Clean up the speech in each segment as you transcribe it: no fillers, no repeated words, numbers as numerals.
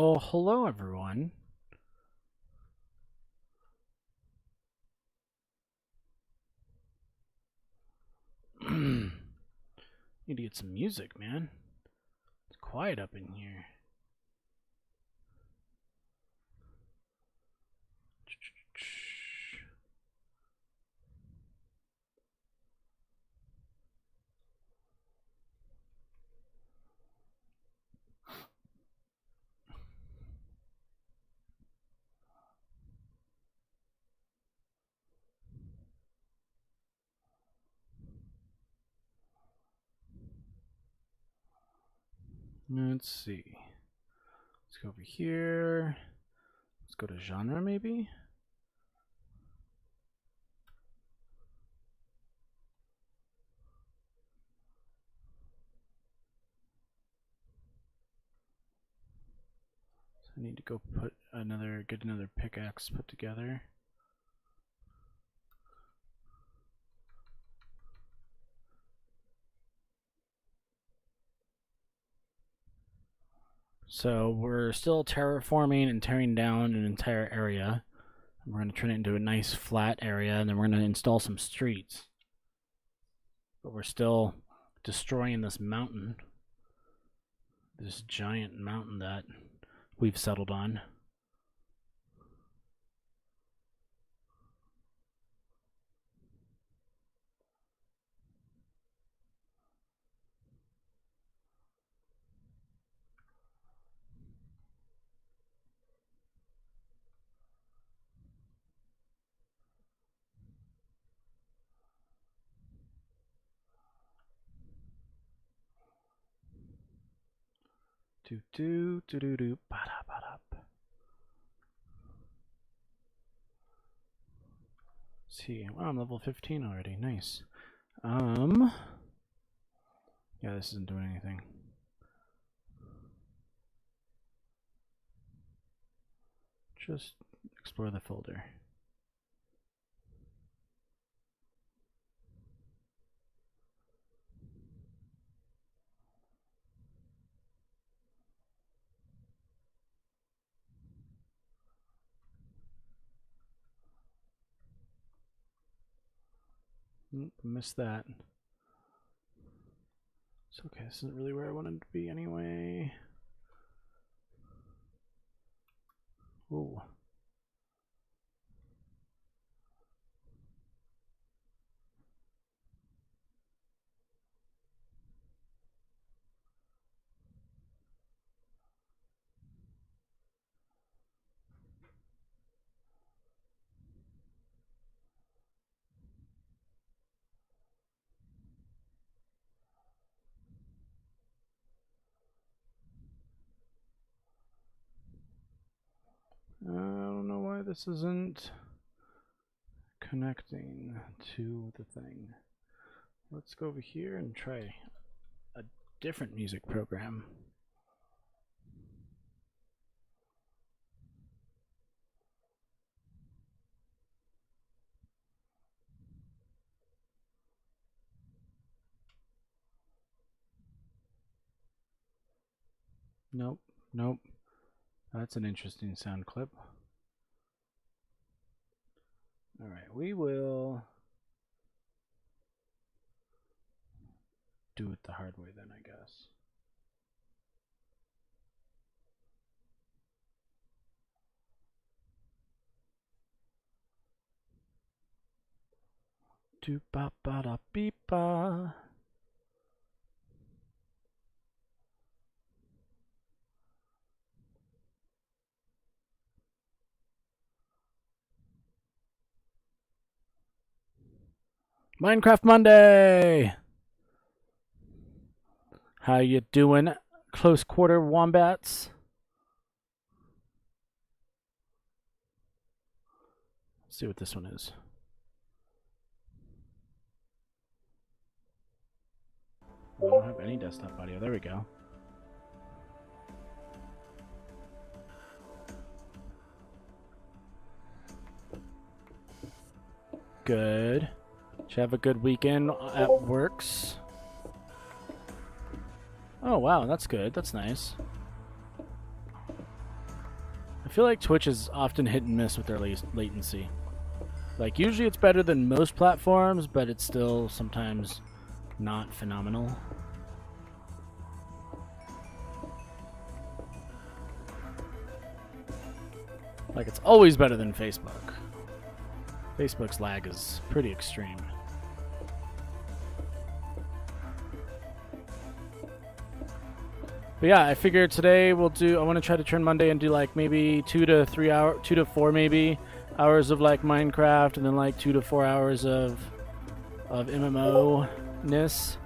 Oh, hello everyone. Need to get some music, man. It's quiet up in here. Let's see. Let's go over here. Let's go to genre, maybe? So I need to go get another pickaxe put together. So we're still terraforming and tearing down an entire area. We're going to turn it into a nice flat area, and then we're going to install some streets. But we're still destroying this mountain. This giant mountain that we've settled on. Ba-da-ba-da. See, wow, I'm level 15 already. Nice. Yeah, this isn't doing anything. Just explore the folder. Missed that. It's okay, this isn't really where I wanted to be anyway. Ooh. I don't know why this isn't connecting to the thing. Let's go over here and try a different music program. Nope, nope. That's an interesting sound clip. Alright, we will do it the hard way then, I guess. Do ba ba da beep ba. Minecraft Monday! How you doing, close quarter wombats? Let's see what this one is. I don't have any desktop audio. There we go. Good. Should have a good weekend at works. Oh, wow, that's good. That's nice. I feel like Twitch is often hit and miss with their latency. Like, usually it's better than most platforms, but it's still sometimes not phenomenal. Like, it's always better than Facebook. Facebook's lag is pretty extreme. But yeah, I figured today I want to try to turn Monday into like maybe 2 to 4 maybe hours of like Minecraft, and then like 2 to 4 hours of MMO-ness.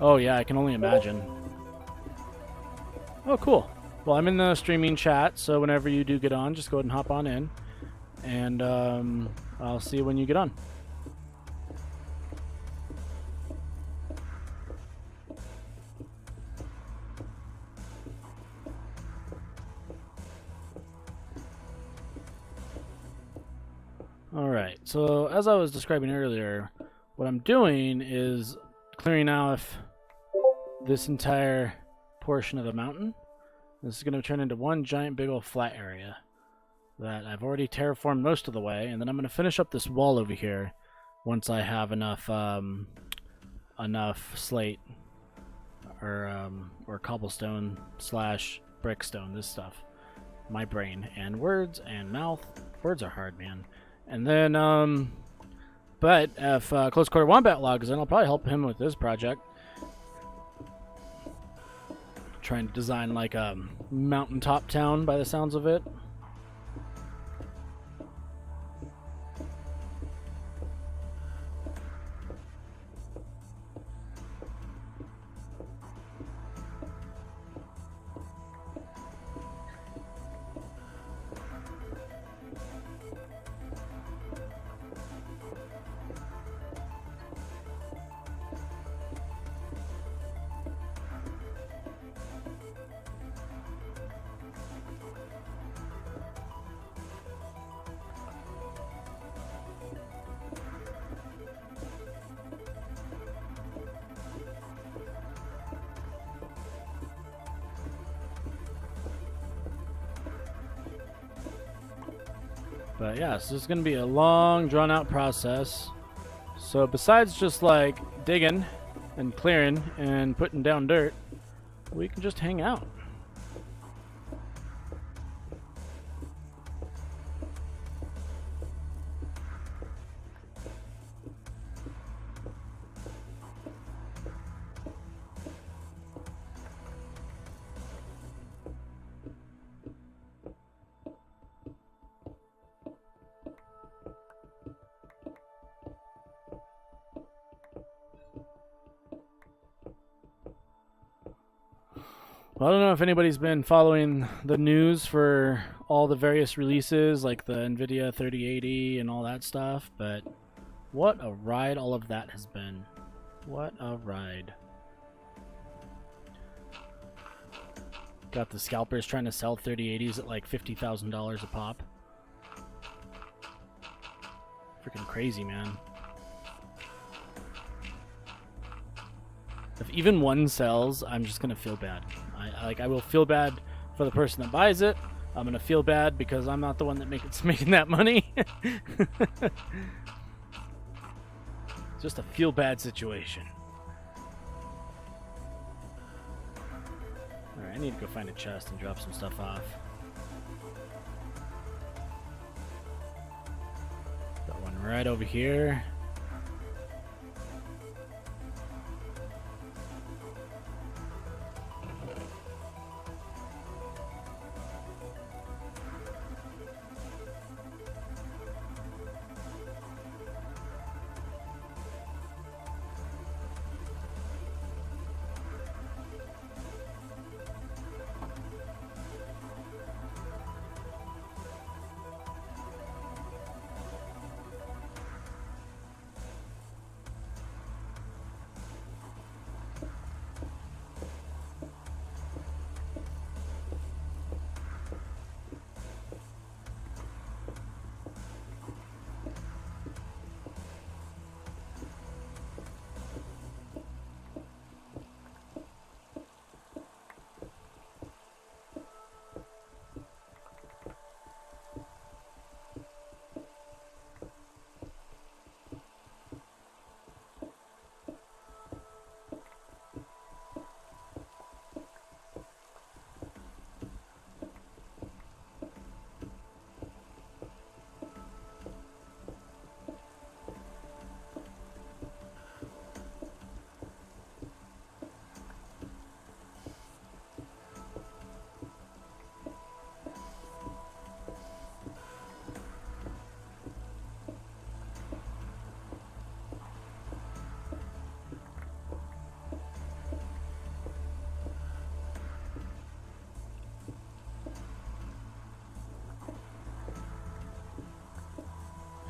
Oh yeah, I can only imagine. Oh, cool. Well, I'm in the streaming chat, so whenever you do get on, just go ahead and hop on in. And I'll see you when you get on. Alright, so as I was describing earlier, what I'm doing is clearing off this entire portion of the mountain. This is going to turn into one giant big old flat area that I've already terraformed most of the way, and then I'm going to finish up this wall over here once I have enough slate or cobblestone slash brickstone, this stuff. My brain and words and mouth. Words are hard, man. And then but if Close Quarter Wombat logs in, I'll probably help him with this project. Trying to design like a mountaintop town by the sounds of it. But yeah, so this is going to be a long, drawn-out process. So besides just like digging and clearing and putting down dirt, we can just hang out. Well, I don't know if anybody's been following the news for all the various releases, like the NVIDIA 3080 and all that stuff, but what a ride all of that has been. What a ride. Got the scalpers trying to sell 3080s at like $50,000 a pop. Freaking crazy, man. If even one sells, I'm just gonna feel bad. I will feel bad for the person that buys it. I'm gonna feel bad because I'm not the one that making that money. Just a feel bad situation. Alright, I need to go find a chest and drop some stuff off. Got one right over here.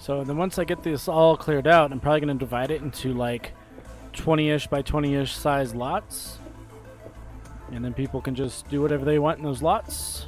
So then once I get this all cleared out, I'm probably going to divide it into like 20-ish by 20-ish size lots. And then people can just do whatever they want in those lots.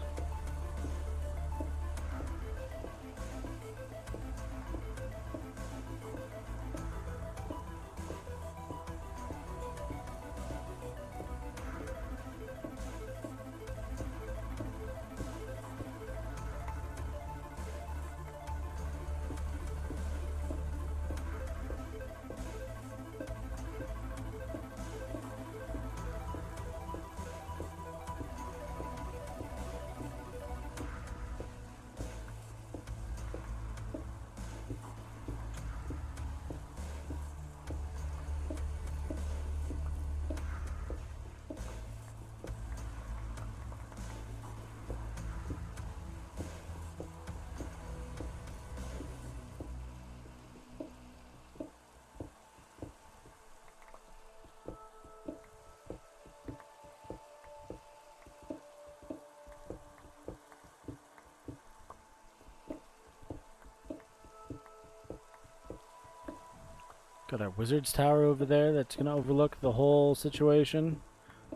Got our wizard's tower over there that's gonna overlook the whole situation.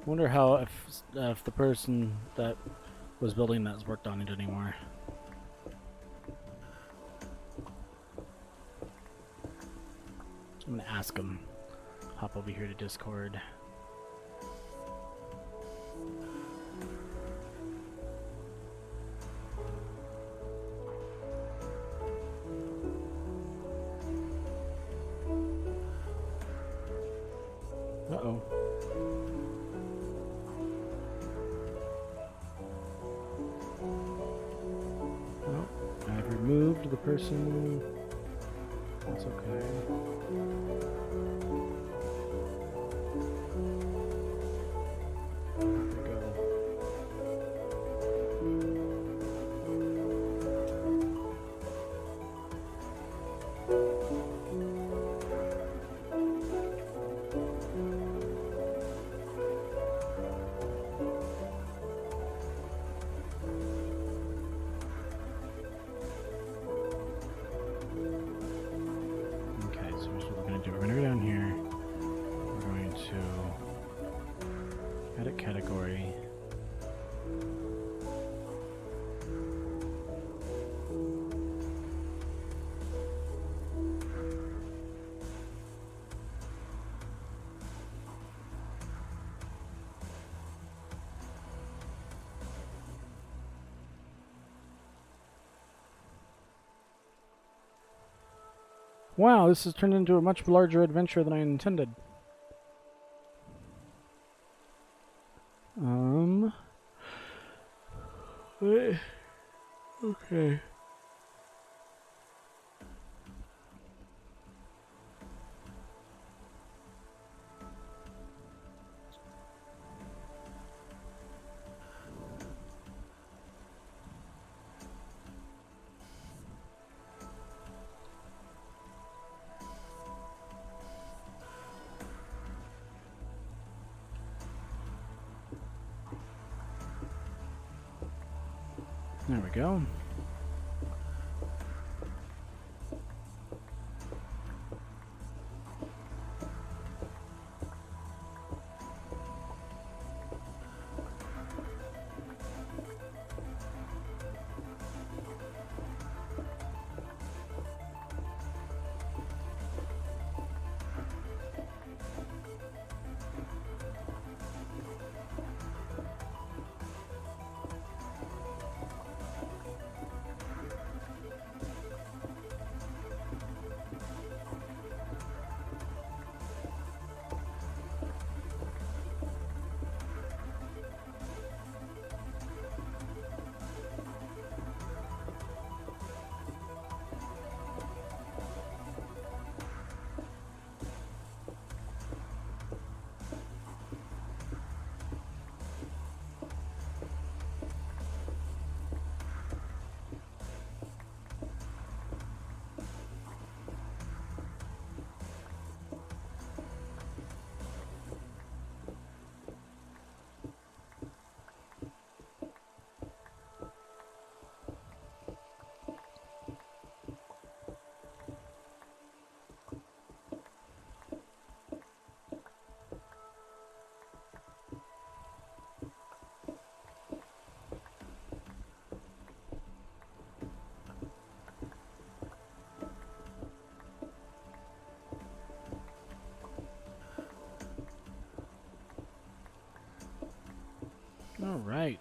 Wonder how if the person that was building that's worked on it anymore. I'm gonna ask him. Hop over here to Discord. Uh-oh. Oh, I've removed the person. That's okay. There we go. Category. Wow, this has turned into a much larger adventure than I intended. Okay. There we go.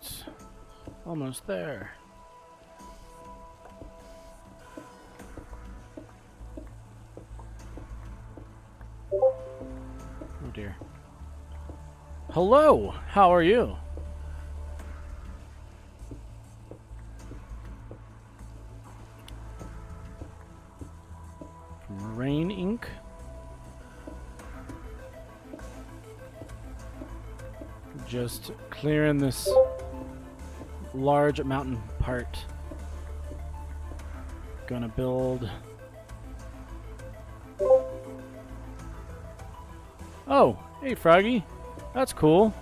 Shoot. Almost there. Oh dear. Hello, how are you? From Rain Inc. Just clearing this large mountain part. Gonna build. Oh, hey Froggy. That's cool.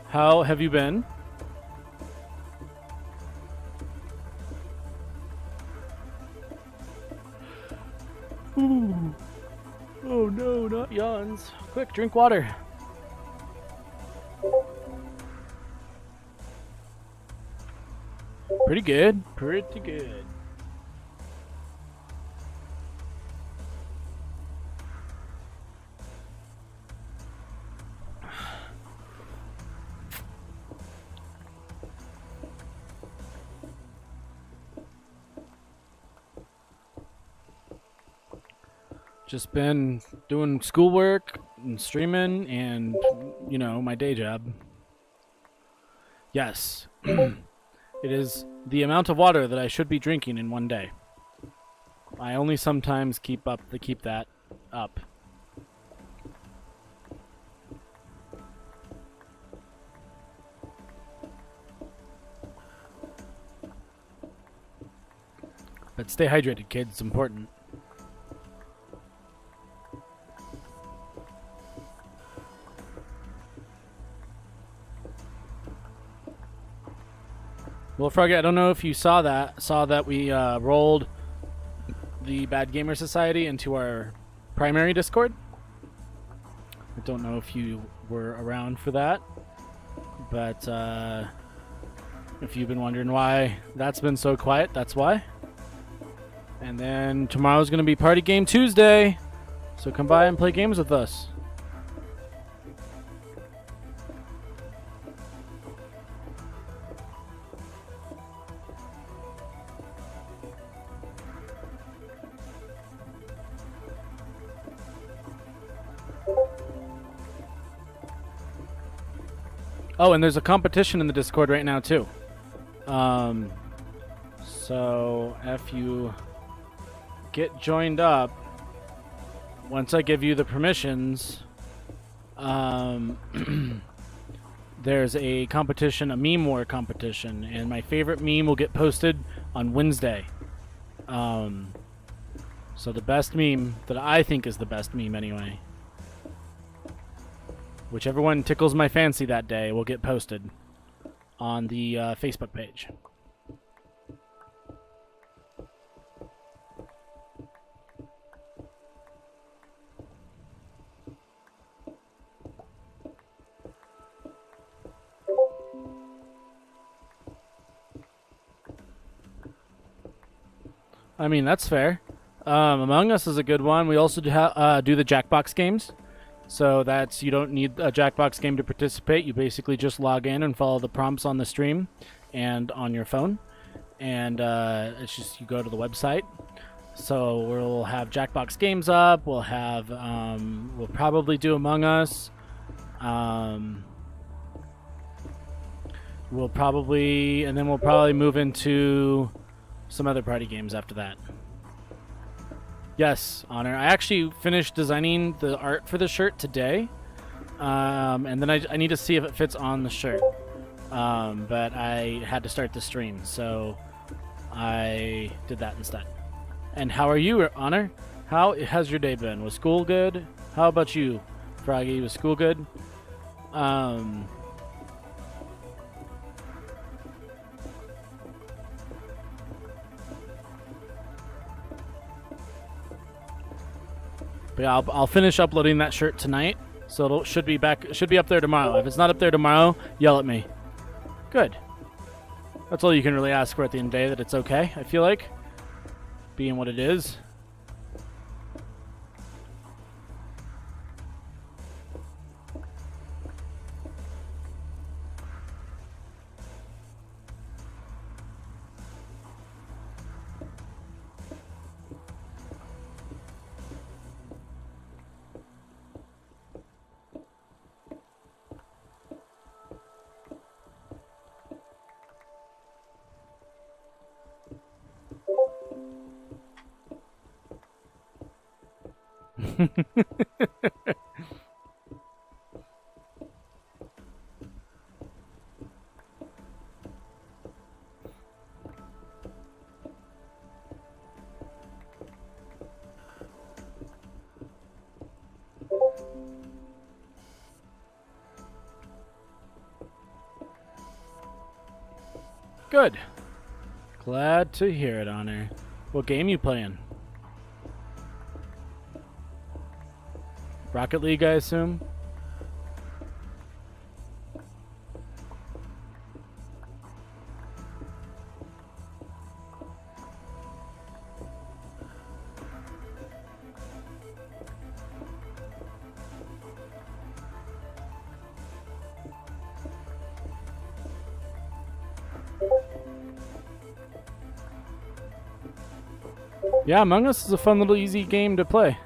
How have you been? Ooh. Oh no, not yawns. Quick, drink water. Pretty good. Pretty good. Just been doing schoolwork and streaming and, you know, my day job. Yes. It is the amount of water that I should be drinking in one day. I only sometimes keep that up. But stay hydrated, kids. It's important. Well, Froggy, I don't know if you saw that we rolled the Bad Gamer Society into our primary Discord. I don't know if you were around for that, but if you've been wondering why that's been so quiet, that's why. And then tomorrow's going to be Party Game Tuesday, so come by and play games with us. Oh, and there's a competition in the Discord right now, too. So if you get joined up, once I give you the permissions, there's a competition, a meme war competition, and my favorite meme will get posted on Wednesday. So the best meme that I think is the best meme anyway, whichever one tickles my fancy that day will get posted on the Facebook page. I mean, that's fair. Among Us is a good one. We also do the Jackbox games. So you don't need a Jackbox game to participate. You basically just log in and follow the prompts on the stream and on your phone. And it's just you go to the website. So we'll have Jackbox games up. We'll have we'll probably do Among Us. We'll probably move into some other party games after that. Yes, Honor. I actually finished designing the art for the shirt today, and then I need to see if it fits on the shirt. But I had to start the stream, so I did that instead. And how are you, Honor? How has your day been? Was school good? How about you, Froggy? Was school good? But yeah, I'll finish uploading that shirt tonight, so it should be up there tomorrow. If it's not up there tomorrow, yell at me. Good. That's all you can really ask for at the end of the day, that it's okay, I feel like, being what it is. Good. Glad to hear it, Honor. What game you playing? Rocket League, I assume? Yeah, Among Us is a fun little easy game to play.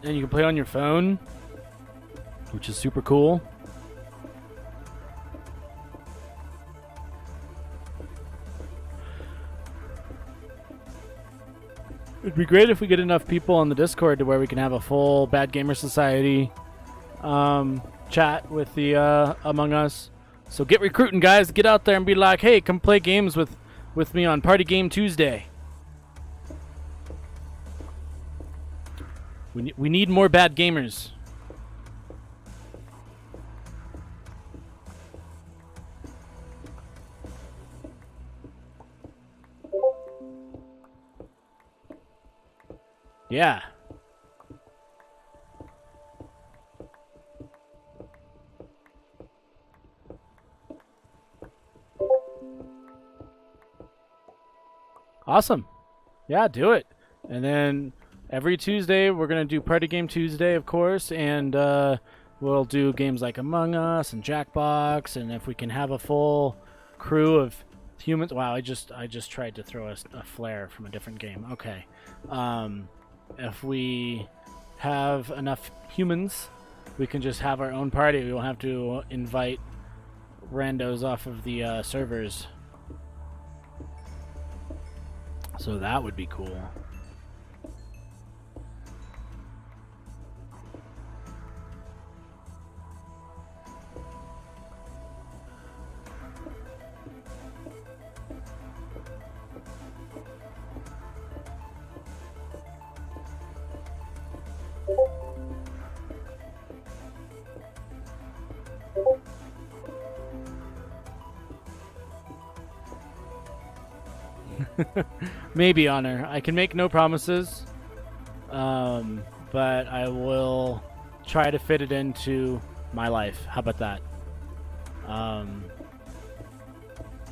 And you can play on your phone, which is super cool. It'd be great if we get enough people on the Discord to where we can have a full Bad Gamer Society chat with the Among Us. So get recruiting, guys. Get out there and be like, hey, come play games with me on Party Game Tuesday. We need more bad gamers. Yeah. Awesome. Yeah, do it. And then every Tuesday, we're going to do Party Game Tuesday, of course, and we'll do games like Among Us and Jackbox, and if we can have a full crew of humans. Wow, I just tried to throw a flare from a different game. Okay. If we have enough humans, we can just have our own party. We won't have to invite randos off of the servers. So that would be cool. Maybe, Honor. I can make no promises, but I will try to fit it into my life. How about that?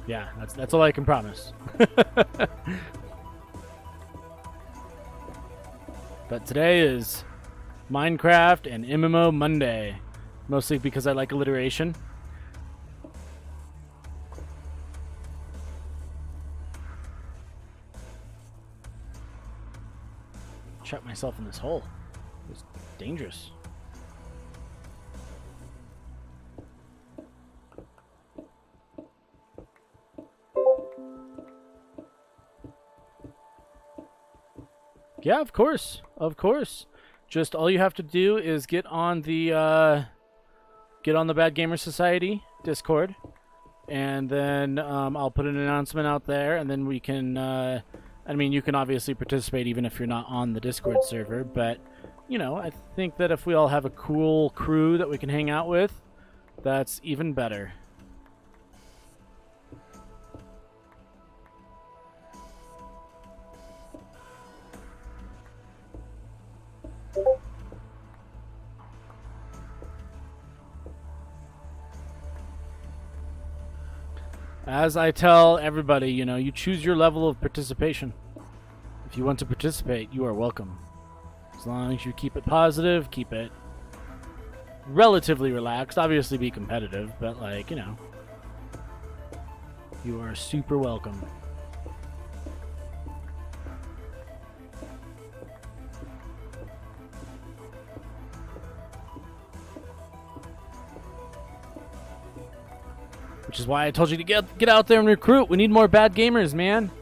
Yeah, that's all I can promise. But today is Minecraft and MMO Monday, mostly because I like alliteration. Trap myself in this hole. It's dangerous. Yeah, of course. Of course. Just all you have to do is get on the Bad Gamer Society Discord, and then I'll put an announcement out there, and then we can I mean, you can obviously participate even if you're not on the Discord server, but, you know, I think that if we all have a cool crew that we can hang out with, that's even better. As I tell everybody, you know, you choose your level of participation. If you want to participate, you are welcome. As long as you keep it positive, keep it relatively relaxed. Obviously be competitive, but, like, you know, you are super welcome. Which is why I told you to get out there and recruit. We need more bad gamers, man.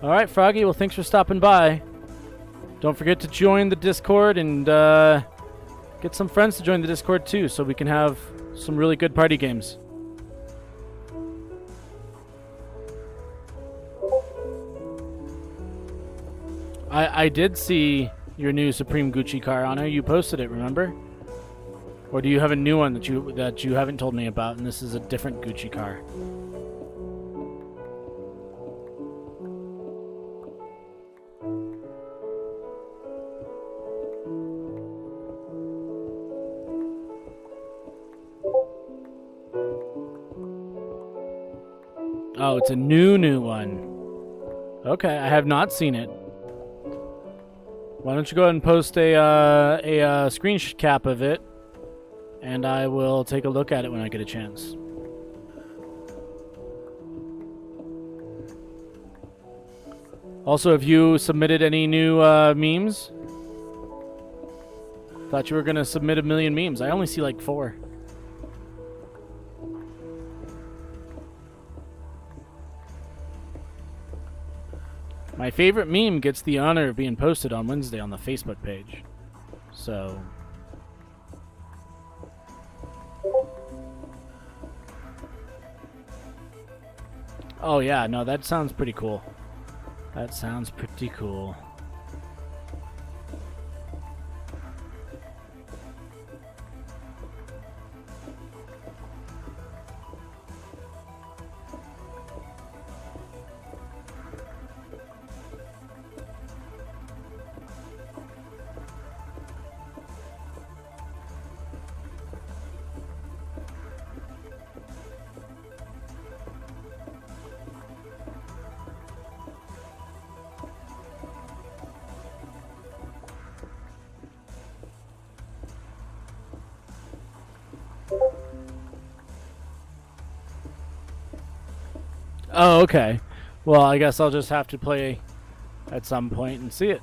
All right, Froggy. Well, thanks for stopping by. Don't forget to join the Discord and get some friends to join the Discord too, so we can have some really good party games. I did see your new Supreme Gucci car on there. You posted it, remember? Or do you have a new one that you haven't told me about, and this is a different Gucci car? Oh, it's a new one. Okay, I have not seen it. Why don't you go ahead and post a screen cap of it, and I will take a look at it when I get a chance. Also, have you submitted any new memes? Thought you were going to submit 1 million memes. I only see like 4. My favorite meme gets the honor of being posted on Wednesday on the Facebook page. So... Oh yeah, no, that sounds pretty cool. That sounds pretty cool. Oh, okay. Well, I guess I'll just have to play at some point and see it.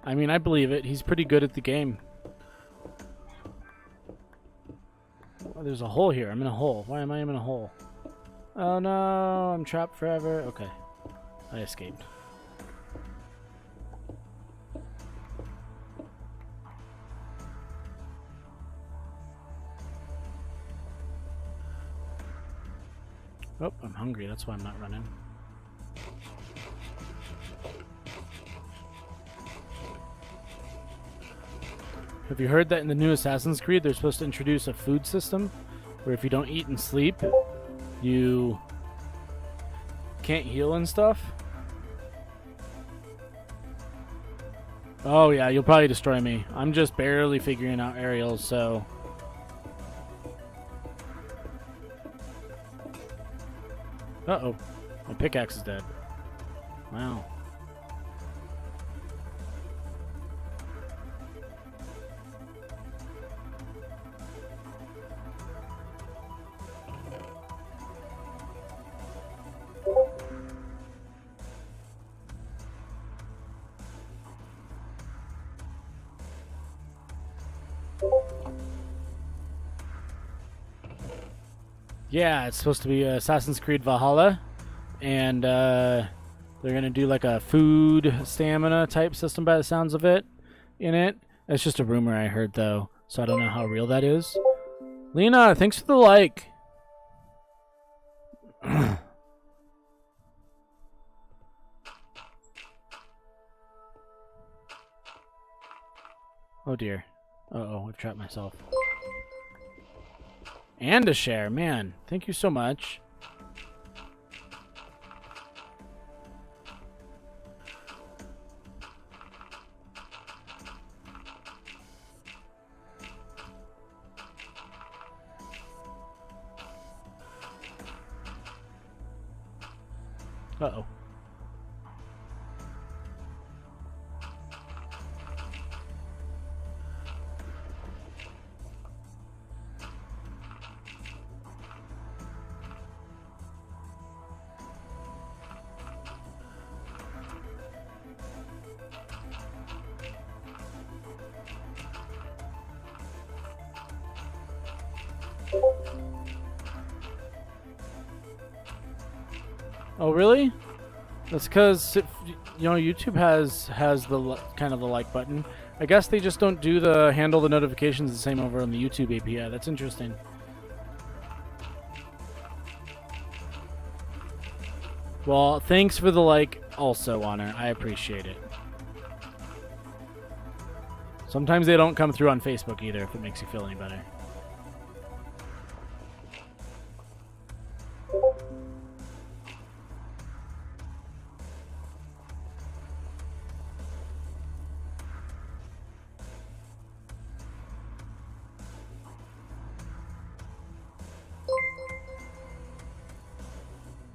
I mean, I believe it. He's pretty good at the game. Oh, there's a hole here. I'm in a hole. Why am I in a hole? Oh no, I'm trapped forever. Okay. I escaped. Oh, I'm hungry. That's why I'm not running. Have you heard that in the new Assassin's Creed they're supposed to introduce a food system where if you don't eat and sleep, you can't heal and stuff? Oh yeah, you'll probably destroy me. I'm just barely figuring out aerials, so... Uh-oh. My pickaxe is dead. Wow. Yeah, it's supposed to be Assassin's Creed Valhalla, and they're gonna do like a food stamina type system by the sounds of it in it. It's just a rumor I heard though, so I don't know how real that is. Lena, thanks for the like. Oh dear. Uh-oh, I've trapped myself. And a share, man. Thank you so much. Uh-oh. Oh, really? That's because you know YouTube has the kind of the like button. I guess they just don't do the handle the notifications the same over on the YouTube API. That's interesting. Well, thanks for the like also, Honor. I appreciate it. Sometimes they don't come through on Facebook either, if it makes you feel any better.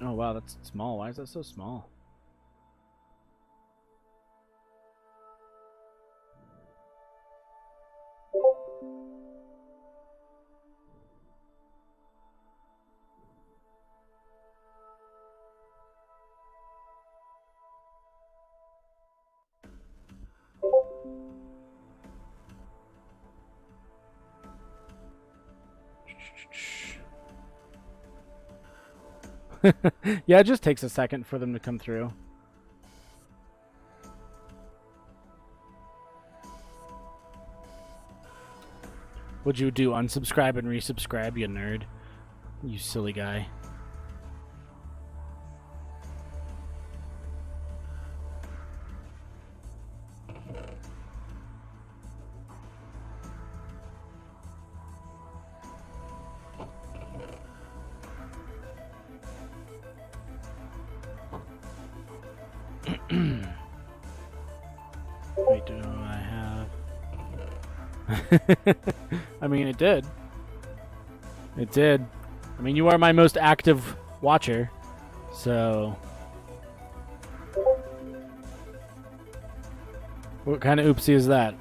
Oh wow, that's small. Why is that so small? Yeah, it just takes a second for them to come through. Would you do unsubscribe and resubscribe, you nerd? You silly guy. Wait, do I have... I mean, it did. It did. I mean, you are my most active watcher, so... What kind of oopsie is that?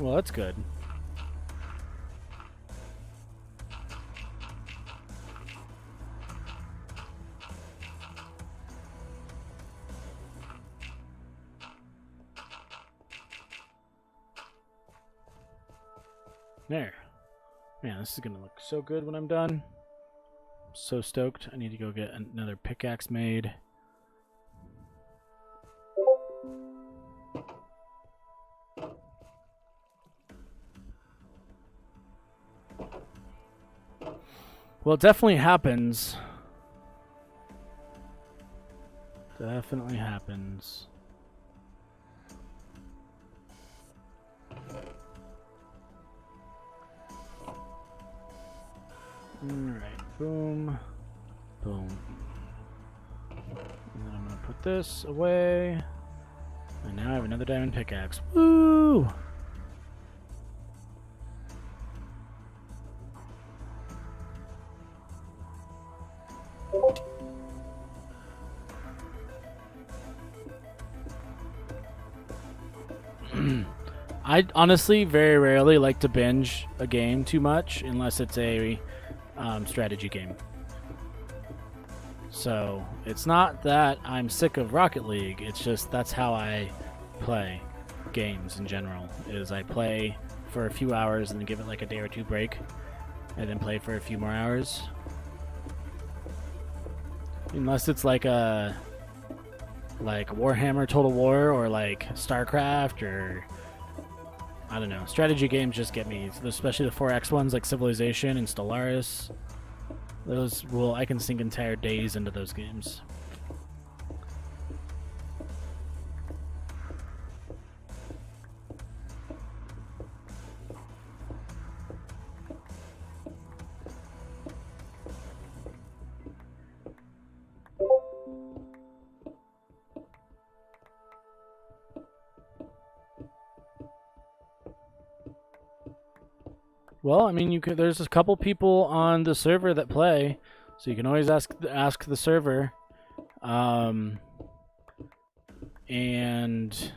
Well, that's good. There. Man, this is gonna look so good when I'm done. I'm so stoked. I need to go get another pickaxe made. Well, it definitely happens. Definitely happens. Alright, boom. Boom. And then I'm gonna put this away. And now I have another diamond pickaxe. Woo! I honestly very rarely like to binge a game too much unless it's a strategy game. So it's not that I'm sick of Rocket League, it's just that's how I play games in general, is I play for a few hours and then give it like a day or two break and then play for a few more hours. Unless it's like a Warhammer Total War or like StarCraft or I don't know. Strategy games just get me, especially the 4X ones like Civilization and Stellaris. Those will I can sink entire days into those games. Well, I mean, you could. There's a couple people on the server that play, so you can always ask the server. And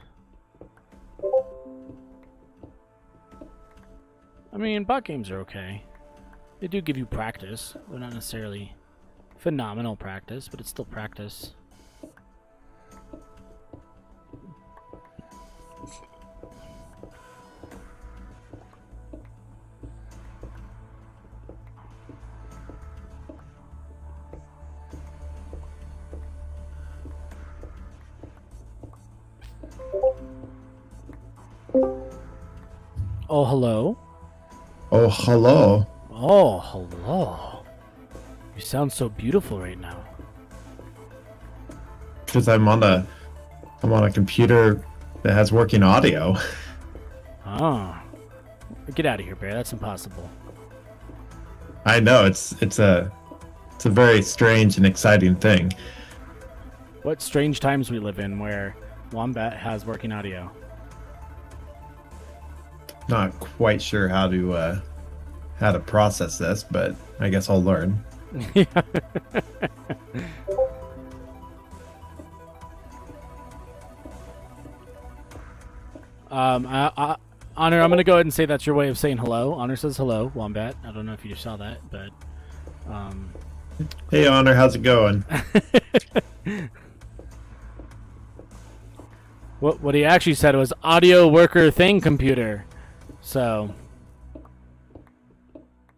I mean, bot games are okay. They do give you practice. They're not necessarily phenomenal practice, but it's still practice. Oh, hello. Oh, hello. Oh, hello. You sound so beautiful right now. Because I'm on a computer that has working audio. Oh. Get out of here, Bear. That's impossible. I know it's a very strange and exciting thing. What strange times we live in where Wombat has working audio. Not quite sure how to process this, but I guess I'll learn. Honor, I'm gonna go ahead and say that's your way of saying hello. Honor says hello, Wombat. I don't know if you just saw that, but Hey, Honor, how's it going? What he actually said was audio worker thing computer. So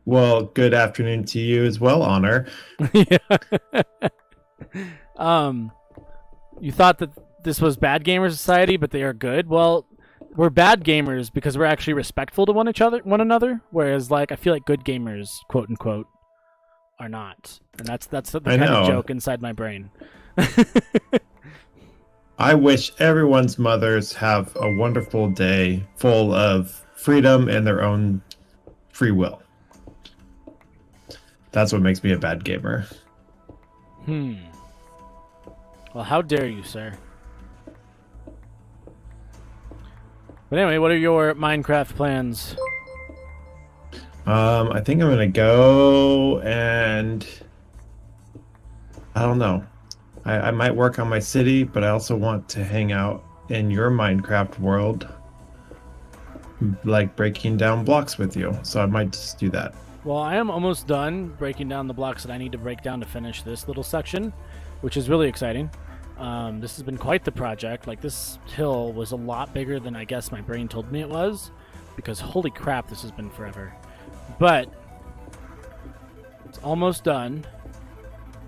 Well, good afternoon to you as well, Honor. yeah. You thought that this was Bad Gamer Society, but they are good. Well, we're bad gamers because we're actually respectful to one another. Whereas, like, I feel like good gamers, quote unquote, are not, and that's the kind of joke inside my brain. I wish everyone's mothers have a wonderful day full of freedom and their own free will. That's what makes me a bad gamer. Well, how dare you, sir? But anyway, what are your Minecraft plans? I think I'm gonna go and I don't know. I might work on my city, but I also want to hang out in your Minecraft world, like breaking down blocks with you. So I might just do that. Well, I am almost done breaking down the blocks that I need to break down to finish this little section, which is really exciting. This has been quite the project. Like, this hill was a lot bigger than I guess my brain told me it was, because holy crap, this has been forever. But it's almost done,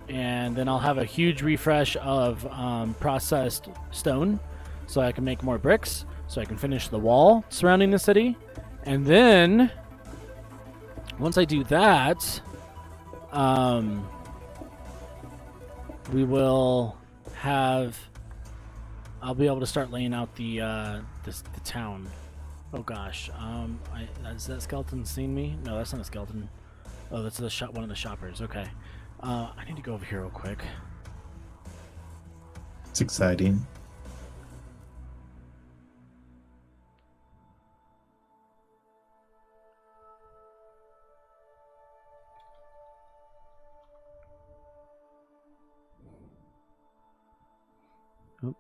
and then I'll have a huge refresh of processed stone, so I can make more bricks, so I can finish the wall surrounding the city, and then once I do that, we will have. I'll be able to start laying out the town. Oh gosh, has that skeleton seen me? No, that's not a skeleton. Oh, that's one of the shoppers. Okay, I need to go over here real quick. It's exciting. Oop.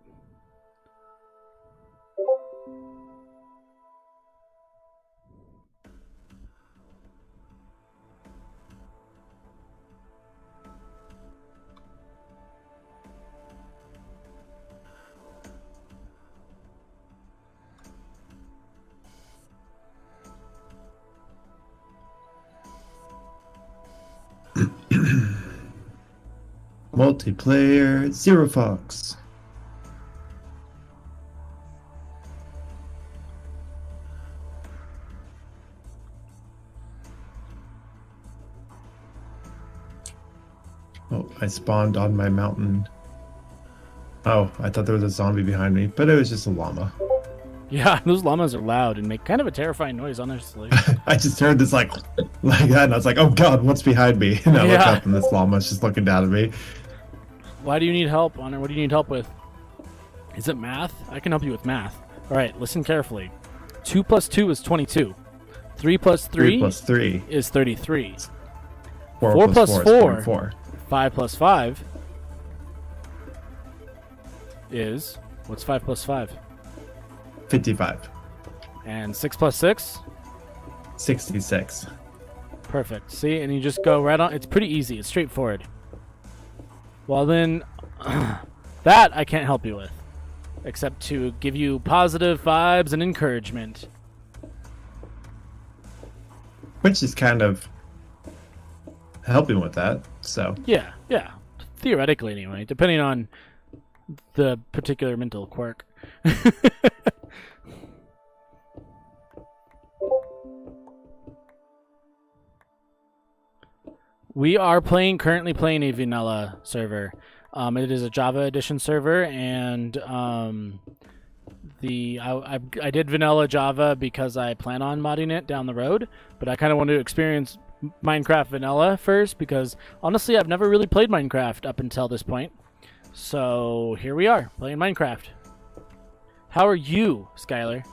Multiplayer Zero Fox. Oh, I spawned on my mountain. Oh, I thought there was a zombie behind me, but it was just a llama. Yeah, those llamas are loud and make kind of a terrifying noise, honestly. I just heard this like that, and I was like, "Oh God, what's behind me?" And I look up, and this llama's just looking down at me. Why do you need help, Honor? What do you need help with? Is it math? I can help you with math. All right, listen carefully. 2 plus 2 is 22. 3 plus 3 plus 3 is 33. 4 plus 4 is 44. 5 plus 5 is What's 5 plus 5? 55. And 6 plus 6? 66. Perfect. See, and you just go right on. It's pretty easy. It's straightforward. Well, then, that I can't help you with, except to give you positive vibes and encouragement. Which is kind of helping with that, so. Yeah. Theoretically, anyway, depending on the particular mental quirk. We are currently playing a vanilla server. It is a Java edition server, and I did vanilla Java because I plan on modding it down the road, but I kind of want to experience Minecraft vanilla first because honestly I've never really played Minecraft up until this point. So here we are playing Minecraft. How are you, Skylar?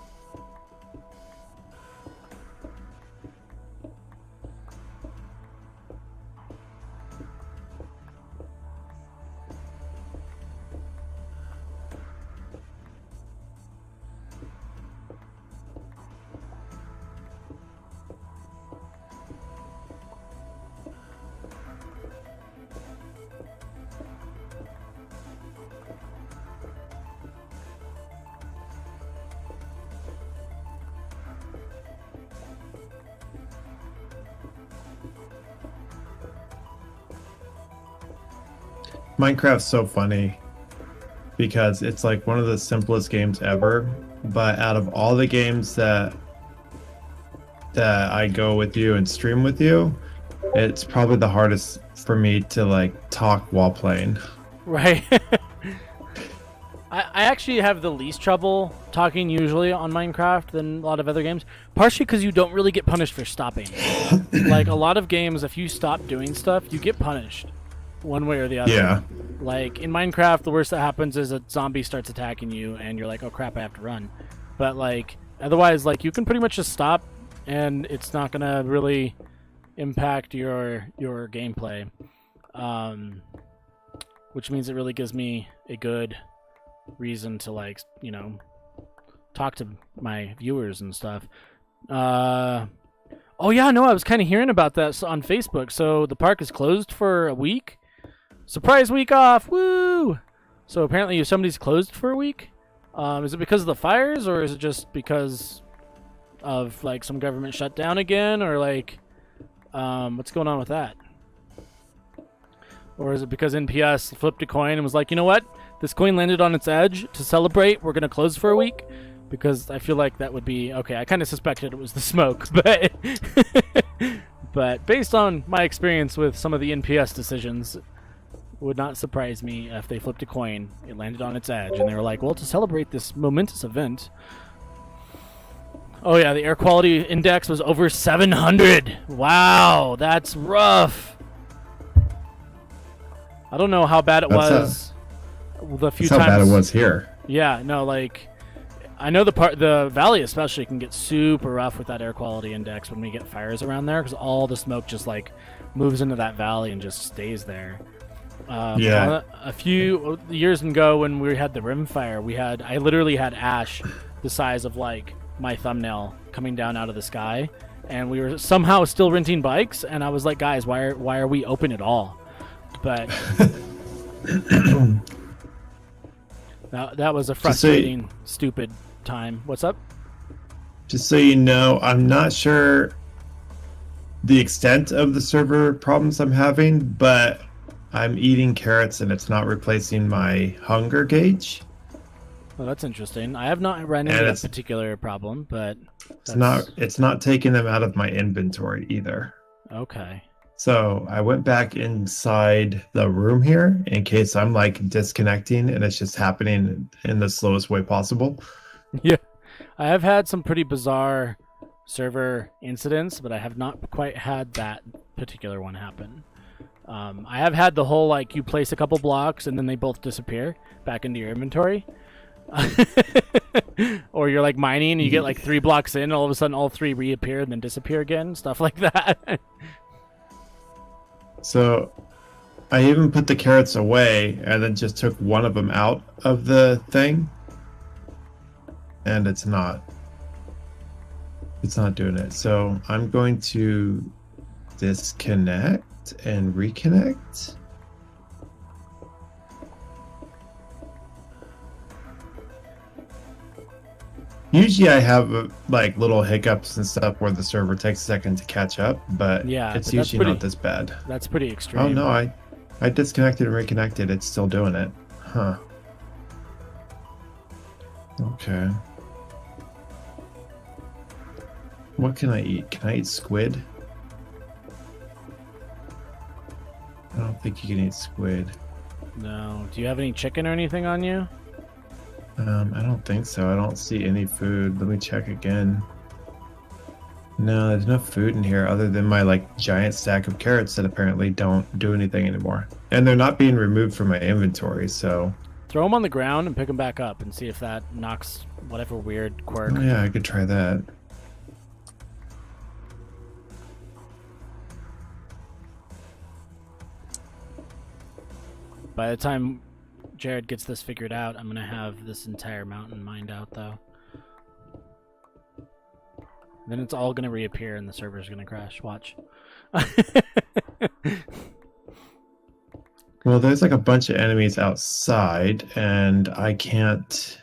Minecraft's so funny because it's like one of the simplest games ever, but out of all the games that I go with you and stream with you, it's probably the hardest for me to like talk while playing. Right. I actually have the least trouble talking usually on Minecraft than a lot of other games, partially because you don't really get punished for stopping. Like a lot of games, if you stop doing stuff, you get punished one way or the other. Yeah. Like in Minecraft, the worst that happens is a zombie starts attacking you and you're like, oh crap, I have to run. But like otherwise, like you can pretty much just stop and it's not gonna really impact your gameplay. Which means it really gives me a good reason to like, you know, talk to my viewers and stuff. Oh yeah, no, I was kind of hearing about that on Facebook. So the park is closed for a week. Surprise week off, woo! So apparently somebody's closed for a week. Is it because of the fires, or is it just because of like some government shutdown again, or like what's going on with that? Or is it because NPS flipped a coin and was like, you know what? This coin landed on its edge. To celebrate, we're going to close for a week? Because I feel like that would be... Okay, I kind of suspected it was the smoke, but... but based on my experience with some of the NPS decisions, it would not surprise me if they flipped a coin, it landed on its edge, and they were like, well, to celebrate this momentous event... Oh yeah, the air quality index was over 700! Wow, that's rough! I don't know how bad it was the few times. That's how bad it was here. Yeah, no, like I know the valley especially can get super rough with that air quality index when we get fires around there because all the smoke just like moves into that valley and just stays there. Yeah. A few years ago when we had the rim fire, I literally had ash the size of like my thumbnail coming down out of the sky, and we were somehow still renting bikes, and I was like, guys, why are we open at all? But that was a frustrating, stupid time. What's up? Just so you know, I'm not sure the extent of the server problems I'm having, but I'm eating carrots and it's not replacing my hunger gauge. Well, that's interesting. I have not run into that particular problem, but it's not taking them out of my inventory either. Okay. So I went back inside the room here in case I'm like disconnecting and it's just happening in the slowest way possible. Yeah. I have had some pretty bizarre server incidents, but I have not quite had that particular one happen. I have had the whole like you place a couple blocks and then they both disappear back into your inventory. Or you're like mining and you get like 3 blocks in, all of a sudden all 3 reappear and then disappear again, stuff like that. So I even put the carrots away and then just took one of them out of the thing. and it's not. It's not doing it. So I'm going to disconnect and reconnect. Usually I have like little hiccups and stuff where the server takes a second to catch up, but Yeah, it's but that's usually pretty, not this bad. that's pretty extreme. Oh no, I disconnected and reconnected. It's still doing it. Huh. Okay. What can I eat? Can I eat squid? I don't think you can eat squid. No. Do you have any chicken or anything on you? I don't think so. I don't see any food. Let me check again. No, there's no food in here other than my like giant stack of carrots that apparently don't do anything anymore. And they're not being removed from my inventory, so... Throw them on the ground and pick them back up and see if that knocks whatever weird quirk. Oh yeah, I could try that. By the time Jared gets this figured out, I'm gonna have this entire mountain mined out, though. Then it's all gonna reappear and the server's gonna crash. Watch. Well, there's like a bunch of enemies outside, and I can't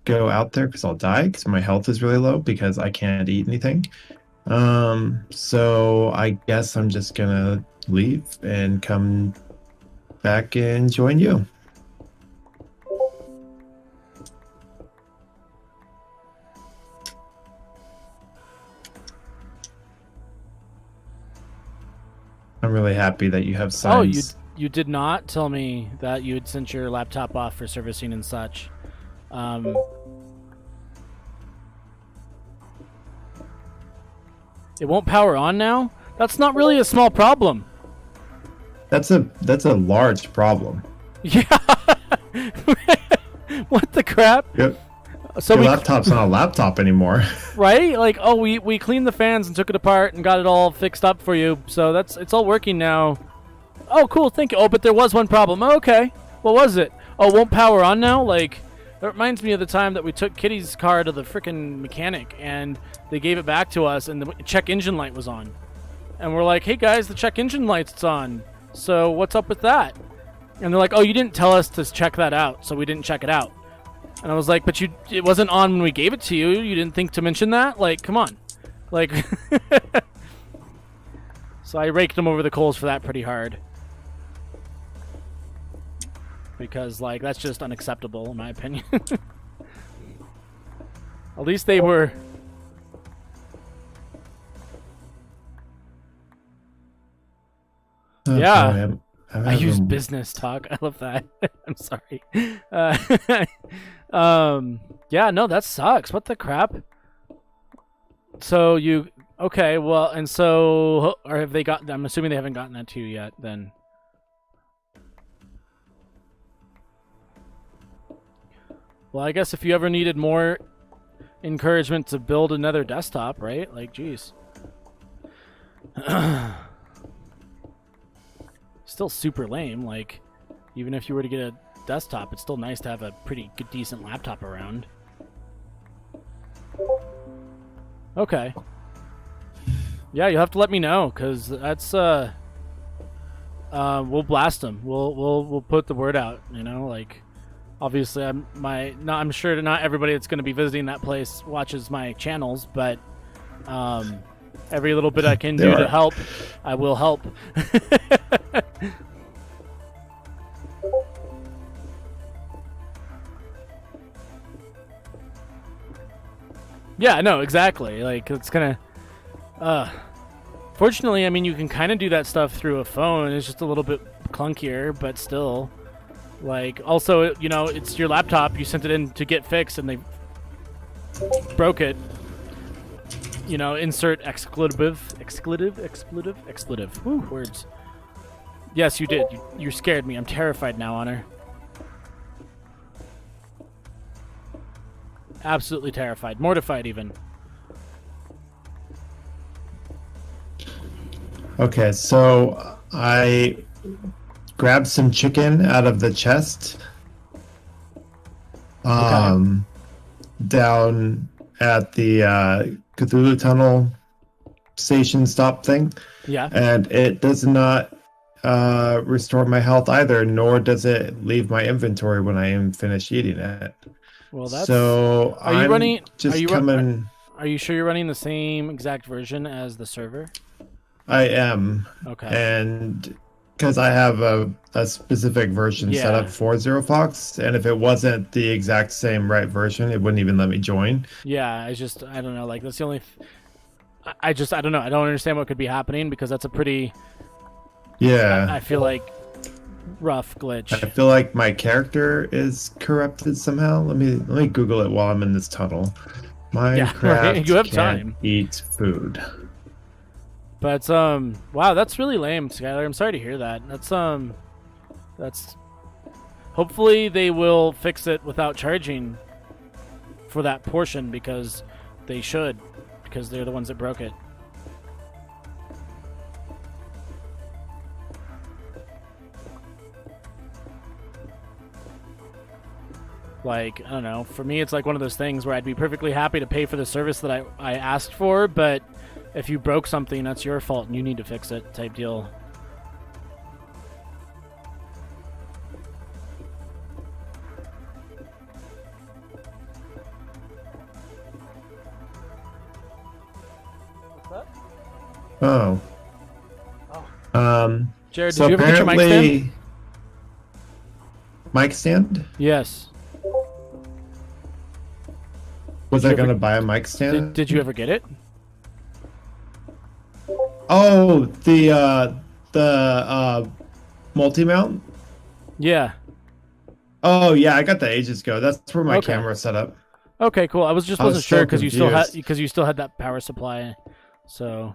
go out there because I'll die because my health is really low because I can't eat anything. So I guess I'm just gonna leave and come back and join you. I'm really happy that you have signs. Oh, you did not tell me that you had sent your laptop off for servicing and such. It won't power on now? That's not really a small problem. That's a large problem. Yeah. What the crap? Yep. So Your we laptop's not a laptop anymore. right? Like, oh, we cleaned the fans and took it apart and got it all fixed up for you. So it's all working now. Oh, cool. Thank you. Oh, but there was one problem. Oh, okay. What was it? Oh, won't power on now? Like, that reminds me of the time that we took Kitty's car to the frickin' mechanic and they gave it back to us and the check engine light was on. And we're like, hey guys, the check engine light's on. So what's up with that? And they're like, oh, you didn't tell us to check that out, so we didn't check it out. And I was like, but it wasn't on when we gave it to you. You didn't think to mention that? Like, come on. Like, so I raked them over the coals for that pretty hard. Because, like, that's just unacceptable, in my opinion. At least they were... Okay, Yeah. I'm I use having- business talk. I love that. I'm sorry. Yeah, no, that sucks. What the crap? So you... Okay, well, and so... Or have they got... I'm assuming they haven't gotten that to you yet, then. Well, I guess if you ever needed more encouragement to build another desktop, right? Like, geez. Still super lame. Like, even if you were to get a desktop, it's still nice to have a pretty good, decent laptop around. Okay. Yeah, you'll have to let me know, because that's, we'll blast them. We'll put the word out, you know, like... Obviously, I'm sure that not everybody that's going to be visiting that place watches my channels, but every little bit I can do to help, I will help. Yeah, no, exactly. Like, it's gonna... Fortunately, I mean, you can kind of do that stuff through a phone. It's just a little bit clunkier, but still... Like, also, you know, it's your laptop. You sent it in to get fixed, and they broke it. You know, insert expletive. Woo, words. Yes, you did. You scared me. I'm terrified now, Honor. Absolutely terrified. Mortified, even. Okay, so I grabbed some chicken out of the chest. Okay. down at the Cthulhu Tunnel station stop thing, Yeah. and it does not restore my health either, nor does it leave my inventory when I am finished eating it. Well, that's. So Are you I'm running? just coming. Are you sure you're running the same exact version as the server? I am, Okay. and because I have a specific version set Yeah. up for Zero Fox, and if it wasn't the exact same right version, it wouldn't even let me join. Yeah. I don't know. Like that's the only. I don't know. I don't understand what could be happening because that's a pretty. Yeah. I feel like rough glitch. I feel like my character is corrupted somehow. Let me Google it while I'm in this tunnel. Yeah, Minecraft right. You have can't time. eat food. But wow, that's really lame, Skylar. I'm sorry to hear that. That's. Hopefully they will fix it without charging for that portion because they should, because they're the ones that broke it. Like, I don't know. For me, it's like one of those things where I'd be perfectly happy to pay for the service that I asked for, but if you broke something, that's your fault and you need to fix it type deal. Oh. Jared, So did you ever get your mic apparently, stand? mic stand? Yes. Was Did I you gonna ever- buy a mic stand? Did you ever get it? Oh, the multi-mount? Yeah. Oh yeah, I got that ages ago. That's where my Okay. camera's set up. Okay, cool. I was I was wasn't sure so because confused. you still had that power supply. So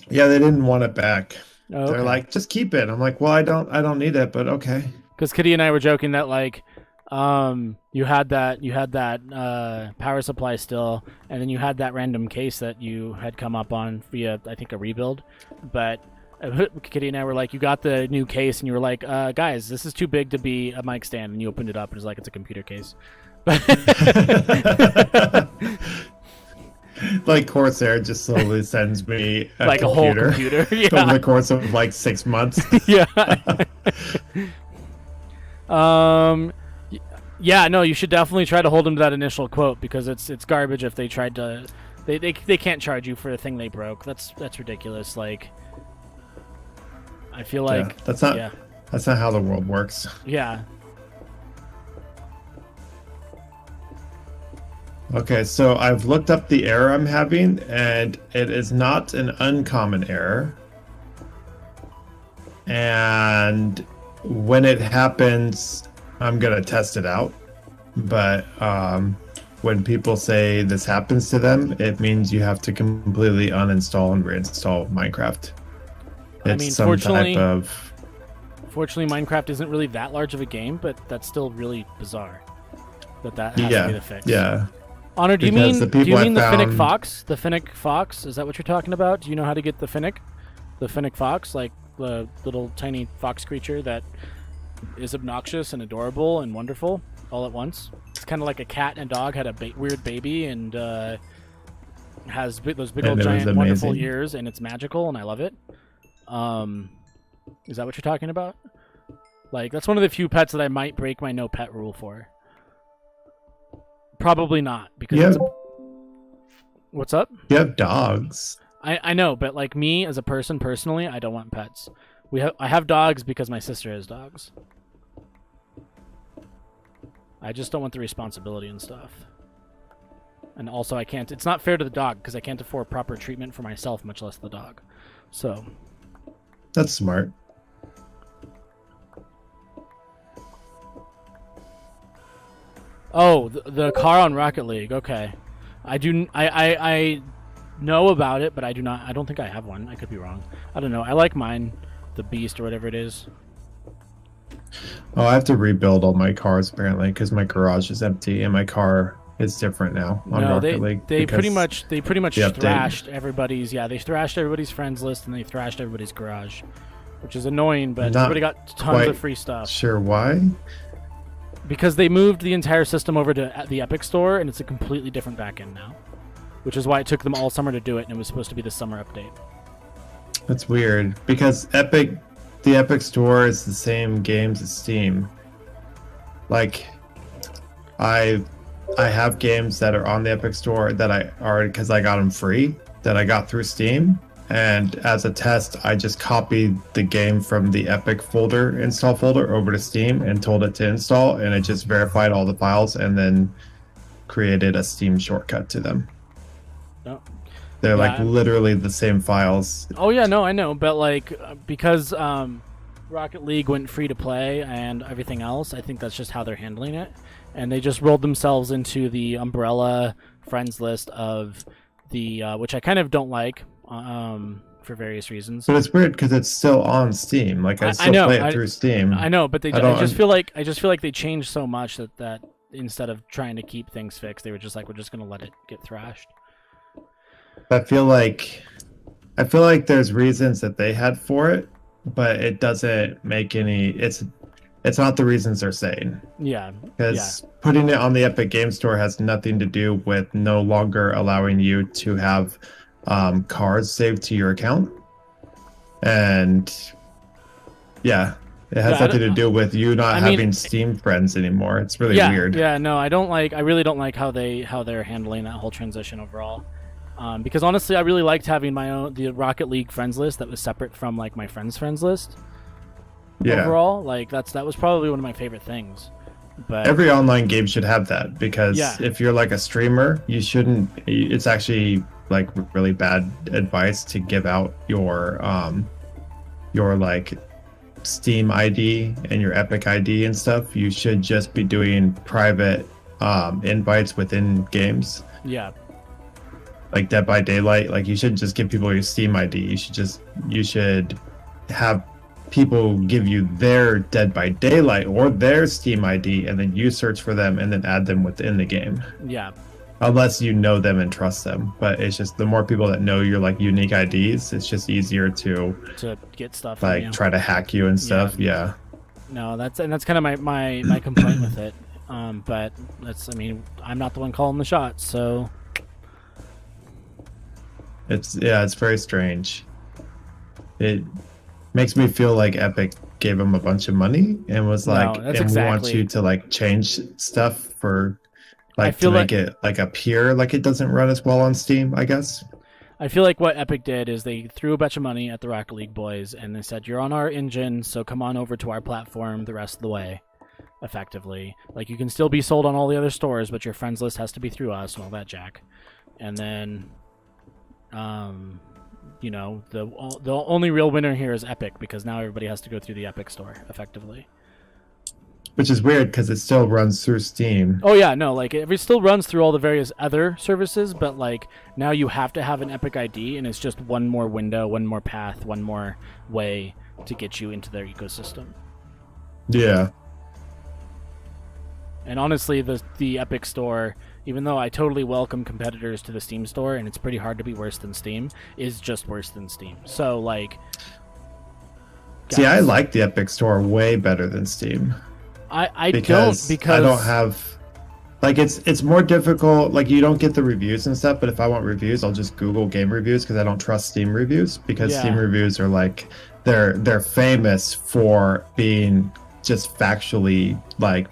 Yeah, they didn't want it back. oh, They're okay. like, just keep it. I'm like, well, I don't need it, but okay. Because Kitty and I were joking that like, you had that power supply still, and then you had that random case that you had come up on via I think a rebuild, but Kitty and I were like, you got the new case, and you were like, guys, this is too big to be a mic stand, and you opened it up, and it's like it's a computer case. Like Corsair just slowly sends me a like computer a whole computer, over the yeah, course of like 6 months. yeah. Um, yeah, no, you should definitely try to hold them to that initial quote because it's garbage if they tried to. They can't charge you for a thing they broke. That's ridiculous. Like, I feel like Yeah, that's not how the world works. yeah. Okay, so I've looked up the error I'm having, and it is not an uncommon error. And when it happens, I'm gonna test it out. But when people say this happens to them, it means you have to completely uninstall and reinstall Minecraft. It's some type of. Fortunately, Minecraft isn't really that large of a game, but that's still really bizarre. That has to be the fix. Yeah. Honor, do you Because mean the do you people I mean the Finnick found- Fox? The Finnick Fox? Is that what you're talking about? Do you know how to get the Finnick? The Finnick Fox, like the little tiny fox creature that is obnoxious and adorable and wonderful all at once. It's kind of like a cat and a dog had a weird baby and has those big And old it was giant wonderful amazing. ears, and it's magical and I love it. Is that what you're talking about? Like, that's one of the few pets that I might break my no pet rule for. Probably not, because Yeah. What's up? You have dogs. I know, but like me as a person personally, I don't want pets. I have dogs because my sister has dogs. I just don't want the responsibility and stuff. And also I can't, it's not fair to the dog because I can't afford proper treatment for myself, much less the dog. So, That's smart. oh, the car on Rocket League. Okay. I know about it, but I don't think I have one. I could be wrong. I don't know. I like mine, the Beast or whatever it is. Oh, I have to rebuild all my cars apparently because my garage is empty and my car is different now on No, Rocket League. they pretty because- much they update. thrashed everybody's they thrashed everybody's friends list and they thrashed everybody's garage, which is annoying, but Not everybody got tons quite of free stuff. Sure, why? because they moved the entire system over to the Epic Store, and it's a completely different backend now, which is why it took them all summer to do it, and it was supposed to be the summer update. That's weird because the Epic Store is the same games as Steam. Like, I have games that are on the Epic Store that I already, because I got them free, that I got through Steam. And as a test, I just copied the game from the Epic install folder over to Steam and told it to install, and it just verified all the files and then created a Steam shortcut to them. Oh. They're like literally the same files. Oh yeah, no, I know, but like because Rocket League went free to play and everything else, I think that's just how they're handling it, and they just rolled themselves into the umbrella friends list of the which I kind of don't like. For various reasons. But it's weird because it's still on Steam. Like I still play it through Steam. I know, but I just feel like they changed so much that instead of trying to keep things fixed, they were just like, we're just gonna let it get thrashed. I feel like there's reasons that they had for it, but it doesn't make any. It's not the reasons they're saying. Yeah. Because putting it on the Epic Game Store has nothing to do with no longer allowing you to have cards saved to your account, and it has nothing to do with you not having Steam friends anymore. It's really weird. No, I really don't like how they're handling that whole transition overall, because honestly I really liked having the Rocket League friends list that was separate from like my friends list. Overall, like that was probably one of my favorite things. But every online game should have that, because if you're like a streamer, you shouldn't. It's actually like really bad advice to give out your like Steam ID and your Epic ID and stuff. You should just be doing private invites within games. Yeah. Like Dead by Daylight, like you shouldn't just give people your Steam ID. You should have people give you their Dead by Daylight or their Steam ID, and then you search for them and then add them within the game. Yeah. Unless you know them and trust them. But it's just the more people that know your like unique IDs, it's just easier to get stuff like try to hack you and stuff. Yeah. No, that's kind of my complaint with it. But I'm not the one calling the shots, so it's very strange. It makes me feel like Epic gave them a bunch of money and was like, we want you to like change stuff for like to make it like appear like it doesn't run as well on Steam, I guess. I feel like what Epic did is they threw a bunch of money at the Rocket League boys and they said, you're on our engine, so come on over to our platform the rest of the way, effectively. Like, you can still be sold on all the other stores, but your friends list has to be through us and all that jack. And then the only real winner here is Epic, because now everybody has to go through the Epic Store, effectively. Which is weird, because it still runs through Steam. Oh, yeah, no, like, it still runs through all the various other services, but, like, now you have to have an Epic ID, and it's just one more window, one more path, one more way to get you into their ecosystem. Yeah. And honestly, the Epic Store, even though I totally welcome competitors to the Steam Store, and it's pretty hard to be worse than Steam, is just worse than Steam. So, like... See, I like the Epic Store way better than Steam. I don't have... Like, it's more difficult. Like, you don't get the reviews and stuff, but if I want reviews, I'll just Google game reviews, because I don't trust Steam reviews, because Steam reviews are, like... They're famous for being just factually, like,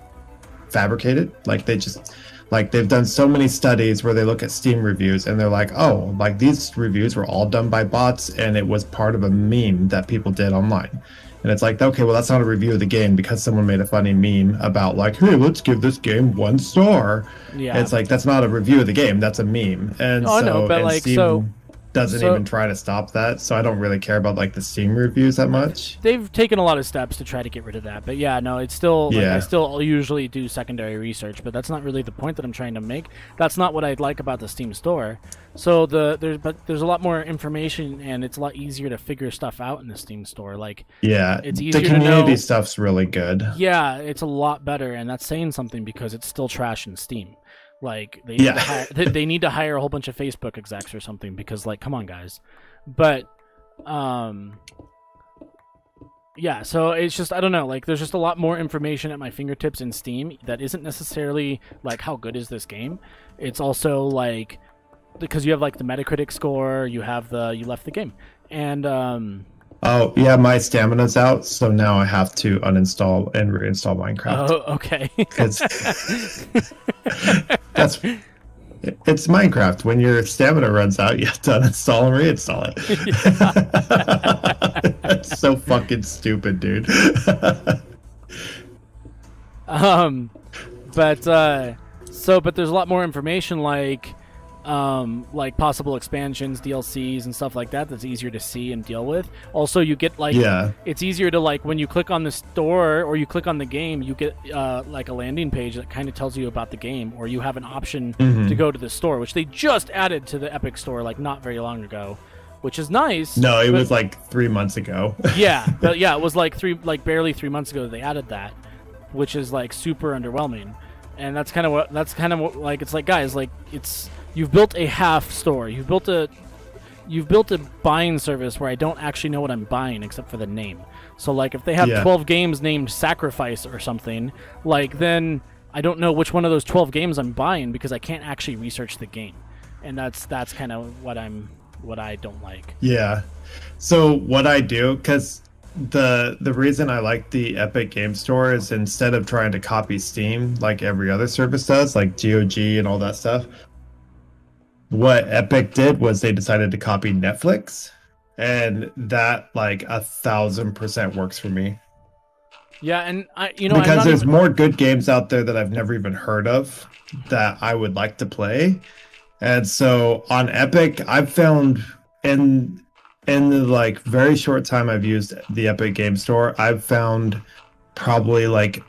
fabricated. Like, they've done so many studies where they look at Steam reviews and they're like, oh, like these reviews were all done by bots and it was part of a meme that people did online. And it's like, okay, well, that's not a review of the game because someone made a funny meme about like, hey, let's give this game 1 star. Yeah. And it's like, that's not a review of the game. That's a meme. And Steam doesn't even try to stop that. So I don't really care about like the Steam reviews that much. They've taken a lot of steps to try to get rid of that. But yeah, no, it's still, I still usually do secondary research, but that's not really the point that I'm trying to make. That's not what I like about the Steam store. So there's a lot more information and it's a lot easier to figure stuff out in the Steam store. Like, it's easier the community stuff's really good. Yeah, it's a lot better, and that's saying something because it's still trash in Steam. Like, they need to hire a whole bunch of Facebook execs or something, because, like, come on, guys. But Yeah, so it's just I don't know, like there's just a lot more information at my fingertips in Steam that isn't necessarily like how good is this game. It's also like because you have like the Metacritic score, you have the you left the game. And Oh, yeah, my stamina's out, so now I have to uninstall and reinstall Minecraft. oh, okay. Because that's it's Minecraft. When your stamina runs out, you have to uninstall and reinstall it. That's so fucking stupid, dude. um but but there's a lot more information like possible expansions, DLCs, and stuff like that that's easier to see and deal with. Also, you get like Yeah. it's easier to like when you click on the store or you click on the game, you get like a landing page that kind of tells you about the game, or you have an option to go to the store, which they just added to the Epic Store like not very long ago, which is nice. No, it was like 3 months ago. Yeah, but yeah, it was like barely 3 months ago they added that, which is like super underwhelming. And that's kind of what like it's like, guys, like it's you've built a half store. You've built a buying service where I don't actually know what I'm buying except for the name. So like if they have 12 games named Sacrifice or something, like then I don't know which one of those 12 games I'm buying because I can't actually research the game. And that's kind of what I don't like. Yeah. So what I do, because the reason I like the Epic Game Store is instead of trying to copy Steam like every other service does, like GOG and all that stuff, what Epic did was they decided to copy Netflix, and that like 1,000% works for me. Yeah, and because there's more good games out there that I've never even heard of that I would like to play. And so on Epic, I've found in the like very short time I've used the Epic Game Store, I've found probably like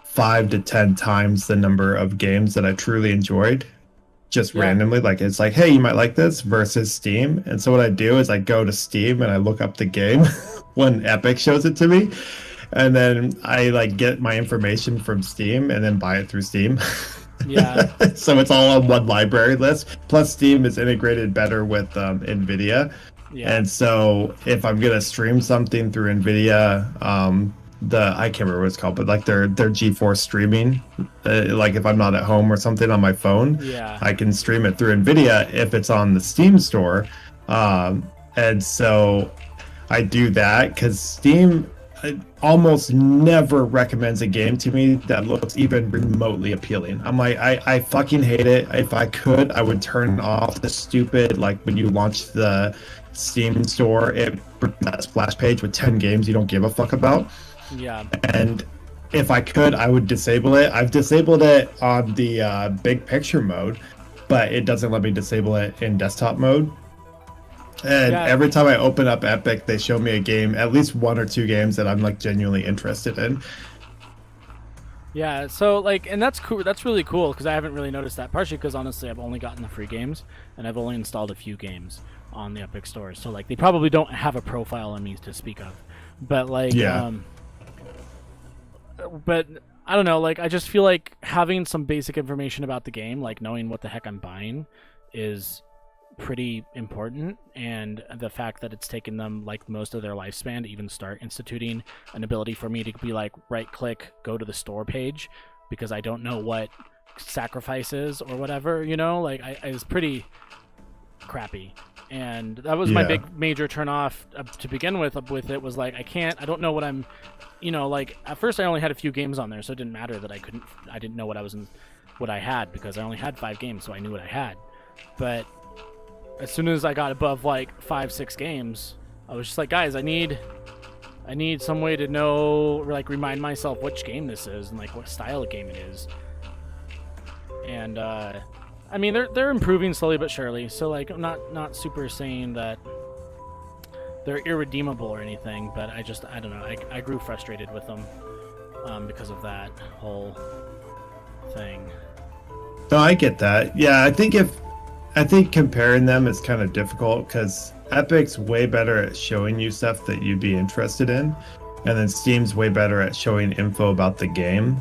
5 to 10 times the number of games that I truly enjoyed just randomly. Like it's like, hey, you might like this versus Steam. And so what I do is I go to Steam and I look up the game when Epic shows it to me. And then I like get my information from Steam and then buy it through Steam. Yeah. So it's all on one library list. Plus Steam is integrated better with NVIDIA. Yeah. And so if I'm gonna stream something through NVIDIA, I can't remember what it's called, but like their GeForce streaming, like if I'm not at home or something on my phone, I can stream it through NVIDIA if it's on the Steam store. And so I do that because Steam almost never recommends a game to me that looks even remotely appealing. I'm like, I fucking hate it. If I could, I would turn off the stupid, like when you launch the Steam store, it that splash page with 10 games you don't give a fuck about. Yeah. And if I could, I would disable it. I've disabled it on the big picture mode, but it doesn't let me disable it in desktop mode. And every time I open up Epic, they show me a game, at least 1 or 2 games that I'm like genuinely interested in. Yeah, so like, and that's cool. That's really cool because I haven't really noticed that. Partially because honestly, I've only gotten the free games, and I've only installed a few games on the Epic Store. So like, they probably don't have a profile on me to speak of. But like, but I don't know. Like, I just feel like having some basic information about the game, like knowing what the heck I'm buying, is pretty important. And the fact that it's taken them like most of their lifespan to even start instituting an ability for me to be like right click, go to the store page, because I don't know what Sacrifice is or whatever, you know, like is pretty crappy. And that was my big major turn off to begin with it was like I don't know what I'm, you know, like at first I only had a few games on there, so it didn't matter that I didn't know what I had because I only had 5 games, so I knew what I had. But as soon as I got above like 5-6 games, I was just like, guys, I need some way to know, like remind myself which game this is and like what style of game it is. And I mean, they're improving slowly but surely. So like, I'm not super saying that they're irredeemable or anything, but I don't know. I grew frustrated with them because of that whole thing. No, I get that. Yeah, I think comparing them is kind of difficult because Epic's way better at showing you stuff that you'd be interested in, and then Steam's way better at showing info about the game.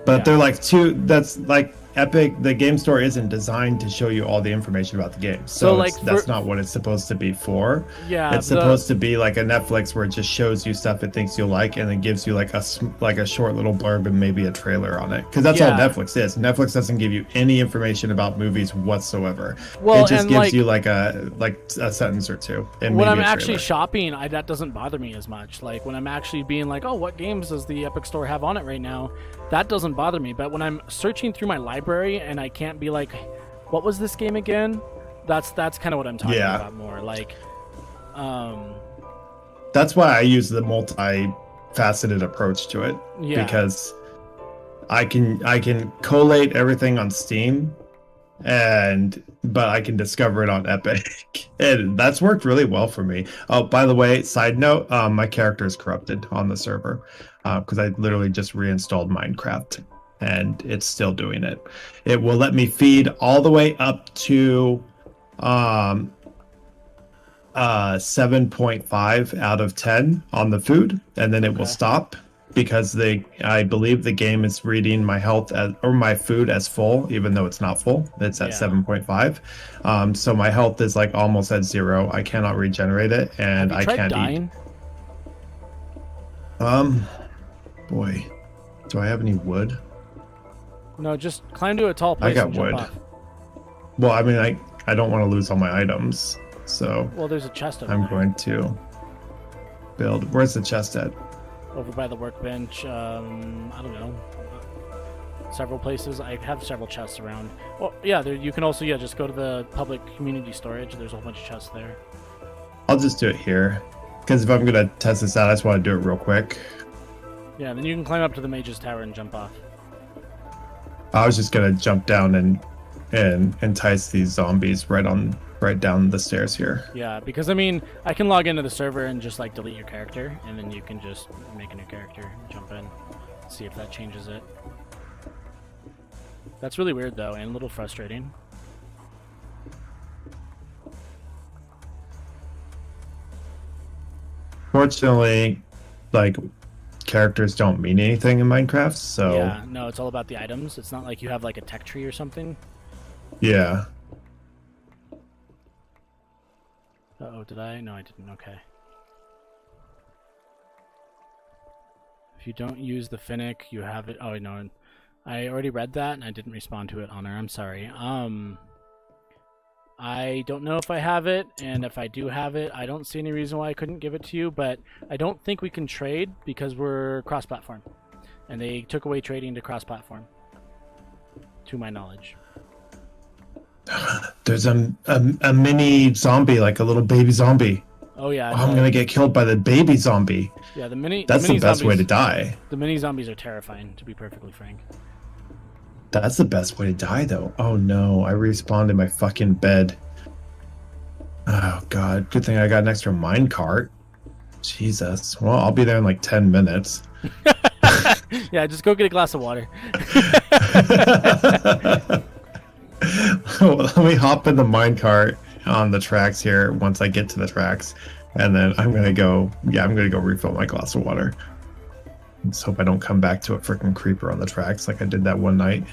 But they're like that's like Epic, the game store isn't designed to show you all the information about the game. So So like that's not what it's supposed to be for. yeah, It's supposed to be like a Netflix where it just shows you stuff it thinks you'll like and then gives you like a short little blurb and maybe a trailer on it. Because that's all yeah. Netflix is. Netflix doesn't give you any information about movies whatsoever. Well, It just and gives like you like a sentence or two and when maybe I'm a actually trailer. shopping, that doesn't bother me as much. Like when I'm actually being like, oh, what games does the Epic Store have on it right now? That doesn't bother me. But when I'm searching through my library and I can't be like, what was this game again? That's kind of what I'm talking Yeah. about more. Like, That's why I use the multi-faceted approach to it. yeah. Because I can collate everything on Steam but I can discover it on Epic. And that's worked really well for me. Oh, by the way, side note, my character is corrupted on the server because I literally just reinstalled Minecraft and it's still doing it. It will let me feed all the way up to um 7.5 out of 10 on the food, and then it will stop because I believe the game is reading my health or my food as full, even though it's not full. It's at 7.5. So my health is like almost at 0. I cannot regenerate it, and I can't dying? eat. Boy, do I have any wood? No, just climb to a tall place. I got and jump wood. off. Well, I mean, I don't want to lose all my items, so Well, there's a chest over I'm there. going to build. Where's the chest at? Over by the workbench. I don't know. Several places. I have several chests around. Well, yeah, you can also just go to the public community storage. There's a whole bunch of chests there. I'll just do it here, because if I'm gonna test this out, I just want to do it real quick. Yeah, then you can climb up to the mage's tower and jump off. I was just gonna jump down and entice these zombies right down the stairs here. Yeah, because I mean, I can log into the server and just like delete your character, and then you can just make a new character and jump in, see if that changes it. That's really weird though, and a little frustrating. Fortunately, like, characters don't mean anything in Minecraft, so Yeah, no, it's all about the items. It's not like you have like a tech tree or something. yeah. Uh-oh, did I? No, I didn't. Okay. If you don't use the Finnick, you have it. Oh, no. I already read that, and I didn't respond to it, Honor. I'm sorry. I don't know if I have it, and if I do have it, I don't see any reason why I couldn't give it to you, but I don't think we can trade because we're cross-platform. And they took away trading to cross-platform, to my knowledge. There's a mini zombie, like a little baby zombie. Oh, yeah. Oh, I'm gonna get killed by the baby zombie. Yeah, the mini That's the best zombies, way to die. The mini zombies are terrifying, to be perfectly frank. That's the best way to die, though. Oh no, I respawned in my fucking bed. Oh god, good thing I got an extra minecart. Jesus. Well, I'll be there in like 10 minutes. Yeah, just go get a glass of water. Let me hop in the minecart on the tracks here once I get to the tracks, and then I'm gonna go refill my glass of water. Let's hope I don't come back to a freaking creeper on the tracks like I did that one night.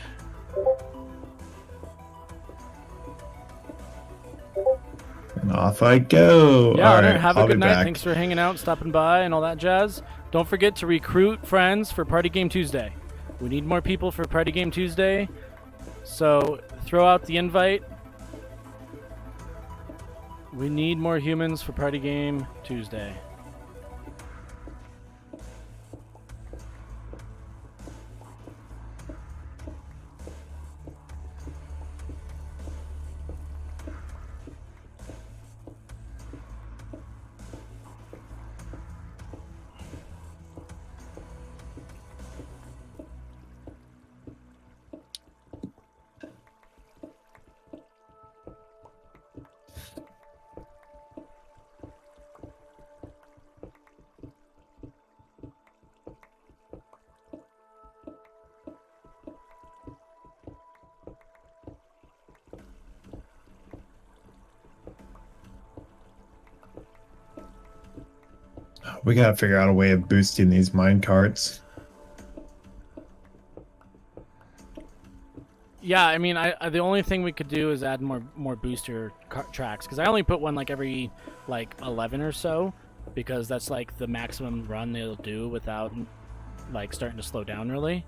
And off I go. Yeah, All Honor, right, have I'll a good be night. back. Thanks for hanging out, stopping by, and all that jazz. Don't forget to recruit friends for Party Game Tuesday. We need more people for Party Game Tuesday, so throw out the invite. We need more humans for Party Game Tuesday. We gotta figure out a way of boosting these mine carts. Yeah, I mean, the only thing we could do is add more booster tracks because I only put one like every like 11 or so because that's like the maximum run they'll do without like starting to slow down really.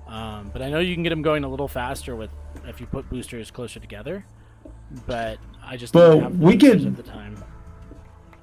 But I know you can get them going a little faster with if you put boosters closer together. But I just didn't have the boosters at the time.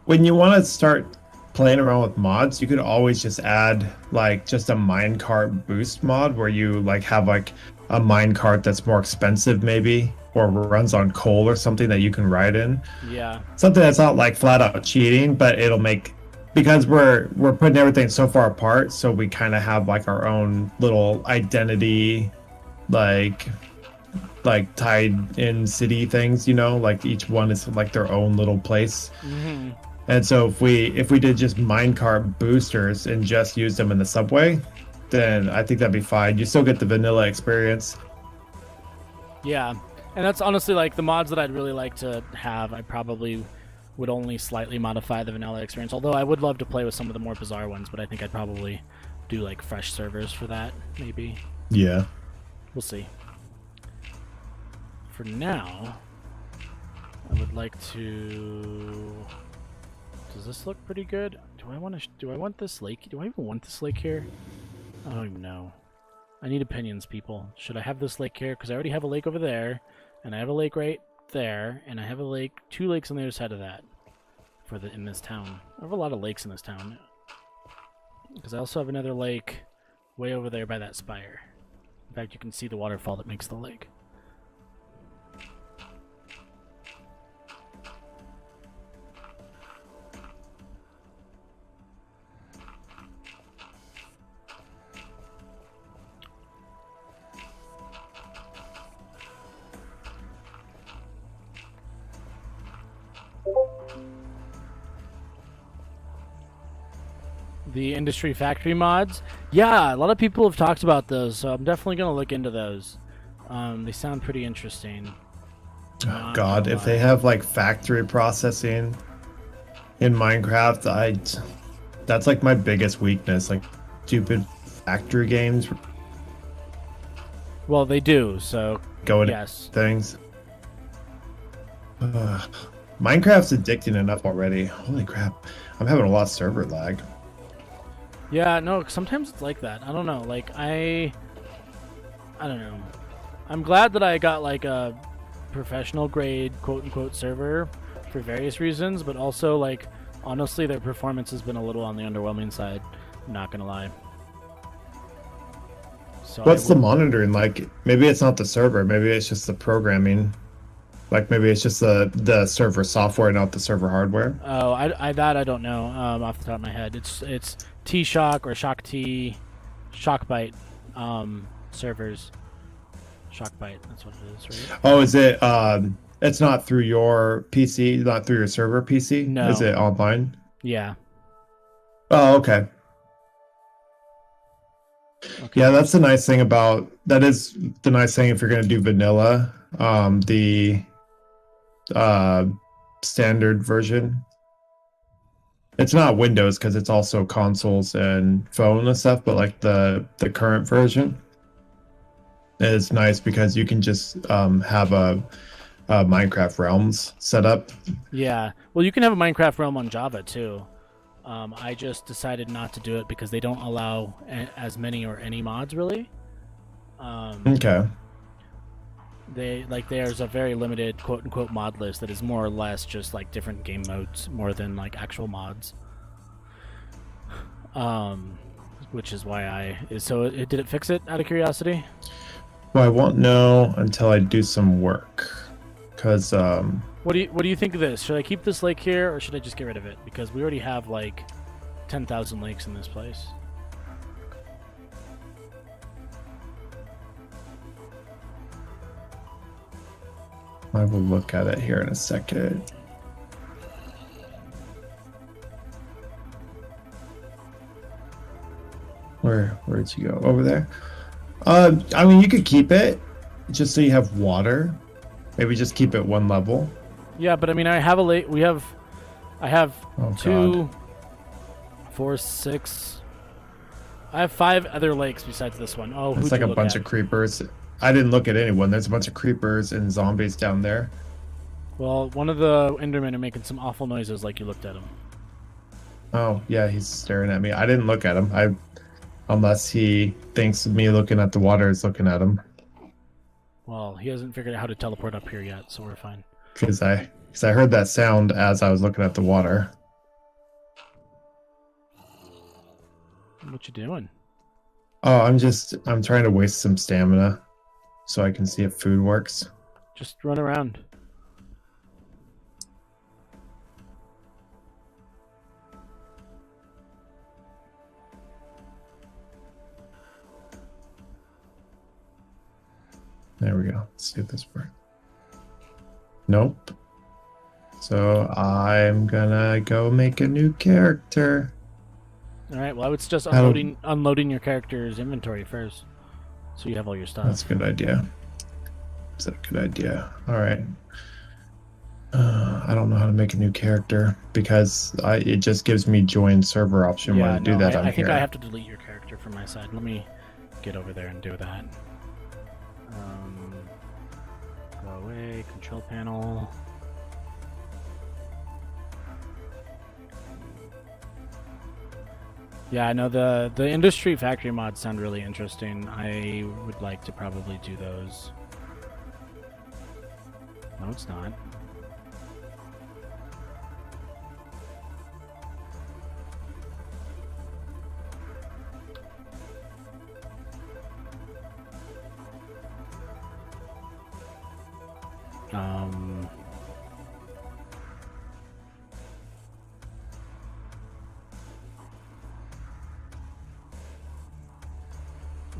When you want to start playing around with mods, you could always just add like just a minecart boost mod where you like have like a minecart that's more expensive maybe or runs on coal or something that you can ride in. Yeah. Something that's not like flat out cheating, but it'll make because we're putting everything so far apart, so we kind of have like our own little identity like tied in city things, you know, like each one is like their own little place. Mm-hmm. And so if we did just minecart boosters and just use them in the subway, then I think that'd be fine. You still get the vanilla experience. Yeah, and that's honestly like the mods that I'd really like to have. I probably would only slightly modify the vanilla experience, although I would love to play with some of the more bizarre ones, but I think I'd probably do like fresh servers for that, maybe. Yeah. We'll see. For now, I would like to... Does this look pretty good? Do I want this lake? Do I even want this lake here? I don't even know. I need opinions, people. Should I have this lake here? Because I already have a lake over there, and I have a lake right there, and I have a lake, 2 lakes on the other side of that in this town. I have a lot of lakes in this town. Because I also have another lake way over there by that spire. In fact, you can see the waterfall that makes the lake. The industry factory mods, yeah, a lot of people have talked about those, so I'm definitely gonna look into those. They sound pretty interesting. Oh, God, if they have like factory processing in Minecraft, that's like my biggest weakness, like stupid factory games. Well, they do, so going yes. Things. Minecraft's addicting enough already. Holy crap, I'm having a lot of server lag. Yeah, no, sometimes it's like that. I don't know. Like, I don't know. I'm glad that I got, like, a professional grade, quote-unquote, server for various reasons, but also, like, honestly, their performance has been a little on the underwhelming side. I'm not gonna lie. So what's the monitoring like? Maybe it's not the server. Maybe it's just the programming. Like, maybe it's just the server software, not the server hardware. Oh, I don't know off the top of my head. It's T-Shock or Shock T, Shockbyte servers. Shockbyte, that's what it is, right? Oh, is it? It's not through your PC, not through your server PC. No. Is it online? Yeah. Oh, okay. Yeah, that's the nice thing about that. Is the nice thing if you're gonna do vanilla, the standard version. It's not Windows because it's also consoles and phone and stuff, but like the current version is nice because you can just have a Minecraft Realms set up. Yeah, well, you can have a Minecraft Realm on Java too. I just decided not to do it because they don't allow as many or any mods really. Okay. There's a very limited quote unquote mod list that is more or less just like different game modes more than like actual mods. Which is why did it fix it out of curiosity? Well, I won't know until I do some work. Cause what do you think of this? Should I keep this lake here or should I just get rid of it? Because we already have like 10,000 lakes in this place. I will look at it here in a second. Where'd you go? Over there? I mean, you could keep it just so you have water. Maybe just keep it one level. Yeah, but I mean, I have a lake. I have 2, 4, 6. I have 5 other lakes besides this one. Oh, it's like a bunch of creepers. I didn't look at anyone. There's a bunch of creepers and zombies down there. Well, one of the Endermen are making some awful noises like you looked at him. Oh, yeah, he's staring at me. I didn't look at him. Unless he thinks me looking at the water is looking at him. Well, he hasn't figured out how to teleport up here yet, so we're fine. Because I heard that sound as I was looking at the water. What you doing? Oh, I'm trying to waste some stamina so I can see if food works. Just run around. There we go. Let's see if this works. Nope. So I'm gonna go make a new character. All right. Well, I would suggest unloading your character's inventory first, so you have all your stuff. That's a good idea. Is that a good idea? All right. I don't know how to make a new character because it just gives me join server option when I do that on here. I think I have to delete your character from my side. Let me get over there and do that. Go away. Control panel. Yeah, I know the industry factory mods sound really interesting. I would like to probably do those. No, it's not.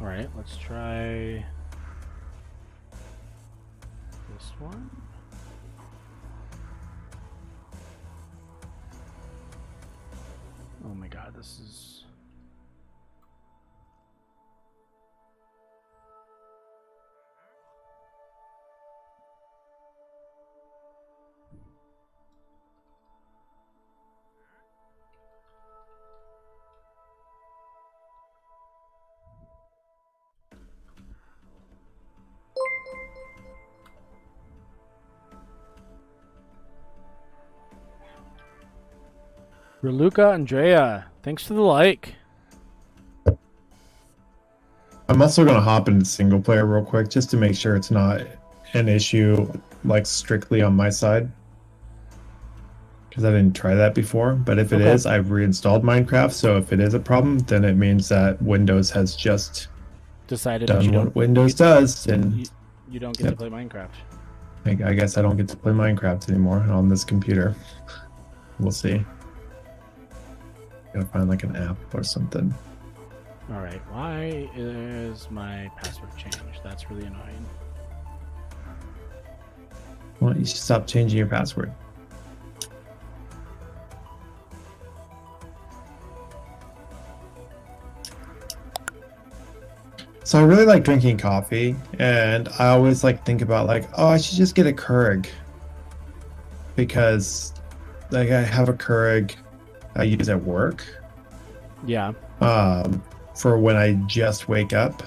All right, let's try this one. Oh my god, this is... Reluca Andrea, thanks for the like. I'm also gonna hop into single player real quick just to make sure it's not an issue like strictly on my side. Because I didn't try that before, but if it is, I've reinstalled Minecraft, so if it is a problem, then it means that Windows has just decided done what Windows does, and you don't get to play Minecraft. I guess I don't get to play Minecraft anymore on this computer. We'll see. Gotta find like an app or something. Alright, why is my password changed? That's really annoying. Well, you should stop changing your password. So I really like drinking coffee, and I always like think about like, oh, I should just get a Keurig, because like I have a Keurig I use at work. Yeah. For when I just wake up,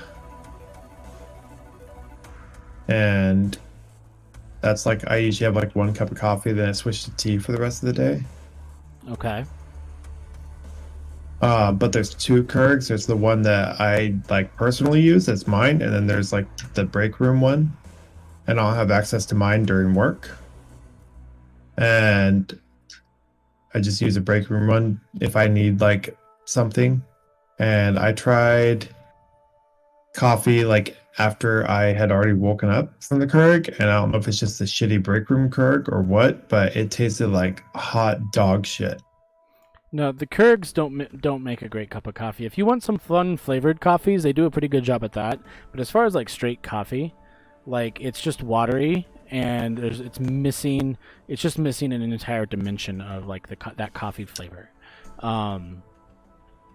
and that's like I usually have like 1 cup of coffee, then I switch to tea for the rest of the day. Okay. But there's 2 Keurigs. There's the one that I like personally use, that's mine, and then there's like the break room one, and I'll have access to mine during work. And I just use a break room one if I need like something. And I tried coffee like after I had already woken up from the Keurig, and I don't know if it's just the shitty break room Keurig or what, but it tasted like hot dog shit. No, the Keurigs don't make a great cup of coffee. If you want some fun flavored coffees, they do a pretty good job at that. But as far as like straight coffee, like it's just watery, and it's just missing an entire dimension of like that coffee flavor.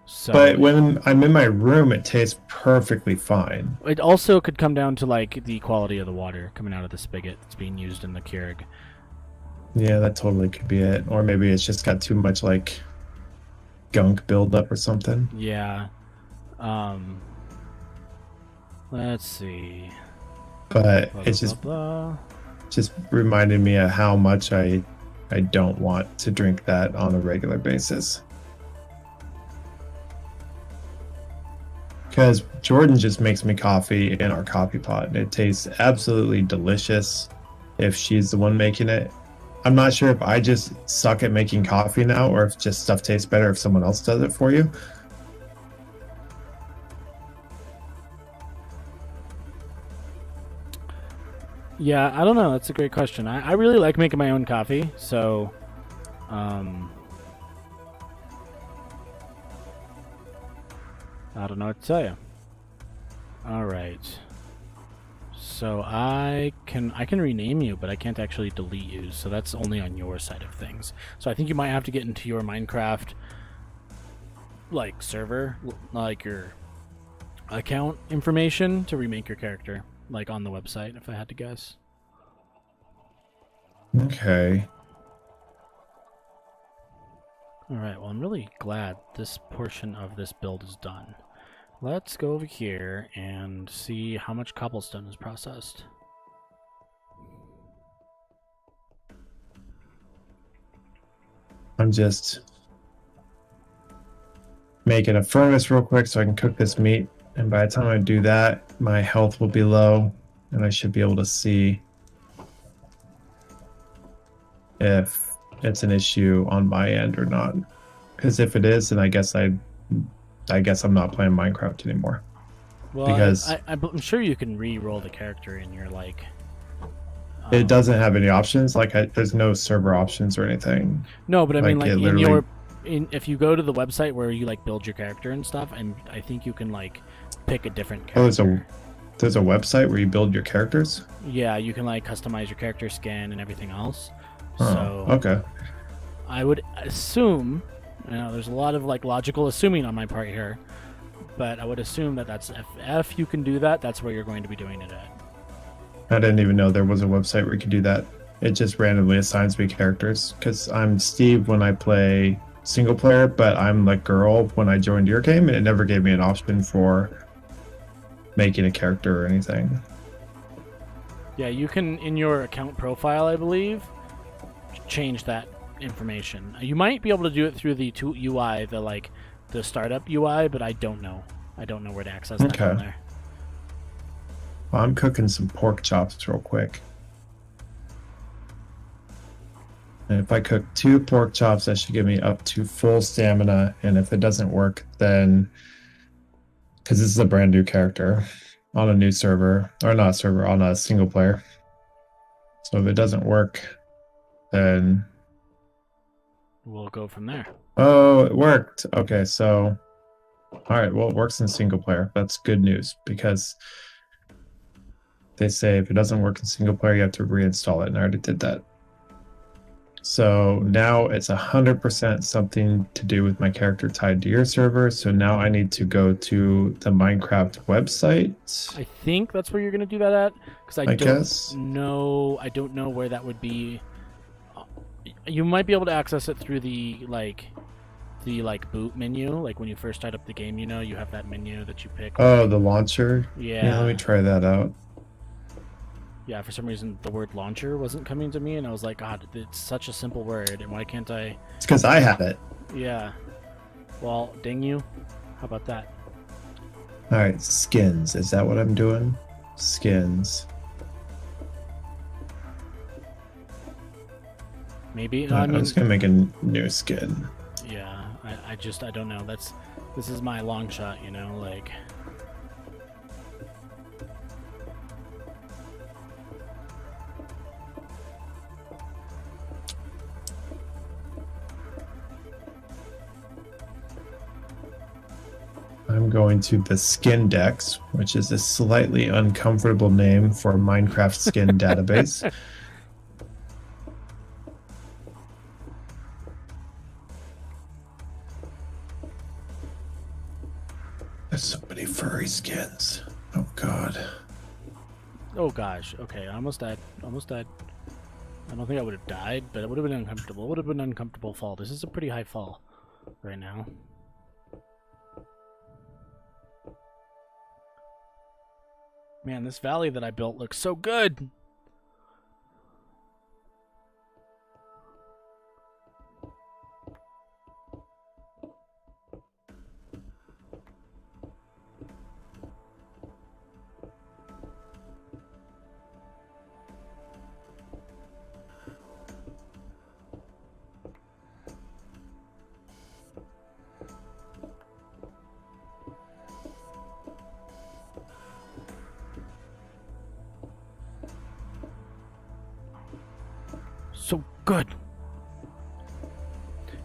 So, but when I'm in my room, it tastes perfectly fine. It also could come down to like the quality of the water coming out of the spigot that's being used in the Keurig. Yeah, that totally could be it. Or maybe it's just got too much like gunk buildup or something. Yeah. Let's see. but Blah, blah, it's blah, just blah. reminded me of how much I don't want to drink that on a regular basis. Because Jordan just makes me coffee in our coffee pot, and it tastes absolutely delicious if she's the one making it. I'm not sure if I just suck at making coffee now, or if just stuff tastes better if someone else does it for you. Yeah, I don't know. That's a great question. I really like making my own coffee, so I don't know what to tell you. All right. So I can rename you, but I can't actually delete you. So that's only on your side of things. So I think you might have to get into your Minecraft like server, like your account information to remake your character, like on the website, if I had to guess. Okay. All right. Well, I'm really glad this portion of this build is done. Let's go over here and see how much cobblestone is processed. I'm just making a furnace real quick so I can cook this meat. And by the time I do that, my health will be low, and I should be able to see if it's an issue on my end or not. Because if it is, then I guess I'm not playing Minecraft anymore. Well, Because I'm sure you can re-roll the character in your like. it doesn't have any options. Like there's no server options or anything. No, but I mean, like it in literally. if you go to the website where you like build your character and stuff, and I think you can like pick a different Oh, character. there's a website where you build your characters. Yeah, you can like customize your character skin and everything else. Oh, So okay. I would assume, you know, there's a lot of like logical assuming on my part here, but I would assume that that's if you can do that, that's where you're going to be doing it at. I didn't even know there was a website where you could do that. It just randomly assigns me characters because I'm Steve when I play single player, but I'm like girl when I joined your game, and it never gave me an option for making a character or anything. Yeah, you can in your account profile, I believe, change that information. You might be able to do it through the UI, the startup UI, but I don't know. I don't know where to access that from there. Well, I'm cooking some pork chops real quick. And if I cook 2 pork chops, that should give me up to full stamina. And if it doesn't work, then because this is a brand new character on a new server, or not a server, on a single player. So if it doesn't work, then We'll go from there. oh, it worked. Okay, so all right, well, it works in single player. That's good news because they say if it doesn't work in single player, you have to reinstall it, and I already did that. So now it's 100% something to do with my character tied to your server. So now I need to go to the Minecraft website. I think that's where you're going to do that at, because I guess. don't know where that would be. You might be able to access it through the boot menu, like when you first start up the game. You know, you have that menu that you pick. Oh, the launcher. Yeah. Let me try that out. Yeah, for some reason the word launcher wasn't coming to me, and I was like, God, it's such a simple word, and why can't I? It's because I had it. Yeah. Well, dang you. How about that? All right, skins. Is that what I'm doing? Skins. Maybe. No, I'm just gonna make a new skin. Yeah, I don't know. This is my long shot, you know, like. I'm going to the Skin Dex, which is a slightly uncomfortable name for a Minecraft skin database. There's so many furry skins. Oh god. Oh gosh. Okay, I almost died. Almost died. I don't think I would have died, but it would have been uncomfortable. It would have been an uncomfortable fall. This is a pretty high fall right now. Man, this valley that I built looks so good. So good.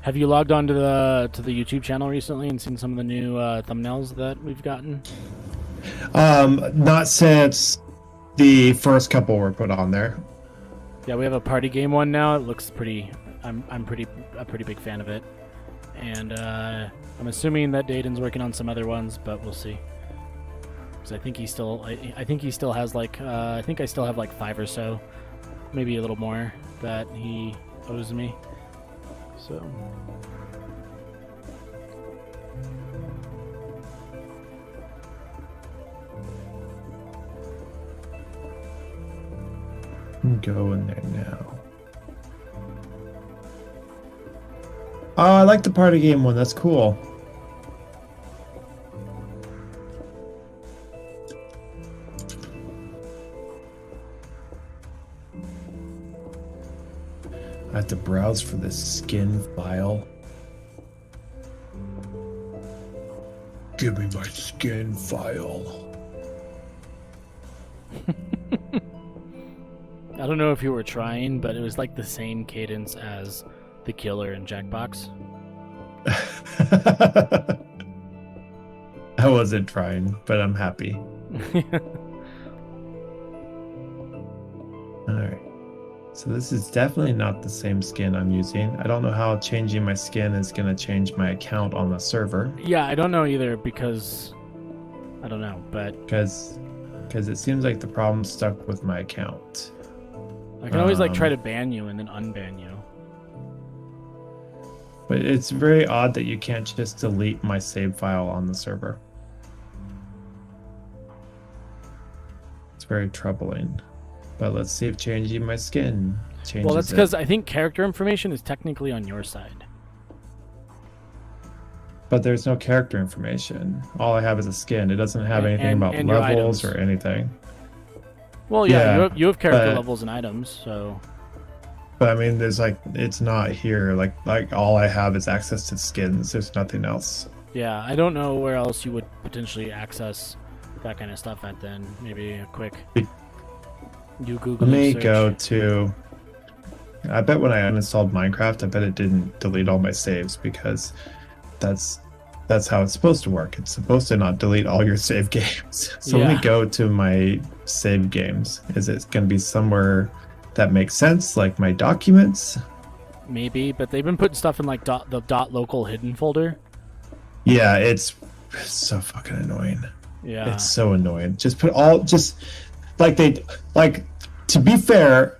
Have you logged on to the YouTube channel recently and seen some of the new thumbnails that we've gotten? Not since the first couple were put on there. Yeah, we have a party game one now. It looks pretty. I'm a pretty big fan of it, and I'm assuming that Dayton's working on some other ones, but we'll see. Because I think he still, I think he still has like, I think I still have like 5 or so, maybe a little more that he owes me. So. Go in there now. Oh, I like the party game one. That's cool. I have to browse for the skin file. Give me my skin file. I don't know if you were trying, but it was like the same cadence as the killer in Jackbox. I wasn't trying, but I'm happy. Alright. So this is definitely not the same skin I'm using. I don't know how changing my skin is going to change my account on the server. Yeah, I don't know either because... I don't know, but... Because it seems like the problem's stuck with my account. I can always like try to ban you and then unban you. But it's very odd that you can't just delete my save file on the server. It's very troubling. But let's see if changing my skin changes. Well, that's because I think character information is technically on your side. But there's no character information. All I have is a skin. It doesn't have anything about and levels or anything. Well, yeah, Yeah, you have character but- levels and items, so... But I mean, there's like, it's not here. Like all I have is access to skins. There's nothing else. Yeah, I don't know where else you would potentially access that kind of stuff at then. Maybe a quick... You Google Let me search. go to... I bet when I uninstalled Minecraft, I bet it didn't delete all my saves because that's how it's supposed to work. It's supposed to not delete all your save games. So let me Yeah. go to my save games. Is it going to be somewhere that makes sense, like my documents? Maybe, but they've been putting stuff in like the .local hidden folder. Yeah, it's so fucking annoying. Yeah. It's so annoying. Just put all, just like to be fair,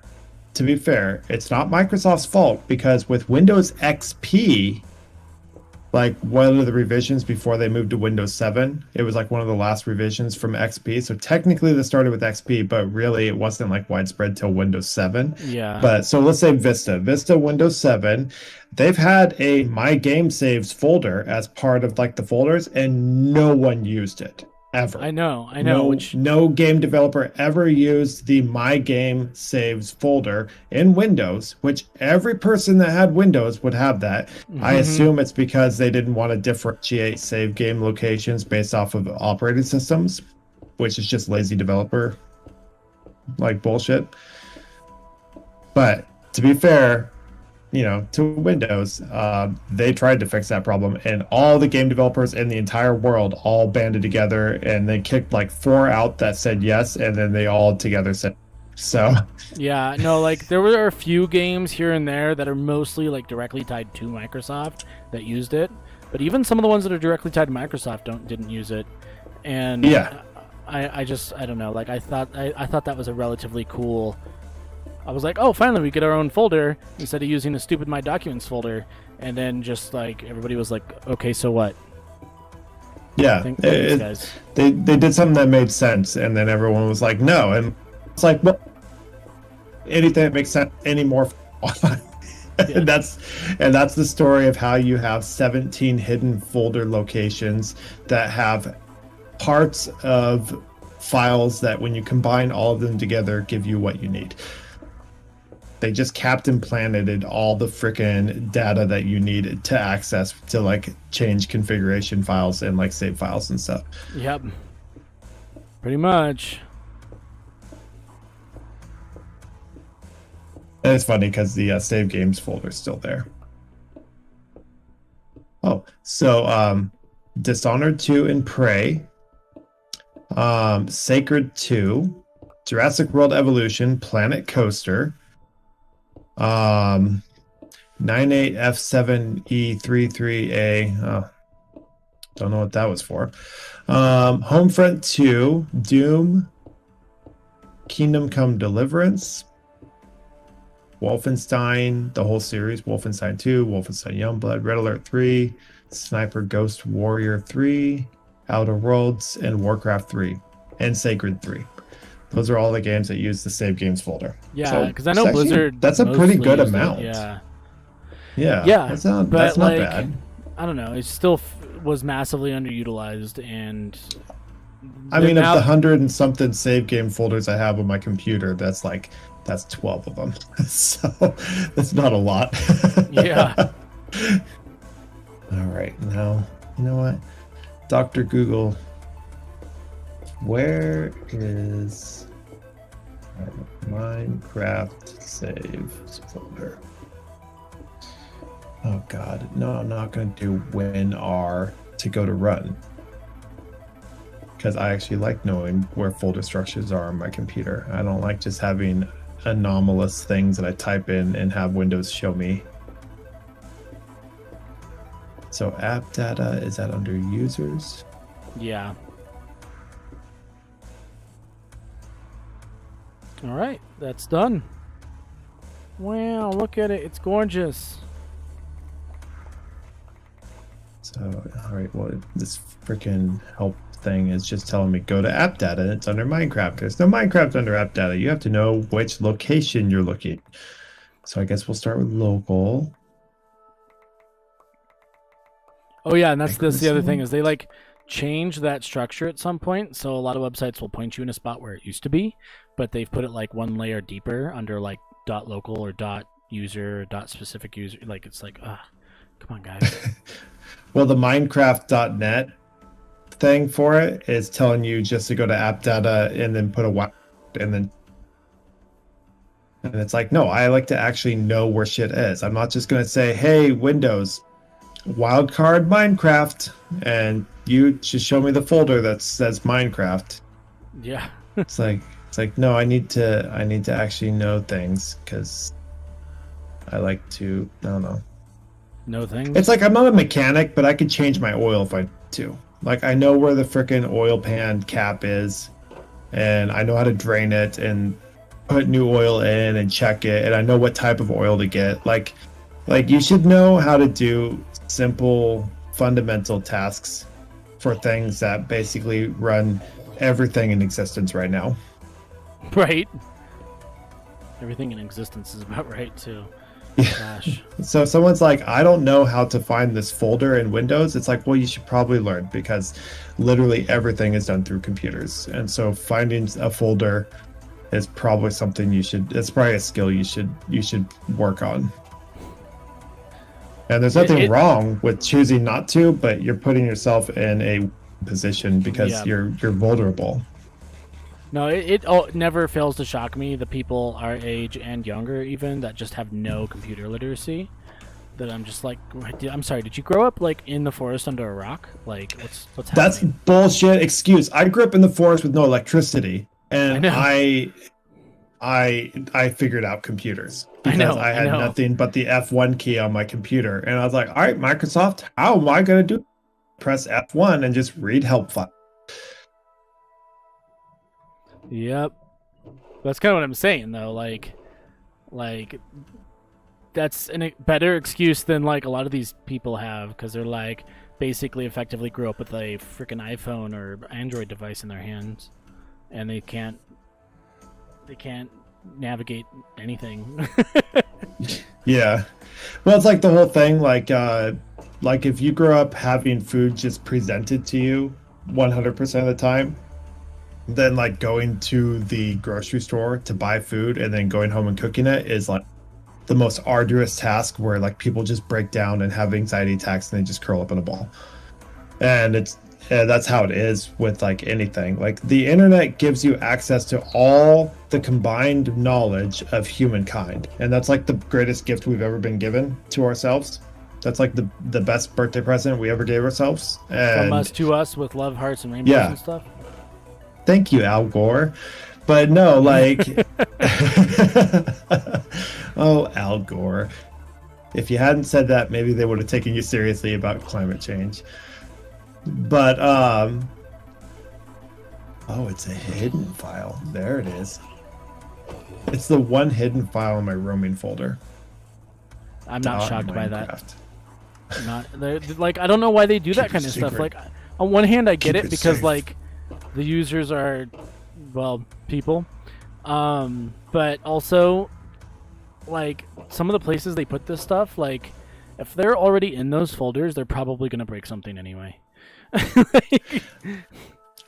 it's not Microsoft's fault because with Windows XP, like one of the revisions before they moved to Windows 7, it was like one of the last revisions from XP. So technically they started with XP, but really it wasn't like widespread till Windows 7. Yeah. But so let's say Vista Windows 7, they've had a My Game Saves folder as part of like the folders and no one used it ever. I know. No game developer ever used the My Game Saves folder in Windows, which every person that had Windows would have that. I assume it's because they didn't want to differentiate save game locations based off of operating systems, which is just lazy developer like bullshit. But to be fair, to Windows, they tried to fix that problem, and all the game developers in the entire world all banded together, and they kicked like 4 out that said yes, and then they all together said so. Yeah, no, like there were a few games here and there that are mostly like directly tied to Microsoft that used it, but even some of the ones that are directly tied to Microsoft didn't use it. And Yeah. I don't know, like I thought that was a relatively cool. I was like, oh, finally we get our own folder instead of using the stupid My Documents folder. And then just like everybody was like, okay, so what? Yeah, Thanks, guys. they did something that made sense, and then everyone was like, no, and it's like, well, anything that makes sense anymore. Yeah. and that's and that's the story of how you have 17 hidden folder locations that have parts of files that, when you combine all of them together, give you what you need. They just captain planeted all the freaking data that you need to access to like change configuration files and like save files and stuff. Yep. Pretty much. And it's funny because the save games folder is still there. Oh, so Dishonored 2 and Prey, Sacred 2, Jurassic World Evolution, Planet Coaster, 98F7E33A. Oh, don't know what that was for. Homefront 2, Doom, Kingdom Come Deliverance, Wolfenstein, the whole series, Wolfenstein 2, Wolfenstein Youngblood, Red Alert 3, Sniper Ghost Warrior 3, Outer Worlds, and Warcraft 3, and Sacred 3. Those are all the games that use the save games folder. Yeah, because I know Blizzard. That's a pretty good amount. Yeah. Yeah. That's not bad. I don't know. It still was massively underutilized, and I mean, of the 100 and something save game folders I have on my computer, that's 12 of them. So that's not a lot. Yeah. All right, now you know what, Dr. Google, where is Minecraft saves folder? Oh God, no! I'm not going to do WinR to go to run, because I actually like knowing where folder structures are on my computer. I don't like just having anomalous things that I type in and have Windows show me. So app data, is that under users? Yeah. All right, that's done. Wow, look at it. It's gorgeous. So, all right, well, this freaking help thing is just telling me go to app data, and it's under Minecraft. There's no Minecraft under app data. You have to know which location you're looking. So I guess we'll start with local. Oh yeah, and that's the other thing is they like change that structure at some point. So a lot of websites will point you in a spot where it used to be, but they've put it like one layer deeper under like .local or .user or .specific user. Like it's like, come on, guys. Well, the Minecraft.net thing for it is telling you just to go to app data and then put a and it's like, no, I like to actually know where shit is. I'm not just going to say, hey, Windows, wildcard Minecraft, and you just show me the folder that says Minecraft. Yeah. It's like no, I need to actually know things, because I like to, I don't know. No things. It's like I'm not a mechanic, but I could change my oil if I need to. Like, I know where the freaking oil pan cap is, and I know how to drain it and put new oil in and check it, and I know what type of oil to get. Like you should know how to do simple, fundamental tasks for things that basically run everything in existence right now. Right. Everything in existence is about right too. Gosh. So if someone's like, I don't know how to find this folder in Windows, it's like, well, you should probably learn, because literally everything is done through computers. And so finding a folder is probably something it's probably a skill you should work on. And there's nothing wrong with choosing not to, but you're putting yourself in a position because you're vulnerable. No, it never fails to shock me, the people our age and younger even that just have no computer literacy. That I'm just like, I'm sorry, did you grow up like in the forest under a rock? Like, what's happening? That's bullshit excuse. I grew up in the forest with no electricity, and I figured out computers because I had nothing but the F1 key on my computer, and I was like, all right, Microsoft, how am I going to do it? Press F1 and just read help file. Yep. That's kind of what I'm saying, though. Like that's a better excuse than like a lot of these people have, because they're like, basically effectively grew up with a freaking iPhone or Android device in their hands, and they can't navigate anything. Yeah. Well, it's like the whole thing, like if you grow up having food just presented to you 100% of the time, then like going to the grocery store to buy food and then going home and cooking it is like the most arduous task where like people just break down and have anxiety attacks and they just curl up in a ball. And that's how it is with like anything. Like the internet gives you access to all the combined knowledge of humankind, and that's like the greatest gift we've ever been given to ourselves. That's like the best birthday present we ever gave ourselves. And From us to us, with love, hearts, and rainbows and stuff. Thank you, Al Gore. But no, like, oh, Al Gore. If you hadn't said that, maybe they would have taken you seriously about climate change. But, oh, it's a hidden file. There it is. It's the one hidden file in my roaming folder. I'm not shocked by that. Like, I don't know why they do that kind of stuff. Like, on one hand, I get it because, like, the users are, well, people. But also, like, some of the places they put this stuff, like, if they're already in those folders, they're probably going to break something anyway.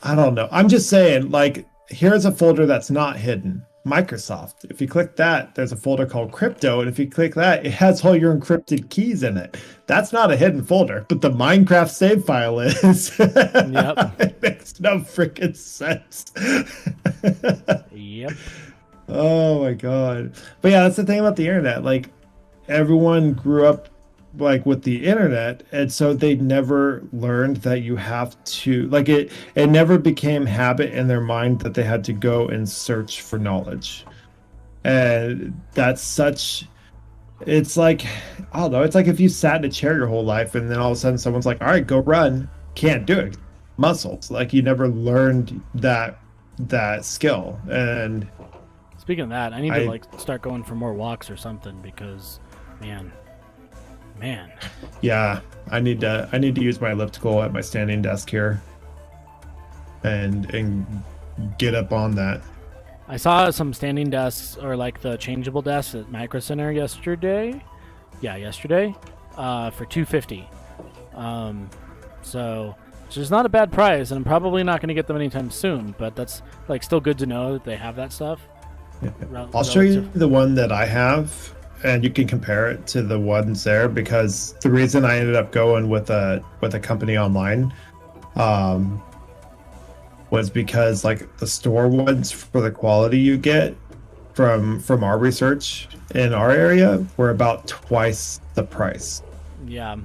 I don't know. I'm just saying, like, here's a folder that's not hidden. Microsoft. If you click that, there's a folder called crypto, and if you click that, it has all your encrypted keys in it. That's not a hidden folder, but the Minecraft save file is. Yep. It makes no freaking sense. Yep. Oh my god. But yeah, that's the thing about the internet. Like, everyone grew up like with the internet, and so they never learned that you have to, like, it never became habit in their mind that they had to go and search for knowledge. And that's such, it's like, I don't know, it's like if you sat in a chair your whole life and then all of a sudden someone's like, all right, go run. Can't do it. Muscles. Like, you never learned that skill. And speaking of that, I need to like start going for more walks or something, because man. Yeah, I need to use my elliptical at my standing desk here and get up on that. I saw some standing desks, or like the changeable desks at Micro Center yesterday. Yeah, yesterday, for $250. So which is not a bad price, and I'm probably not going to get them anytime soon. But that's like still good to know that they have that stuff. Yeah. I'll show you the one that I have, and you can compare it to the ones there, because the reason I ended up going with a company online was because like the store ones, for the quality you get from our research in our area, were about twice the price. Yeah.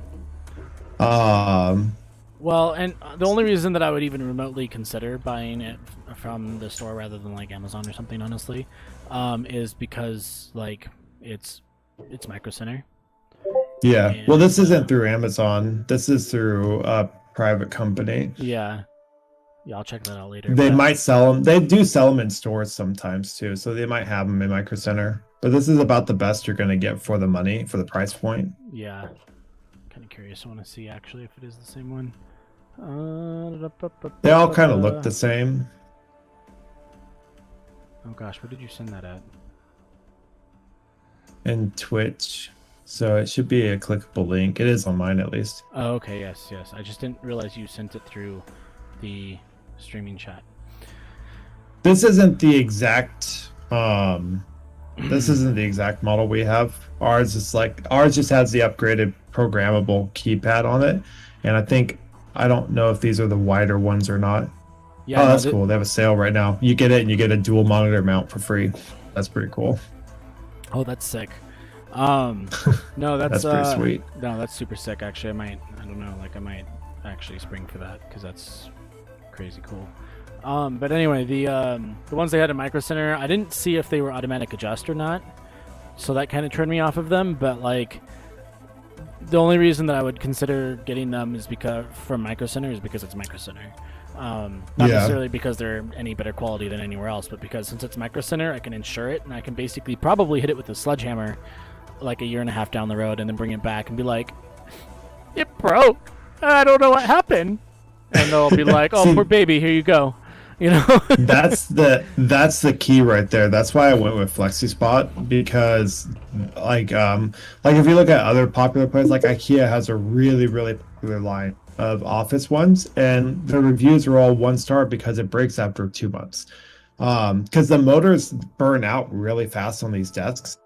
Well, and the only reason that I would even remotely consider buying it from the store rather than like Amazon or something, honestly, is because like it's Micro Center. Yeah. And, well, this isn't through Amazon. This is through a private company. Yeah. Yeah, I'll check that out later. They might sell them. They do sell them in stores sometimes too, so they might have them in Micro Center. But this is about the best you're going to get for the money, for the price point. Yeah. Kind of curious. I want to see actually if it is the same one. They all kind of look the same. Oh gosh, where did you send that at? And Twitch, so it should be a clickable link. It is on mine, at least. Oh, okay, yes. I just didn't realize you sent it through the streaming chat. This isn't the exact this isn't the exact model we have. Ours just has the upgraded programmable keypad on it, and I don't know if these are the wider ones or not. Yeah, oh, that's cool. They have a sale right now. You get it, and you get a dual monitor mount for free. That's pretty cool. Oh, that's sick. No, that's pretty sweet. No, that's super sick. Actually, I might actually spring for that, because that's crazy cool. But anyway, the ones they had at Micro Center, I didn't see if they were automatic adjust or not, so that kind of turned me off of them. But like, the only reason that I would consider getting them is because from Micro Center is because it's Micro Center. Not necessarily because they're any better quality than anywhere else, but because since it's Micro Center, I can insure it, and I can basically probably hit it with a sledgehammer like a year and a half down the road, and then bring it back and be like, it broke. I don't know what happened. And they'll be like, oh, poor See, baby, here you go. You know? that's the key right there. That's why I went with FlexiSpot because like if you look at other popular places, like IKEA has a really popular line of office ones, and the reviews are all 1 star because it breaks after 2 months. Because the motors burn out really fast on these desks,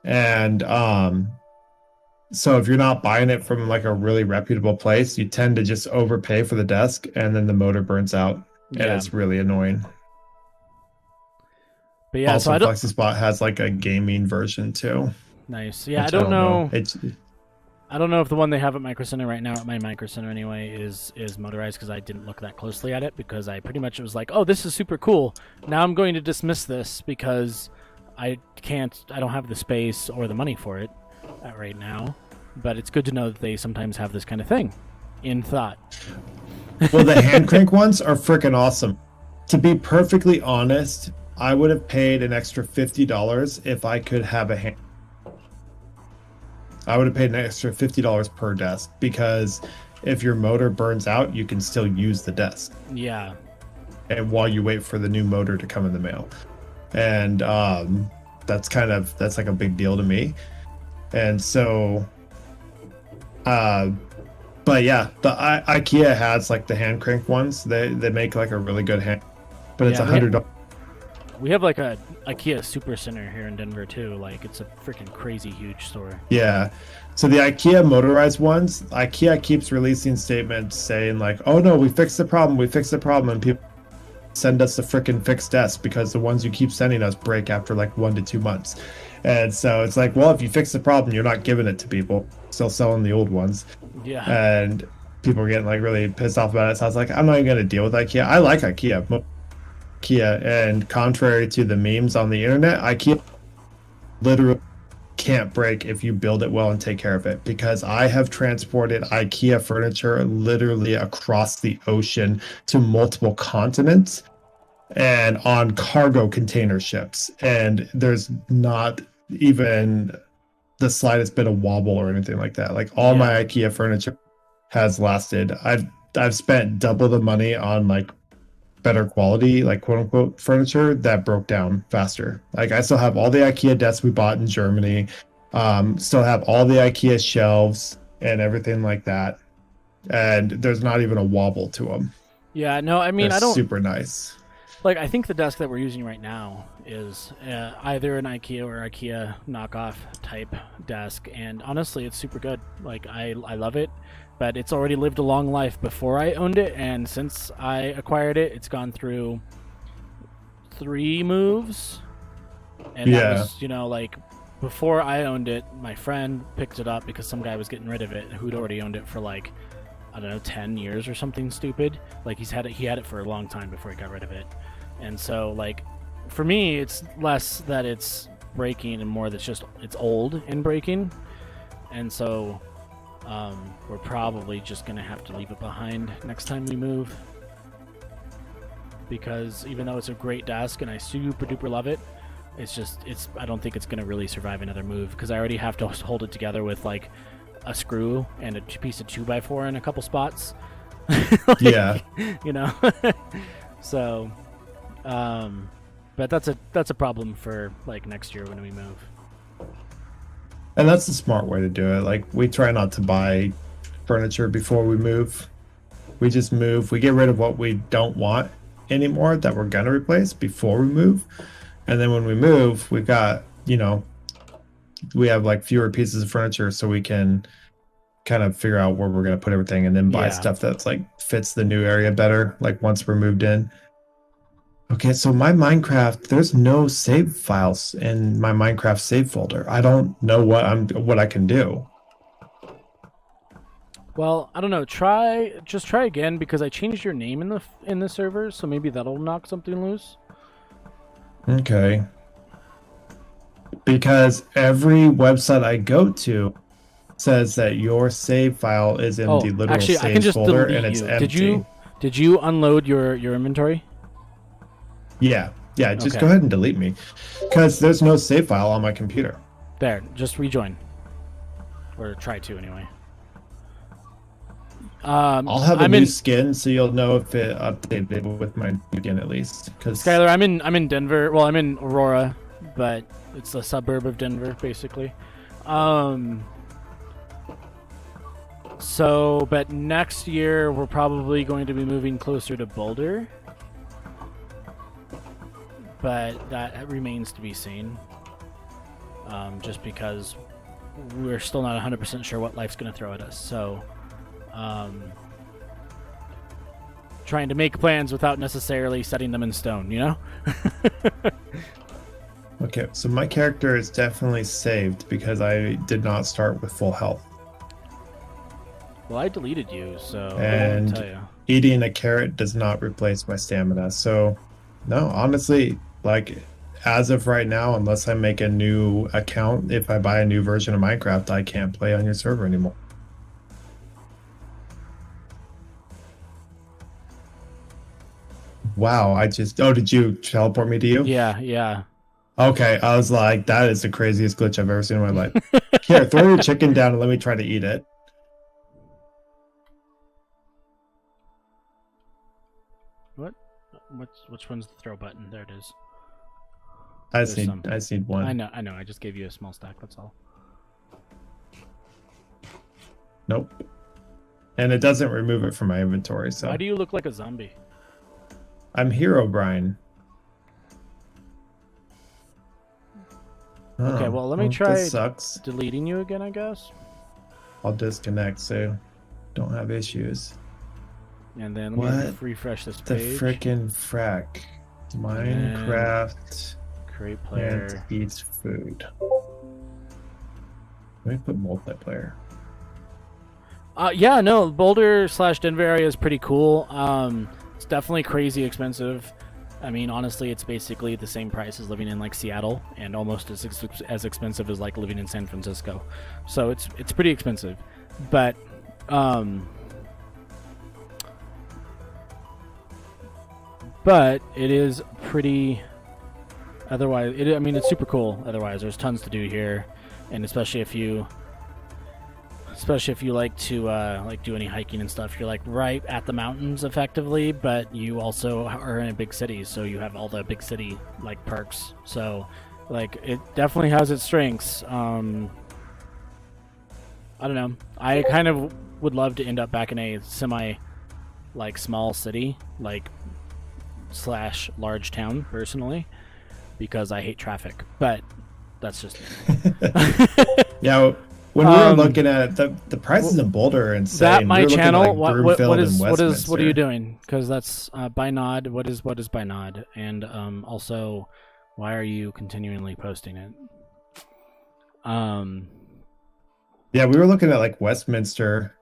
and so if you're not buying it from like a really reputable place, you tend to just overpay for the desk, and then the motor burns out, and Yeah. it's really annoying. But yeah, so Also, I don't. FlexiSpot has like a gaming version too, Nice. Yeah, I which I don't don't know. know. It's I don't know if the one they have at Micro Center right now, at my Micro Center anyway, is motorized because I didn't look that closely at it because I pretty much was like, oh, this is super cool. Now I'm going to dismiss this because I don't have the space or the money for it right now. But it's good to know that they sometimes have this kind of thing in thought. well, the hand crank ones are freaking awesome. To be perfectly honest, I would have paid an extra $50 if I could have a hand. I would have paid an extra $50 per desk because if your motor burns out, you can still use the desk. Yeah. And while you wait for the new motor to come in the mail, and that's like a big deal to me. And so, but yeah, the IKEA has like the hand crank ones. They make like a really good hand, but it's Yeah, $100. We have like a IKEA Super Center here in Denver too. Like it's a freaking crazy huge store. Yeah. So the IKEA motorized ones, IKEA keeps releasing statements saying like, "Oh no, we fixed the problem. We fixed the problem," and people send us the freaking fixed desk because the ones you keep sending us break after like 1 to 2 months. And so it's like, well, if you fix the problem, you're not giving it to people. Still selling the old ones. Yeah. And people are getting like really pissed off about it. So I was like, I'm not even gonna deal with IKEA. I like IKEA. IKEA, and contrary to the memes on the internet, IKEA literally can't break if you build it well and take care of it, because I have transported IKEA furniture literally across the ocean to multiple continents and on cargo container ships, and there's not even the slightest bit of wobble or anything like that. Like all my IKEA furniture has lasted. I've spent double the money on like better quality, like quote unquote furniture that broke down faster. Like I still have all the IKEA desks we bought in Germany, still have all the IKEA shelves and everything like that, and there's not even a wobble to them. Yeah, no, I mean, They're I don't super nice. like. I think the desk that we're using right now is either an IKEA or IKEA knockoff type desk, and honestly, it's super good. Like I love it. But it's already lived a long life before I owned it, and since I acquired it, it's gone through 3 moves. And that was, like before I owned it, my friend picked it up because some guy was getting rid of it who'd already owned it for like, I don't know, 10 years or something stupid. Like he had it for a long time before he got rid of it. And so like for me, it's less that it's breaking and more that's just it's old and breaking. And so we're probably just gonna have to leave it behind next time we move, because even though it's a great desk and I super duper love it, it's I don't think it's gonna really survive another move, because I already have to hold it together with like a screw and a piece of 2x4 in a couple spots. Like, Yeah. So but that's a problem for like next year when we move. And that's the smart way to do it. Like we try not to buy furniture before we move. We just move. We get rid of what we don't want anymore that we're gonna replace before we move. And then when we move, we've got, we have like fewer pieces of furniture, so we can kind of figure out where we're gonna put everything and then buy stuff that's like fits the new area better, like once we're moved in. Okay, so my Minecraft, there's no save files in my Minecraft save folder. I don't know what I can do. Well, I don't know. Just try again, because I changed your name in the server, so maybe that'll knock something loose. Okay. Because every website I go to says that your save file is in the literal actually, I can save just folder delete and it's you. empty. Did you unload your inventory? Yeah, just Okay. go ahead and delete me, because there's no save file on my computer. There, just rejoin. Or try to, anyway. I'll have a I'm new in skin, so you'll know if it updated with my skin at least. Because Skylar. I'm in Denver. Well, I'm in Aurora, but it's a suburb of Denver, basically. Um, so, but next year we're probably going to be moving closer to Boulder, but that remains to be seen. Just because we're still not 100% sure what life's going to throw at us. So, trying to make plans without necessarily setting them in stone, you know? okay, so my character is definitely saved because I did not start with full health. Well, I deleted you, so I can tell And you. eating a carrot does not replace my stamina. So, no, honestly, like as of right now, unless I make a new account, if I buy a new version of Minecraft, I can't play on your server anymore. Wow, oh, did you teleport me to you? Yeah, yeah. Okay, I was like, that is the craziest glitch I've ever seen in my life. Here, throw your chicken down and let me try to eat it. What? Which one's the throw button? There it is. I There's some. I just need one. I know. I just gave you a small stack. That's all. Nope. And it doesn't remove it from my inventory, so. Why do you look like a zombie? I'm Hero Brian. Okay, well, let me try this sucks. deleting you again, I guess. I'll disconnect so don't have issues. And then let me refresh this page. The frickin' frack. Minecraft create player and eats food. Let me put multiplayer. Yeah, no, Boulder/Denver area is pretty cool. It's definitely crazy expensive. I mean, honestly, it's basically the same price as living in like Seattle, and almost as expensive as like living in San Francisco. So it's pretty expensive, but it is pretty. Otherwise, I mean, it's super cool. Otherwise, there's tons to do here, and especially if you like to like do any hiking and stuff, you're like right at the mountains effectively, but you also are in a big city, so you have all the big city like perks. So like it definitely has its strengths. I don't know. I kind of would love to end up back in a semi like small city like / large town personally, because I hate traffic, but that's just Yeah. When we were looking at the prices in Boulder and that my channel, like what are you doing? Because that's by nod. What is by nod? And also, why are you continually posting it? Yeah, we were looking at like Westminster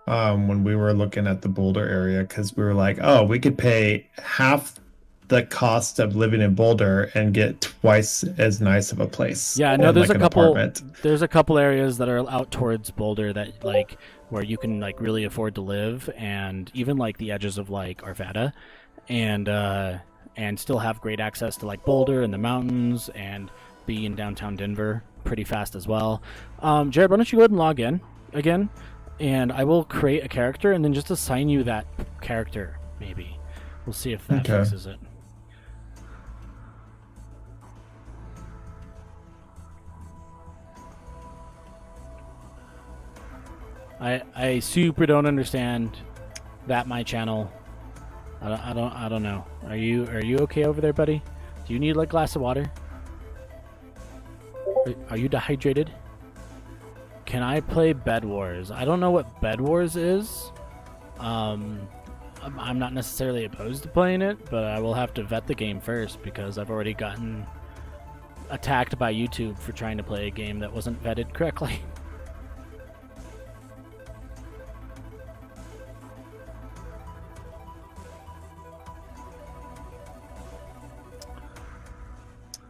when we were looking at the Boulder area, because we were like, oh, we could pay half the cost of living in Boulder and get twice as nice of a place. Yeah, no, there's like a couple. There's a couple areas that are out towards Boulder that like where you can like really afford to live, and even like the edges of like Arvada, and still have great access to like Boulder and the mountains, and be in downtown Denver pretty fast as well. Jared, why don't you go ahead and log in again, and I will create a character and then just assign you that character. Maybe we'll see if that fixes it. I super don't understand that my channel. I don't know. Are you okay over there, buddy? Do you need like a glass of water? Are you dehydrated? Can I play Bed Wars? I don't know what Bed Wars is. I'm not necessarily opposed to playing it, but I will have to vet the game first, because I've already gotten attacked by YouTube for trying to play a game that wasn't vetted correctly.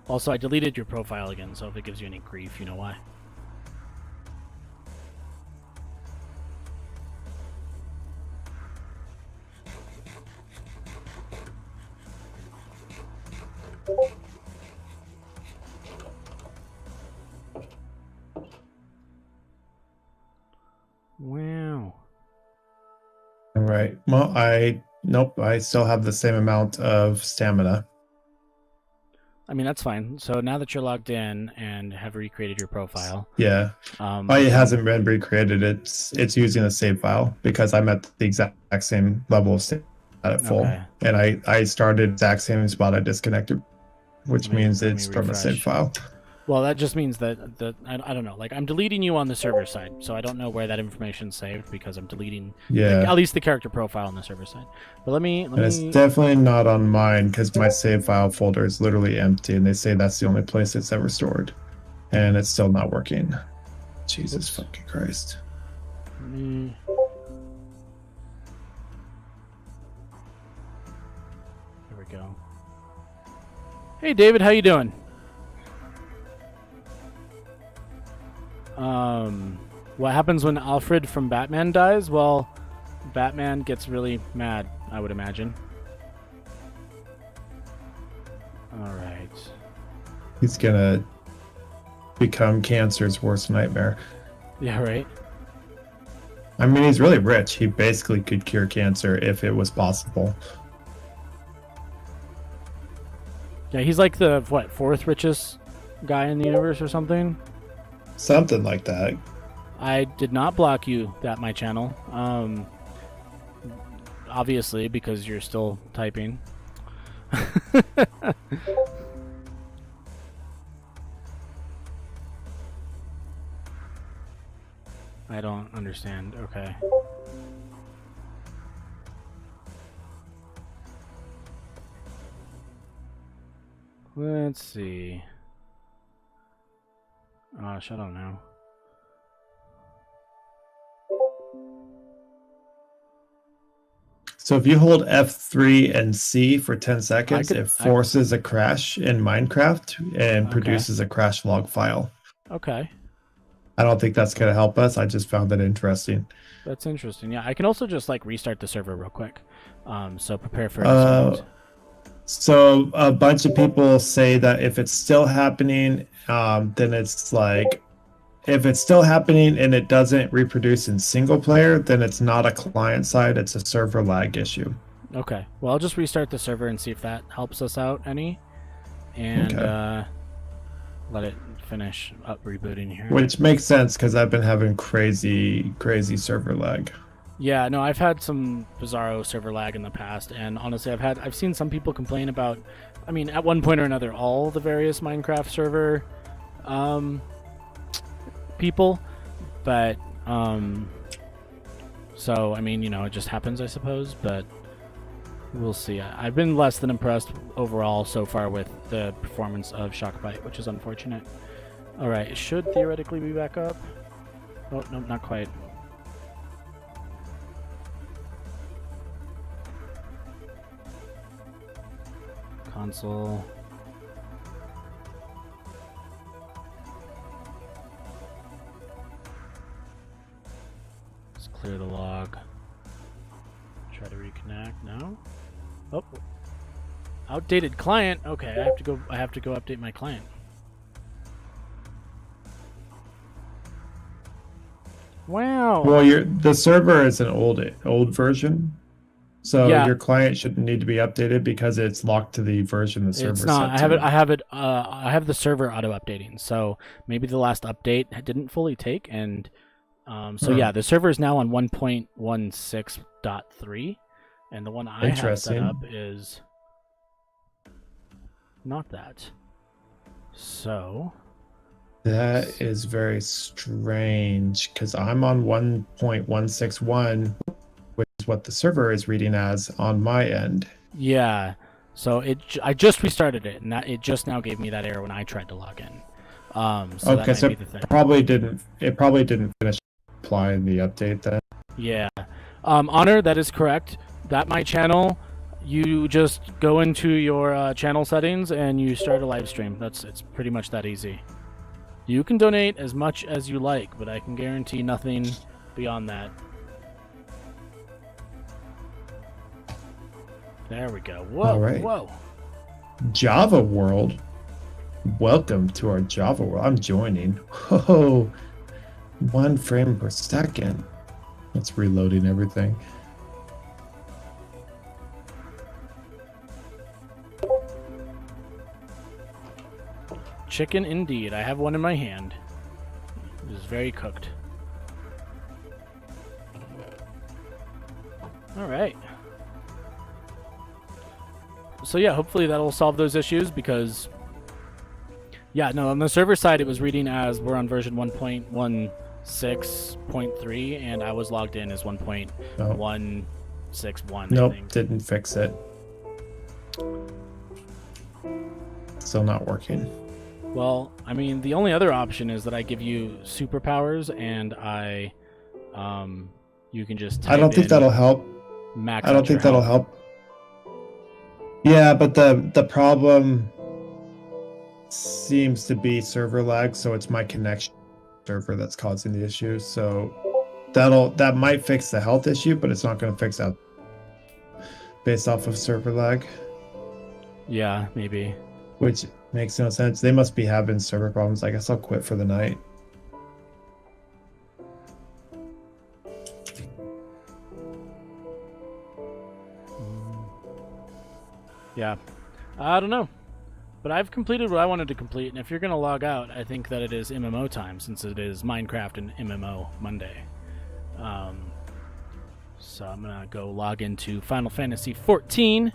Also, I deleted your profile again, so if it gives you any grief, you know why. Wow. Well, nope, I still have the same amount of stamina. I mean, that's fine. So now that you're logged in and have recreated your profile, Yeah. I It can. hasn't been recreated. It's using a save file because I'm at the exact same level of state at full. Okay. And I started exact same spot I disconnected, which means Let me it's from a save refresh. file. Well, that just means that I don't know. Like I'm deleting you on the server side, so I don't know where that information's saved because I'm deleting Yeah. at least the character profile on the server side. But let And it's me. definitely not on mine because my save file folder is literally empty and they say that's the only place it's ever stored. And it's still not working. Jesus Oops. fucking Christ. Let me. There we go. Hey, David, how you doing? What happens when Alfred from Batman dies? Well, Batman gets really mad, I would imagine. All right. He's gonna become cancer's worst nightmare. Yeah, right. I mean, he's really rich. He basically could cure cancer if it was possible. Yeah, he's like the fourth richest guy in the universe or something. Something like that. I did not block you at my channel. Obviously because you're still typing. I don't understand. Okay. Let's see. Shut up now. So if you hold F3 and C for 10 seconds, it I forces a crash in Minecraft and Okay. produces a crash log file. Okay. I don't think that's going to help us. I just found that interesting. That's interesting. Yeah, I can also just like restart the server real quick. So prepare for Uh, experiment. So a bunch of people say that if it's still happening, then it's like if it's still happening and it doesn't reproduce in single player, then it's not a client side, it's a server lag issue. Okay. Well, I'll just restart the server and see if that helps us out any. And Okay. let it finish up rebooting here. Which makes sense because I've been having crazy server lag. Yeah, no, I've had some bizarro server lag in the past, and honestly, I've seen some people complain about. I mean, at one point or another, all the various Minecraft server people, but so I mean, it just happens, I suppose. But we'll see. I've been less than impressed overall so far with the performance of Shockbite, which is unfortunate. All right, it should theoretically be back up. Oh no, not quite. Console. Let's clear the log. Try to reconnect. No. Oh. Outdated client. Okay, I have to go update my client. Wow. Well, the server is an old version. So Yeah, your client shouldn't need to be updated because it's locked to the version the server it's not. set to. I have the server auto updating. So maybe the last update didn't fully take, and so yeah, the server is now on 1.16.3, and the one I have set up is not that. So That is very strange because I'm on 1.161, which is what the server is reading as on my end. yeah, so I just restarted it, and it just now gave me that error when I tried to log in. So Okay, that so might be the thing. it probably didn't finish applying the update then. Yeah. Honor, that is correct. That my channel, you just go into your channel settings and you start a live stream. It's pretty much that easy. You can donate as much as you like, but I can guarantee nothing beyond that. There we go. Whoa, All right. whoa. Java World. Welcome to our Java World. I'm joining. Whoa. 1 frame per second. It's reloading everything. Chicken indeed. I have one in my hand. It is very cooked. Alright. So yeah, hopefully that'll solve those issues because... Yeah, no, on the server side it was reading as we're on version 1.16.3 and I was logged in as 1.161, Nope, I think. didn't fix it. Still not working. Well, I mean, the only other option is that I give you superpowers and you can just type I don't think in that'll help. max I don't out your think that'll health. help. Yeah, but the problem seems to be server lag, so it's my connection server that's causing the issue. So that might fix the health issue, but it's not going to fix that based off of server lag. Yeah, maybe. Which makes no sense. They must be having server problems. I guess I'll quit for the night. Yeah. I don't know. But I've completed what I wanted to complete, and if you're going to log out, I think that it is MMO time, since it is Minecraft and MMO Monday. So I'm going to go log into Final Fantasy 14.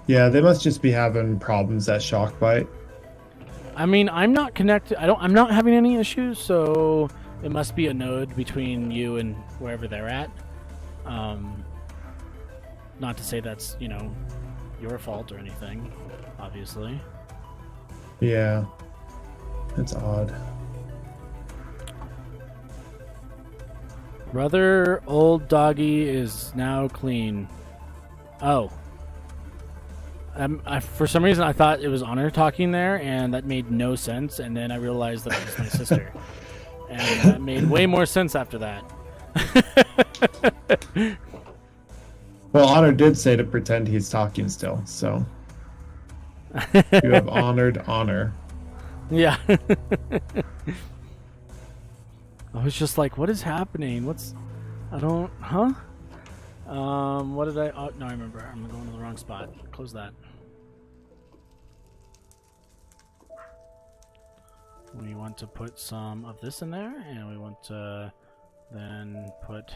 Yeah, they must just be having problems at Shockbite. I mean, I'm not connected. I'm not having any issues, so it must be a node between you and wherever they're at. Not to say that's, you know, your fault or anything, obviously. Yeah. That's odd. Brother, old doggy is now clean. Oh. For some reason, I thought it was Honor talking there, and that made no sense. And then I realized that it was my sister, and that made way more sense after that. Well, Honor did say to pretend he's talking still, so you have honored Honor. Yeah. I was just like, what is happening? Huh? What did I... Oh, no, I remember. I'm going to the wrong spot. Close that. We want to put some of this in there, and we want to then put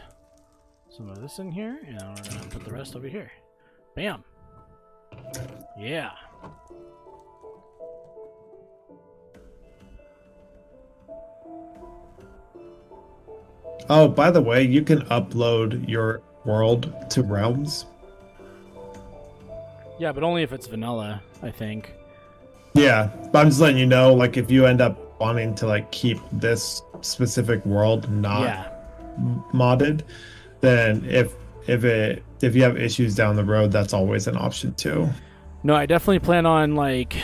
some of this in here, and we're going to put the rest over here. Bam! Yeah. Oh, by the way, you can upload your world to Realms. Yeah, but only if it's vanilla, I think. Yeah, but I'm just letting you know, like, if you end up wanting to, like, keep this specific world not modded, then if you have issues down the road, that's always an option too. No, I definitely plan on, like,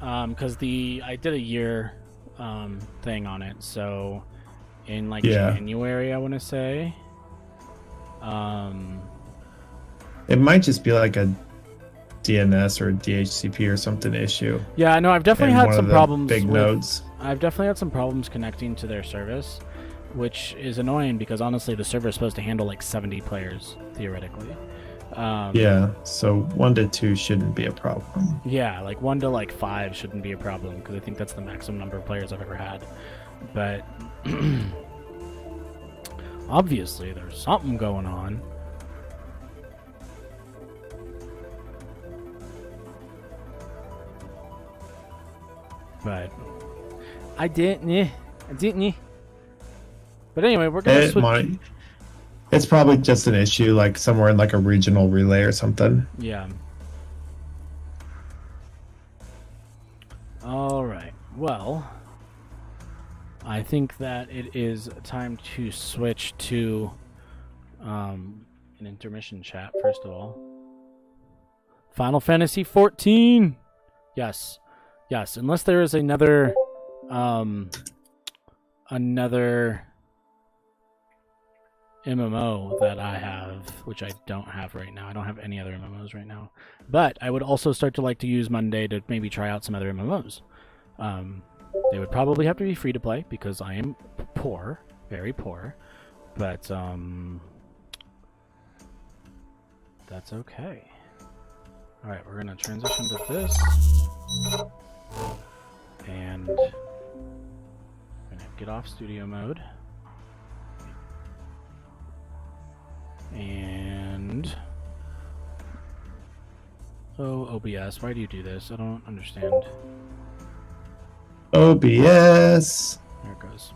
because I did a year thing on it, so in like January, I want to say. It might just be like a DNS or DHCP or something issue. Yeah, I know. I've definitely had some problems. Big nodes. I've definitely had some problems connecting to their service, which is annoying because honestly, the server is supposed to handle like 70 players theoretically. Yeah, so 1 to 2 shouldn't be a problem. Yeah, like 1 to like 5 shouldn't be a problem because I think that's the maximum number of players I've ever had. But obviously, there's something going on. But I didn't. But anyway, we're gonna switch. It's probably just an issue, like somewhere in like a regional relay or something. Yeah. All right. Well, I think that it is time to switch to an intermission chat. First of all, Final Fantasy 14. Yes. Unless there is another MMO that I have, which I don't have right now. I don't have any other MMOs right now. But I would also start to like to use Monday to maybe try out some other MMOs. They would probably have to be free to play because I am poor, very poor. But that's okay. Alright, we're gonna transition to this. And I'm gonna get off studio mode. And oh, OBS, why do you do this? I don't understand. OBS. There it goes.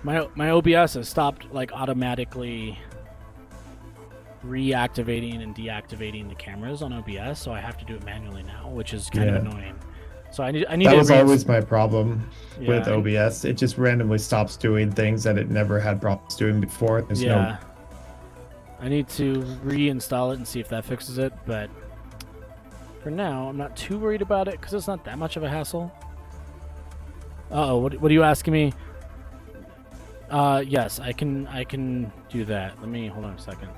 My OBS has stopped like automatically reactivating and deactivating the cameras on OBS, so I have to do it manually now, which is kind of annoying. So I need That to was always my problem with Yeah, OBS. It just randomly stops doing things that it never had problems doing before. There's no. I need to reinstall it and see if that fixes it, but for now, I'm not too worried about it because it's not that much of a hassle. Uh-oh, what are you asking me? Yes, I can do that. Let me hold on a second.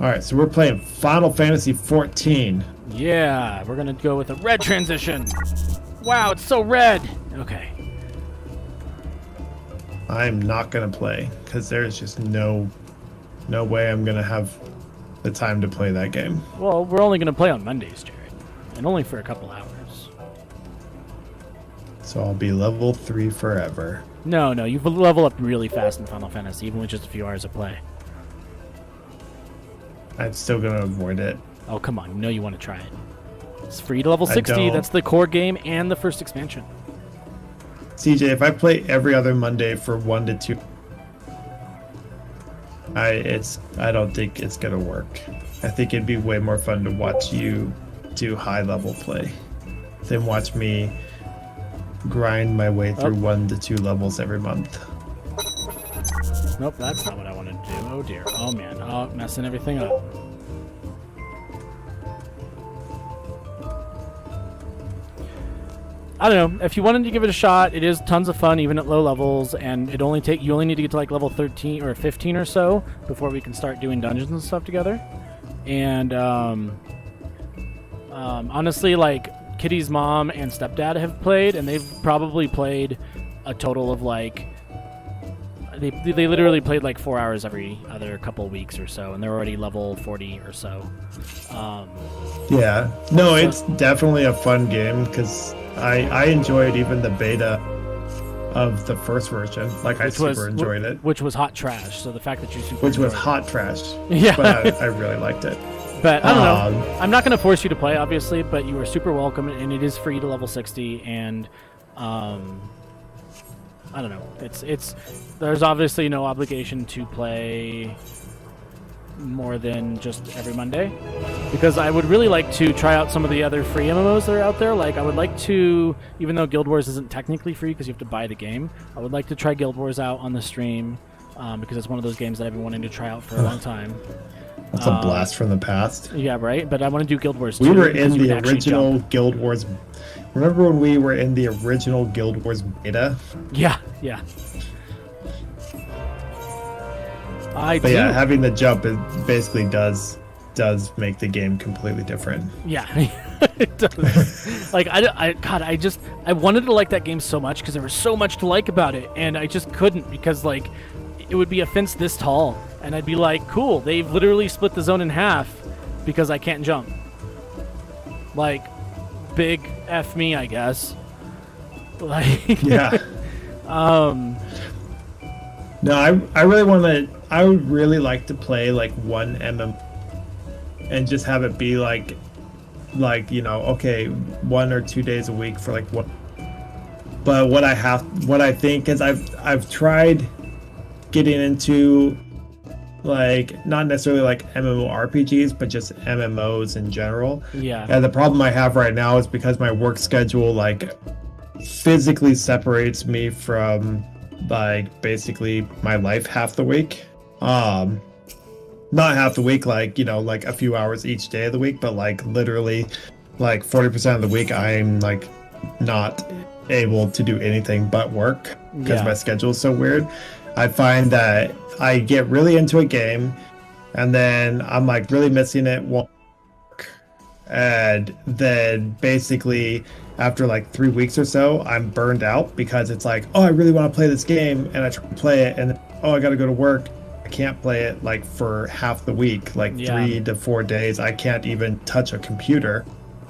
All right, so we're playing Final Fantasy 14. Yeah, we're gonna go with a red transition. Wow, it's so red. Okay. I'm not gonna play because there's just no way I'm gonna have the time to play that game. Well, we're only gonna play on Mondays, Jared, and only for a couple hours. So I'll be level 3 forever. No, you level up really fast in Final Fantasy, even with just a few hours of play. I'm still gonna avoid it. Oh, come on. You know you want to try it. It's free to level 60. don't. That's the core game and the first expansion. CJ, if I play every other Monday for 1 to 2, I don't think it's gonna work. I think it'd be way more fun to watch you do high level play than watch me grind my way through 1 to 2 levels every month. Nope, that's not what I wanted to do. Oh dear. Oh man. Oh, messing everything up. I don't know. If you wanted to give it a shot, it is tons of fun, even at low levels, and you only need to get to like level 13 or 15 or so before we can start doing dungeons and stuff together. And honestly, like Kitty's mom and stepdad have played, and they've probably played a total of like they literally played like 4 hours every other couple of weeks or so, and they're already level 40 or so. Yeah, no, it's definitely a fun game because I enjoyed even the beta of the first version. Like, I super enjoyed it. Which was hot trash, so the fact that you super Which was enjoyed hot trash. Yeah. But I really liked it. But I don't know. I'm not going to force you to play, obviously, but you are super welcome, and it is free to level 60, and I don't know. It's there's obviously no obligation to play more than just every Monday, because I would really like to try out some of the other free MMOs that are out there. Like, I would like to, even though Guild Wars isn't technically free because you have to buy the game, I would like to try Guild Wars out on the stream, because it's one of those games that I've been wanting to try out for a long time. That's a blast from the past. Yeah, right? But I want to do Guild Wars 2. We were in the original Guild Wars. Remember when we were in the original Guild Wars beta? Yeah. But yeah, having the jump, it basically does make the game completely different. Yeah, it does. Like, I wanted to like that game so much because there was so much to like about it, and I just couldn't, because like it would be a fence this tall, and I'd be like, cool, they've literally split the zone in half because I can't jump. Like, big F me, I guess. Like, yeah. No, I really want to. I would really like to play like one MM and just have it be like okay, 1 or 2 days a week for like what. But what I think is I've tried getting into like not necessarily like MMORPGs, but just MMOs in general. Yeah. And the problem I have right now is because my work schedule like physically separates me from like basically my life half the week. Not half the week, like, like a few hours each day of the week, but like literally like 40% of the week I'm like not able to do anything but work because my schedule is so weird. I find that I get really into a game and then I'm like really missing it, and then basically after like 3 weeks or so I'm burned out because it's like, oh, I really want to play this game, and I try to play it and oh, I gotta go to work. I can't play it like for half the week, like 3 to 4 days. I can't even touch a computer,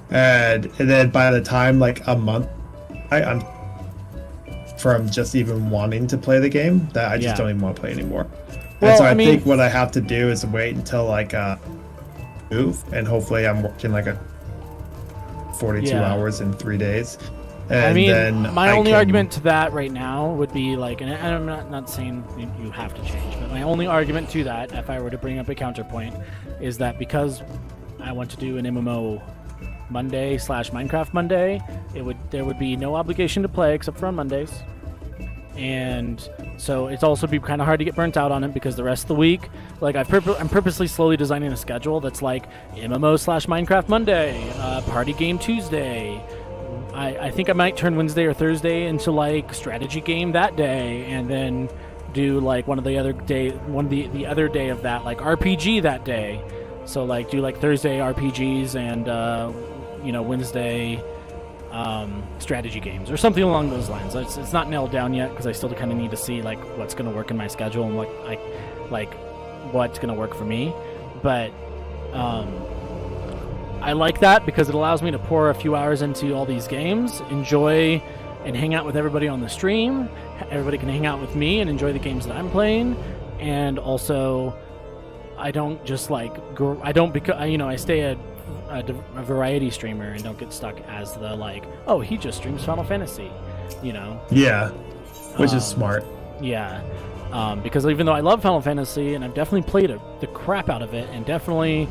and then by the time like a month I'm from just even wanting to play the game, that I just don't even want to play anymore. Well, and so I think what I have to do is wait until like move, and hopefully I'm working like a 42 hours in 3 days. And then my only argument to that right now would be like, and I'm not saying you have to change, but my only argument to that, if I were to bring up a counterpoint, is that because I want to do an MMO Monday / Minecraft Monday, there would be no obligation to play except for on Mondays. And so it's also be kind of hard to get burnt out on it, because the rest of the week, like I'm purposely slowly designing a schedule that's like MMO / Minecraft Monday, party game Tuesday. I think I might turn Wednesday or Thursday into like strategy game that day, and then do like the other day of that like RPG that day. So like do like Thursday RPGs and Wednesday strategy games or something along those lines. It's not nailed down yet because I still kind of need to see like what's going to work in my schedule and what's going to work for me. But I like that because it allows me to pour a few hours into all these games, enjoy and hang out with everybody on the stream. Everybody can hang out with me and enjoy the games that I'm playing, and also I don't just I stay a variety streamer and don't get stuck as the he just streams Final Fantasy, Yeah, which is smart. Yeah, because even though I love Final Fantasy and I've definitely played the crap out of it, and definitely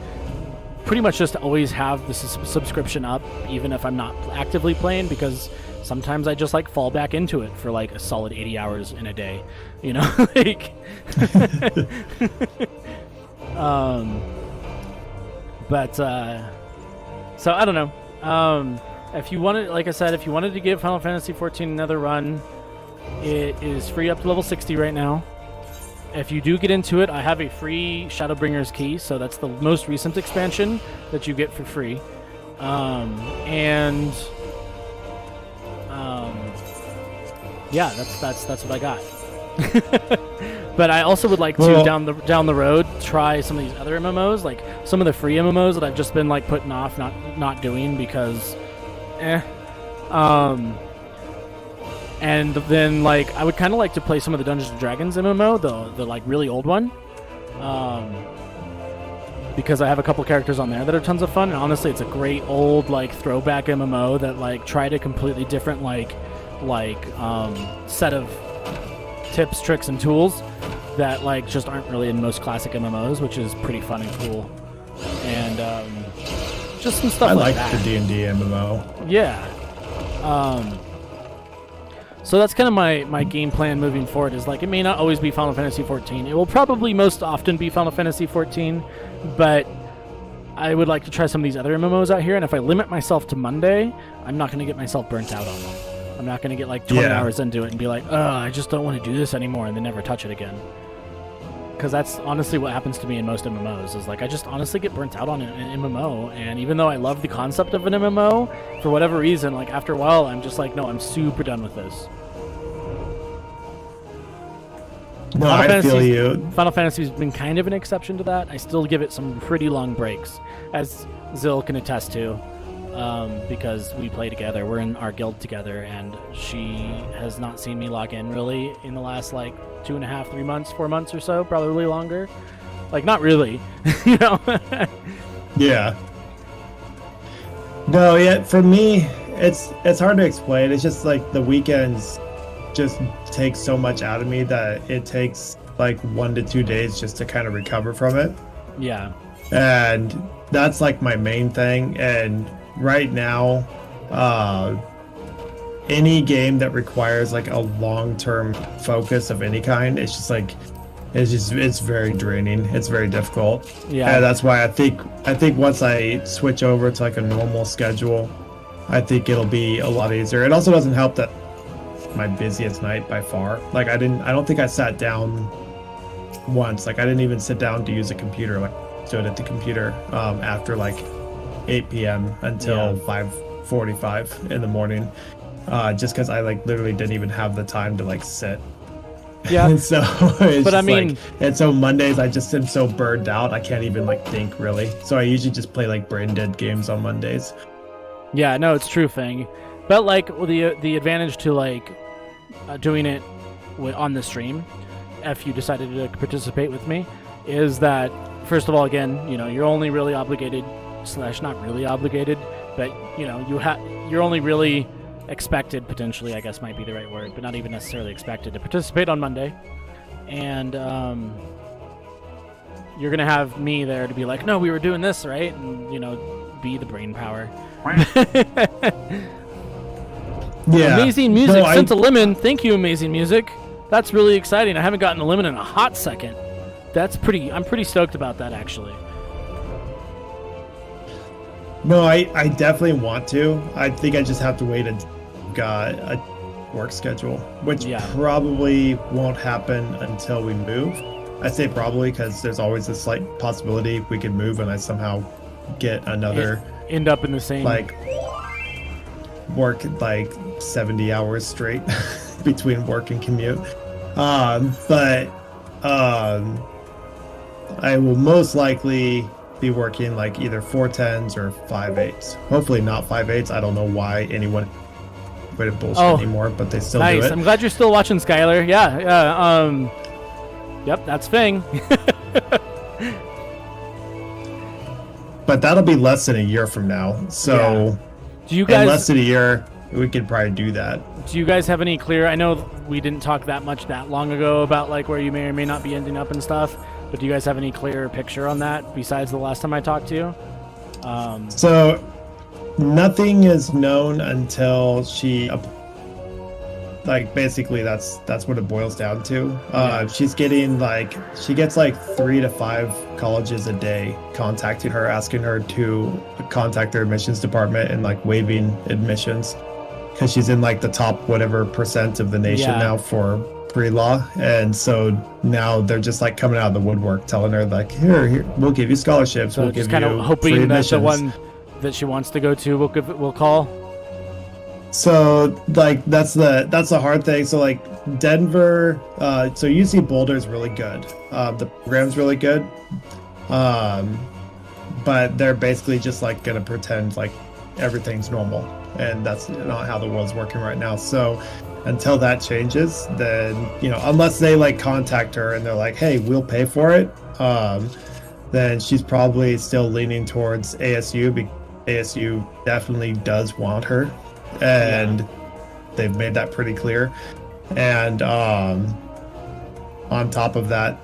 pretty much just always have the subscription up even if I'm not actively playing, because sometimes I just fall back into it for a solid 80 hours in a day, so I don't know. If you wanted, like I said, if you wanted to give Final Fantasy 14 another run, it is free up to level 60 right now. If you do get into it, I have a free Shadowbringer's key, so that's the most recent expansion that you get for free. Yeah, that's what I got. But I also would like to down the road try some of these other MMOs, like some of the free MMOs that I've just been putting off not doing because and then I would kind of like to play some of the Dungeons and Dragons MMO, the really old one, because I have a couple characters on there that are tons of fun, and honestly it's a great old throwback MMO that tried a completely different set of tips, tricks, and tools that just aren't really in most classic MMOs, which is pretty fun and cool. And just some stuff like that. I like the D&D MMO. Yeah. So that's kind of my game plan moving forward, is it may not always be Final Fantasy 14. It will probably most often be Final Fantasy 14, but I would like to try some of these other MMOs out here, and if I limit myself to Monday, I'm not going to get myself burnt out on them. I'm not going to get 20 hours into it and be I just don't want to do this anymore, and then never touch it again. Because that's honestly what happens to me in most MMOs, is I just honestly get burnt out on an MMO, and even though I love the concept of an MMO, for whatever reason, after a while, I'm just no, I'm super done with this. No, I feel you. Final Fantasy's been kind of an exception to that. I still give it some pretty long breaks, as Zill can attest to. Because we play together, we're in our guild together, and she has not seen me log in really in the last 2.5, 3 months, 4 months or so, probably longer. Not really, Yeah. No, yeah. For me, it's hard to explain. It's just the weekends just take so much out of me that it takes 1 to 2 days just to kind of recover from it. Yeah. And that's my main thing. And right now, any game that requires a long-term focus of any kind, it's very draining. It's very difficult. Yeah. And that's why I think once I switch over to a normal schedule, I think it'll be a lot easier. It also doesn't help that my busiest night by far. I don't think I sat down once. I didn't even sit down to use a computer. Stood at the computer after 8 p.m. until 5:45 in the morning, just because I literally didn't even have the time to sit. Yeah. And so it's but just, I mean, and so Mondays I just am so burned out I can't even think really. So I usually just play brain dead games on Mondays. Yeah, no, it's true, Fang. But the advantage to doing it on the stream, if you decided to participate with me, is that first of all, again, you're only really obligated / not really obligated, but you're only really expected, potentially, I guess might be the right word, but not even necessarily expected, to participate on Monday. And you're gonna have me there to be no, we were doing this, right? And be the brain power. Yeah. Amazing Music sent a lemon. Thank you, Amazing Music. That's really exciting. I haven't gotten a lemon in a hot second. I'm pretty stoked about that, actually. No, I definitely want to. I think I just have to wait until I've got a work schedule, which probably won't happen until we move. I say probably because there's always a slight possibility we could move and I somehow get another End up in the same. like work like 70 hours straight between work and commute. But I will most likely be working like either 410s or 5/8s. Hopefully not 5/8s. I don't know why anyone quit bullshit anymore, but they still do it. I'm glad you're still watching, Skylar. Yeah. Yep, that's Fang. But that'll be less than a year from now. So do you guys, in less than a year, we could probably do that. Do you guys have any clear? I know we didn't talk that long ago about like where you may or may not be ending up and stuff. But do you guys have any clear picture on that besides the last time I talked to you? So nothing is known until she, like, basically that's what it boils down to. She's getting she gets 3 to 5 colleges a day contacting her, asking her to contact their admissions department and waiving admissions because she's in the top whatever percent of the nation now for pre-law. And so now they're just coming out of the woodwork telling her here, we'll give you scholarships, so we'll just give kind you of hoping free that admissions. the one that she wants to go to we'll call. So that's the hard thing. So Denver, so UC Boulder is really good. The program's really good. But they're basically just gonna pretend everything's normal, and that's not how the world's working right now. So until that changes, then unless they contact her and they're like, hey, we'll pay for it, then she's probably still leaning towards ASU because ASU definitely does want her, and they've made that pretty clear. And on top of that,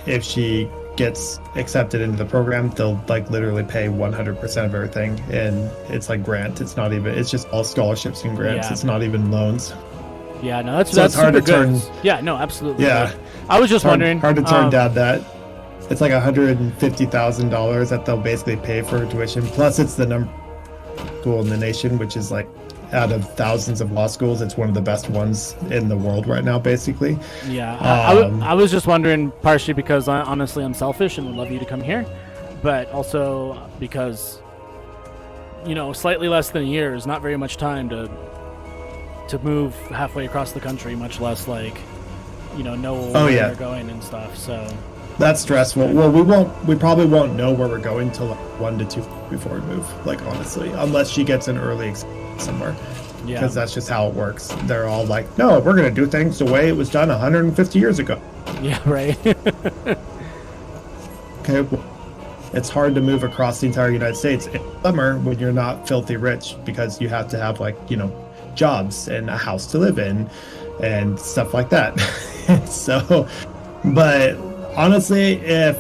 if she gets accepted into the program, they'll literally pay 100% of everything, and it's grant. It's not even. It's just all scholarships and grants. Yeah. It's not even loans. Yeah, no, that's hard super to good. turn. Yeah, no, absolutely. Yeah, I was just wondering. Hard to turn down that. It's $150,000 that they'll basically pay for tuition. Plus, it's the number school in the nation, which is out of thousands of law schools, it's one of the best ones in the world right now, basically. Yeah, I was just wondering, partially because honestly I'm selfish and would love you to come here, but also because slightly less than a year is not very much time to move halfway across the country, much less know where you're going and stuff. So that's stressful. Well, we probably won't know where we're going till 1 to 2 before we move, honestly, unless she gets an early somewhere. Yeah, because that's just how it works. They're all no, we're going to do things the way it was done 150 years ago. Yeah, right. Okay, well, it's hard to move across the entire United States in summer when you're not filthy rich, because you have to have jobs and a house to live in and stuff like that. So, but honestly, if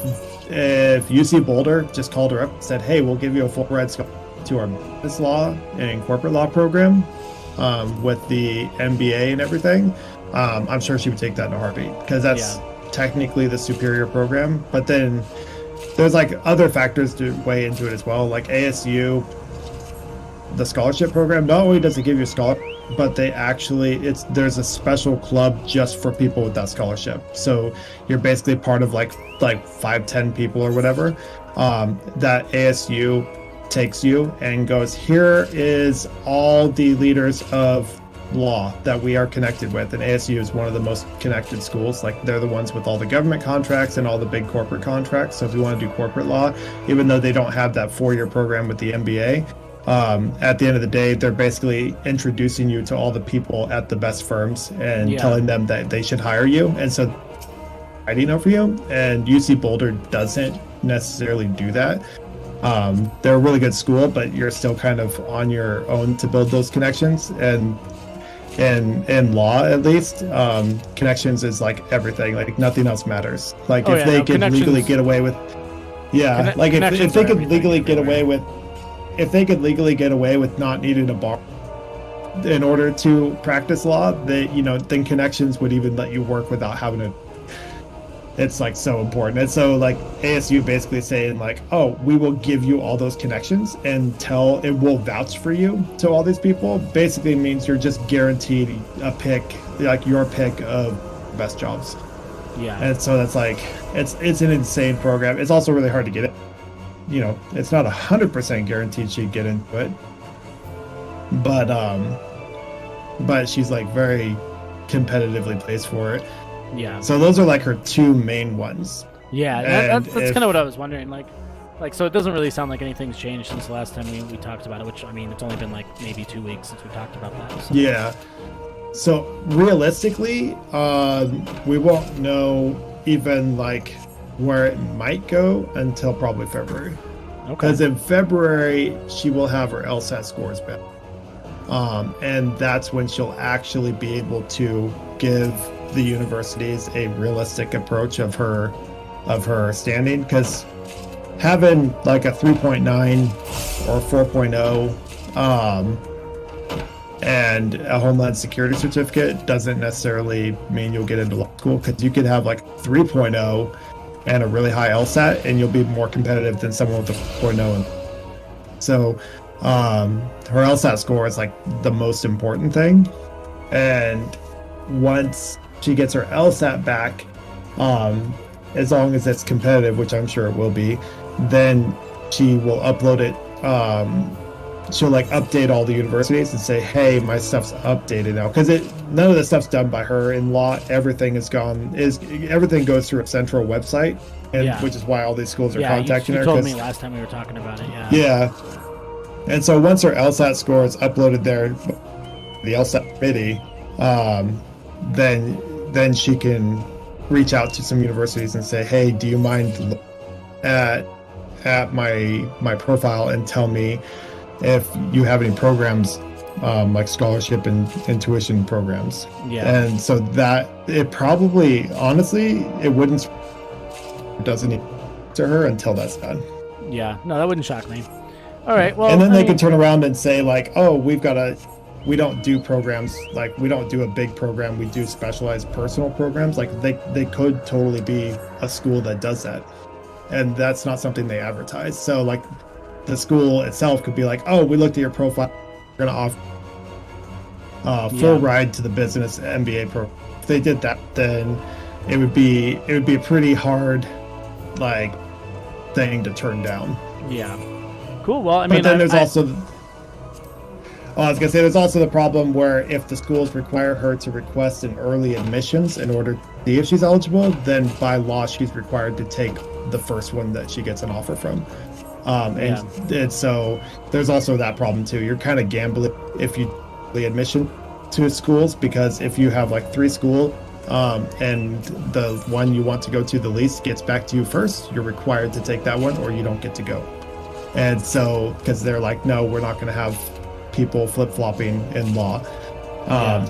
UC Boulder just called her up and said, hey, we'll give you a full ride scholarship to our business law and corporate law program with the MBA and everything, I'm sure she would take that in a heartbeat, because that's technically the superior program. But then there's other factors to weigh into it as well, ASU, the scholarship program. Not only does it give you a scholarship, but there's a special club just for people with that scholarship. So you're basically part of 5-10 people or whatever that ASU takes you and goes, here is all the leaders of law that we are connected with. And ASU is one of the most connected schools. They're the ones with all the government contracts and all the big corporate contracts. So if you want to do corporate law, even though they don't have that 4-year program with the MBA, at the end of the day, they're basically introducing you to all the people at the best firms and telling them that they should hire you. And so writing over you. And UC Boulder doesn't necessarily do that. They're a really good school, but you're still kind of on your own to build those connections. And in law, at least, connections is everything. Nothing else matters. If they could legally get away with, if they could legally get away with, if they could legally get away with not needing a bar in order to practice law, then connections would even let you work without having to. It's so important. And so ASU basically saying oh, we will give you all those connections and it will vouch for you to all these people, basically means you're just guaranteed a pick, your pick of best jobs. Yeah. And so that's like it's an insane program. It's also really hard to get it. You know, it's not 100% guaranteed she'd get into it, but she's like very competitively placed for it. Yeah. So those are like her two main ones. Yeah, And that's kind of what I was wondering. Like, so it doesn't really sound like anything's changed since the last time we talked about it. Which, I mean, it's only been like maybe 2 weeks since we talked about that. So. Yeah. So realistically, we won't know even like where it might go until probably February. Okay. Because in February she will have her LSAT scores back, and that's when she'll actually be able to give the universities a realistic approach of her standing. Because having like a 3.9 or 4.0 and a Homeland Security certificate doesn't necessarily mean you'll get into law school, because you could have like 3.0 and a really high LSAT and you'll be more competitive than someone with a 4.0. So her LSAT score is like the most important thing, and once she gets her LSAT back, as long as it's competitive, which I'm sure it will be, then she will upload it. She'll like update all the universities and say, hey, my stuff's updated now, because none of the stuff's done by her in law. Everything everything goes through a central website, and which is why all these schools are contacting her. You told me last time we were talking about it. Yeah. And so once her LSAT score is uploaded there, the LSAT committee, then she can reach out to some universities and say, hey, do you mind at my profile and tell me if you have any programs, like scholarship and tuition programs. Yeah. And so that it probably, honestly, it doesn't need to her until that's done. Yeah. No, that wouldn't shock me. All right. Well, and then they could turn around and say like, oh, we don't do programs, like we don't do a big program, we do specialized personal programs. Like they could totally be a school that does that, and that's not something they advertise. So like the school itself could be like, oh, we looked at your profile, we're going to offer full ride to the business MBA program. If they did that, then it would be a pretty hard like thing to turn down. Yeah. Cool. Well, I mean, but then there's also I was gonna say there's also the problem where if the schools require her to request an early admissions in order to see if she's eligible, then by law she's required to take the first one that she gets an offer from. And so there's also that problem too. You're kind of gambling if you the admission to schools, because if you have like 3 schools and the one you want to go to the least gets back to you first, you're required to take that one or you don't get to go. And so because they're like, no, we're not going to have people flip-flopping in law,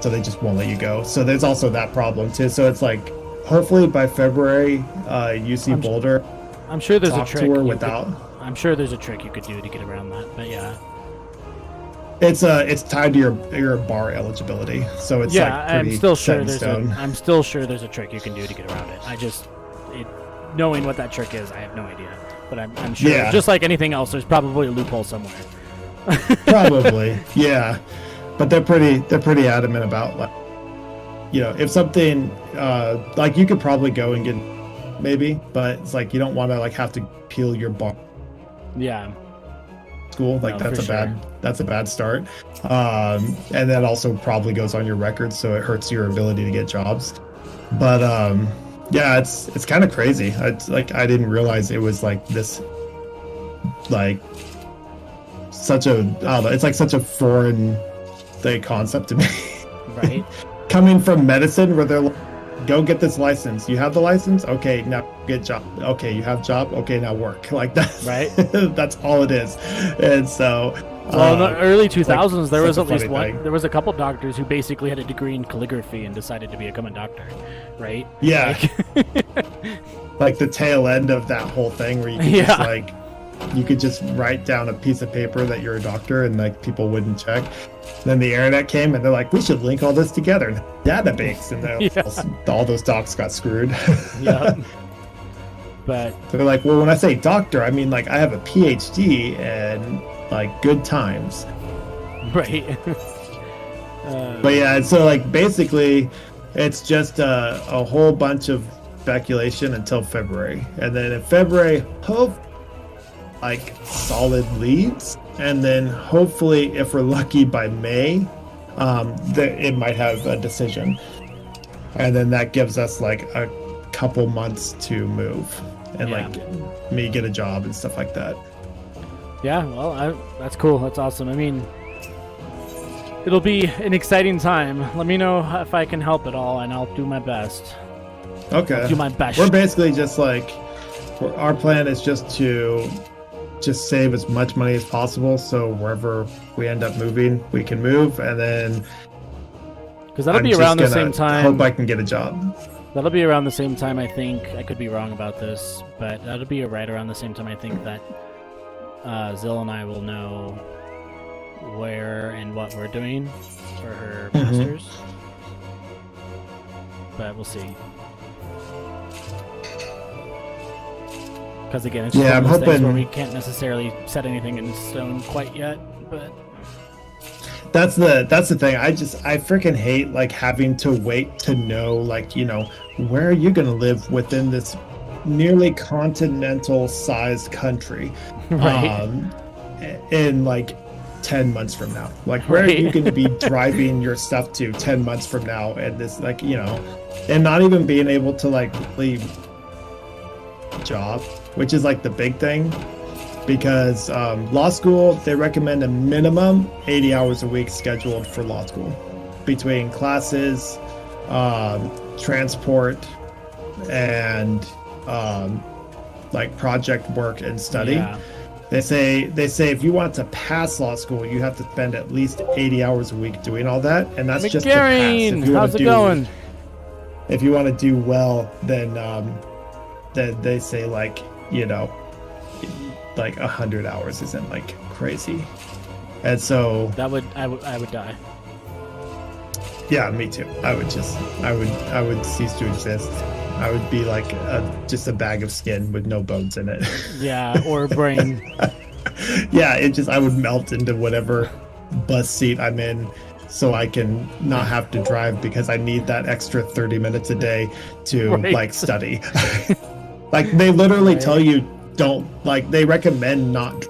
so they just won't let you go. So there's also that problem too. So it's like hopefully by February UC Boulder, I'm sure there's a trick to her without I'm sure there's a trick you could do to get around that, but yeah. It's tied to your bar eligibility, so it's like pretty I'm still sure there's a trick you can do to get around it. Knowing what that trick is, I have no idea, but I'm sure just like anything else, there's probably a loophole somewhere. Probably, yeah, but they're pretty adamant about, like, you know, if something like you could probably go and get maybe, but it's like you don't want to like have to peel your bar. Yeah. School, like that's a bad start, and that also probably goes on your record, so it hurts your ability to get jobs. But yeah, it's kind of crazy. I didn't realize it was like this, like such a, I don't know, it's like such a foreign concept to me. Right. Coming from medicine, where they're like, go get this license. You have the license? Okay, now get job. Okay, you have job? Okay, now work. Like that. Right. That's all it is. And so well, in the early 2000s, like, there was at least one thing. There was a couple doctors who basically had a degree in calligraphy and decided to become a doctor, right? Yeah. Like the tail end of that whole thing where you could just like, you could just write down a piece of paper that you're a doctor and like people wouldn't check. Then the internet came and they're like, we should link all this together in a database, and all those docs got screwed. Yeah. But they're like, well, when I say doctor, I mean like I have a PhD and like good times. Right. But yeah, so like basically it's just a whole bunch of speculation until February, and then in February, hope like solid leads, and then hopefully, if we're lucky, by May, it might have a decision, and then that gives us like a couple months to move and like me get a job and stuff like that. Yeah, well, that's cool. That's awesome. I mean, it'll be an exciting time. Let me know if I can help at all, and I'll do my best. Okay. I'll do my best. We're basically just like, our plan is just to save as much money as possible, so wherever we end up moving, we can move, and then because that'll be around the same time. Hope I can get a job. That'll be around the same time, I think. I could be wrong about this, but that'll be right around the same time I think that Zill and I will know where and what we're doing for her masters. But we'll see. Because again, it's just one of those things where we can't necessarily set anything in stone quite yet. But that's the thing. I freaking hate like having to wait to know, like, you know, where are you gonna live within this nearly continental sized country, right? In like 10 months from now. Like, where are you going to be driving your stuff to 10 months from now? And this, like, you know, and not even being able to like leave job, which is like the big thing, because law school, they recommend a minimum 80 hours a week scheduled for law school between classes, transport, and like project work and study. Yeah. They say if you want to pass law school, you have to spend at least 80 hours a week doing all that, and that's just to pass. How's it going? If you want to do well, then they say, like, you know, like 100 hours isn't like crazy, and so I would die. Yeah, me too. I would cease to exist. I would be like just a bag of skin with no bones in it. Yeah, or a brain. Yeah, I would melt into whatever bus seat I'm in, so I can not have to drive, because I need that extra 30 minutes a day to like study. Like, they literally tell you they recommend not,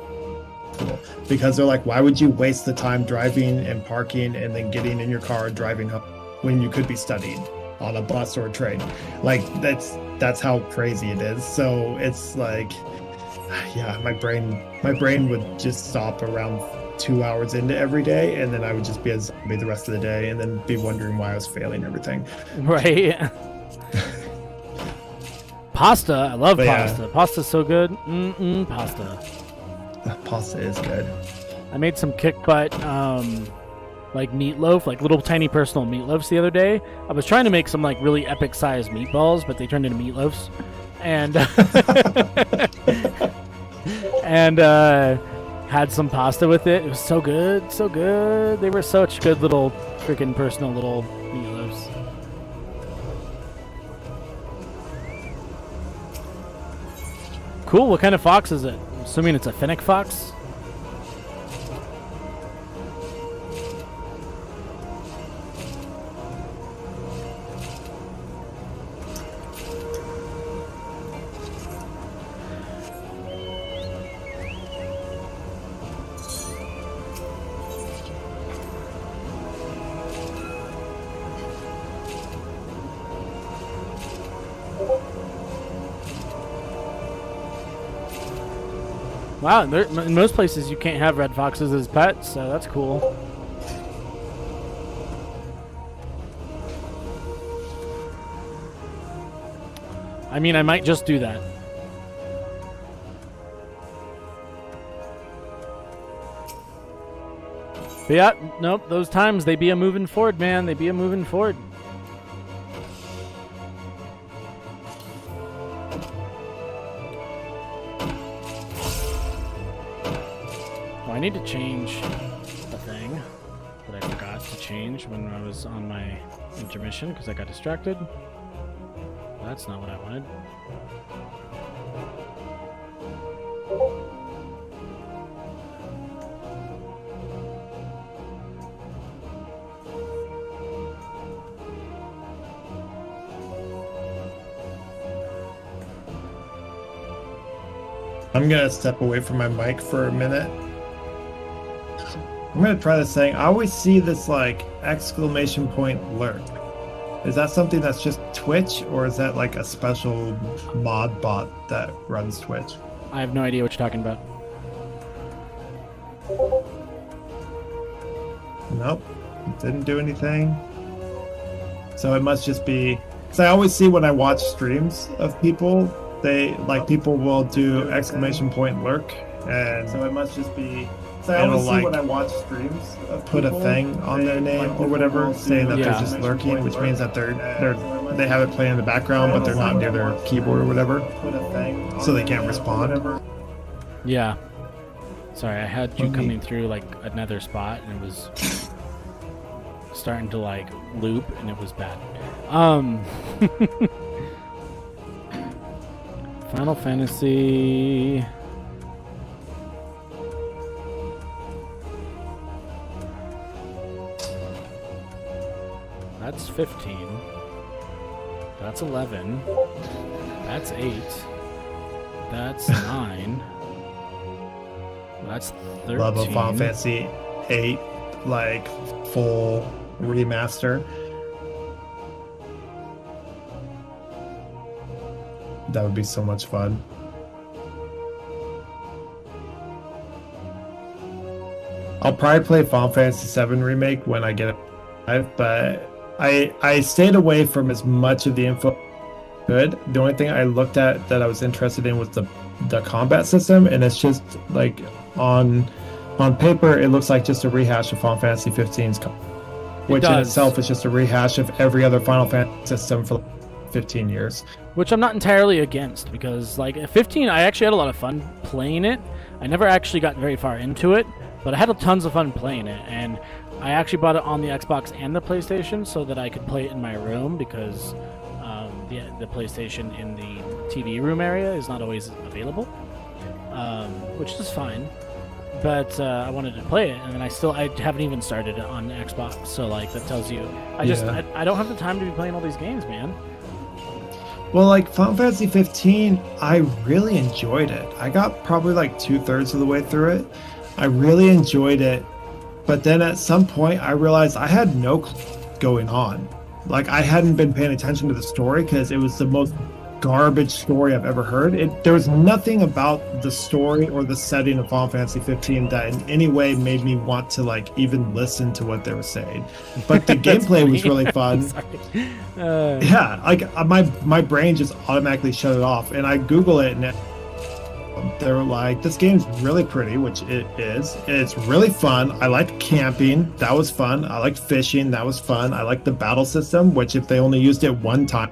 because they're like, why would you waste the time driving and parking and then getting in your car and driving up when you could be studying on a bus or a train? Like, that's how crazy it is. So it's like, yeah, my brain would just stop around 2 hours into every day, and then I would just be a zombie the rest of the day, and then be wondering why I was failing everything. Right. Pasta, I love pasta. Yeah. Pasta's so good. Pasta. Pasta is good. I made some kick butt like meatloaf, like little tiny personal meatloafs the other day. I was trying to make some like really epic sized meatballs, but they turned into meatloafs, and and had some pasta with it. It was so good, so good. They were such good little freaking personal little meatloafs. Cool. What kind of fox is it? I'm assuming it's a fennec fox. Wow, in most places you can't have red foxes as pets, so that's cool. I mean, I might just do that. But yeah, nope, those times, they be a moving forward, man. They be a moving forward. I need to change the thing that I forgot to change when I was on my intermission because I got distracted. That's not what I wanted. I'm gonna step away from my mic for a minute. I'm gonna try this thing. I always see this like exclamation point lurk. Is that something that's just Twitch, or is that like a special mod bot that runs Twitch? I have no idea what you're talking about. Nope, it didn't do anything. So it must just be. So I always see when I watch streams of people, people will do exclamation point lurk, and so it must just be. So I always see when I watch streams of put a thing on their name or whatever, saying that they're just lurking, which means that they have it playing in the background, but they're not near their keyboard or whatever, so they can't respond. Yeah. Sorry, I had you coming through like another spot, and it was starting to like loop, and it was bad. Final Fantasy. That's 15. That's 11. That's 8. That's 9. That's 13. Love of Final Fantasy 8, like full remaster. That would be so much fun. I'll probably play Final Fantasy 7 remake when I get it, but I stayed away from as much of the info I could. The only thing I looked at that I was interested in was the combat system, and it's just like on paper it looks like just a rehash of Final Fantasy 15's which in itself is just a rehash of every other Final Fantasy system for 15 years. Which I'm not entirely against, because like at 15 I actually had a lot of fun playing it. I never actually got very far into it, but I had tons of fun playing it, and I actually bought it on the Xbox and the PlayStation so that I could play it in my room, because the PlayStation in the TV room area is not always available, which is fine. But I wanted to play it, and then I haven't even started it on Xbox. So like that tells you, I don't have the time to be playing all these games, man. Well, like Final Fantasy 15, I really enjoyed it. I got probably like 2/3 of the way through it. I really enjoyed it, but then at some point I realized I had no clue going on. Like I hadn't been paying attention to the story because it was the most garbage story I've ever heard. There was nothing about the story or the setting of Final Fantasy 15 that in any way made me want to like even listen to what they were saying. But the gameplay was really fun. Yeah, like my brain just automatically shut it off, and I Google it, and they were like, "This game's really pretty," which it is. It's really fun. I liked camping. That was fun. I liked fishing. That was fun. I liked the battle system, which if they only used it one time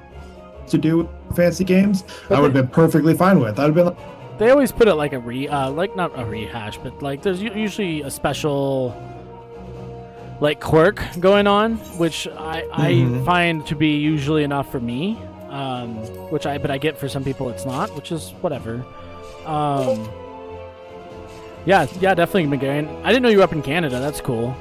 to do fancy games, I would have been perfectly fine with. I'd have been like, they always put it like like not a rehash, but like there's usually a special like quirk going on, which I find to be usually enough for me, but I get for some people it's not, which is whatever. Yeah, definitely, McGarren. I didn't know you were up in Canada. That's cool.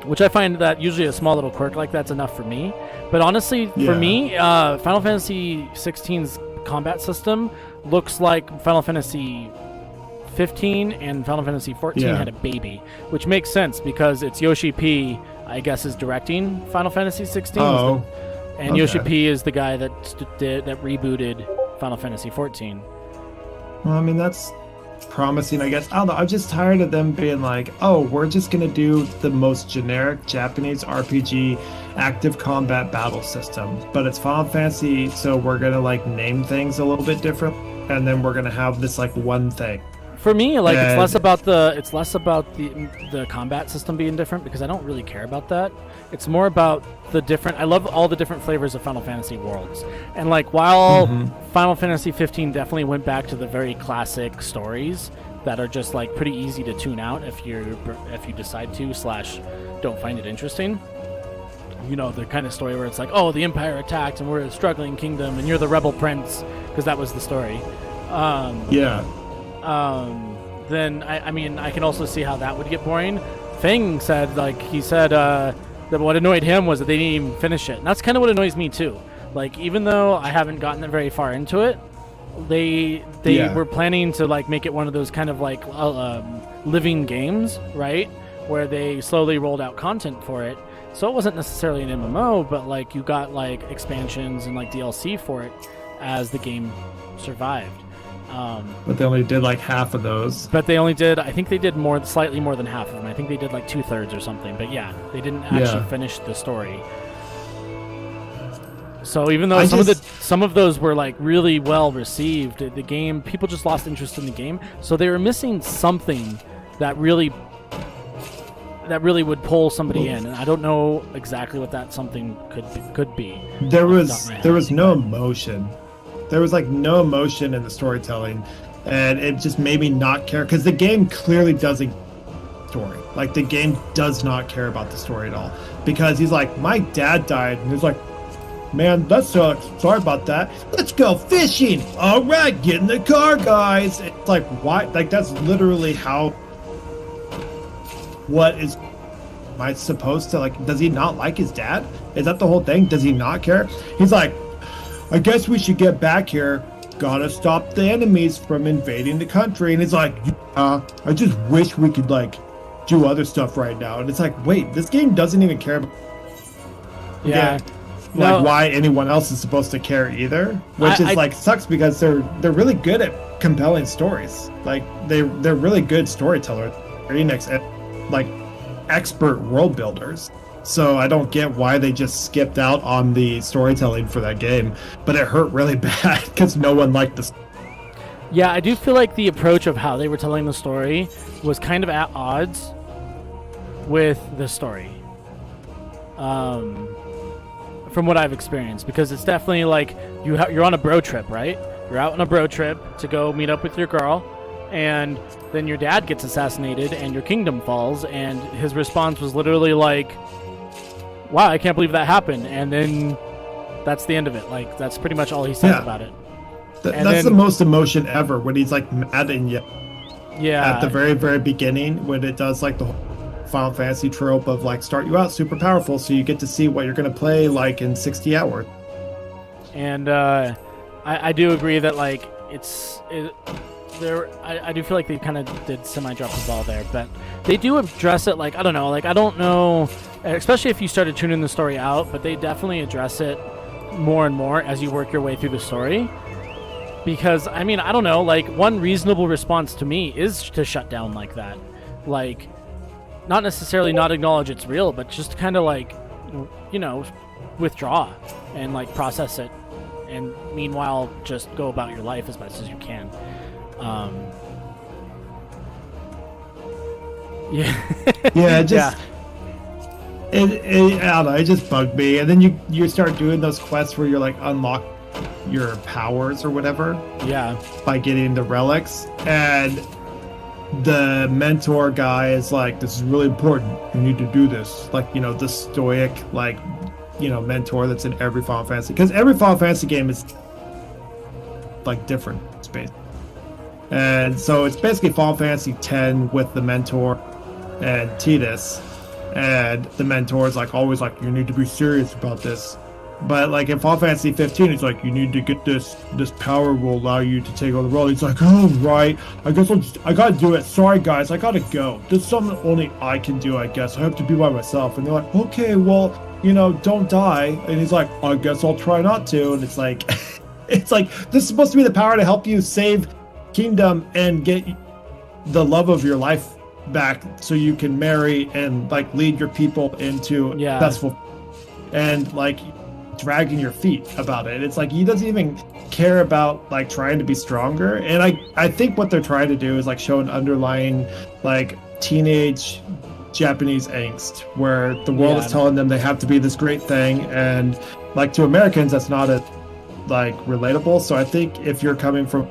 Which I find that usually a small little quirk like that's enough for me. But honestly, for me, Final Fantasy 16's combat system looks like Final Fantasy 15 and Final Fantasy 14 had a baby, which makes sense because it's Yoshi P, I guess, is directing Final Fantasy 16. And Yoshi P is the guy that rebooted Final Fantasy 14. Well, I mean, that's promising, I guess. I don't know. I'm just tired of them being like, oh, we're just going to do the most generic Japanese RPG active combat battle system. But it's Final Fantasy, so we're going to like name things a little bit different. And then we're going to have this like one thing. For me, like it's less about the combat system being different, because I don't really care about that. It's more about the different. I love all the different flavors of Final Fantasy worlds, and like while Final Fantasy 15 definitely went back to the very classic stories that are just like pretty easy to tune out if you decide to / don't find it interesting. You know, the kind of story where it's like, oh, the Empire attacked and we're a struggling kingdom and you're the rebel prince, because that was the story. Then I mean, I can also see how that would get boring. Feng said, like, he said that what annoyed him was that they didn't even finish it. And that's kind of what annoys me too. Like, even though I haven't gotten very far into it, They Yeah. were planning to like make it one of those kind of like living games, right? Where they slowly rolled out content for it. So it wasn't necessarily an MMO, but like you got like expansions and like DLC for it as the game survived. But they only did like half of those. But they only did, I think they did slightly more than half of them. I think they did like 2/3 or something. But yeah, they didn't actually finish the story. So even though some of those were like really well received, the game, people just lost interest in the game. So they were missing something that really would pull somebody in, and I don't know exactly what that something could be. There was no emotion. There was like no emotion in the storytelling, and it just made me not care because the game clearly doesn't story. Like the game does not care about the story at all because he's like, my dad died, and he's like, man, that sucks. Sorry about that. Let's go fishing. All right, get in the car, guys. It's like, why? Like that's literally how. What is? Am I supposed to like? Does he not like his dad? Is that the whole thing? Does he not care? He's like, I guess we should get back here. Gotta stop the enemies from invading the country. And he's like, I just wish we could like do other stuff right now. And it's like, wait, this game doesn't even care about why anyone else is supposed to care either. Which is like sucks because they're really good at compelling stories. Like they're really good storytellers. Like expert world builders. So I don't get why they just skipped out on the storytelling for that game, but it hurt really bad because no one liked this. Yeah, I do feel like the approach of how they were telling the story was kind of at odds with the story. From what I've experienced, because it's definitely like you're on a bro trip, right? You're out on a bro trip to go meet up with your girl, and then your dad gets assassinated and your kingdom falls, and his response was literally like, wow, I can't believe that happened. And then that's the end of it. Like, that's pretty much all he says about it. That's the most emotion ever, when he's like mad and at the very, very beginning, when it does like the whole Final Fantasy trope of like start you out super powerful so you get to see what you're going to play like in 60 hours. And I do agree that like I do feel like they kind of did semi-drop the ball there, but they do address it. Like, I don't know, especially if you started tuning the story out, but they definitely address it more and more as you work your way through the story. Because, I mean, I don't know, like, one reasonable response to me is to shut down like that. Like, not necessarily not acknowledge it's real, but just kind of like, you know, withdraw and like process it, and meanwhile just go about your life as best as you can. I don't know, it just bugged me. And then you start doing those quests where you're like unlock your powers or whatever by getting the relics, and the mentor guy is like, this is really important, you need to do this. Like, you know, the stoic, like, you know, mentor that's in every Final Fantasy, because every Final Fantasy game is like different space. And so it's basically Final Fantasy X with the mentor and Tidus, and the mentor is like always like, you need to be serious about this. But like in Final Fantasy 15, it's like, you need to get this power will allow you to take over the world. He's like, oh right, I guess I gotta do it. Sorry guys, I gotta go. This is something only I can do, I guess. I have to be by myself. And they're like, okay, well, you know, don't die. And he's like, I guess I'll try not to. And it's like, it's like, this is supposed to be the power to help you save kingdom and get the love of your life back so you can marry and like lead your people into successful, and like dragging your feet about it. It's like he doesn't even care about like trying to be stronger. And I think what they're trying to do is like show an underlying like teenage Japanese angst where the world is telling them they have to be this great thing, and like to Americans that's not like relatable. So I think if you're coming from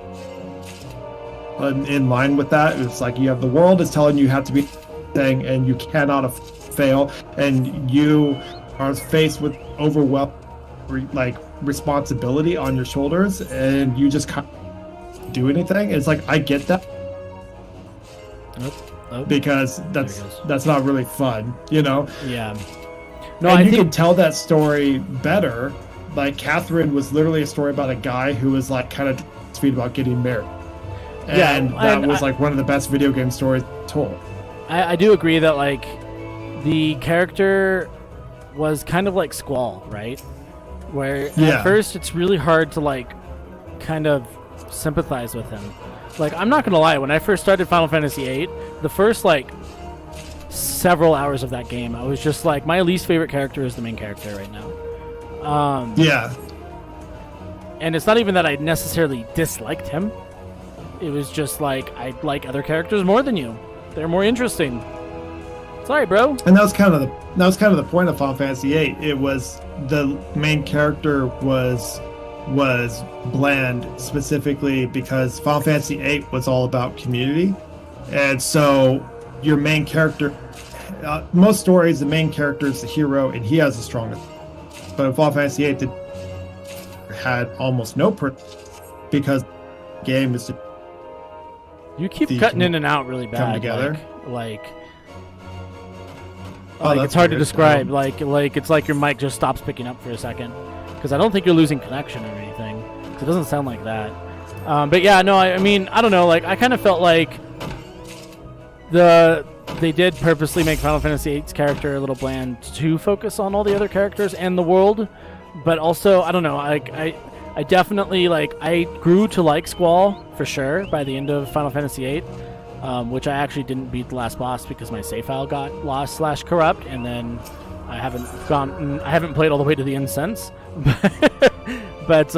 in line with that, it's like you have the world is telling you have to be thing and you cannot fail, and you are faced with overwhelming like responsibility on your shoulders, and you just can't do anything. It's like, I get that, because that's not really fun, you know. And you can tell that story better. Like Catherine was literally a story about a guy who was like kind of tweet about getting married. Yeah, And that and was like one of the best video game stories told. I do agree that like the character was kind of like Squall, right? Where at first it's really hard to like kind of sympathize with him. Like, I'm not gonna lie, when I first started Final Fantasy VIII, the first like several hours of that game, I was just like, my least favorite character is the main character right now. Yeah. And it's not even that I necessarily disliked him. It was just like, I like other characters more than you. They're more interesting. Sorry, bro. And that was kind of the point of Final Fantasy VIII. It was the main character was bland specifically because Final Fantasy VIII was all about community, and so your main character, most stories, the main character is the hero, and he has the strongest. But in Final Fantasy VIII, had almost no because the game is. You keep cutting in and out really bad. Come together. Like it's hard to describe. Like it's like your mic just stops picking up for a second. Because I don't think you're losing connection or anything. It doesn't sound like that. But yeah, no, I mean, I don't know. Like, I kind of felt like they did purposely make Final Fantasy VIII's character a little bland to focus on all the other characters and the world. But also, I don't know. I definitely like. I grew to like Squall for sure by the end of Final Fantasy VIII, which I actually didn't beat the last boss because my save file got lost / corrupt, and then I haven't played all the way to the end since. but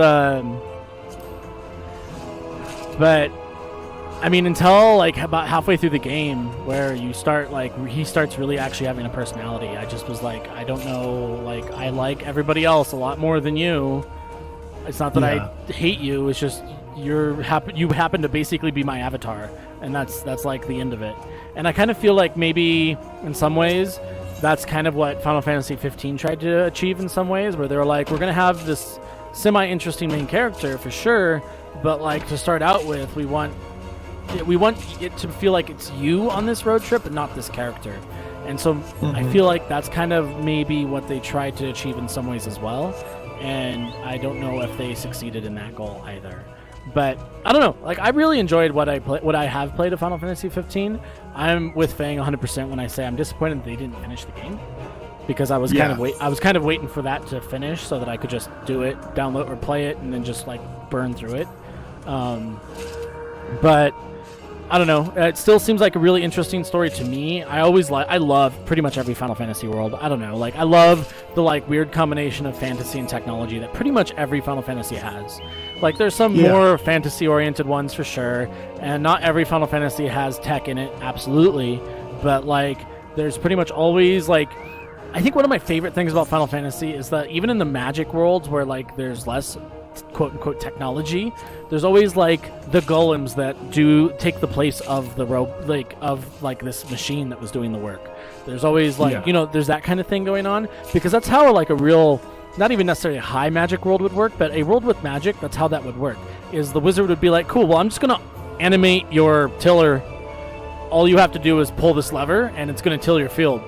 I mean, until like about halfway through the game where you start like he starts really actually having a personality, I just was like, I don't know, like I like everybody else a lot more than you. It's not that I hate you, it's just you happen to basically be my avatar, and that's like the end of it. And I kind of feel like maybe in some ways that's kind of what Final Fantasy 15 tried to achieve in some ways, where they're like, we're going to have this semi-interesting main character for sure, but like to start out with, we want it to feel like it's you on this road trip and not this character. And so I feel like that's kind of maybe what they tried to achieve in some ways as well. And I don't know if they succeeded in that goal either. But I don't know. Like, I really enjoyed what I have played of Final Fantasy 15. I'm with Fang 100% when I say I'm disappointed that they didn't finish the game, because I was kind of waiting for that to finish so that I could just do it, download or play it, and then just like burn through it. But I don't know. It still seems like a really interesting story to me. I love pretty much every Final Fantasy world. I don't know. Like, I love the like weird combination of fantasy and technology that pretty much every Final Fantasy has. Like, there's some more fantasy-oriented ones for sure, and not every Final Fantasy has tech in it, absolutely. But like, there's pretty much always like. I think one of my favorite things about Final Fantasy is that even in the magic worlds where like there's less quote-unquote technology, there's always like the golems that do take the place of the this machine that was doing the work. There's always like there's that kind of thing going on, because that's how like a real, not even necessarily a high magic world would work, but a world with magic, that's how that would work. Is the wizard would be like, cool, well, I'm just gonna animate your tiller. All you have to do is pull this lever and it's gonna till your field.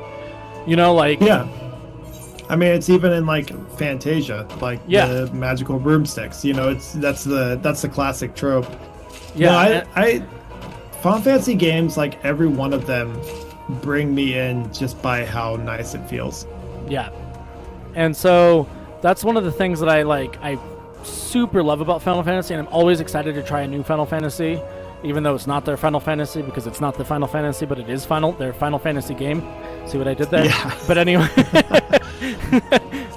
I mean, it's even in like Fantasia, like the magical broomsticks. That's the classic trope. Yeah, Final Fantasy games, like every one of them, bring me in just by how nice it feels. Yeah, and so that's one of the things that I super love about Final Fantasy, and I'm always excited to try a new Final Fantasy, even though it's not their Final Fantasy, because it's not the Final Fantasy, but it is their Final Fantasy game. See what I did there? Yeah. But anyway,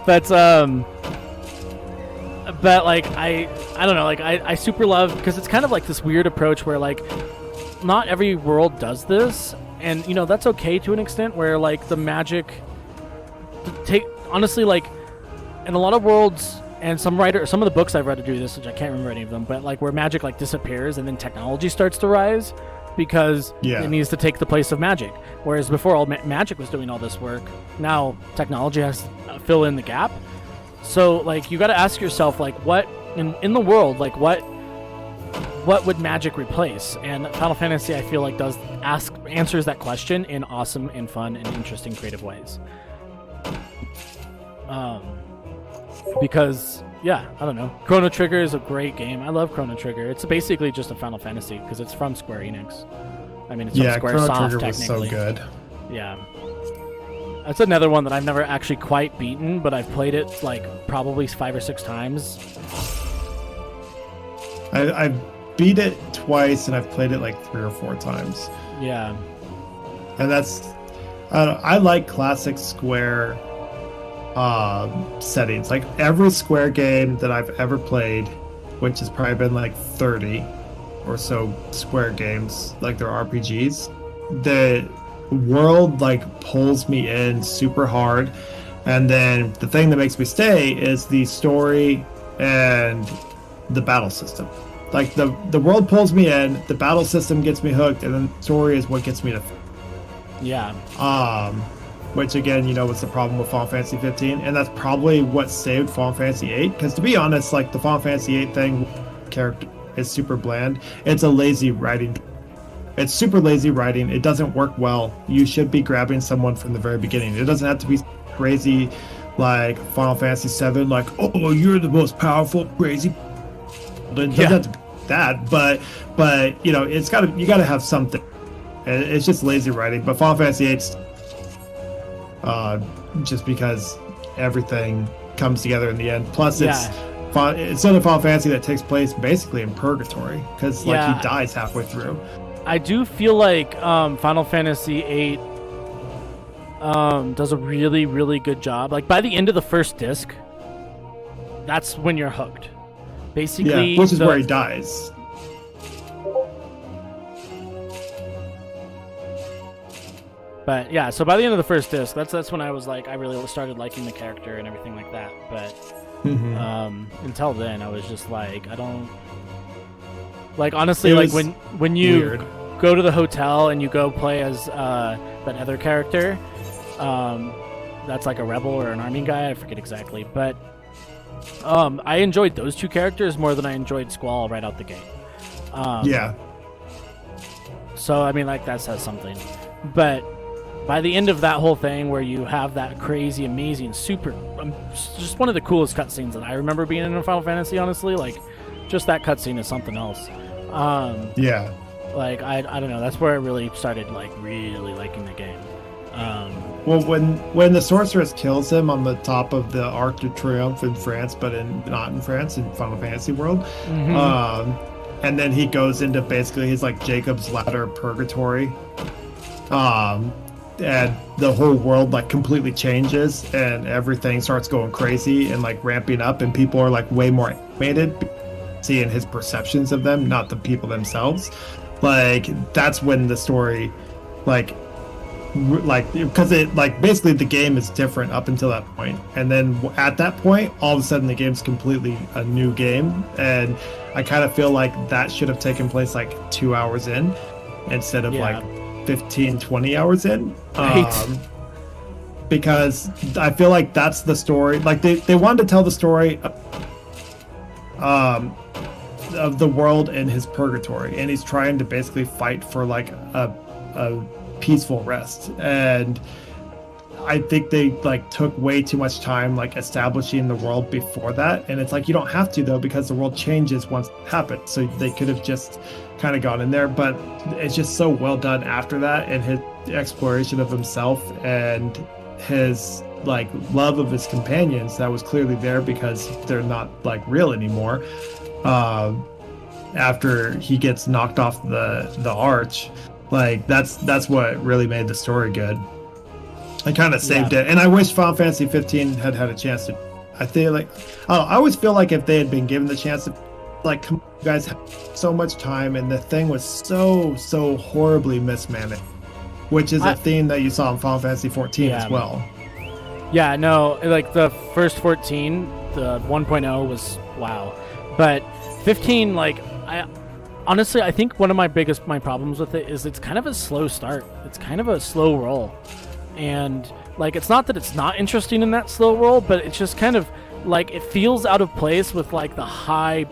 but like I don't know, like I super love, because it's kind of like this weird approach where like not every world does this, and that's okay to an extent, where like the magic honestly, like in a lot of worlds. And some of the books I've read to do this, which I can't remember any of them, but like where magic like disappears and then technology starts to rise because it needs to take the place of magic. Whereas before, all magic was doing all this work. Now technology has to fill in the gap. So like you got to ask yourself, like, what in the world, like what would magic replace? And Final Fantasy, I feel like, answers that question in awesome and fun and interesting creative ways. Because yeah, I don't know. Chrono Trigger is a great game. I love Chrono Trigger. It's basically just a Final Fantasy because it's from Square Enix. I mean, it's from Yeah, Chrono Squaresoft Trigger was so technically. good. Yeah. That's another one that I've never actually quite beaten, but I've played it like probably 5 or 6 times. I beat it twice and I've played it like 3 or 4 times. Yeah. And that's I like classic Square settings. Like every Square game that I've ever played, which has probably been like 30 or so Square games, like their RPGs, the world like pulls me in super hard, and then the thing that makes me stay is the story and the battle system. Like the world pulls me in, the battle system gets me hooked, and then the story is what gets me to Yeah. which again, you know, was the problem with Final Fantasy 15, and that's probably what saved Final Fantasy 8. Because to be honest, like the Final Fantasy 8 thing, character is super bland. It's a lazy writing. It's super lazy writing. It doesn't work well. You should be grabbing someone from the very beginning. It doesn't have to be crazy like Final Fantasy 7, like, oh, you're the most powerful, crazy. It doesn't have to be that, but you know, you gotta have something. And it's just lazy writing. But Final Fantasy 8's just because everything comes together in the end. Plus, it's another Final Fantasy that takes place basically in purgatory because he dies halfway through. I do feel like Final Fantasy VIII does a really, really good job. Like by the end of the first disc, that's when you're hooked. Basically, which is where he dies. But yeah, so by the end of the first disc, that's when I was like, I really started liking the character and everything like that. But until then, I was just like, I don't like honestly, like when you go to the hotel and you go play as that other character, that's like a rebel or an army guy, I forget exactly, but I enjoyed those two characters more than I enjoyed Squall right out the gate. So I mean, like that says something, but. By the end of that whole thing where you have that crazy, amazing, super... just one of the coolest cutscenes that I remember being in a Final Fantasy, honestly. Like, just that cutscene is something else. Like, I don't know. That's where I really started, like, really liking the game. Well, when the sorceress kills him on the top of the Arc de Triomphe in France, but not in France, in Final Fantasy world, and then he goes into basically his, like, Jacob's Ladder purgatory, and the whole world like completely changes and everything starts going crazy and like ramping up and people are like way more animated, seeing his perceptions of them, not the people themselves. Like that's when the story like because it like basically the game is different up until that point, and then at that point all of a sudden the game's completely a new game, and I kind of feel like that should have taken place like 2 hours in instead of like 15-20 hours in, because I feel like that's the story. Like they wanted to tell the story of the world in his purgatory, and he's trying to basically fight for like a peaceful rest, and I think they like took way too much time like establishing the world before that, and it's like you don't have to though, because the world changes once it happens, so they could have just kind of gone in there, but it's just so well done after that, and his exploration of himself and his like love of his companions that was clearly there because they're not like real anymore after he gets knocked off the arch. Like that's what really made the story good. I kind of saved it, and I wish Final Fantasy 15 had a chance to. I feel like I always feel like if they had been given the chance to, like, come on, you guys have so much time, and the thing was so horribly mismanaged, which is a theme that you saw in Final Fantasy 14 as well. Yeah, no, like the first 14, the 1.0 was wow, but 15, like I think one of my problems with it is it's kind of a slow start. It's kind of a slow roll. And like it's not that it's not interesting in that slow roll, but it's just kind of like it feels out of place with like the high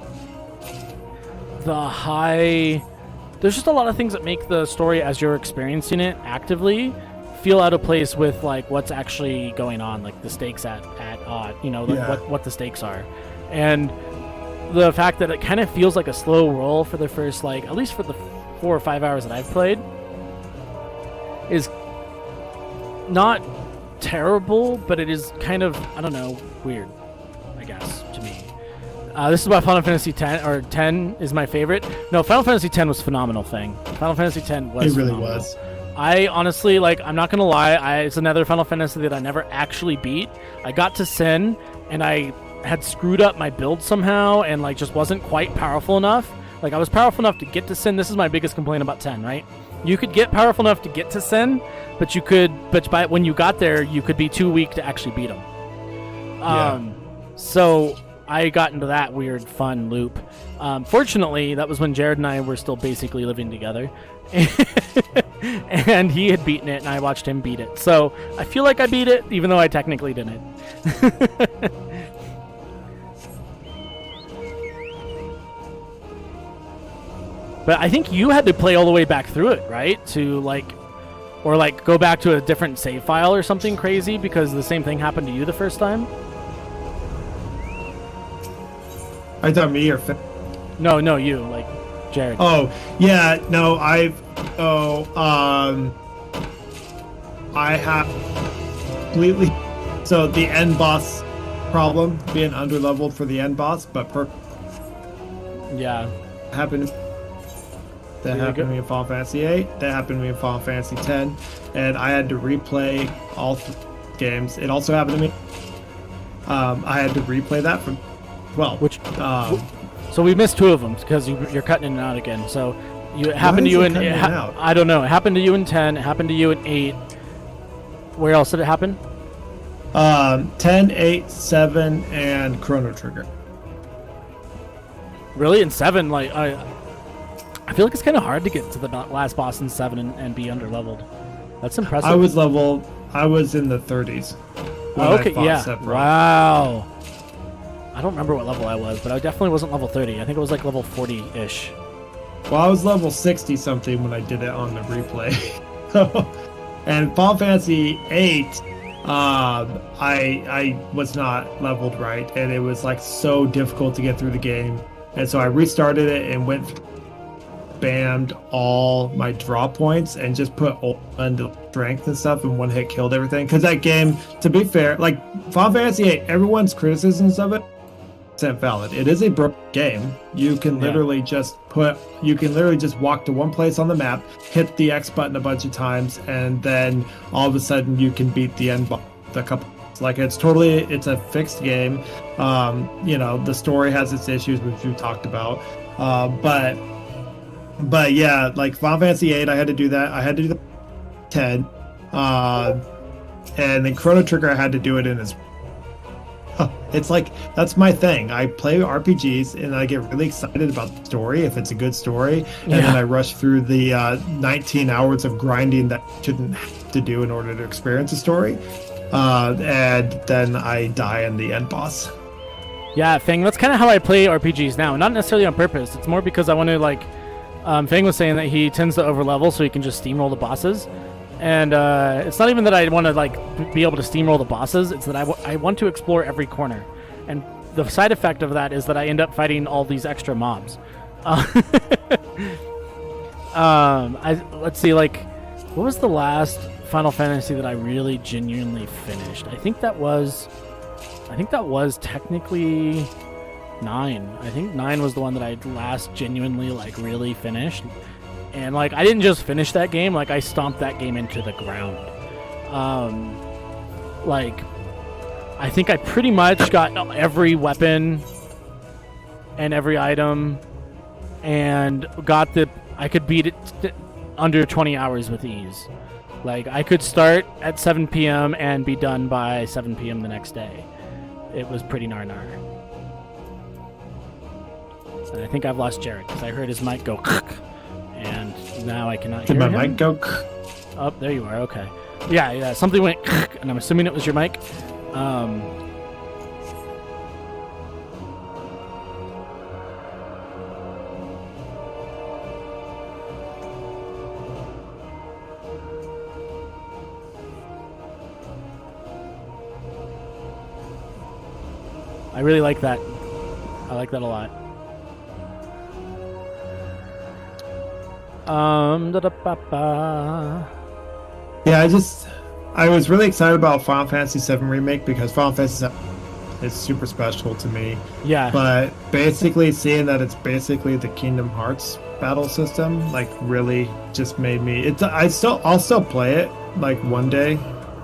there's just a lot of things that make the story as you're experiencing it actively feel out of place with like what's actually going on, like the stakes at what the stakes are, and the fact that it kind of feels like a slow roll for the first, like, at least for the 4 or 5 hours that I've played, is not terrible, but it is kind of, I don't know, weird, I guess, to me. This is why Final Fantasy X is my favorite. No, Final Fantasy X was a phenomenal thing. Final Fantasy X was It really phenomenal. was. I honestly, like, I'm not gonna lie, it's another Final Fantasy that I never actually beat. I got to Sin, and I had screwed up my build somehow, and, like, just wasn't quite powerful enough. Like, I was powerful enough to get to Sin. This is my biggest complaint about 10, right? You could get powerful enough to get to Sin, but when you got there, you could be too weak to actually beat him. So I got into that weird, fun loop. Fortunately, that was when Jared and I were still basically living together. And he had beaten it, and I watched him beat it. So I feel like I beat it, even though I technically didn't. But I think you had to play all the way back through it, right? To, like, or, like, go back to a different save file or something crazy because the same thing happened to you the first time? I thought me or No, you, like, Jared. Oh, yeah, no, I have completely, so the end boss problem, being underleveled for the end boss, but Yeah. happened. That happened to me in Final Fantasy VIII. That happened to me in Final Fantasy X, and I had to replay all games. It also happened to me. I had to replay that from 12. Which, so we missed 2 of them because you're cutting in and out again. So it happened to you in I don't know. It happened to you in 10. It happened to you in 8. Where else did it happen? 10, 8, 7, and Chrono Trigger. Really, in 7, like I feel like it's kind of hard to get to the last boss in 7 and be underleveled. That's impressive. I was in the 30s. Oh, okay, yeah. Wow. I don't remember what level I was, but I definitely wasn't level 30. I think it was like level 40-ish. Well, I was level 60-something when I did it on the replay. And Final Fantasy 8, I was not leveled right, and it was like so difficult to get through the game. And so I restarted it and banned all my draw points and just put under strength and stuff, and one hit killed everything. Because that game, to be fair, like Final Fantasy VIII, everyone's criticisms of it isn't valid. It is a broken game. You can literally just walk to one place on the map, hit the X button a bunch of times, and then all of a sudden you can beat the end boss a couple. Like it's a fixed game. The story has its issues, which we talked about. But yeah, like Final Fantasy VIII, I had to do that. I had to do the 10, and then Chrono Trigger, I had to do it in as. It's like that's my thing. I play RPGs and I get really excited about the story if it's a good story, and then I rush through the 19 hours of grinding that I shouldn't have to do in order to experience a story, and then I die in the end boss. Yeah, Fang, that's kind of how I play RPGs now. Not necessarily on purpose. It's more because I want to, like, Fang was saying that he tends to overlevel so he can just steamroll the bosses. And it's not even that I want to, like, be able to steamroll the bosses. It's that I want to explore every corner. And the side effect of that is that I end up fighting all these extra mobs. Let's see, like, what was the last Final Fantasy that I really genuinely finished? I think that was technically 9. I think 9 was the one that I last genuinely, like, really finished. And, like, I didn't just finish that game. Like, I stomped that game into the ground. Like, I think I pretty much got every weapon and every item, and I could beat it under 20 hours with ease. Like, I could start at 7 p.m. and be done by 7 p.m. the next day. It was pretty nar. And I think I've lost Jared because I heard his mic go and now I cannot hear him. Did my mic go? Oh, there you are. Okay. Yeah. Something went and I'm assuming it was your mic. I really like that. I like that a lot. Da-da-ba-ba. Yeah, I was really excited about Final Fantasy VII Remake because Final Fantasy VII is super special to me. Yeah. But basically seeing that it's basically the Kingdom Hearts battle system, like really just made me I'll still play it like one day,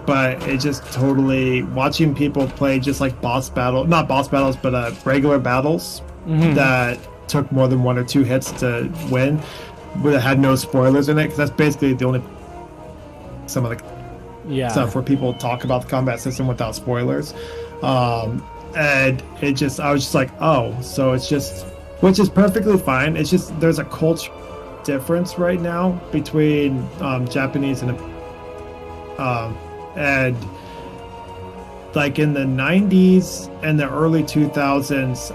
but it just totally watching people play just like not boss battles, but regular battles that took more than 1 or 2 hits to win, but it had no spoilers in it, because that's basically the only some of the stuff where people talk about the combat system without spoilers. And I was just like, oh, so it's just, which is perfectly fine. It's just there's a culture difference right now between Japanese and like in the 90s and the early 2000s,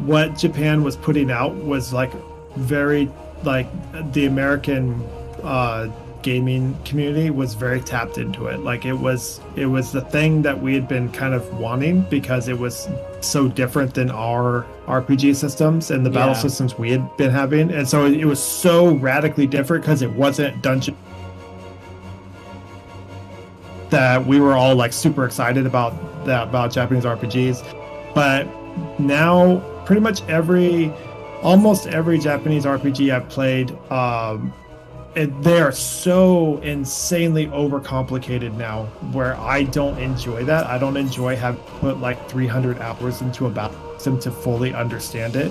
what Japan was putting out was like very, like, the American gaming community was very tapped into it. Like it was the thing that we had been kind of wanting, because it was so different than our RPG systems and the battle systems we had been having. And so it was so radically different because it wasn't dungeon, that we were all like super excited about Japanese RPGs. But now pretty much almost every Japanese RPG I've played, they are so insanely overcomplicated now, where I don't enjoy that. I don't enjoy having put like 300 hours into a battle system to fully understand it,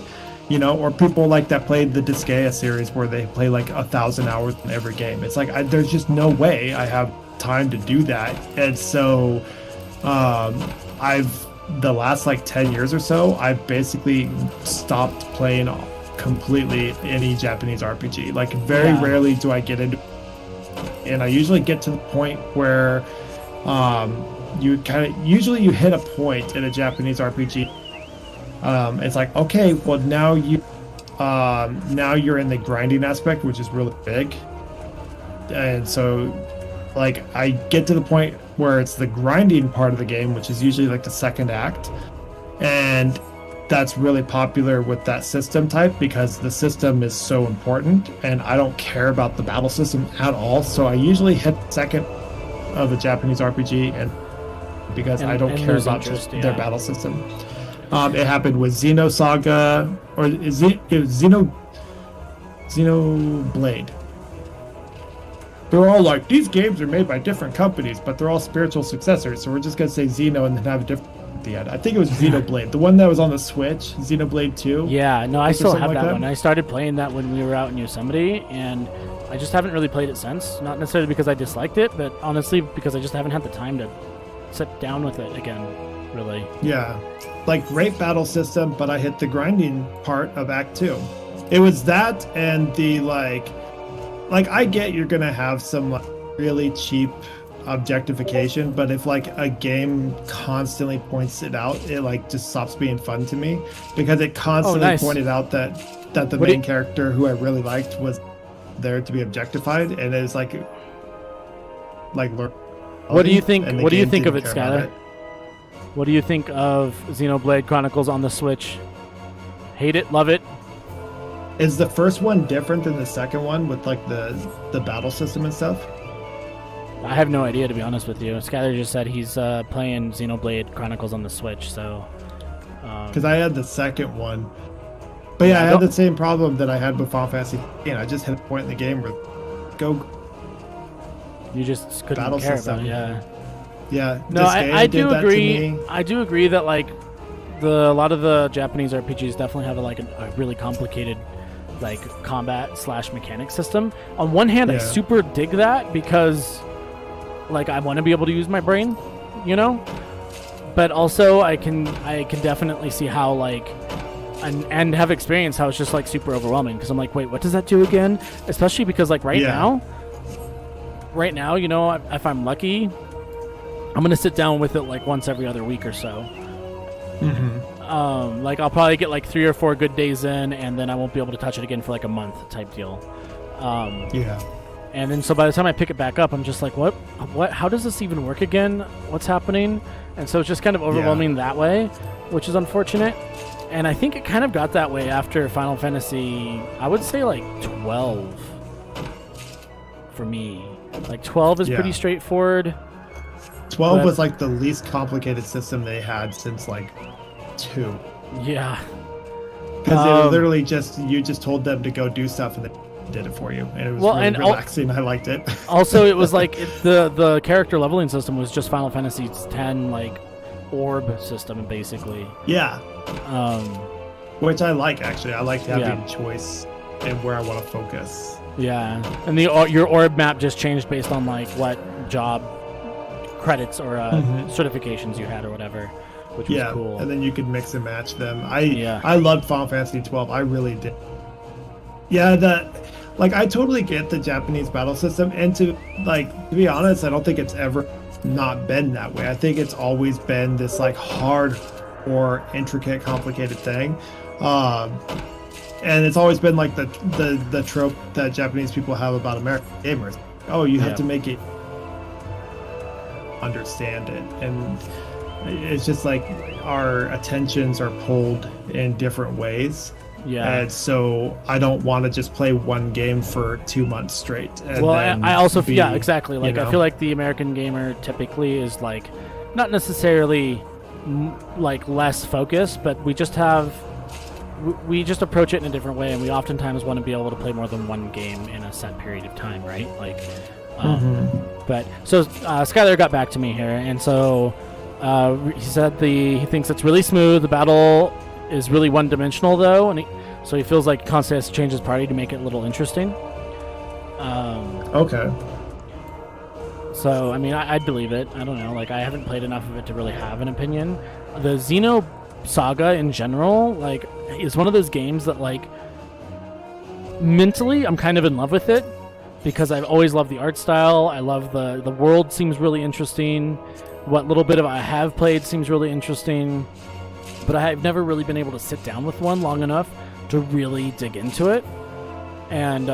or people like that played the Disgaea series where they play like 1,000 hours in every game. It's like, there's just no way I have time to do that. And so the last like 10 years or so, I've basically stopped playing completely any Japanese RPG. Like very rarely do I get into, and I usually get to the point where you hit a point in a Japanese RPG. It's like, okay, well now you're in the grinding aspect, which is really big. And so like I get to the point where it's the grinding part of the game, which is usually like the second act, and that's really popular with that system type because the system is so important, and I don't care about the battle system at all. So I usually hit second of a Japanese RPG, and because I don't care about just their battle system. It happened with Xenosaga, or it was Xenoblade. They're all like, these games are made by different companies, but they're all spiritual successors, so we're just gonna say Xeno and then have a different at the end. I think it was Xenoblade, the one that was on the Switch, Xenoblade 2. Yeah, no, I still have that one. I started playing that when we were out in Yosemite, and I just haven't really played it since. Not necessarily because I disliked it, but honestly because I just haven't had the time to sit down with it again, really. Yeah, like great battle system, but I hit the grinding part of Act 2. It was that and the like I get you're gonna have some like really cheap objectification, but if like a game constantly points it out, it like just stops being fun to me, because it constantly pointed out that the main character, who I really liked, was there to be objectified, and it's like what do you think of it, Skylar? What do you think of Xenoblade Chronicles on the Switch? Hate it, love it? Is the first one different than the second one with like the battle system and stuff? I have no idea, to be honest with you. Skylar just said he's playing Xenoblade Chronicles on the Switch, so... Because I had the second one. But yeah, I had the same problem that I had with Final Fantasy, and I just hit a point in the game where you just couldn't battle care system. about it, yeah. Yeah. No, I do agree. I do agree that like a lot of the Japanese RPGs definitely have a really complicated like combat / mechanic system. On one hand, I super dig that because like I want to be able to use my brain, but also I can definitely see how like and have experienced how it's just like super overwhelming, because I'm like, wait, what does that do again? Especially because like right now, if I'm lucky, I'm gonna sit down with it like once every other week or so. Like I'll probably get like 3 or 4 good days in, and then I won't be able to touch it again for like a month type deal. And then so by the time I pick it back up, I'm just like, what? How does this even work again? What's happening? and so it's just kind of overwhelming that way, which is unfortunate. And I think it kind of got that way after Final Fantasy, I would say like 12 for me. Like 12 is pretty straightforward. 12 was like the least complicated system they had since like 2. Yeah. Because it was literally just, you just told them to go do stuff and they did it for you. And it was really relaxing. I liked it. Also, it was like the character leveling system was just Final Fantasy X like orb system basically. Yeah. Which I like, actually. I like having choice in where I want to focus. Yeah. And your orb map just changed based on like what job credits or certifications you had or whatever, which was cool. And then you could mix and match them. I loved Final Fantasy 12. I really did. Yeah, I totally get the Japanese battle system, and to be honest, I don't think it's ever not been that way. I think it's always been this like hard or intricate, complicated thing. And it's always been like the trope that Japanese people have about American gamers. Oh, you have to make it understand it, and it's just like our attentions are pulled in different ways. And so I don't want to just play one game for 2 months straight. And I also exactly. Like I feel like the American gamer typically is like not necessarily like less focused, but we just approach it in a different way, and we oftentimes want to be able to play more than one game in a set period of time, right? Like, but so Skylar got back to me here, and so he said he thinks it's really smooth. The battle is really one-dimensional though, and so he feels like constantly has to change his party to make it a little interesting. Okay. So I mean, I'd believe it. I don't know. Like I haven't played enough of it to really have an opinion. The Xeno saga in general, like, is one of those games that like mentally I'm kind of in love with it because I've always loved the art style. I love the world seems really interesting. What little bit of I have played seems really interesting. But I've never really been able to sit down with one long enough to really dig into it, and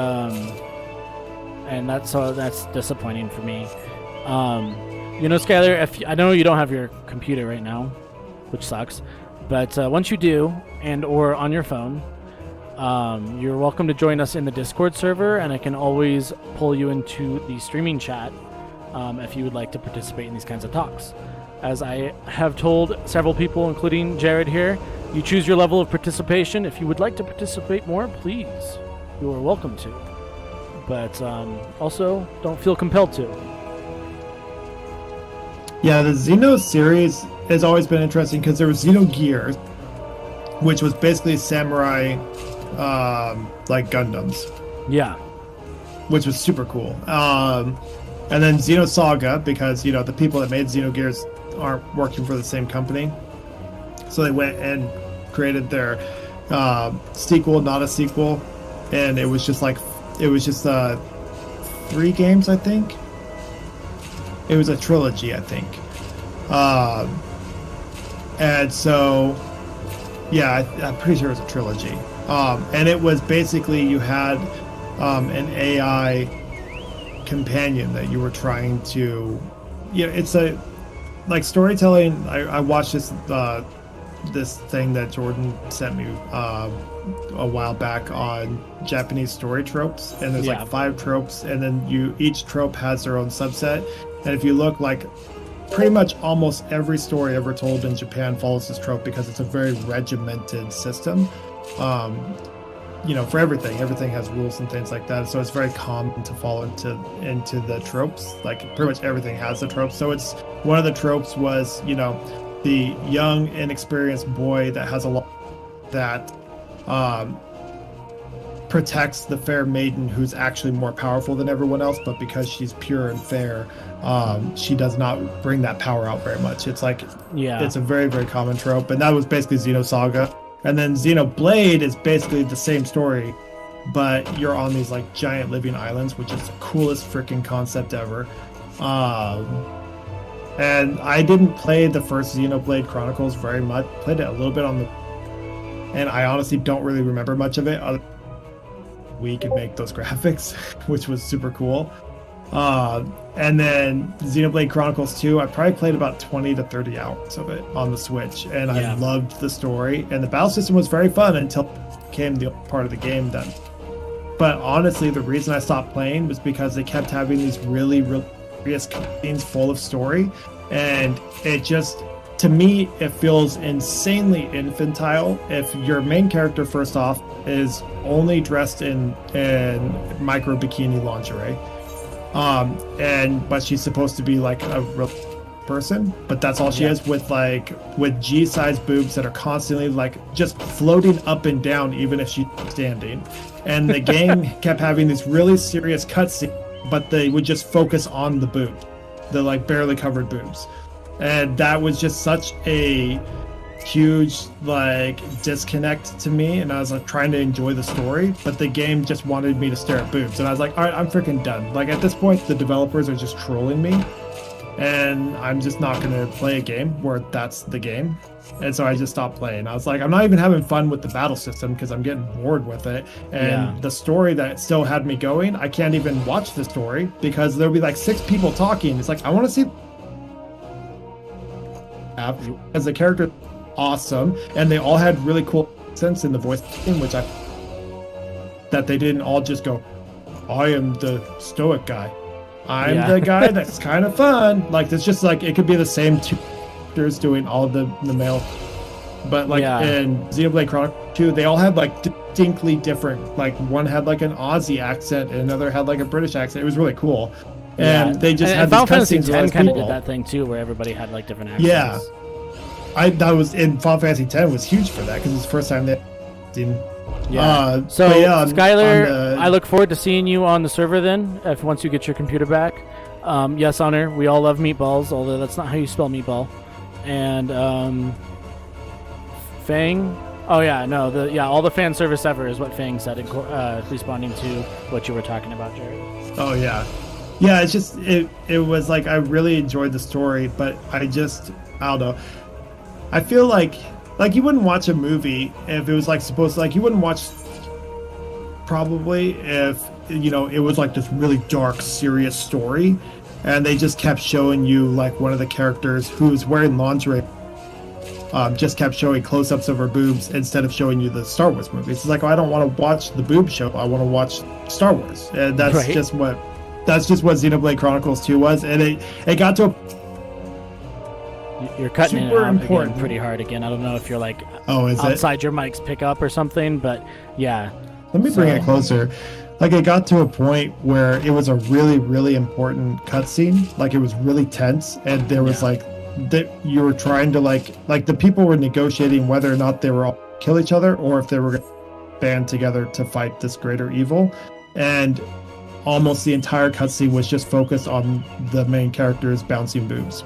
that's disappointing for me. Skylar, I know you don't have your computer right now, which sucks, but once you do, and or on your phone, you're welcome to join us in the Discord server, and I can always pull you into the streaming chat if you would like to participate in these kinds of talks. As I have told several people, including Jared here, you choose your level of participation. If you would like to participate more, please, you are welcome to. But also, don't feel compelled to. Yeah, the Xeno series has always been interesting because there was Xenogears, which was basically samurai, like Gundams. Yeah. Which was super cool. And then Xenosaga, because, the people that made Xenogears aren't working for the same company, so they went and created their sequel, not a sequel, and it was just 3 games, I think. It was a trilogy, I think. And so I'm pretty sure it was a trilogy, and it was basically you had an AI companion that you were trying to, it's a like storytelling. I watched this thing that Jordan sent me a while back on Japanese story tropes, and there's like 5 tropes, and then each trope has their own subset, and if you look, like pretty much almost every story ever told in Japan follows this trope because it's a very regimented system. For everything has rules and things like that, so it's very common to fall into the tropes. Like pretty much everything has the tropes. So it's one of the tropes was the young inexperienced boy that has a lot that protects the fair maiden who's actually more powerful than everyone else, but because she's pure and fair, she does not bring that power out very much. It's like it's a very, very common trope, and that was basically Xenosaga. And then Xenoblade is basically the same story, but you're on these like giant living islands, which is the coolest freaking concept ever. And I didn't play the first Xenoblade Chronicles very much. Played it a little bit and I honestly don't really remember much of it. We could make those graphics, which was super cool. And then Xenoblade Chronicles 2, I probably played about 20 to 30 hours of it on the Switch, and I loved the story. And the battle system was very fun until it became the part of the game that. But honestly, the reason I stopped playing was because they kept having these really, really serious cutscenes full of story, and it just, to me, it feels insanely infantile. If your main character, first off, is only dressed in micro bikini lingerie. But she's supposed to be like a real person, but that's all she is, with G-sized boobs that are constantly like just floating up and down even if she's standing. And the game kept having these really serious cutscenes, but they would just focus on the boob, the like barely covered boobs. And that was just such a huge like disconnect to me, and I was like trying to enjoy the story, but the game just wanted me to stare at boobs, and I was like, all right, I'm freaking done. Like at this point, the developers are just trolling me, and I'm just not going to play a game where that's the game. And so I just stopped playing. I was like, I'm not even having fun with the battle system because I'm getting bored with it, and the story that still had me going, I can't even watch the story because there'll be like 6 people talking. It's like, I want to see as the character awesome, and they all had really cool sense in the voice thing, which that they didn't all just go, I am the stoic guy, I'm the guy that's kind of fun. Like it's just like it could be the same 2 actors doing all the male, but like in Xenoblade Chronicles 2, they all had like distinctly different, like one had like an Aussie accent and another had like a British accent. It was really cool. And they just had Final these Fantasy cutscenes X kind of did that thing too, where everybody had like different accents. That was in Final Fantasy X was huge for that because it's the first time they didn't. Skylar, I look forward to seeing you on the server then. If once you get your computer back. Yes, Honor. We all love meatballs, although that's not how you spell meatball. And Fang. Oh yeah, no. All the fan service ever is what Fang said, responding to what you were talking about, Jared. Oh yeah. Yeah, it's just it was like I really enjoyed the story, but I don't know. I feel like you wouldn't watch a movie if it was like supposed to, like you wouldn't watch probably if it was like this really dark, serious story, and they just kept showing you like one of the characters who's wearing lingerie just kept showing close-ups of her boobs instead of showing you the Star Wars movies. It's like, I don't want to watch the boob show, I want to watch Star Wars, and that's just what Xenoblade Chronicles 2 was. And it got to you're cutting it out again pretty hard again. I don't know if you're like outside your mic's pickup or something, but yeah. Let me bring it closer. Like it got to a point where it was a really, really important cutscene. Like it was really tense, and there was like that you were trying to like the people were negotiating whether or not they were all kill each other or if they were going to band together to fight this greater evil. And almost the entire cutscene was just focused on the main character's bouncing boobs.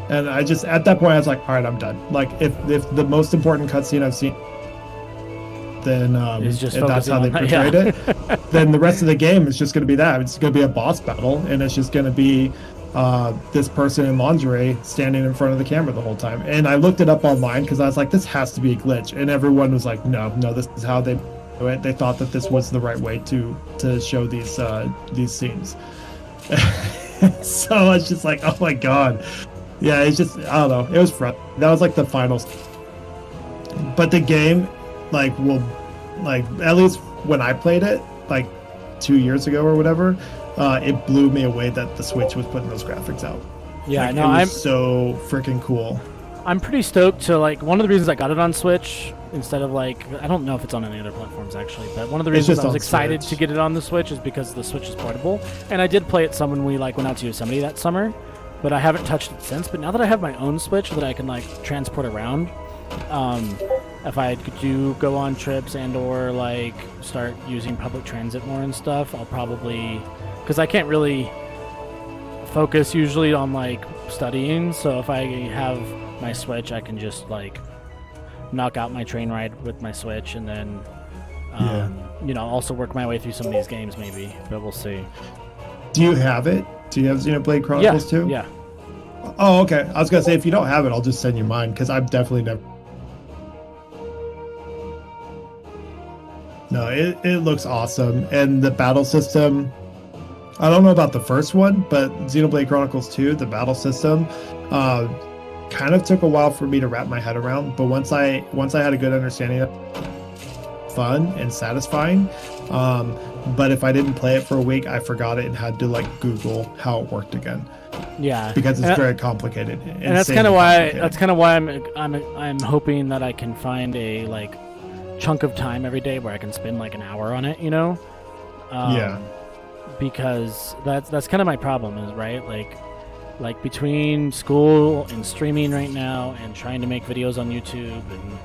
And I just, at that point, I was like, all right, I'm done. Like, if the most important cutscene I've seen, then that's how they portrayed it, then the rest of the game is just going to be that. It's going to be a boss battle, and it's just going to be this person in lingerie standing in front of the camera the whole time. And I looked it up online because I was like, this has to be a glitch. And everyone was like, no, this is how they do it. They thought that this was the right way to show these scenes. So I was just like, oh my god. Yeah, it's just, I don't know. It was fun. That was like the final. But the game, like, at least when I played it, like 2 years ago or whatever, it blew me away that the Switch was putting those graphics out. Yeah, like, no, I'm so freaking cool. I'm pretty stoked to, like, one of the reasons I got it on Switch instead of, like, I don't know if it's on any other platforms actually, but one of the reasons I was excited to get it on the Switch is because the Switch is portable. And I did play it some when we, like, went out to Yosemite that summer, but I haven't touched it since. But now that I have my own Switch that I can, like, transport around, if I do go on trips and or, like, start using public transit more and stuff, I'll probably, because I can't really focus usually on, like, studying, so if I have my Switch, I can just, like, knock out my train ride with my Switch, and then also work my way through some of these games maybe, but we'll see. Do you have it? Do you have Xenoblade Chronicles 2? Yeah. Oh, okay. I was gonna say, if you don't have it, I'll just send you mine, because I've definitely never. No, it looks awesome, and the battle system, I don't know about the first one, but Xenoblade Chronicles 2, the battle system, kind of took a while for me to wrap my head around. But once I had a good understanding of it, fun and satisfying. But if I didn't play it for a week, I forgot it and had to like Google how it worked again. Yeah, because it's very complicated. And that's kind of why I'm hoping that I can find a like chunk of time every day where I can spend like an hour on it. You know. Yeah. Because that's kind of my problem is right like between school and streaming right now and trying to make videos on YouTube and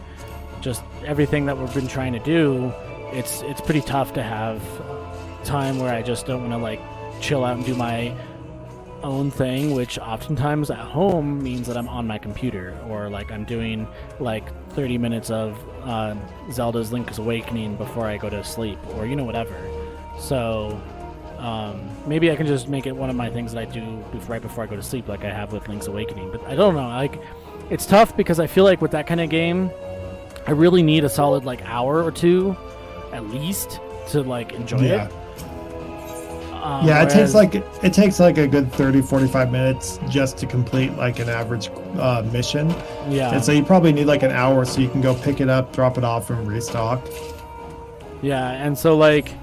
just everything that we've been trying to do, it's pretty tough to have time where I just don't want to like chill out and do my own thing, which oftentimes at home means that I'm on my computer or like I'm doing like 30 minutes of Zelda's Link's Awakening before I go to sleep or whatever. So maybe I can just make it one of my things that I do right before I go to sleep, like I have with Link's Awakening. But I don't know, like it's tough because I feel like with that kind of game, I really need a solid like hour or two, at least, to like enjoy it. Yeah, it takes like a good 30-45 minutes just to complete like an average mission. Yeah, and so you probably need like an hour so you can go pick it up, drop it off, and restock. Yeah, and so like.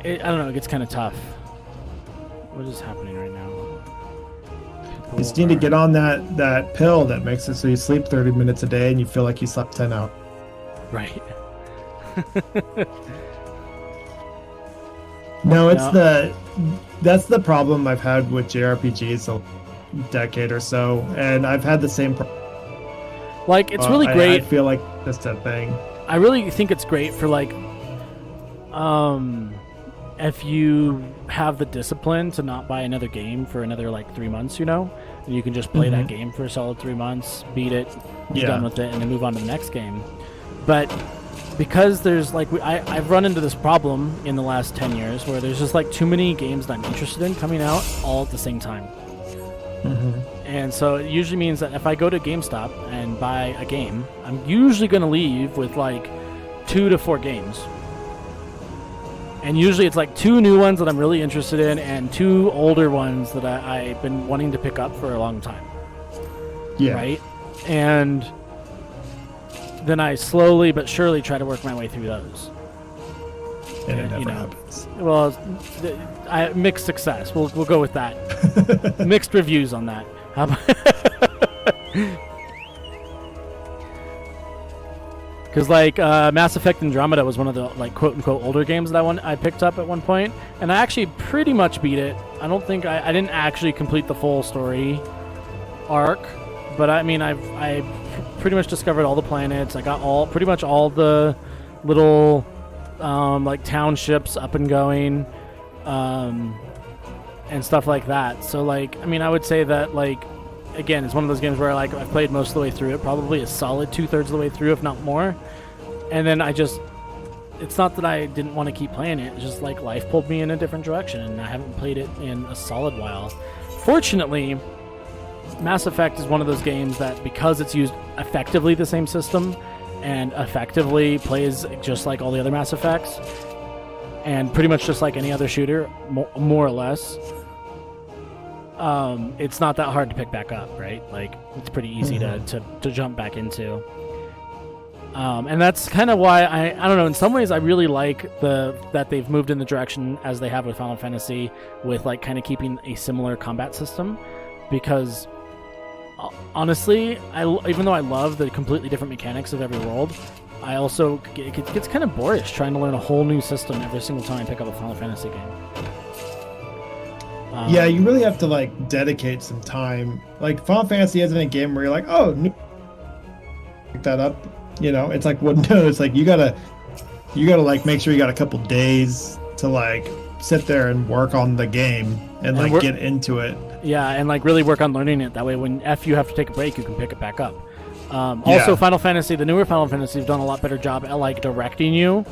I don't know, it gets kind of tough. What is happening right now? You just need to get on that pill that makes it so you sleep 30 minutes a day and you feel like you slept 10 hours. Right. No, that's the problem I've had with JRPGs a decade or so, and I've had the same problem. Like, it's really great. I feel like that's a thing. I really think it's great for like if you have the discipline to not buy another game for another like 3 months, and you can just play that game for a solid 3 months, beat it, be done with it, and then move on to the next game. But because there's like I've run into this problem in the last 10 years where there's just like too many games that I'm interested in coming out all at the same time. And so it usually means that if I go to GameStop and buy a game, I'm usually going to leave with like 2 to 4 games. And usually it's like 2 new ones that I'm really interested in and 2 older ones that I've been wanting to pick up for a long time. Yeah. Right? And then I slowly but surely try to work my way through those. And it never happens. Well, mixed success. We'll go with that. Mixed reviews on that. How about because like Mass Effect Andromeda was one of the like quote unquote older games that I picked up at one point, and I actually pretty much beat it. I don't think I didn't actually complete the full story arc, but I mean I pretty much discovered all the planets. I got pretty much all the little like townships up and going, and stuff like that. So like I mean I would say that like. Again, it's one of those games where like I've played most of the way through it, probably a solid 2/3 of the way through, if not more. And then it's not that I didn't want to keep playing it, it's just like life pulled me in a different direction and I haven't played it in a solid while. Fortunately, Mass Effect is one of those games that because it's used effectively the same system and effectively plays just like all the other Mass Effects and pretty much just like any other shooter, more or less. It's not that hard to pick back up, right? Like it's pretty easy to jump back into. And that's kind of why I don't know. In some ways, I really like that they've moved in the direction as they have with Final Fantasy, with like kind of keeping a similar combat system. Because honestly, even though I love the completely different mechanics of every world, I also it gets kind of boorish trying to learn a whole new system every single time I pick up a Final Fantasy game. Yeah, you really have to like dedicate some time. Like Final Fantasy isn't a game where you're like, oh, pick that up. It's like no, it's like you gotta like make sure you got a couple days to like sit there and work on the game and like get into it. Yeah, and like really work on learning it. That way, when you have to take a break, you can pick it back up. Also, Final Fantasy, the newer Final Fantasy, have done a lot better job at like directing you,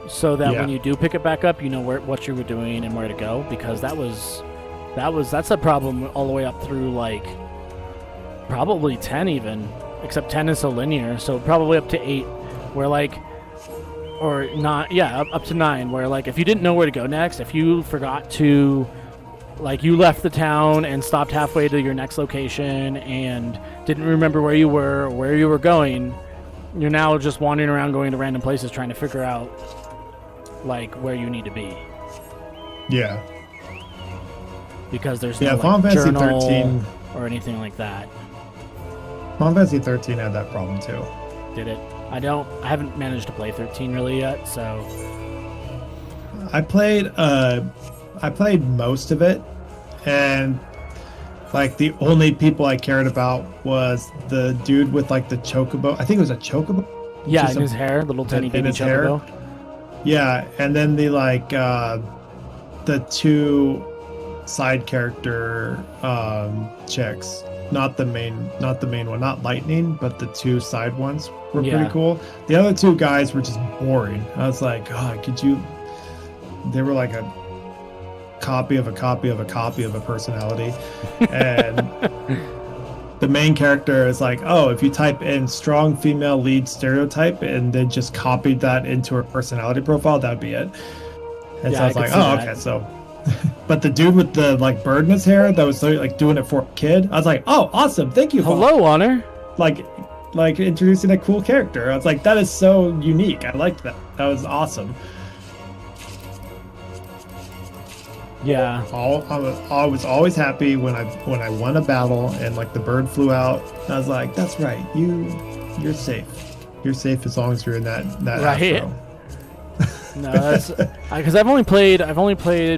so that when you do pick it back up, you know what you were doing and where to go. Because that's a problem all the way up through like probably 10 even, except 10 is so linear, so probably up to 8, where like or not, yeah, up to 9, where like if you didn't know where to go next, if you forgot to, like, you left the town and stopped halfway to your next location and didn't remember where you were or where you were going, you're now just wandering around going to random places trying to figure out like where you need to be. Yeah. Because there's no Final like, Fantasy journal 13 or anything like that. Final Fantasy 13 had that problem too. Did it? I haven't managed to play 13 really yet, so I played most of it, and like the only people I cared about was the dude with like the chocobo. I think it was a chocobo. yeah, in his hair, little tiny baby chocobo. Yeah, and then the like the 2 side character chicks. Not the main one, not Lightning, but the 2 side ones were pretty cool. The other 2 guys were just boring. I was like, God, they were like a copy of a copy of a copy of a personality. And the main character is like, oh, if you type in strong female lead stereotype and then just copied that into her personality profile, that'd be it. And so I was like, oh, okay, so. But the dude with the like bird in his hair that was like doing it for a kid, I was like, oh, awesome, thank you. Hello, Honor. Like introducing a cool character. I was like, that is so unique. I liked that. That was awesome. Yeah. I was always happy when I won a battle and like the bird flew out. I was like, that's right. You're safe. You're safe as long as you're in that right. Afro. No, that's because I've only played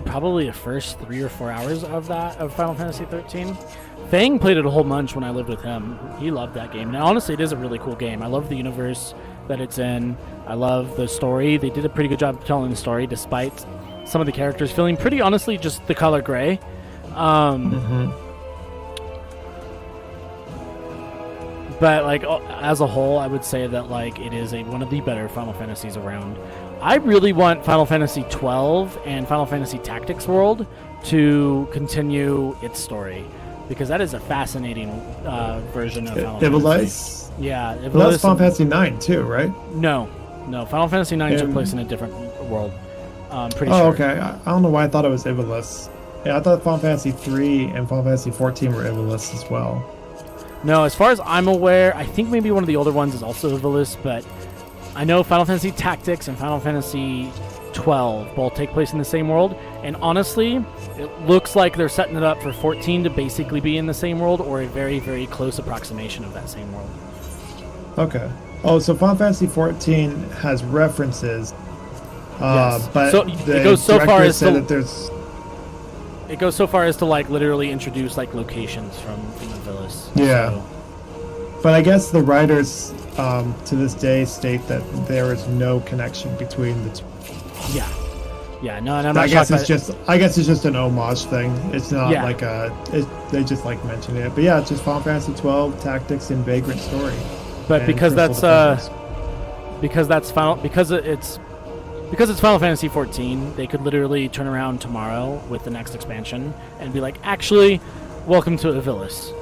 probably the first 3 or 4 hours of Final Fantasy 13. Fang played it a whole bunch when I lived with him. He loved that game, and honestly, it is a really cool game. I love the universe that it's in. I love the story. They did a pretty good job of telling the story, despite some of the characters feeling pretty honestly just the color gray. But like as a whole, I would say that like it is one of the better Final Fantasies around. I really want Final Fantasy 12 and Final Fantasy Tactics World to continue its story, because that is a fascinating version of Final Fantasy. Yeah, Ivalice. Well, that's Final Fantasy 9 too, right? No, Final Fantasy 9 took place in a different world. Pretty sure. Oh, okay. I don't know why I thought it was Ivalice. Yeah, I thought Final Fantasy 3 and Final Fantasy 14 were Ivalice as well. No, as far as I'm aware, I think maybe one of the older ones is also Ivalice, but I know Final Fantasy Tactics and Final Fantasy 12 both take place in the same world, and honestly, it looks like they're setting it up for 14 to basically be in the same world, or a very, very close approximation of that same world. Okay. Oh, so Final Fantasy 14 has references, yes. but so it goes so far as to that there's. It goes so far as to like literally introduce like locations from Ivalice. Yeah. So. But I guess the writers to this day state that there is no connection between the 2. Yeah. No, and I'm not. I guess it's just an homage thing. It's not like they just like mention it. But yeah, it's just Final Fantasy 12 tactics and vagrant story. But because it's Final Fantasy 14, they could literally turn around tomorrow with the next expansion and be like, actually, welcome to Ivalice.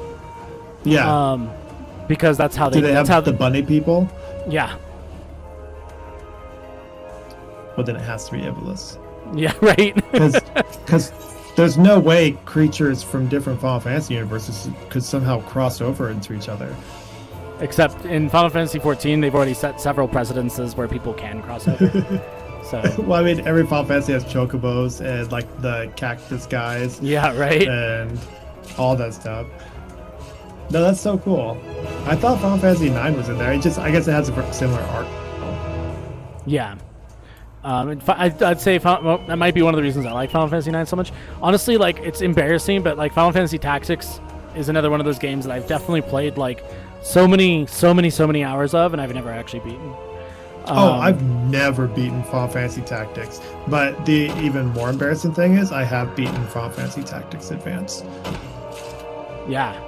Yeah. Because that's how they. Do they have the bunny people? Yeah. Well, then it has to be Ivalice. Yeah, right. Because there's no way creatures from different Final Fantasy universes could somehow cross over into each other. Except in Final Fantasy 14, they've already set several precedences where people can cross over. So. Well, I mean, every Final Fantasy has chocobos and like the cactus guys. Yeah, right. And all that stuff. No, that's so cool. I thought Final Fantasy 9 was in there. I guess it has a similar arc. Yeah. I'd say that might be one of the reasons I like Final Fantasy 9 so much. Honestly, like, it's embarrassing, but like Final Fantasy Tactics is another one of those games that I've definitely played like so many hours of, and I've never actually beaten. I've never beaten Final Fantasy Tactics, but the even more embarrassing thing is I have beaten Final Fantasy Tactics Advance. Yeah.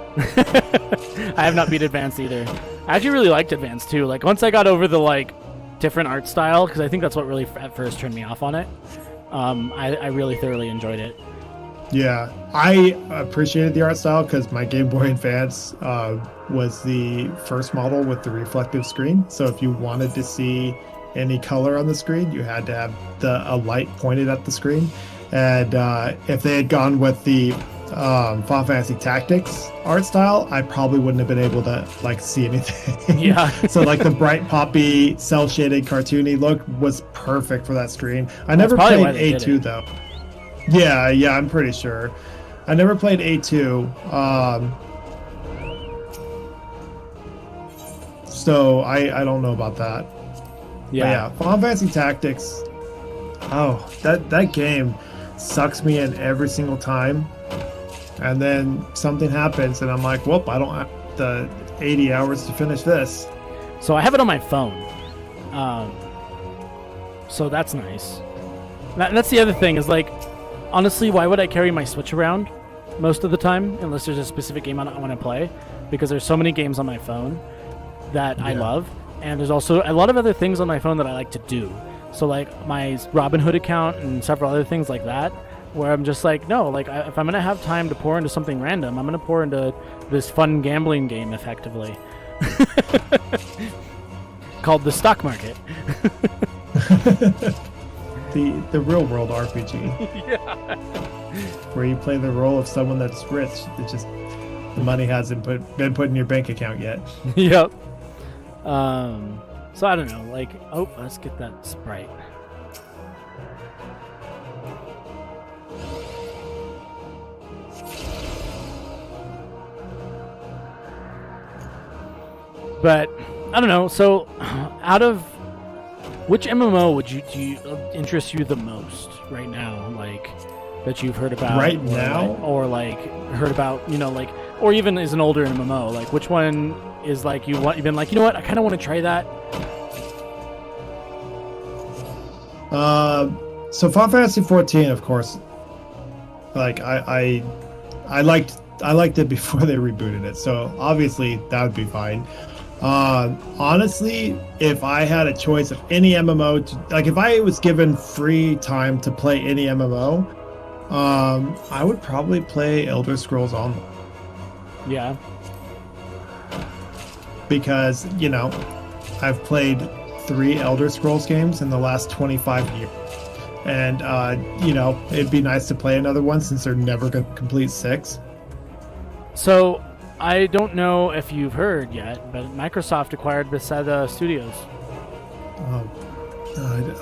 I have not beat Advance either. I actually really liked Advance too. Like, once I got over the like different art style, because I think that's what really at first turned me off on it, I really thoroughly enjoyed it. Yeah, I appreciated the art style because my Game Boy Advance was the first model with the reflective screen. So if you wanted to see any color on the screen. You had to have a light pointed at the screen. And if they had gone with the Final Fantasy Tactics art style, I probably wouldn't have been able to like see anything. Yeah. So like the bright poppy, cell shaded, cartoony look was perfect for that screen. I never played A2 though. Yeah, I'm pretty sure. I never played A2. So I don't know about that. Yeah. Final Fantasy Tactics. Oh, that game sucks me in every single time. And then something happens, and I'm like, "Whoop! I don't have the 80 hours to finish this." So I have it on my phone. So that's nice. That's the other thing is like, honestly, why would I carry my Switch around most of the time unless there's a specific game I want to play? Because there's so many games on my phone that I love, and there's also a lot of other things on my phone that I like to do. So like my Robinhood account and several other things like that, where I'm just like, no, like if I'm gonna have time to pour into something random, I'm gonna pour into this fun gambling game, effectively, called the stock market. the real world RPG. Yeah. Where you play the role of someone that's rich. It just the money hasn't been put in your bank account yet. Yep. So I don't know, like, oh, let's get that Sprite. But I don't know. So, out of which MMO would you interest you the most right now? Like that you've heard about right now, or like heard about, you know, like, or even is an older MMO. Like, which one is like you've been like, you know what, I kind of want to try that. So Final Fantasy 14, of course. Like I liked it before they rebooted it, so obviously that would be fine. Honestly, if I had a choice of any MMO, like if I was given free time to play any MMO, I would probably play Elder Scrolls Online. Yeah. Because, you know, I've played 3 Elder Scrolls games in the last 25 years. And, you know, it'd be nice to play another one since they're never going to complete 6. So, I don't know if you've heard yet, but Microsoft acquired Bethesda Studios. I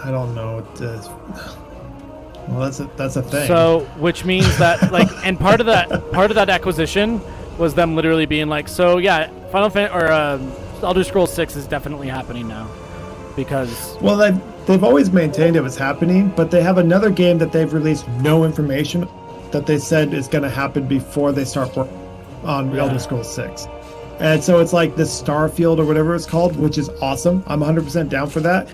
don't know. Well, that's a thing. So, which means that, like, and part of that acquisition was them literally being like, so yeah, Elder Scrolls 6 is definitely happening now, because they've always maintained it was happening, but they have another game that they've released no information that they said is going to happen before they start working on Elder Scrolls 6. And so it's like this Starfield or whatever it's called, which is awesome. I'm 100% down for that.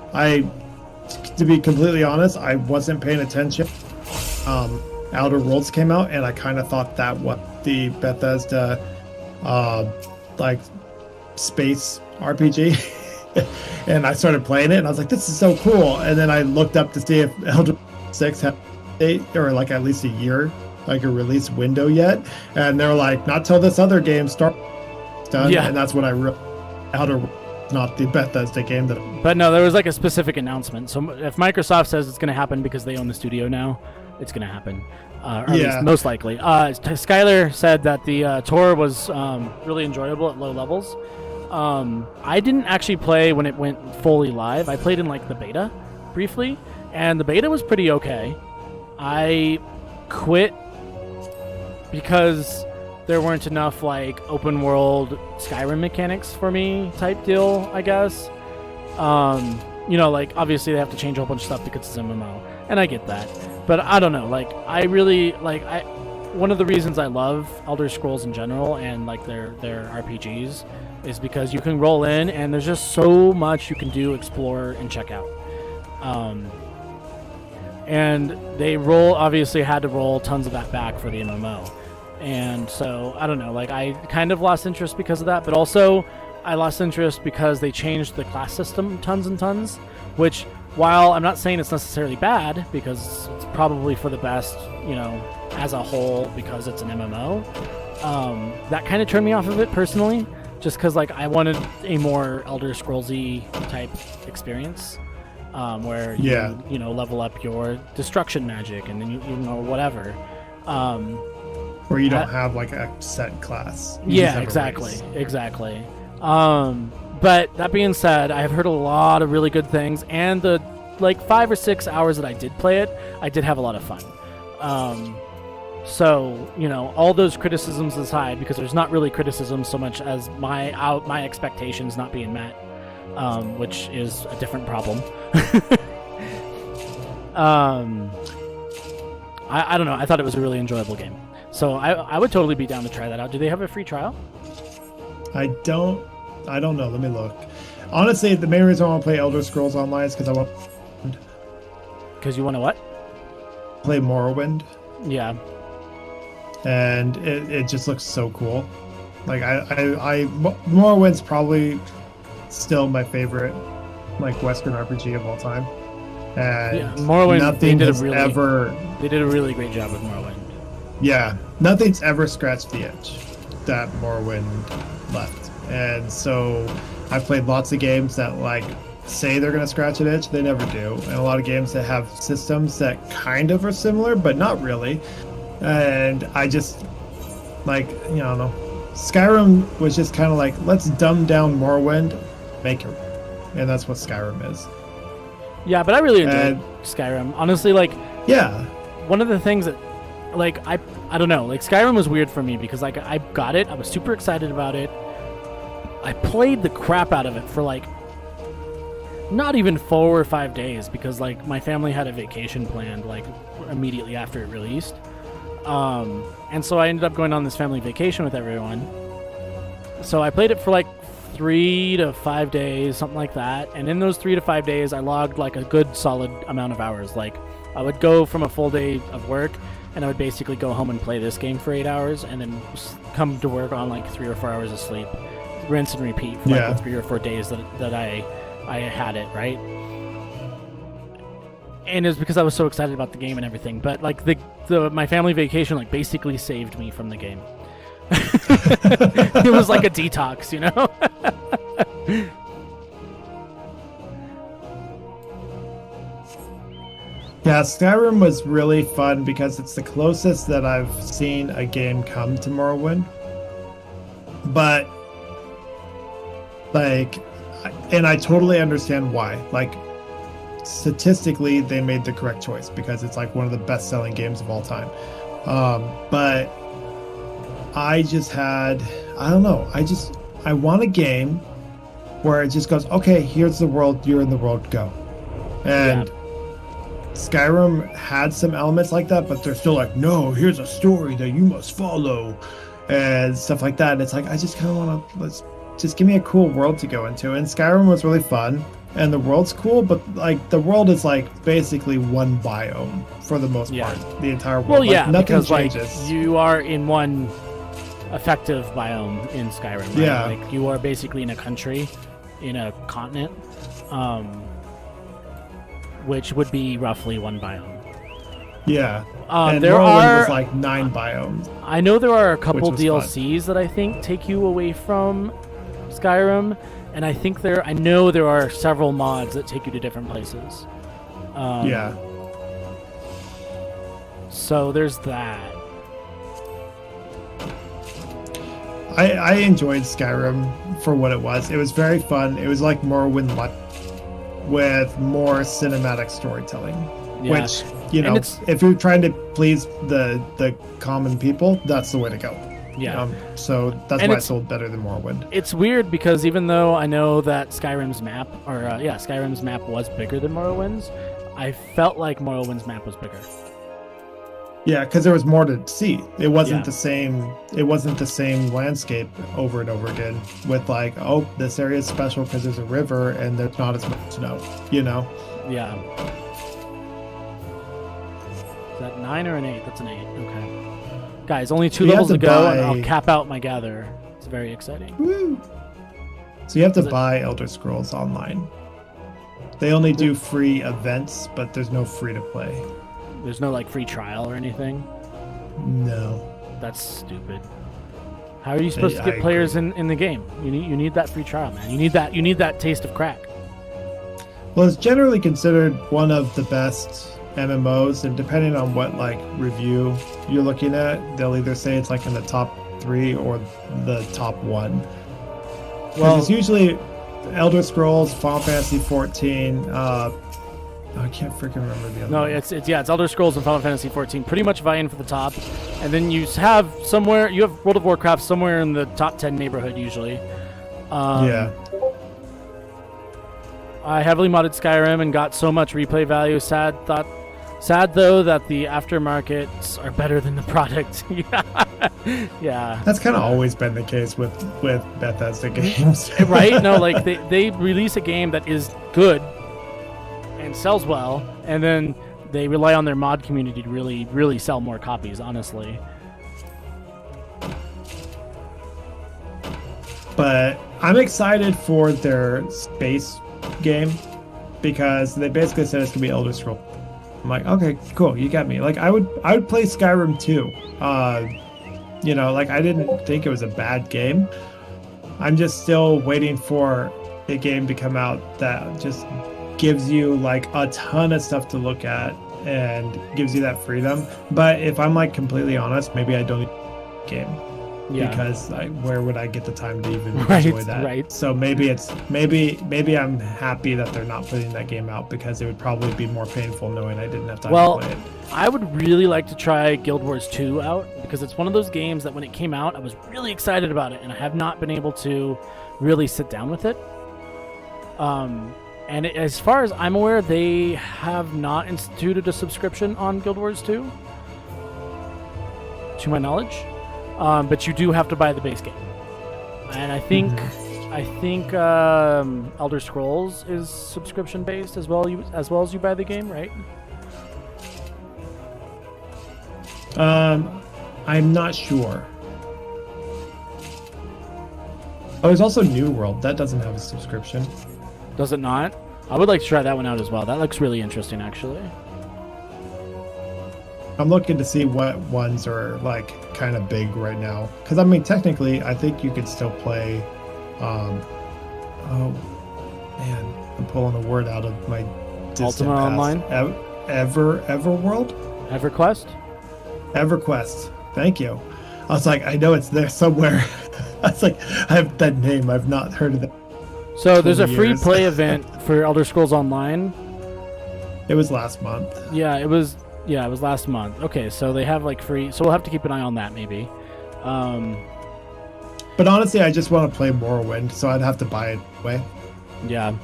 To be completely honest, I wasn't paying attention. Outer Worlds came out, and I kind of thought that was the Bethesda like space RPG. And I started playing it, and I was like, this is so cool. And then I looked up to see if Elder 6 had a date, or like at least a year, like a release window yet. And they're like, not till this other game starts done. Yeah. And that's when I realized Outer Worlds is not the Bethesda game that. But no, there was like a specific announcement. So if Microsoft says it's going to happen because they own the studio now, it's going to happen. Or at least most likely. Skylar said that the tour was really enjoyable at low levels. I didn't actually play when it went fully live. I played in like the beta briefly, and the beta was pretty okay. I quit because there weren't enough like open world Skyrim mechanics for me type deal, I guess. You know, like obviously they have to change a whole bunch of stuff because it's MMO, and I get that. But I don't know, like I really one of the reasons I love Elder Scrolls in general and like their RPGs is because you can roll in and there's just so much you can do, explore, and check out. And they obviously had to roll tons of that back for the MMO. And so, I don't know, like I kind of lost interest because of that, but also I lost interest because they changed the class system tons and tons, which while I'm not saying it's necessarily bad, because it's probably for the best, you know, as a whole, because it's an MMO, that kind of turned me off of it personally, just because like I wanted a more Elder Scrolls-y type experience. where Yeah. you level up your destruction magic and then you whatever. Where you don't have like a set class. You just Yeah, have a exactly, race. exactly. But that being said, I've heard a lot of really good things, and the like 5 or 6 hours that I did play it, I did have a lot of fun. So all those criticisms aside, because there's not really criticism so much as my expectations not being met, which is a different problem. I don't know. I thought it was a really enjoyable game. So I would totally be down to try that out. Do they have a free trial? I don't know. Let me look. Honestly, the main reason I want to play Elder Scrolls Online is because I want Because you want to what? play Morrowind, Yeah. and it just looks so cool. Like Morrowind's probably still my favorite like Western RPG of all time. And Yeah, Morrowind, nothing they has ever They did a really great job with Morrowind. Yeah, nothing's ever scratched the itch that Morrowind left. And so I've played lots of games that like say they're going to scratch an itch, they never do. And a lot of games that have systems that kind of are similar, but not really. And I just like, I don't know. Skyrim was just kind of like, let's dumb down Morrowind, make it. And that's what Skyrim is. Yeah, but I really enjoyed Skyrim. Honestly, like, yeah, one of the things that, like, I don't know, like, Skyrim was weird for me because, like, I got it, I was super excited about it. I played the crap out of it for, like, not even 4 or 5 days because, like, my family had a vacation planned, like, immediately after it released. And so I ended up going on this family vacation with everyone. So I played it for, like, 3 to 5 days, something like that. And in those 3 to 5 days, I logged, like, a good solid amount of hours. Like, I would go from a full day of work, and I would basically go home and play this game for 8 hours, and then come to work on, like, 3 or 4 hours of sleep. Rinse and repeat for, like, the 3 or 4 days that I had it, right? And it was because I was so excited about the game and everything. But, like, my family vacation, like, basically saved me from the game. It was like a detox, you know? Yeah, Skyrim was really fun because it's the closest that I've seen a game come to Morrowind. But, like, and I totally understand why. Like, statistically, they made the correct choice because it's like one of the best-selling games of all time. But I just had, I don't know, I want a game where it just goes, okay, here's the world, you're in the world, go. And Skyrim had some elements like that, but they're still like, no, here's a story that you must follow and stuff like that. And it's like, I just kind of want to, let's just give me a cool world to go into. And Skyrim was really fun and the world's cool, but like the world is like basically one biome for the most part, the entire world. Well, like, yeah, nothing because changes. like you are in one effective biome in Skyrim, right? Yeah. Like you are basically in a country, in a continent, which would be roughly one biome. Yeah. And there Morrowind was like 9 biomes. I know there are a couple DLCs that I think take you away from Skyrim, and I know there are several mods that take you to different places. Yeah. So there's that. I enjoyed Skyrim for what it was. It was very fun. It was like Morrowind Light with more cinematic storytelling. Yeah. Which, you know, if you're trying to please the common people, that's the way to go. Yeah. So that's why it sold better than Morrowind. It's weird because even though I know that Skyrim's map, Skyrim's map was bigger than Morrowind's, I felt like Morrowind's map was bigger. Yeah, because there was more to see. It wasn't the same. It wasn't the same landscape over and over again. With like, oh, this area is special because there's a river and there's not as much snow. You know. Yeah. Is that 9 or an 8? That's an 8. Okay. Guys, only 2 levels to go, and I'll cap out my gather. It's very exciting. Woo! So you have to buy Elder Scrolls Online. They only do free events, but there's no free to play. There's no like free trial or anything? No. That's stupid. How are you supposed to get players in the game? You need that free trial, man. You need that taste of crack. Well, it's generally considered one of the best MMOs, and depending on what like review you're looking at, they'll either say it's like in the top 3 or the top 1. Well, it's usually Elder Scrolls, Final Fantasy 14. I can't freaking remember the other. No, one. it's Elder Scrolls and Final Fantasy 14, pretty much vying for the top, and then you have World of Warcraft somewhere in the top 10 neighborhood usually. Yeah. I heavily modded Skyrim and got so much replay value. Sad though that the aftermarkets are better than the product. Yeah. That's kind of always been the case with Bethesda games, Right? No, like they release a game that is good and sells well, and then they rely on their mod community to really, really sell more copies, honestly. But I'm excited for their space game because they basically said it's gonna be Elder Scrolls. I'm like, okay, cool, you got me. Like I would play Skyrim too. Like I didn't think it was a bad game. I'm just still waiting for a game to come out that just gives you like a ton of stuff to look at and gives you that freedom. But if I'm like completely honest, maybe I don't need a game. Yeah. Because where would I get the time to even enjoy that? Right. So maybe I'm happy that they're not putting that game out because it would probably be more painful knowing I didn't have time to play it. I would really like to try Guild Wars 2 out because it's one of those games that when it came out, I was really excited about it, and I have not been able to really sit down with it. As far as I'm aware, they have not instituted a subscription on Guild Wars 2, to my knowledge. But you do have to buy the base game, and I think Elder Scrolls is subscription based as well. As well as you buy the game, right? I'm not sure. Oh, there's also New World that doesn't have a subscription. Does it not? I would like to try that one out as well. That looks really interesting, actually. I'm looking to see what ones are like kind of big right now. Because I mean, technically, I think you could still play. Oh man, I'm pulling a word out of my distant Ultima past. Online. Everworld. EverQuest. EverQuest. Thank you. I was like, I know it's there somewhere. I was like, I have that name. I've not heard of that. So there's a free play event for Elder Scrolls Online. It was last month. Yeah, it was last month. Okay, so they have like free. So we'll have to keep an eye on that maybe. But honestly, I just want to play Morrowind, so I'd have to buy it anyway. Yeah.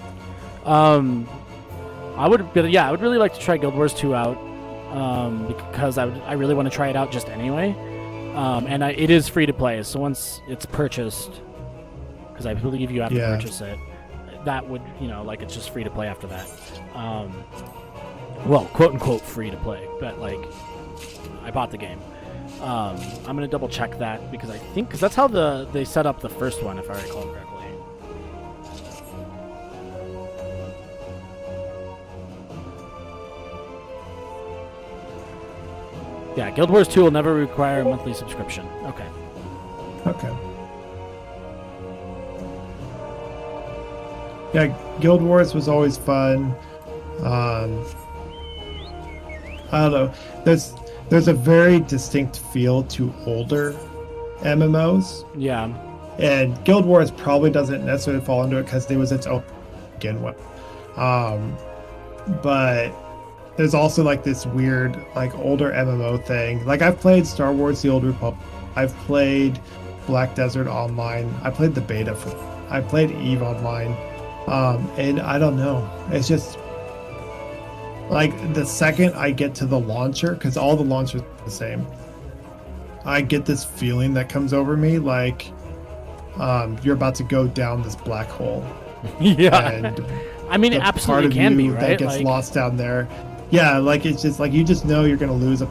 I would really like to try Guild Wars 2 out. Because I really want to try it out just anyway. And it is free to play. So once it's purchased, because I believe you have to purchase it, that would it's just free to play after that. Well, quote unquote free to play, but like I bought the game. I'm gonna double check that because that's how they set up the first one, if I recall correctly. Yeah, Guild Wars 2 will never require a monthly subscription. Okay. Okay. Yeah, Guild Wars was always fun. I don't know. There's a very distinct feel to older MMOs. Yeah. And Guild Wars probably doesn't necessarily fall into it because it was its own begin with. But there's also like this weird like older MMO thing. Like I've played Star Wars: The Old Republic. I've played Black Desert Online. I played the beta I played EVE Online. And I don't know. It's just like the second I get to the launcher, because all the launchers are the same, I get this feeling that comes over me like you're about to go down this black hole. Yeah. And I mean, it absolutely can be, right? That gets lost down there. Yeah, like it's just like you just know you're gonna lose a.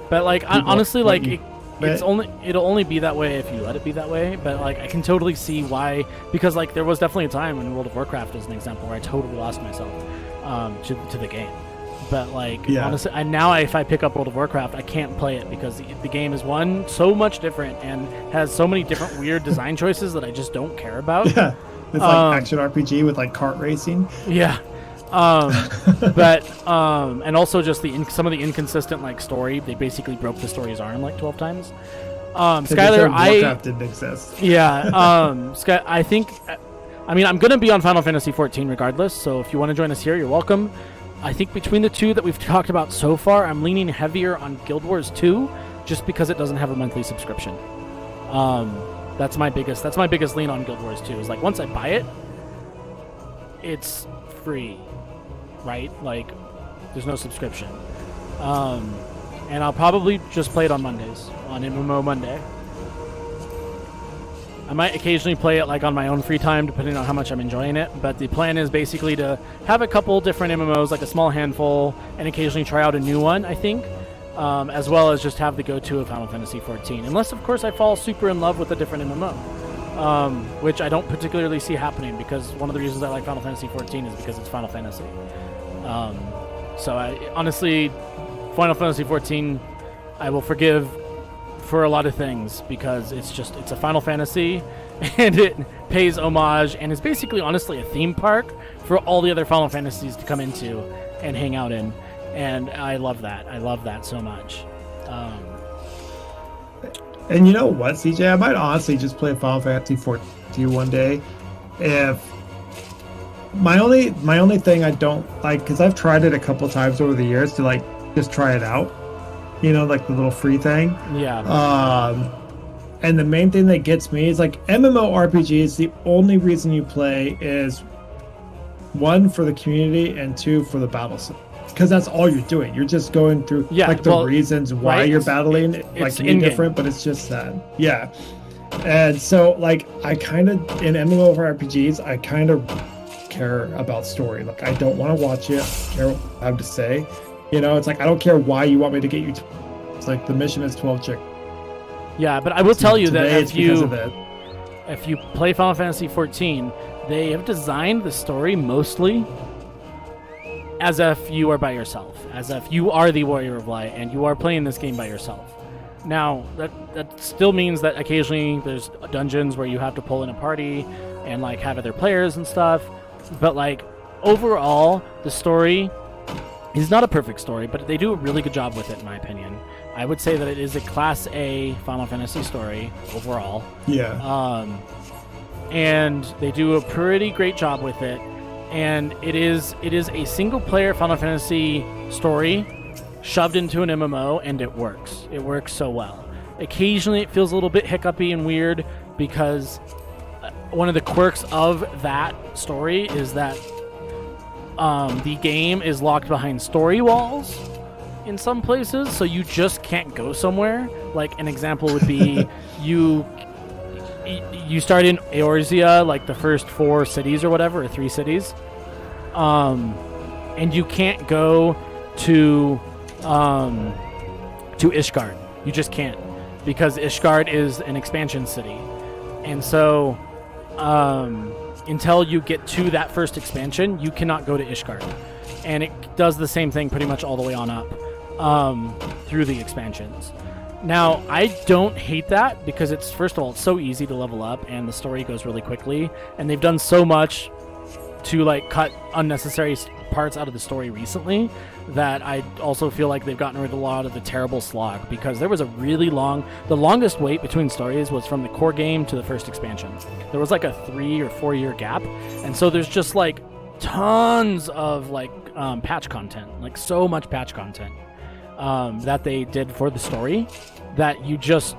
But like honestly, like it'll only be that way if you let it be that way. But like I can totally see why, because like there was definitely a time in World of Warcraft as an example where I totally lost myself to the game. But like honestly, if I pick up World of Warcraft, I can't play it because the game is so much different and has so many different weird design choices that I just don't care about. Yeah. It's like action RPG with like kart racing. Yeah. But and also just some of the inconsistent like story. They basically broke the story's arm like 12 times. Skylar, Warcraft didn't exist. Yeah. I think. I mean, I'm gonna be on Final Fantasy 14 regardless. So if you want to join us here, you're welcome. I think between the two that we've talked about so far, I'm leaning heavier on Guild Wars 2, just because it doesn't have a monthly subscription. That's my biggest lean on Guild Wars 2. Is like once I buy it, it's free, right? Like there's no subscription. And I'll probably just play it on Mondays, on MMO Monday. I might occasionally play it like on my own free time, depending on how much I'm enjoying it. But the plan is basically to have a couple different MMOs, like a small handful, and occasionally try out a new one, I think. As well as just have the go-to of Final Fantasy 14. Unless, of course, I fall super in love with a different MMO. Which I don't particularly see happening, because one of the reasons I like Final Fantasy 14 is because it's Final Fantasy. So I honestly, Final Fantasy 14, I will forgive for a lot of things, because it's a Final Fantasy, and it pays homage, and is basically honestly a theme park for all the other Final Fantasies to come into and hang out in, and I love that. I love that so much. And you know what, CJ? I might honestly just play Final Fantasy 14 one day. If my only thing I don't like, because I've tried it a couple times over the years to like just try it out. You know, like the little free thing. Yeah. And the main thing that gets me is like MMORPGs, the only reason you play is one, for the community, and two, for the battle system. Because that's all you're doing. You're just going through like the reasons why you're battling, like different, but it's just that. Yeah. And so like I kind of, in MMORPGs, I kind of care about story. Like I don't want to watch it, care what I have to say. You know, it's like, I don't care why you want me to get you to... It's like, the mission is 12 chick. Yeah, but I will tell you that if you play Final Fantasy 14, they have designed the story mostly as if you are by yourself. As if you are the Warrior of Light, and you are playing this game by yourself. Now, that still means that occasionally there's dungeons where you have to pull in a party and, like, have other players and stuff. But, like, overall, the story... It's not a perfect story, but they do a really good job with it, in my opinion. I would say that it is a Class A Final Fantasy story overall. Yeah. And they do a pretty great job with it. And it is a single-player Final Fantasy story shoved into an MMO, and it works. It works so well. Occasionally, it feels a little bit hiccupy and weird, because one of the quirks of that story is that the game is locked behind story walls in some places, so you just can't go somewhere. Like an example would be you start in Eorzea, like the first 4 cities or whatever, or 3 cities, and you can't go to Ishgard. You just can't, because Ishgard is an expansion city, and so until you get to that first expansion, you cannot go to Ishgard. And it does the same thing pretty much all the way on up through the expansions. Now, I don't hate that, because it's, first of all, it's so easy to level up, and the story goes really quickly, and they've done so much to like cut unnecessary parts out of the story recently that I also feel like they've gotten rid of a lot of the terrible slog, because there was a really the longest wait between stories was from the core game to the first expansion. There was like a 3 or 4 year gap, and so there's just like tons of like patch content, like so much patch content that they did for the story that you just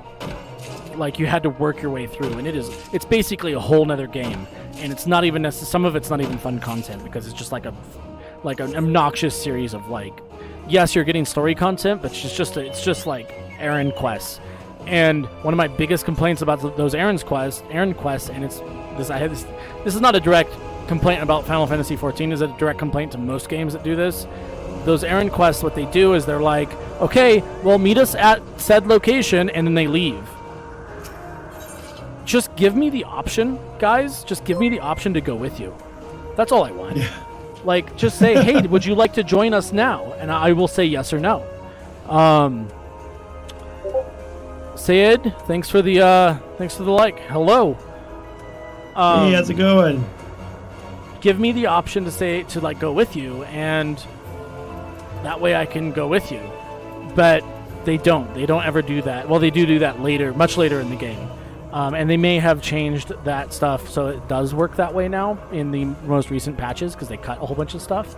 like you had to work your way through, and it's basically a whole nother game, and it's not even some of it's not even fun content, because it's just like an obnoxious series of like, yes, you're getting story content, but it's just like errand quests. And one of my biggest complaints about those errand quests, and this is not a direct complaint about Final Fantasy 14, is a direct complaint to most games that do this. Those errand quests, what they do is they're like, okay, well, meet us at said location, and then they leave. Just give me the option, guys. Just give me the option to go with you. That's all I want. Yeah. Like, just say, hey, would you like to join us now? And I will say yes or no. Sayed, thanks for the like. Hello. Hey, how's it going? Give me the option to say to like go with you, and that way I can go with you. But they don't. They don't ever do that. Well, they do that later, much later in the game. And they may have changed that stuff so it does work that way now in the most recent patches because they cut a whole bunch of stuff.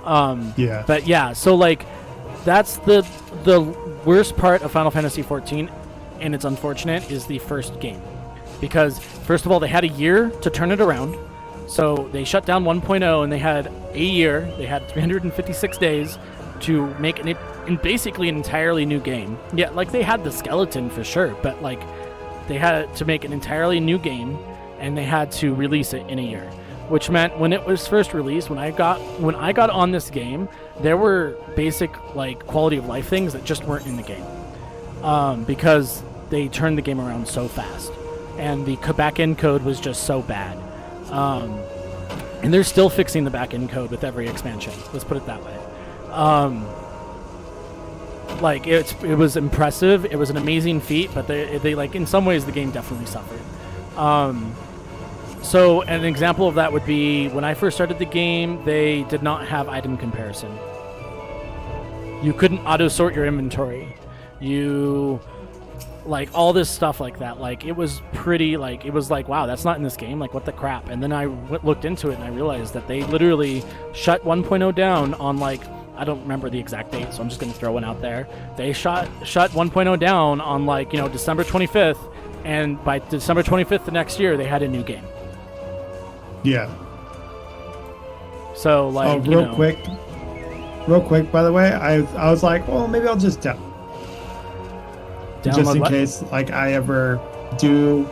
Yeah. But yeah, so like that's the worst part of Final Fantasy XIV, and it's unfortunate, is the first game. Because first of all, they had a year to turn it around. So they shut down 1.0 and they had a year. They had 356 days to make basically an entirely new game. Yeah, like they had the skeleton for sure, but like they had to make an entirely new game, and they had to release it in a year, which meant when it was first released, when I got on this game, there were basic like quality of life things that just weren't in the game, because they turned the game around so fast, and the back-end code was just so bad, and they're still fixing the back-end code with every expansion. Let's put it that way. Like it was impressive. It was an amazing feat, but they like in some ways the game definitely suffered. So an example of that would be when I first started the game, they did not have item comparison. You couldn't auto sort your inventory. You like all this stuff like that. Like it was pretty like it was like wow, that's not in this game. Like what the crap? And then I looked into it and I realized that they literally shut 1.0 down on like. I don't remember the exact date, so I'm just going to throw one out there. They shut 1.0 down on like, December 25th, and by December 25th the next year, they had a new game. Yeah. So like, real quick, by the way, I was like, well, maybe I'll just download just in what? case like I ever do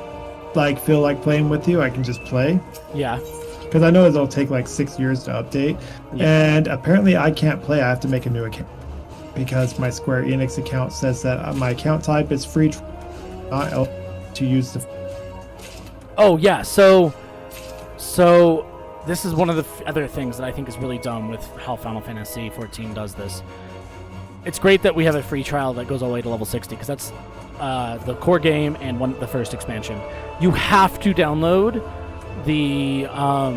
like feel like playing with you, I can just play. Yeah. Because I know it'll take like 6 years to update, and apparently I can't play. I have to make a new account because my Square Enix account says that my account type is free, not eligible to use the. Oh yeah, so this is one of the other things that I think is really dumb with how Final Fantasy XIV does this. It's great that we have a free trial that goes all the way to level 60 because that's the core game and the first expansion. You have to download the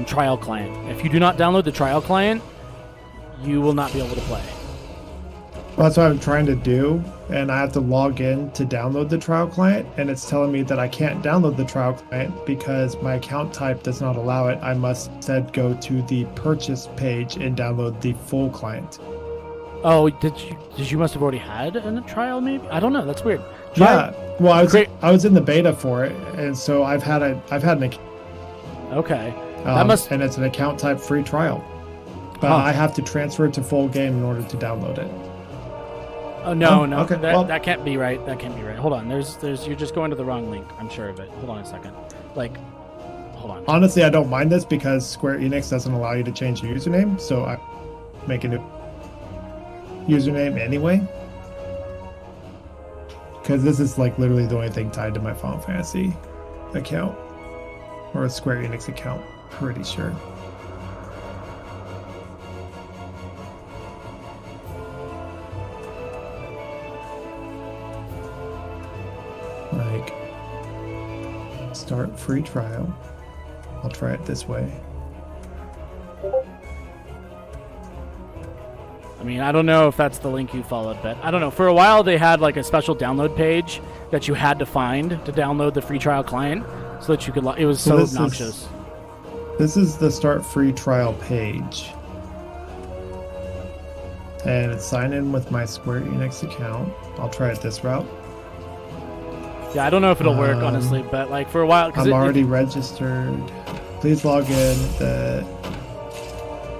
trial client. If you do not download the trial client, you will not be able to play. Well, that's what I'm trying to do, and I have to log in to download the trial client, and it's telling me that I can't download the trial client because my account type does not allow it. I must instead go to the purchase page and download the full client. Oh, did you must have already had a trial maybe? I don't know, that's weird. Yeah. Well, I was in the beta for it, and so I've had an account. Okay. And it's an account type free trial. But I have to transfer it to full game in order to download it. Oh no. Okay. That can't be right. That can't be right. Hold on. There's you're just going to the wrong link. I'm sure of it. Hold on a second. Hold on. Honestly, I don't mind this because Square Enix doesn't allow you to change your username, so I make a new username anyway. Because this is like literally the only thing tied to my Final Fantasy account. Or a Square Enix account, pretty sure. Like, start free trial. I'll try it this way. I mean, I don't know if that's the link you followed, but I don't know. For a while, they had like a special download page that you had to find to download the free trial client so that you could. It was so obnoxious. This is the start free trial page. And it's sign in with my Square Enix account. I'll try it this route. Yeah, I don't know if it'll work, honestly, but like for a while... I'm already registered. Please log in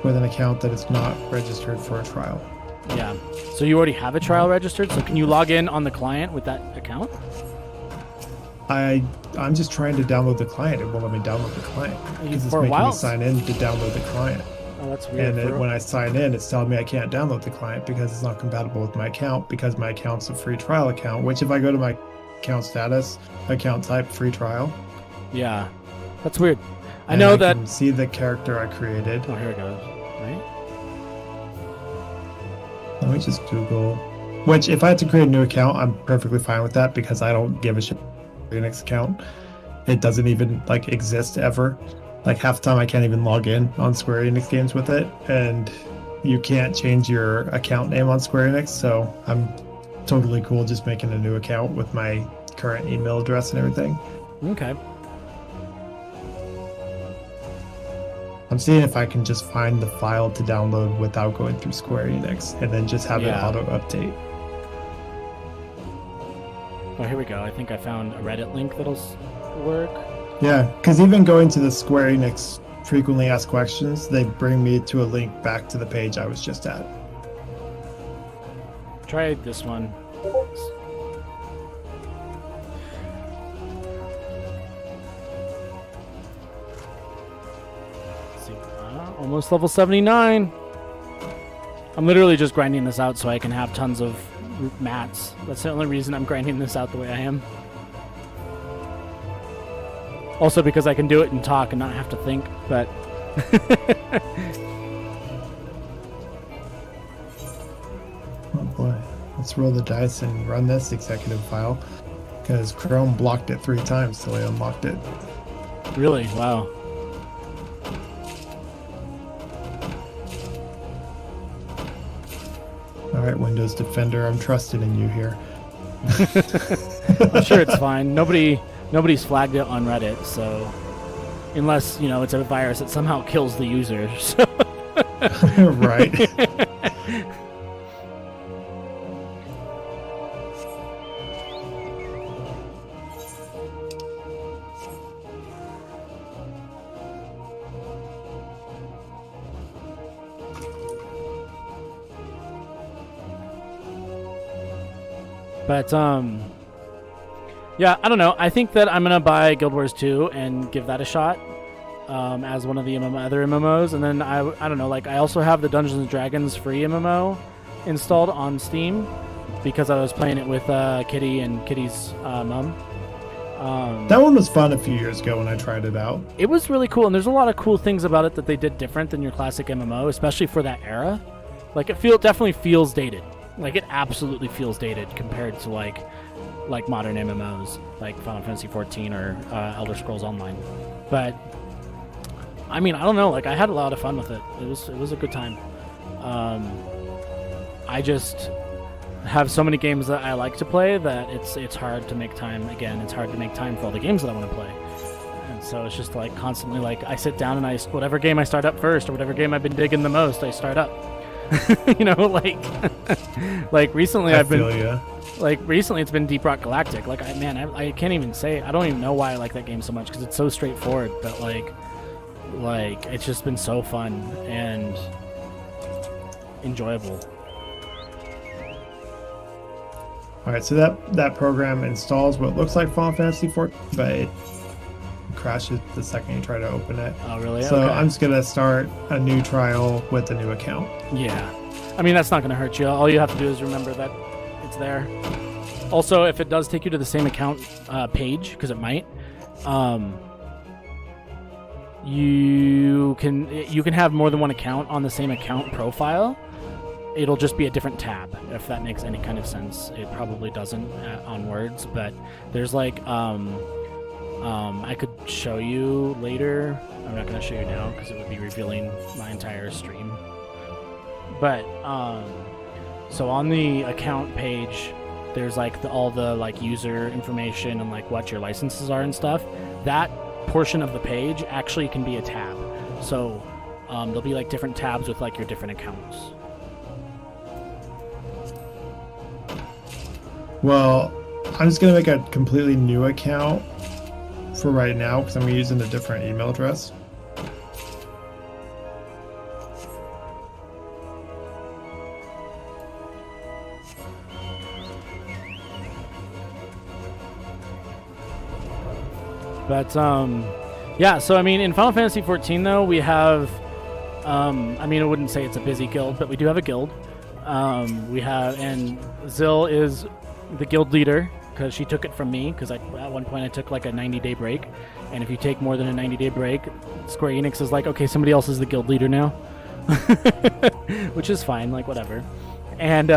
with an account that is not registered for a trial. Yeah. So you already have a trial registered, so can you log in on the client with that account? I'm just trying to download the client. It won't let me download the client because it's making me sign in to download the client. Oh, that's weird. And when I sign in, it's telling me I can't download the client because it's not compatible with my account because my account's a free trial account, which if I go to my account status, account type, free trial. Yeah, that's weird. I know that... can see the character I created. Oh, here it goes. Right? Let me just Google. Which, if I had to create a new account, I'm perfectly fine with that because I don't give a shit. Linux account, it doesn't even like exist ever. Like half the time I can't even log in on Square Enix games with it, and you can't change your account name on Square Enix, so I'm totally cool just making a new account with my current email address and everything. Okay. I'm seeing if I can just find the file to download without going through Square Enix and then just have it auto update. Oh, here we go. I think I found a Reddit link that'll work. Yeah, because even going to the Square Enix frequently asked questions, they bring me to a link back to the page I was just at. Try this one. Let's see. Almost level 79. I'm literally just grinding this out so I can have tons of mats. That's the only reason I'm grinding this out the way I am. Also because I can do it and talk and not have to think, but... Oh boy, let's roll the dice and run this executive file, because Chrome blocked it 3 times till I unlocked it. Really? Wow. Alright, Windows Defender, I'm trusting in you here. I'm sure it's fine. Nobody's flagged it on Reddit, so unless, it's a virus that somehow kills the user. So. Right. But yeah, I don't know. I think that I'm gonna buy Guild Wars 2 and give that a shot as one of the other MMOs, and then I don't know. Like I also have the Dungeons and Dragons free MMO installed on Steam because I was playing it with Kitty and Kitty's mom. That one was fun a few years ago when I tried it out. It was really cool, and there's a lot of cool things about it that they did different than your classic MMO, especially for that era. Like it definitely feels dated. Like it absolutely feels dated compared to like modern MMOs like Final Fantasy 14 or Elder Scrolls Online. But I mean, I don't know. Like I had a lot of fun with it. It was a good time. I just have so many games that I like to play that it's hard to make time. Again, it's hard to make time for all the games that I want to play. And so it's just like constantly like I sit down and whatever game I start up first or whatever game I've been digging the most, I start up. Like recently recently it's been Deep Rock Galactic. Like I can't even say, I don't even know why I like that game so much because it's so straightforward, but like it's just been so fun and enjoyable. All right, so that program installs what looks like Final Fantasy 14, but it crashes the second you try to open it. Oh, really? So okay. I'm just gonna start a new trial with a new account. Yeah, I mean that's not gonna hurt you. All you have to do is remember that it's there. Also, if it does take you to the same account page, because it might, you can have more than one account on the same account profile. It'll just be a different tab, if that makes any kind of sense. It probably doesn't on words, but there's like I could show you later. I'm not going to show you now because it would be revealing my entire stream. But so on the account page, there's like all the like user information and like what your licenses are and stuff. That portion of the page actually can be a tab. So there'll be like different tabs with like your different accounts. Well, I'm just gonna make a completely new account for right now because I'm using a different email address. But yeah, so I mean in Final Fantasy 14 though, we have I mean I wouldn't say it's a busy guild, but we do have a guild. We have, and Zill is the guild leader because she took it from me because at one point I took like a 90-day break, and if you take more than a 90-day break, Square Enix is like, okay, somebody else is the guild leader now. Which is fine, like whatever. And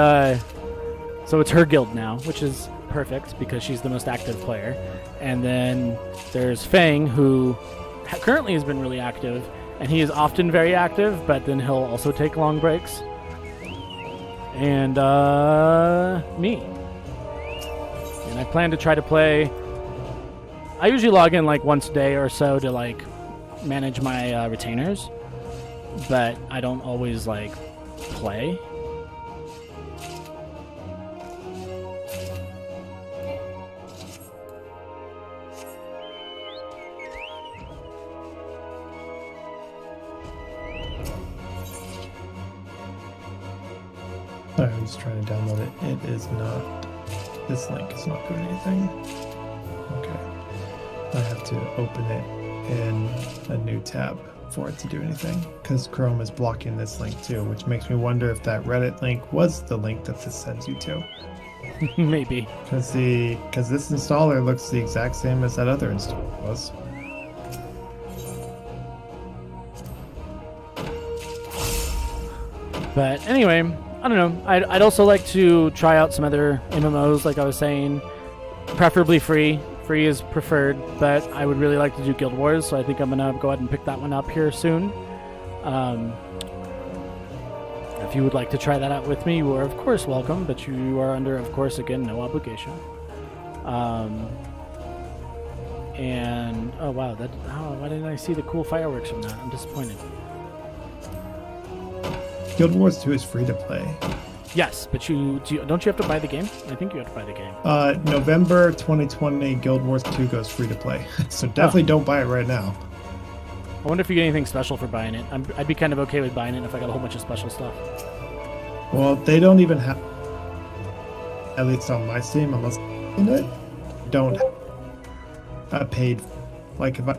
so it's her guild now, which is perfect because she's the most active player. And then there's Fang, who currently has been really active, and he is often very active, but then he'll also take long breaks. And me. And I plan to try to play. I usually log in like once a day or so to like manage my retainers, but I don't always like play. Sorry, I'm just trying to download it. It is not. This link is not doing anything. Okay. I have to open it in a new tab for it to do anything because Chrome is blocking this link too, which makes me wonder if that Reddit link was the link that this sends you to. Maybe. Because this installer looks the exact same as that other installer was. But anyway, I don't know. I'd also like to try out some other MMOs, like I was saying, preferably free. Free is preferred, but I would really like to do Guild Wars, so I think I'm going to go ahead and pick that one up here soon. If you would like to try that out with me, you are, of course, welcome, but you are under, of course, again, no obligation. And, oh, wow, why didn't I see the cool fireworks from that? I'm disappointed. Guild Wars 2 is free to play. Yes, but don't you have to buy the game? I think you have to buy the game. November 2020, Guild Wars 2 goes free to play. So definitely don't buy it right now. I wonder if you get anything special for buying it. I'd be kind of okay with buying it if I got a whole bunch of special stuff. Well, they don't even have, at least on my Steam, unless in it, don't have paid. Like if I.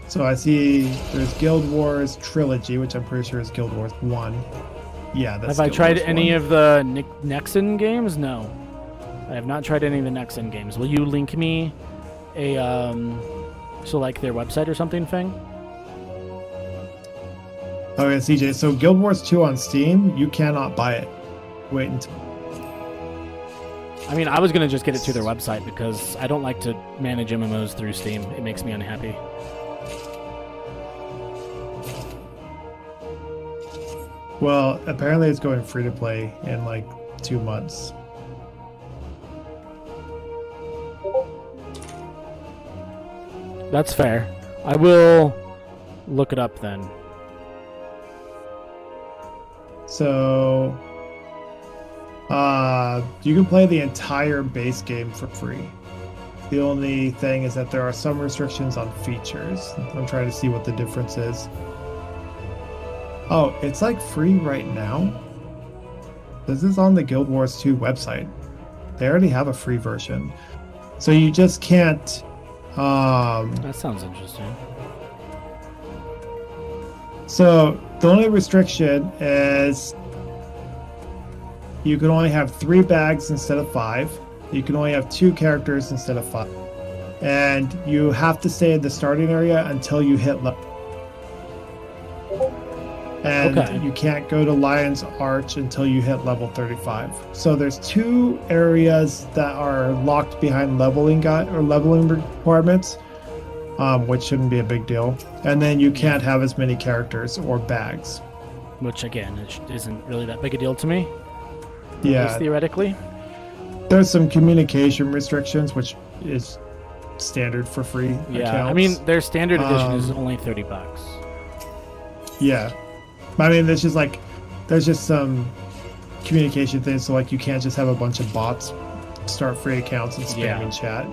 So I see there's Guild Wars Trilogy, which I'm pretty sure is Guild Wars 1. Yeah, that's Have I Guild tried Wars any 1. of the Nexon games? No. I have not tried any of the Nexon games. Will you link me a, so like their website or something, Fang? Okay, CJ, so Guild Wars 2 on Steam, you cannot buy it. Wait until... I mean, I was going to just get it through their website because I don't like to manage MMOs through Steam. It makes me unhappy. Well, apparently it's going free to play in like 2 months. That's fair. I will look it up then. So, you can play the entire base game for free. The only thing is that there are some restrictions on features. I'm trying to see what the difference is. Oh, it's like free right now. This is on the Guild Wars 2 website. They already have a free version. So you just can't... That sounds interesting. So the only restriction is you can only have 3 bags instead of 5. You can only have 2 characters instead of 5. And you have to stay in the starting area until you hit level. And you can't go to Lion's Arch until you hit level 35. So there's 2 areas that are locked behind leveling requirements, which shouldn't be a big deal. And then you can't have as many characters or bags. Which, again, isn't really that big a deal to me. Yeah. At least theoretically. There's some communication restrictions, which is standard for free accounts. I mean, their standard edition is only $30. Yeah. I mean, there's just some communication things. So, like, you can't just have a bunch of bots start free accounts and spam in chat.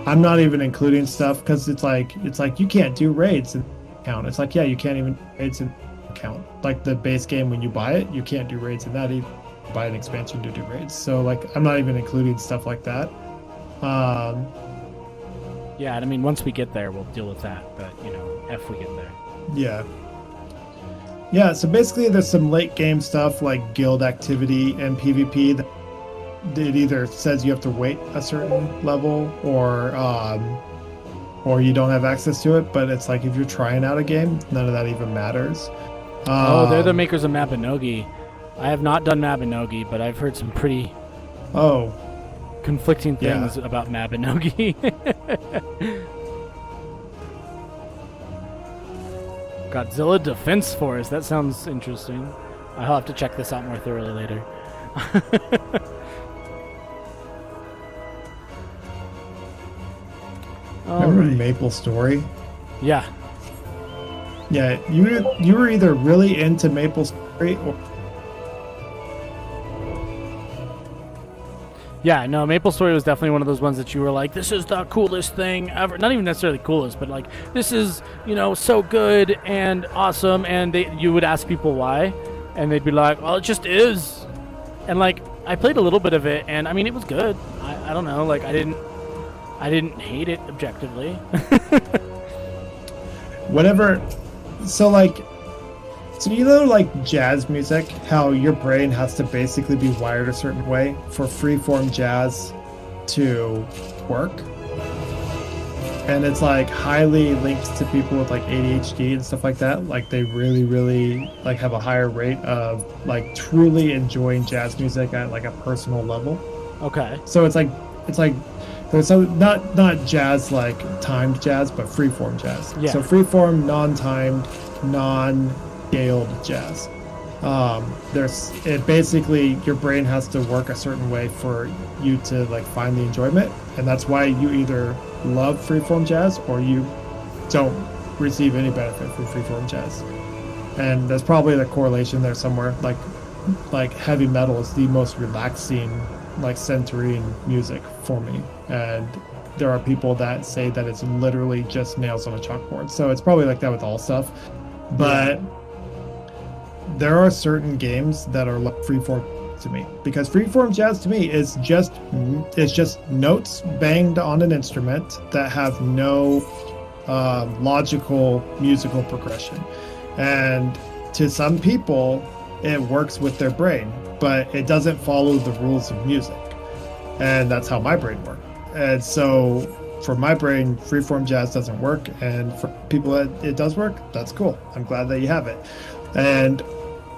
I'm not even including stuff because it's like you can't do raids in the account. It's like, yeah, you can't even do raids in the account. Like the base game, when you buy it, you can't do raids in that. You buy an expansion to do raids. So, like, I'm not even including stuff like that. Yeah, I mean, once we get there, we'll deal with that. But, if we get there. Yeah. Yeah, so basically there's some late game stuff like guild activity and PvP that it either says you have to wait a certain level or you don't have access to it, but it's like if you're trying out a game, none of that even matters. They're the makers of Mabinogi. I have not done Mabinogi, but I've heard some pretty Oh, conflicting Yeah. things about Mabinogi. Godzilla Defense Force. That sounds interesting. I'll have to check this out more thoroughly later. remember Alright. Maple Story? Yeah. Yeah, you were either really into Maple Story or Yeah, no, Maple Story was definitely one of those ones that you were like, this is the coolest thing ever. Not even necessarily coolest, but like, this is, so good and awesome. And you would ask people why, and they'd be like, well, it just is. And like, I played a little bit of it, and I mean, it was good. I don't know, like, I didn't hate it objectively. whatever. So like jazz music, how your brain has to basically be wired a certain way for freeform jazz to work. And it's like highly linked to people with like ADHD and stuff like that. Like they really, really like have a higher rate of like truly enjoying jazz music at like a personal level. Okay. So it's like so not jazz like timed jazz, but freeform jazz. Yeah. So freeform, non-timed, non-scaled jazz. There's it basically your brain has to work a certain way for you to like find the enjoyment, and that's why you either love freeform jazz or you don't receive any benefit from freeform jazz. And there's probably the correlation there somewhere. Like heavy metal is the most relaxing, like centering music for me, and there are people that say that it's literally just nails on a chalkboard. So it's probably like that with all stuff, but there are certain games that are like freeform to me, because freeform jazz to me is just notes banged on an instrument that have no logical musical progression. And to some people it works with their brain, but it doesn't follow the rules of music, and that's how my brain works. And so for my brain, freeform jazz doesn't work, and for people that it does work, that's cool. I'm glad that you have it. And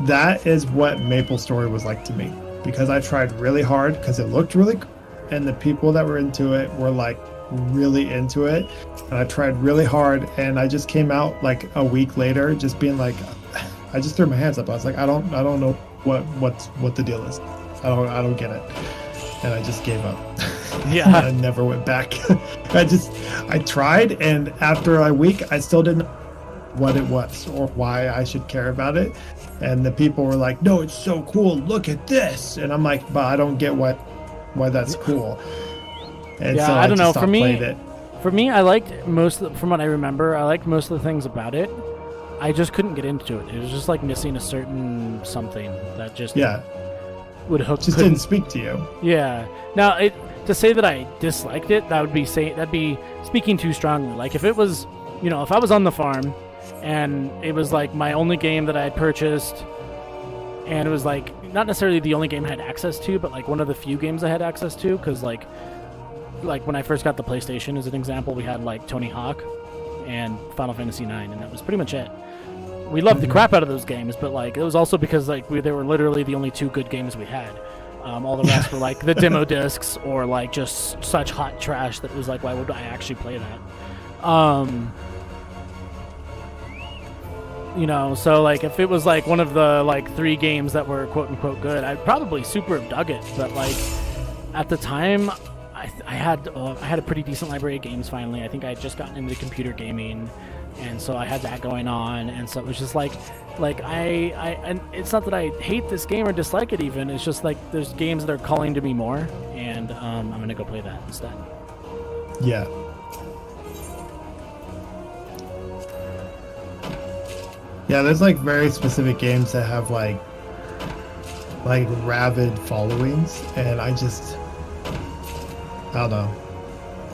that is what Maple Story was like to me, because I tried really hard because it looked really cool, and the people that were into it were like really into it, and I tried really hard, and I just came out like a week later just being like, I just threw my hands up. I was like, I don't know what the deal is. I don't get it. And I just gave up. Yeah. I never went back. I tried, and after a week I still didn't know what it was or why I should care about it. And the people were like, no, it's so cool, look at this. And I'm like, but I don't get why that's cool. And Yeah, so I don't know. just For me, played it. For me, I liked from what I remember, I liked most of the things about it. I just couldn't get into it. It was just like missing a certain something that just would hook. Just didn't speak to you. Yeah. Now, to say that I disliked it, that'd be speaking too strongly. Like if it was, if I was on the farm and it was like my only game that I had purchased, and it was like not necessarily the only game I had access to, but like one of the few games I had access to, because like when I first got the PlayStation, as an example, we had like Tony Hawk and Final Fantasy IX, and that was pretty much it. We loved the crap out of those games, but like it was also because like they were literally the only two good games we had. All the rest were like the demo discs or like just such hot trash that it was like, why would I actually play that? So like if it was like one of the like 3 games that were quote unquote good, I'd probably super have dug it. But like at the time, I had a pretty decent library of games. Finally, I think I had just gotten into computer gaming, and so I had that going on, and so it was just like and it's not that I hate this game or dislike it even. It's just like there's games that are calling to me more, and I'm gonna go play that instead. Yeah. Yeah, there's like very specific games that have like rabid followings, and I don't know.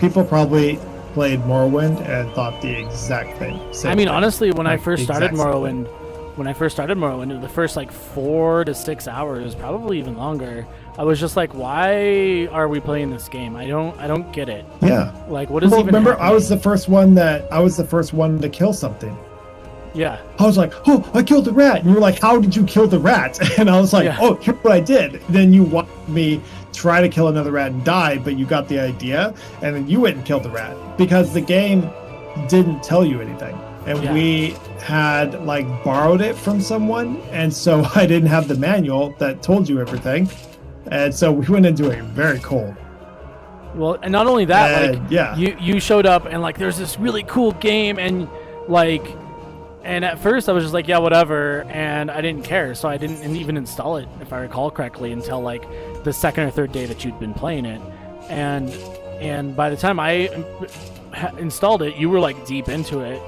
People probably played Morrowind and thought the exact thing. I mean, honestly, when I first started Morrowind, the first like 4 to 6 hours, probably even longer, I was just like, why are we playing this game? I don't get it. Yeah. Like, what is even remember, happening? I was the first one to kill something. Yeah. I was like, oh, I killed the rat. And you were like, how did you kill the rat? And I was like, Yeah. oh, here's what I did. Then you watched me try to kill another rat and die, but you got the idea. And then you went and killed the rat because the game didn't tell you anything. And we had like borrowed it from someone. And so I didn't have the manual that told you everything. And so we went into it very cold. Well, and not only that, And, like, yeah. you showed up and like there's this really cool game, and like, and at first I was just like, yeah, whatever, and I didn't care, so I didn't even install it, if I recall correctly, until like the second or third day that you'd been playing it, and by the time I installed it, you were like deep into it,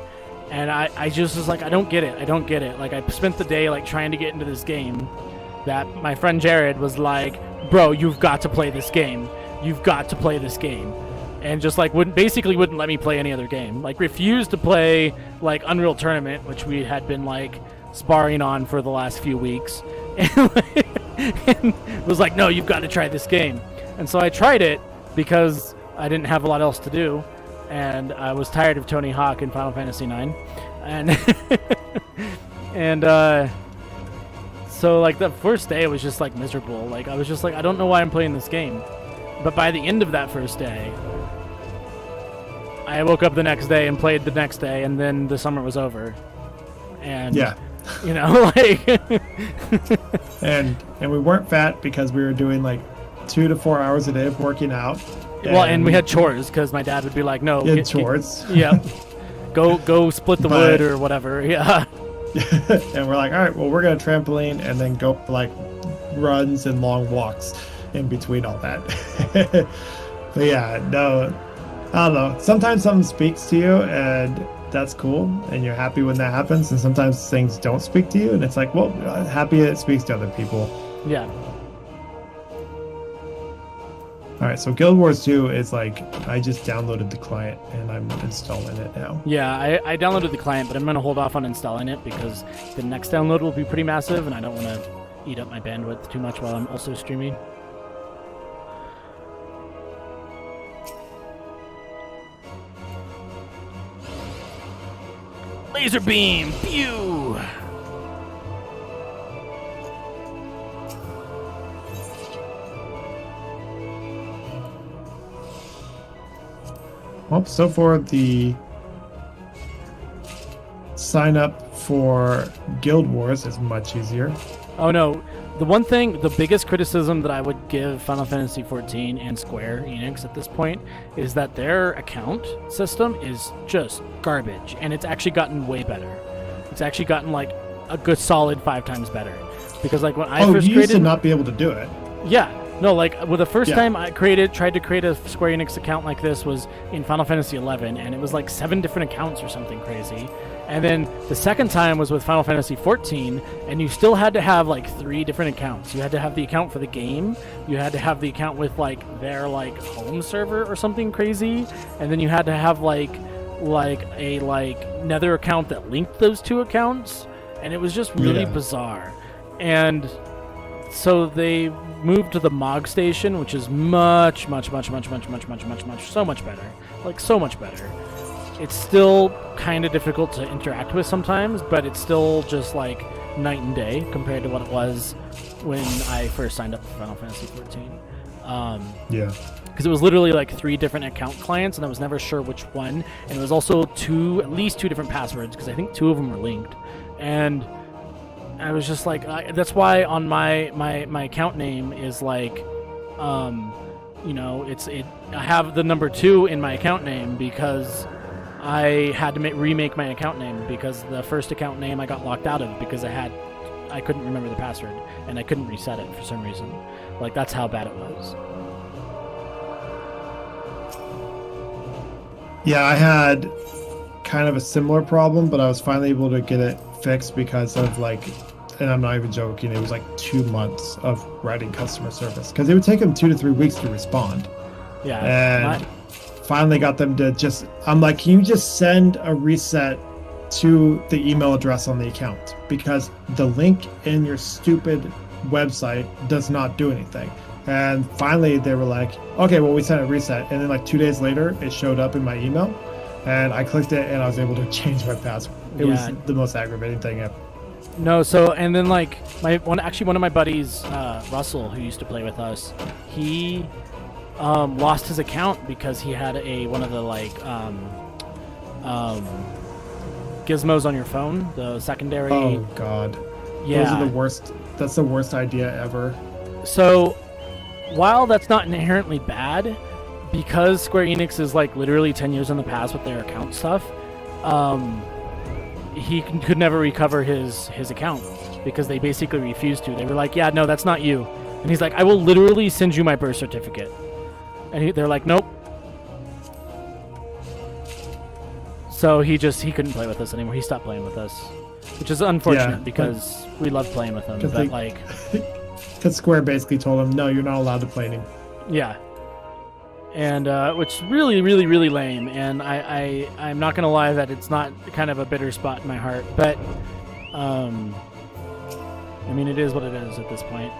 and I just was like, I don't get it. Like, I spent the day like trying to get into this game that my friend Jared was like, bro, you've got to play this game. You've got to play this game. And just like wouldn't let me play any other game. Like, refused to play like Unreal Tournament, which we had been like sparring on for the last few weeks. And was like, no, you've got to try this game. And so I tried it because I didn't have a lot else to do. And I was tired of Tony Hawk in Final Fantasy IX. And and so like the first day was just like miserable. Like, I was just like, I don't know why I'm playing this game. But by the end of that first day, I woke up the next day and played the next day, and then the summer was over. And Yeah. you know, like And we weren't fat because we were doing like 2 to 4 hours a day of working out. well, and we had chores because my dad would be like, no, chores. yeah, go split the wood or whatever. Yeah. And we're like, all right, well, we're gonna trampoline and then go for like runs and long walks in between all that. But yeah, no, I don't know. Sometimes something speaks to you, and that's cool, and you're happy when that happens. And sometimes things don't speak to you, and it's like, well, happy it speaks to other people. Yeah. All right, so Guild Wars 2 is like, I just downloaded the client and I'm installing it now. Yeah, I downloaded the client, but I'm going to hold off on installing it because the next download will be pretty massive, and I don't want to eat up my bandwidth too much while I'm also streaming. Laser beam! Pew! Well, so for the sign up for Guild Wars is much easier. Oh no, the biggest criticism that I would give Final Fantasy XIV and Square Enix at this point is that their account system is just garbage, and it's actually gotten way better. It's actually gotten like a good solid 5 times better. Because like when I first you used created, to not be able to do it. yeah, no, like well, the first Yeah. time I tried to create a Square Enix account like this was in Final Fantasy XI, and it was like 7 different accounts or something crazy. And then the second time was with Final Fantasy XIV, and you still had to have like 3 different accounts. You had to have the account for the game, you had to have the account with like their like home server or something crazy, and then you had to have like another account that linked those 2 accounts, and it was just really bizarre. And so they moved to the MOG station, which is much so much better. Like, so much better. It's still kind of difficult to interact with sometimes, but it's still just like night and day compared to what it was when I first signed up for Final Fantasy XIV. Yeah. Because it was literally like 3 different account clients, and I was never sure which one. And it was also at least 2 different passwords, because I think 2 of them were linked. And I was just like, that's why on my account name is like, you know, I have the number 2 in my account name because I had to remake my account name, because the first account name I got locked out of because I couldn't remember the password and I couldn't reset it for some reason. Like, that's how bad it was. Yeah, I had kind of a similar problem, but I was finally able to get it fixed because of like, and I'm not even joking, it was like 2 months of writing customer service because it would take them 2 to 3 weeks to respond. Yeah. And finally got them to I'm like, can you just send a reset to the email address on the account? Because the link in your stupid website does not do anything. And finally they were like, okay, well, we sent a reset. And then like 2 days later, it showed up in my email. and I clicked it, and I was able to change my password. It was the most aggravating thing ever. No, so and then like one of my buddies, Russell, who used to play with us, he lost his account because he had one of the like gizmos on your phone, the secondary. Oh God. Yeah. Those are the worst. That's the worst idea ever. So while that's not inherently bad, because Square Enix is like literally 10 years in the past with their account stuff, he could never recover his account because they basically refused to. They were like, yeah, no, that's not you. And he's like, I will literally send you my birth certificate. And they're like, nope. So he couldn't play with us anymore. He stopped playing with us, which is unfortunate because we love playing with him. But like, because Square basically told him, no, you're not allowed to play anymore. Yeah. And which really, really, really lame. And I'm not gonna lie that it's not kind of a bitter spot in my heart, but I mean, it is what it is at this point.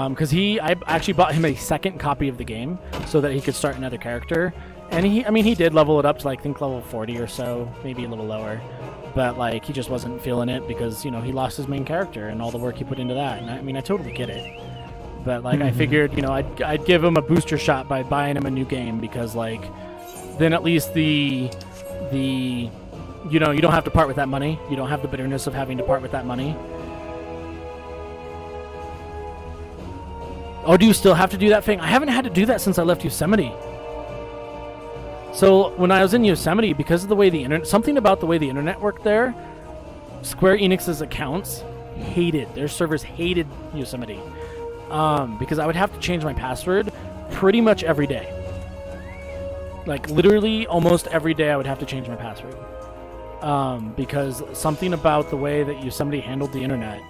Because I actually bought him a second copy of the game so that he could start another character, and he did level it up to like I think level 40 or so, maybe a little lower. But like he just wasn't feeling it because he lost his main character and all the work he put into that. And I mean I totally get it, but like I figured I'd give him a booster shot by buying him a new game because like then at least the you don't have to part with that money. You don't have the bitterness of having to part with that money. Oh, do you still have to do that thing? I haven't had to do that since I left Yosemite. So when I was in Yosemite, because of the way something about the way the internet worked there, Square Enix's accounts their servers hated Yosemite, because I would have to change my password pretty much every day. Like literally almost every day I would have to change my password, because something about the way that Yosemite handled the internet,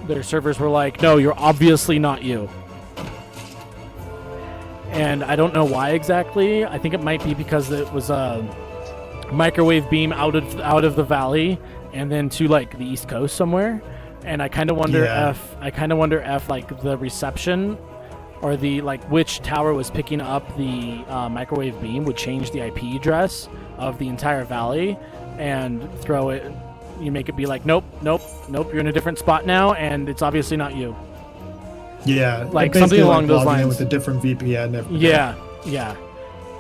their servers were like, no, you're obviously not you. And I don't know why exactly. I think it might be because it was a microwave beam out of the valley and then to like the East Coast somewhere. And I kind of wonder if like the reception or the like which tower was picking up the microwave beam would change the IP address of the entire valley and throw it. You make it be like, nope, you're in a different spot now, and it's obviously not you. Yeah, like something along those lines with a different VPN. Yeah.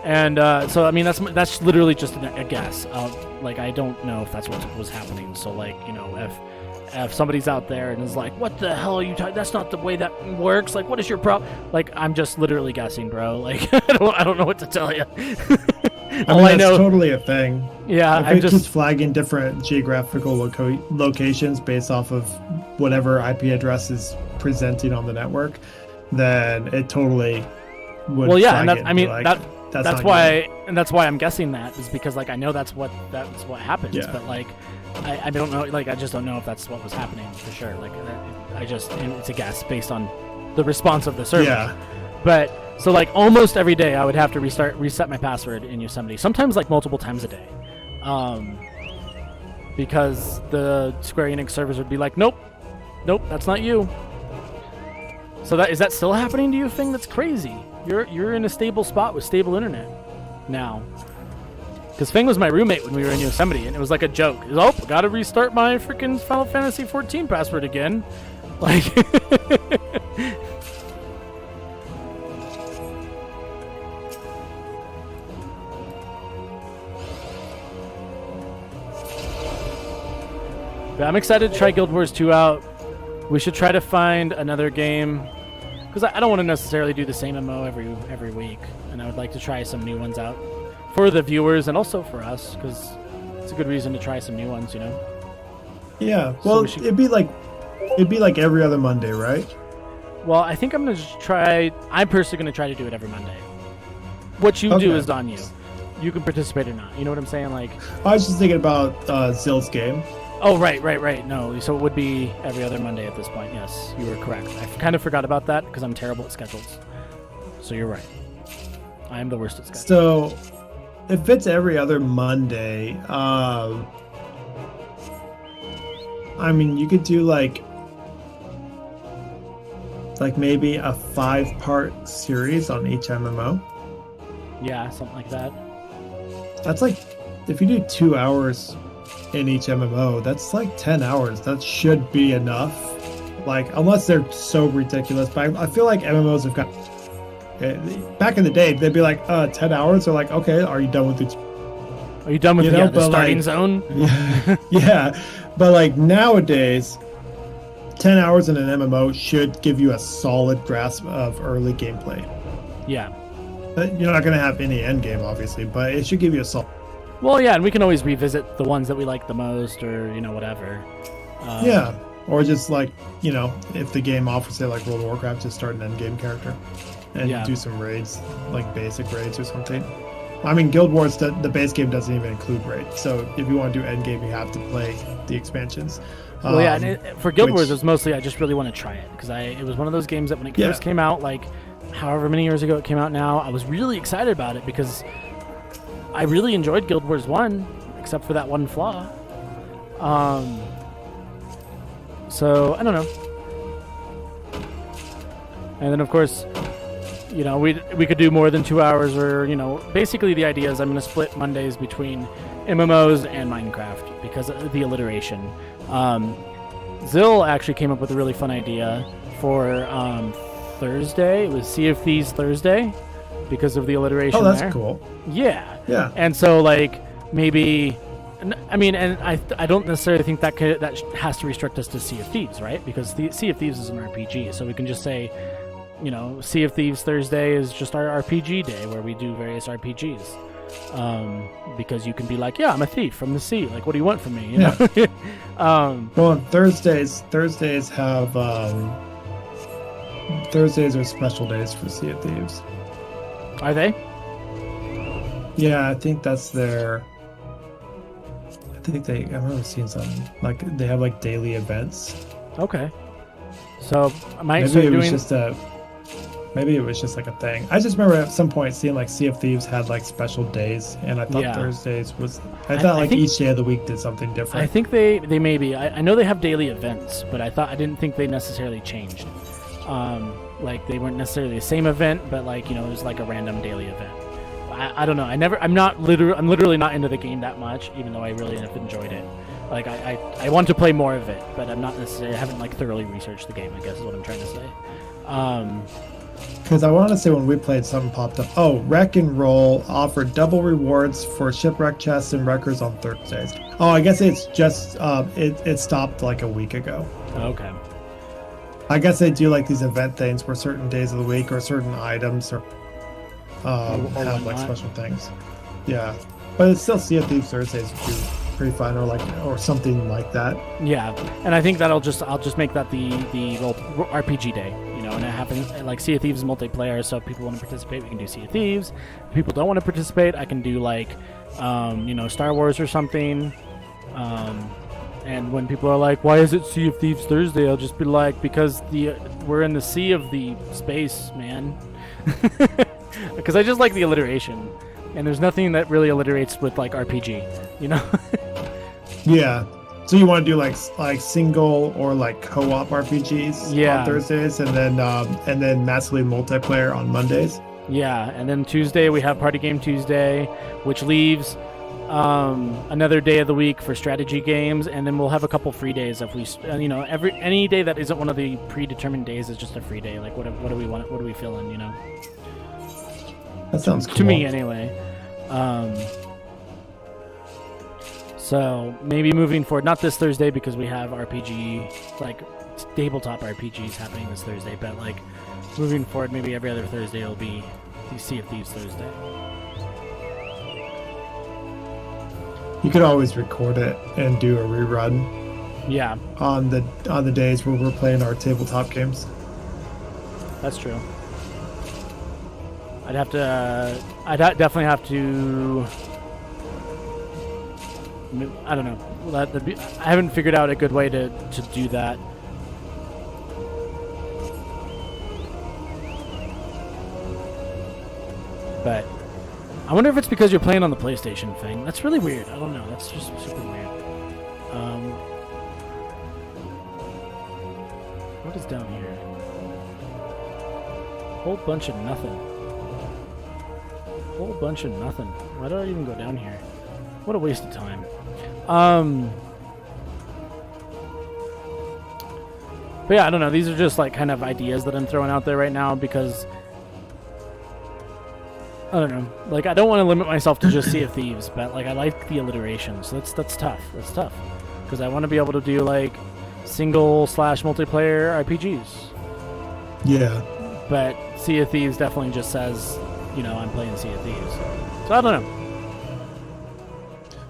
And so I mean that's literally just a guess. Like I don't know if that's what was happening. So like if somebody's out there and is like, what the hell are you talking? That's not the way that works. Like what is your problem? Like I'm just literally guessing, bro. Like I don't know what to tell you. I know totally a thing. Yeah, if it's just flagging different geographical locations based off of whatever IP address is presenting on the network, then it totally would. Well, yeah, and that's why I'm guessing that is because like I know that's what happens, but like I don't know, like I just don't know if that's what was happening for sure. Like it's a guess based on the response of the server. Yeah, but. So like almost every day I would have to reset my password in Yosemite. Sometimes like multiple times a day. Because the Square Enix servers would be like, nope, that's not you. So is that still happening to you, Thing? That's crazy. You're in a stable spot with stable internet now. Because Feng was my roommate when we were in Yosemite, and it was like a joke. I gotta restart my freaking Final Fantasy 14 password again. Like But I'm excited to try Guild Wars 2 out. We should try to find another game, because I don't want to necessarily do the same MMO every week, and I would like to try some new ones out for the viewers and also for us, because it's a good reason to try some new ones, Yeah. Well, so it'd be like every other Monday, right? Well, I think I'm personally gonna try to do it every Monday. What you do is on you. You can participate or not. You know what I'm saying? Like, I was just thinking about Zill's game. Oh, right. No, so it would be every other Monday at this point. Yes, you were correct. I kind of forgot about that because I'm terrible at schedules. So you're right. I am the worst at schedules. So if it's every other Monday, I mean, you could do like like maybe a 5-part series on each MMO. Yeah, something like that. That's like, if you do 2 hours in each MMO, that's like 10 hours. That should be enough. Like, unless they're so ridiculous. But I feel like MMOs have got. Back in the day, they'd be like, 10 hours. They're like, okay, are you done with it? Are you done with the starting zone? Yeah. But like nowadays, 10 hours in an MMO should give you a solid grasp of early gameplay. Yeah. You're not going to have any end game, obviously, but it should give you a solid. Well, yeah, and we can always revisit the ones that we like the most, or whatever. Yeah, or just like if the game offers it, like World of Warcraft, just start an end game character and do some raids, like basic raids or something. I mean, Guild Wars, the base game doesn't even include raids, so if you want to do end game, you have to play the expansions. Well, yeah, and for Guild Wars, it's mostly I just really want to try it because it was one of those games that when it first came out, like however many years ago it came out now, I was really excited about it because I really enjoyed Guild Wars 1, except for that one flaw. So, I don't know. And then, of course, we could do more than 2 hours or, basically the idea is I'm going to split Mondays between MMOs and Minecraft because of the alliteration. Zill actually came up with a really fun idea for Thursday. It was Sea of Thieves Thursday because of the alliteration. Oh, that's there. cool. Yeah. Yeah. And so like maybe, I mean, and I don't necessarily think that has to restrict us to Sea of Thieves, right? Because Sea of Thieves is an RPG, so we can just say, Sea of Thieves Thursday is just our RPG day where we do various RPGs. Because you can be like, yeah, I'm a thief from the sea. Like, what do you want from me? Well, Thursdays have Thursdays are special days for Sea of Thieves. Are they? Yeah, I think that's their. I remember seeing something like they have like daily events. Okay. So I might maybe start it was doing. just a. Maybe it was just like a thing. I just remember at some point seeing like Sea of Thieves had like special days, and I thought Thursdays was. I thought like each day of the week did something different. I think they maybe. I know they have daily events, but I didn't think they necessarily changed. Like they weren't necessarily the same event, but like it was like a random daily event. I don't know. I'm literally not into the game that much, even though I really have enjoyed it. Like I want to play more of it, but I'm not necessarily. I haven't like thoroughly researched the game, I guess is what I'm trying to say. Because I want to say when we played, something popped up. Oh, Wreck and Roll offered double rewards for shipwreck chests and wreckers on Thursdays. Oh, I guess it's just it stopped like a week ago. Okay. I guess they do like these event things where certain days of the week or certain items or have like special things. Yeah, but it's still Sea of Thieves Thursdays, which is pretty fun, or something like that. Yeah, and I think I'll just make that the little RPG day, and it happens like Sea of Thieves is multiplayer, so if people want to participate, we can do Sea of Thieves. If people don't want to participate, I can do like Star Wars or something. And when people are like, why is it Sea of Thieves Thursday? I'll just be like, because we're in the sea of the space, man. Because I just like the alliteration. And there's nothing that really alliterates with like RPG, Yeah. So you want to do like single or like co-op RPGs on Thursdays, and then massively multiplayer on Mondays? Yeah, and then Tuesday we have Party Game Tuesday, which leaves another day of the week for strategy games, and then we'll have a couple free days if we, any day that isn't one of the predetermined days is just a free day. Like what do we want? What are we feeling? That sounds cool. To me, anyway. So maybe moving forward, not this Thursday because we have RPG, like tabletop RPGs happening this Thursday, but like moving forward, maybe every other Thursday will be the Sea of Thieves Thursday. You could always record it and do a rerun. Yeah. On the days where we're playing our tabletop games. That's true. I'd definitely have to. I don't know. I haven't figured out a good way to do that. But I wonder if it's because you're playing on the PlayStation thing. That's really weird. I don't know. That's just super weird. What is down here? Whole bunch of nothing. Whole bunch of nothing. Why did I even go down here? What a waste of time. But yeah, I don't know. These are just like kind of ideas that I'm throwing out there right now because I don't know. Like I don't want to limit myself to just Sea of Thieves, but like I like the alliteration, so that's tough. That's tough because I want to be able to do like single/multiplayer RPGs. Yeah. But Sea of Thieves definitely just says, you know, I'm playing Sea of Thieves. So I don't know.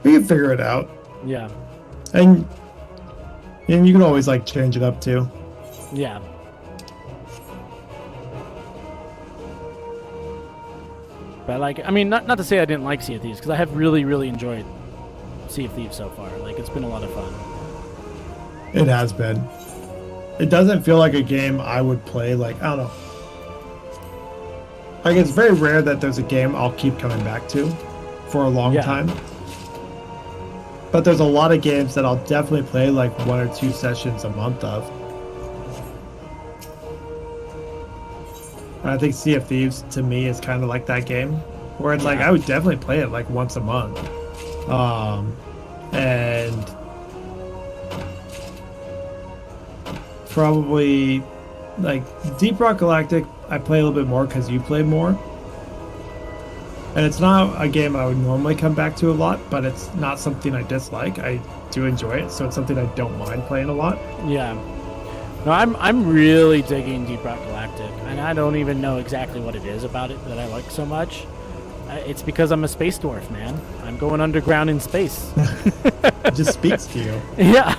We can figure it out. Yeah. And you can always like change it up too. Yeah. But like, I mean, not to say I didn't like Sea of Thieves, because I have really, really enjoyed Sea of Thieves so far. Like, it's been a lot of fun. It has been. It doesn't feel like a game I would play. Like, I don't know. Like, it's very rare that there's a game I'll keep coming back to for a long time. But there's a lot of games that I'll definitely play like 1 or 2 sessions a month of. And I think Sea of Thieves to me is kind of like that game where it's like I would definitely play it like once a month. And probably like Deep Rock Galactic I play a little bit more because you play more. And it's not a game I would normally come back to a lot, but it's not something I dislike. I do enjoy it, so it's something I don't mind playing a lot. Yeah. No, I'm really digging Deep Rock Galactic, and I don't even know exactly what it is about it that I like so much. It's because I'm a space dwarf, man. I'm going underground in space. It just speaks to you. Yeah.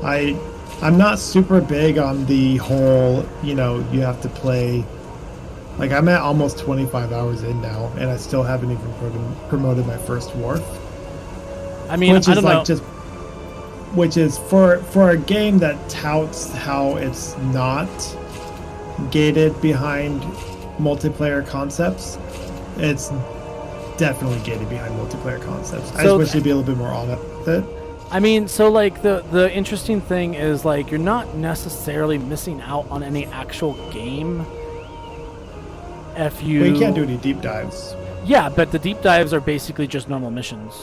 I'm not super big on the whole, you know, you have to play. Like, I'm at almost 25 hours in now, and I still haven't even promoted my first dwarf. I mean, which I is don't like know. Which is for a game that touts how it's not gated behind multiplayer concepts. It's definitely gated behind multiplayer concepts. I just wish they'd be a little bit more on it with it. I mean, so like the interesting thing is like you're not necessarily missing out on any actual game. If you Well, you can't do any deep dives. Yeah, but the deep dives are basically just normal missions.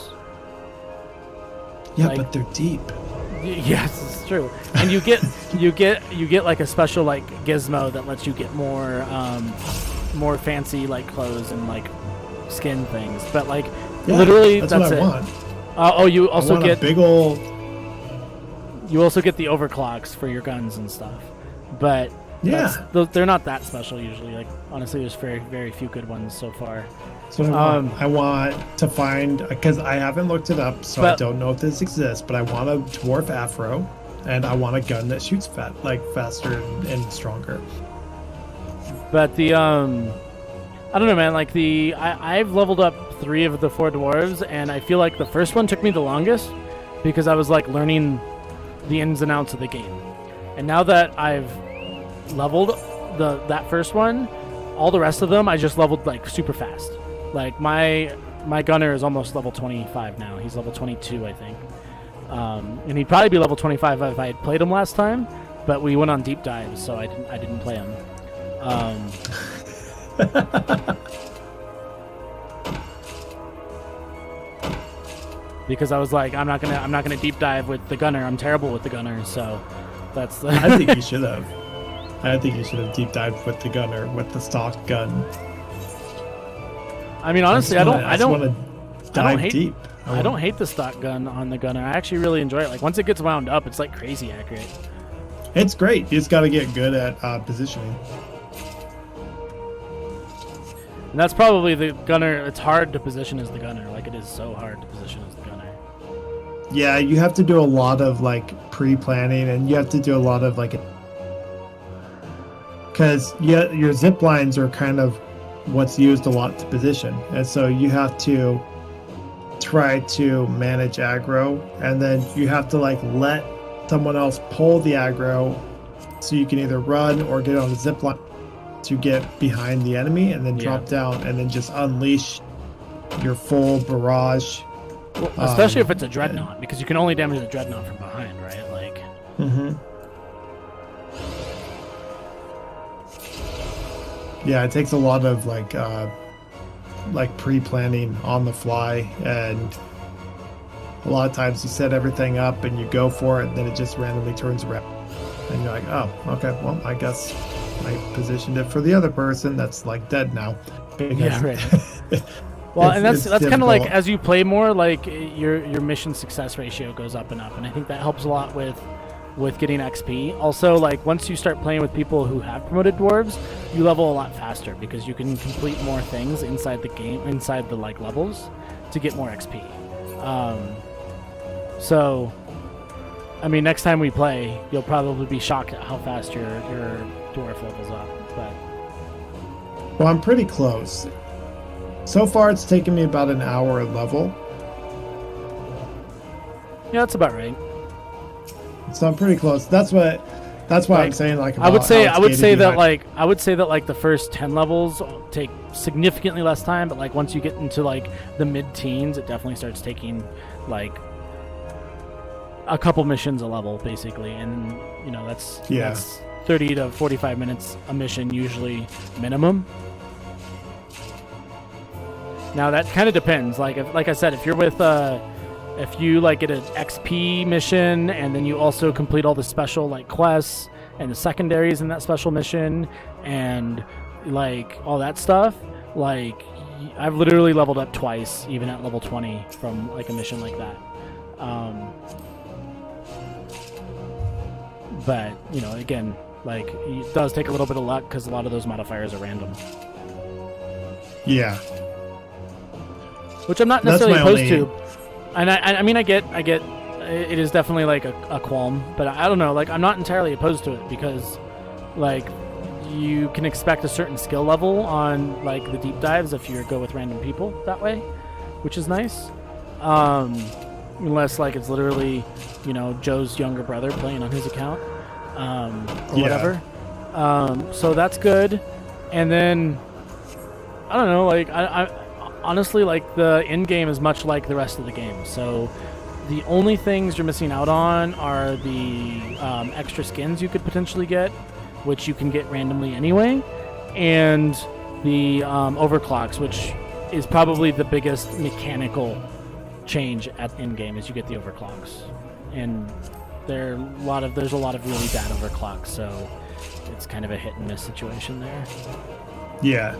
Yeah, like, but they're deep. Yes, it's true. And you get like a special like gizmo that lets you get more fancy like clothes and like skin things. But like literally that's what I it. want. You also get a big old. You also get the overclocks for your guns and stuff. But they're not that special usually. Like honestly, there's very, very few good ones so far. So I want to find, because I haven't looked it up, so I don't know if this exists. But I want a dwarf afro, and I want a gun that shoots faster and stronger. But the I don't know, man. Like I've leveled up 3 of the 4 dwarves, and I feel like the first one took me the longest because I was like learning the ins and outs of the game. And now that I've leveled that first one, all the rest of them I just leveled like super fast. Like my gunner is almost level 25 now. He's level 22, I think. And he'd probably be level 25 if I had played him last time, but we went on deep dives, so I didn't play him. Because I was like, I'm not gonna deep dive with the gunner. I'm terrible with the gunner, so that's the I think you should have. I think you should have deep dived with the gunner, with the stock gun. I mean, honestly, I don't deep. I don't hate the stock gun on the gunner. I actually really enjoy it. Like once it gets wound up, it's like crazy accurate. It's great. You just got to get good at positioning. And that's probably the gunner. It's hard to position as the gunner. Like it is so hard to position as the gunner. Yeah, you have to do a lot of like pre-planning, and you have to do a lot of like, because your zip lines are kind of what's used a lot to position, and so you have to try to manage aggro, and then you have to like let someone else pull the aggro so you can either run or get on the zip line to get behind the enemy and then drop down and then just unleash your full barrage. Well, especially if it's a dreadnought, because you can only damage the dreadnought from behind, right? Like Yeah, it takes a lot of like pre-planning on the fly, and a lot of times you set everything up and you go for it, and then it just randomly turns around, and you're like, oh, okay, well, I guess I positioned it for the other person that's like dead now. Yeah, right. Well, and that's kind of like as you play more, like your mission success ratio goes up and up, and I think that helps a lot with getting XP. Also, like once you start playing with people who have promoted dwarves, you level a lot faster because you can complete more things inside the game, inside the like levels, to get more XP. So, I mean, next time we play, you'll probably be shocked at how fast your dwarf levels up. But well, I'm pretty close. So far, it's taken me about an hour a level. Yeah, that's about right. So I'm pretty close. That's why I'm saying like. I would say that like the first 10 levels take significantly less time, but like once you get into like the mid-teens, it definitely starts taking like a couple missions a level, basically, and you know that's 30 to 45 minutes a mission usually minimum. Now that kind of depends. Like I said, if you're with if you like get an XP mission and then you also complete all the special like quests and the secondaries in that special mission and like all that stuff, like I've literally leveled up twice, even at level 20 from like a mission like that. But you know, again, like it does take a little bit of luck because a lot of those modifiers are random. Yeah. Which I'm not necessarily opposed to. And I mean, I get it is definitely like a qualm, but I don't know, like I'm not entirely opposed to it because like you can expect a certain skill level on like the deep dives if you go with random people that way, which is nice. Unless like it's literally, you know, Joe's younger brother playing on his account or whatever. So that's good. And then I don't know, like I honestly, like the end game is much like the rest of the game. So the only things you're missing out on are the extra skins you could potentially get, which you can get randomly anyway, and the overclocks, which is probably the biggest mechanical change at end game is you get the overclocks, and there's a lot of really bad overclocks, so it's kind of a hit and miss situation there. Yeah.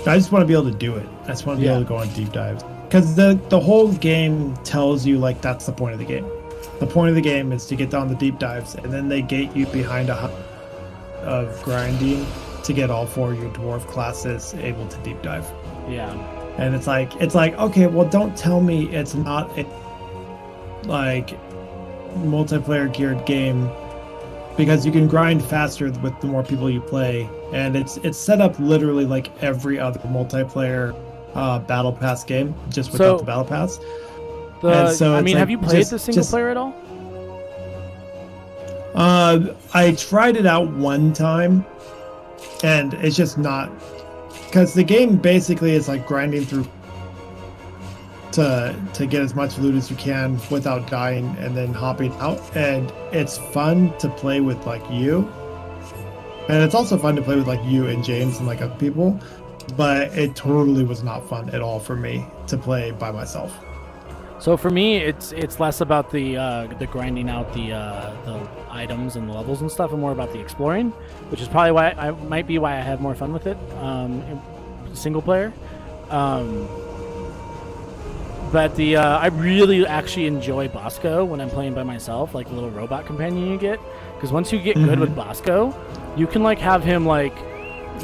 I just want to be able to do it. I just want to be able to go on deep dives. Because the whole game tells you, like, that's the point of the game. The point of the game is to get down the deep dives, and then they gate you behind a of grinding to get all four of your dwarf classes able to deep dive. Yeah. And it's like, okay, well, don't tell me it's not a, like, multiplayer geared game, because you can grind faster with the more people you play, and it's set up literally like every other multiplayer battle pass game, just without the battle pass. I mean, have you played the single player at all? I tried it out one time, and it's just not, because the game basically is like grinding through to get as much loot as you can without dying and then hopping out, and it's fun to play with like you, and it's also fun to play with like you and James and like other people, but it totally was not fun at all for me to play by myself. So for me, it's less about the grinding out the items and the levels and stuff, and more about the exploring, which is probably why I have more fun with it, single player. But I really actually enjoy Bosco when I'm playing by myself, like the little robot companion you get. Because once you get good with Bosco, you can like have him like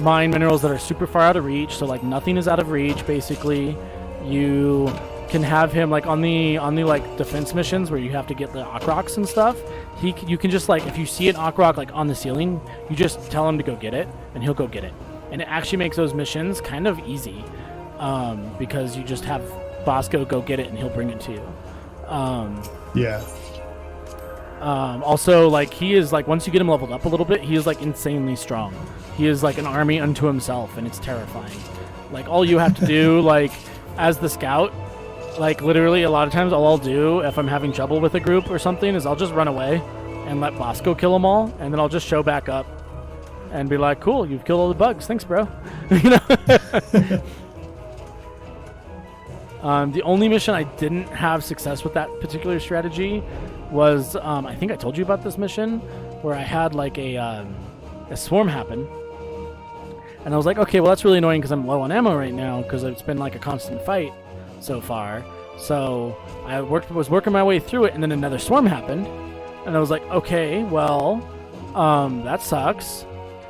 mine minerals that are super far out of reach, so like nothing is out of reach basically. You can have him like on the like defense missions where you have to get the Ock Rocks and stuff. You can just like, if you see an Ock Rock like on the ceiling, you just tell him to go get it, and he'll go get it. And it actually makes those missions kind of easy, because you just have Bosco go get it and he'll bring it to you. Also, like, he is like, once you get him leveled up a little bit, he is like insanely strong. He is like an army unto himself, and it's terrifying. Like, all you have to do, like, as the scout, like, literally a lot of times all I'll do if I'm having trouble with a group or something is I'll just run away and let Bosco kill them all, and then I'll just show back up and be like, cool, you've killed all the bugs. Thanks, bro. You know? The only mission I didn't have success with that particular strategy was, I think I told you about this mission, where I had like a swarm happen. And I was like, okay, well, that's really annoying because I'm low on ammo right now because it's been like a constant fight so far. So I was working my way through it, and then another swarm happened. And I was like, okay, well, that sucks.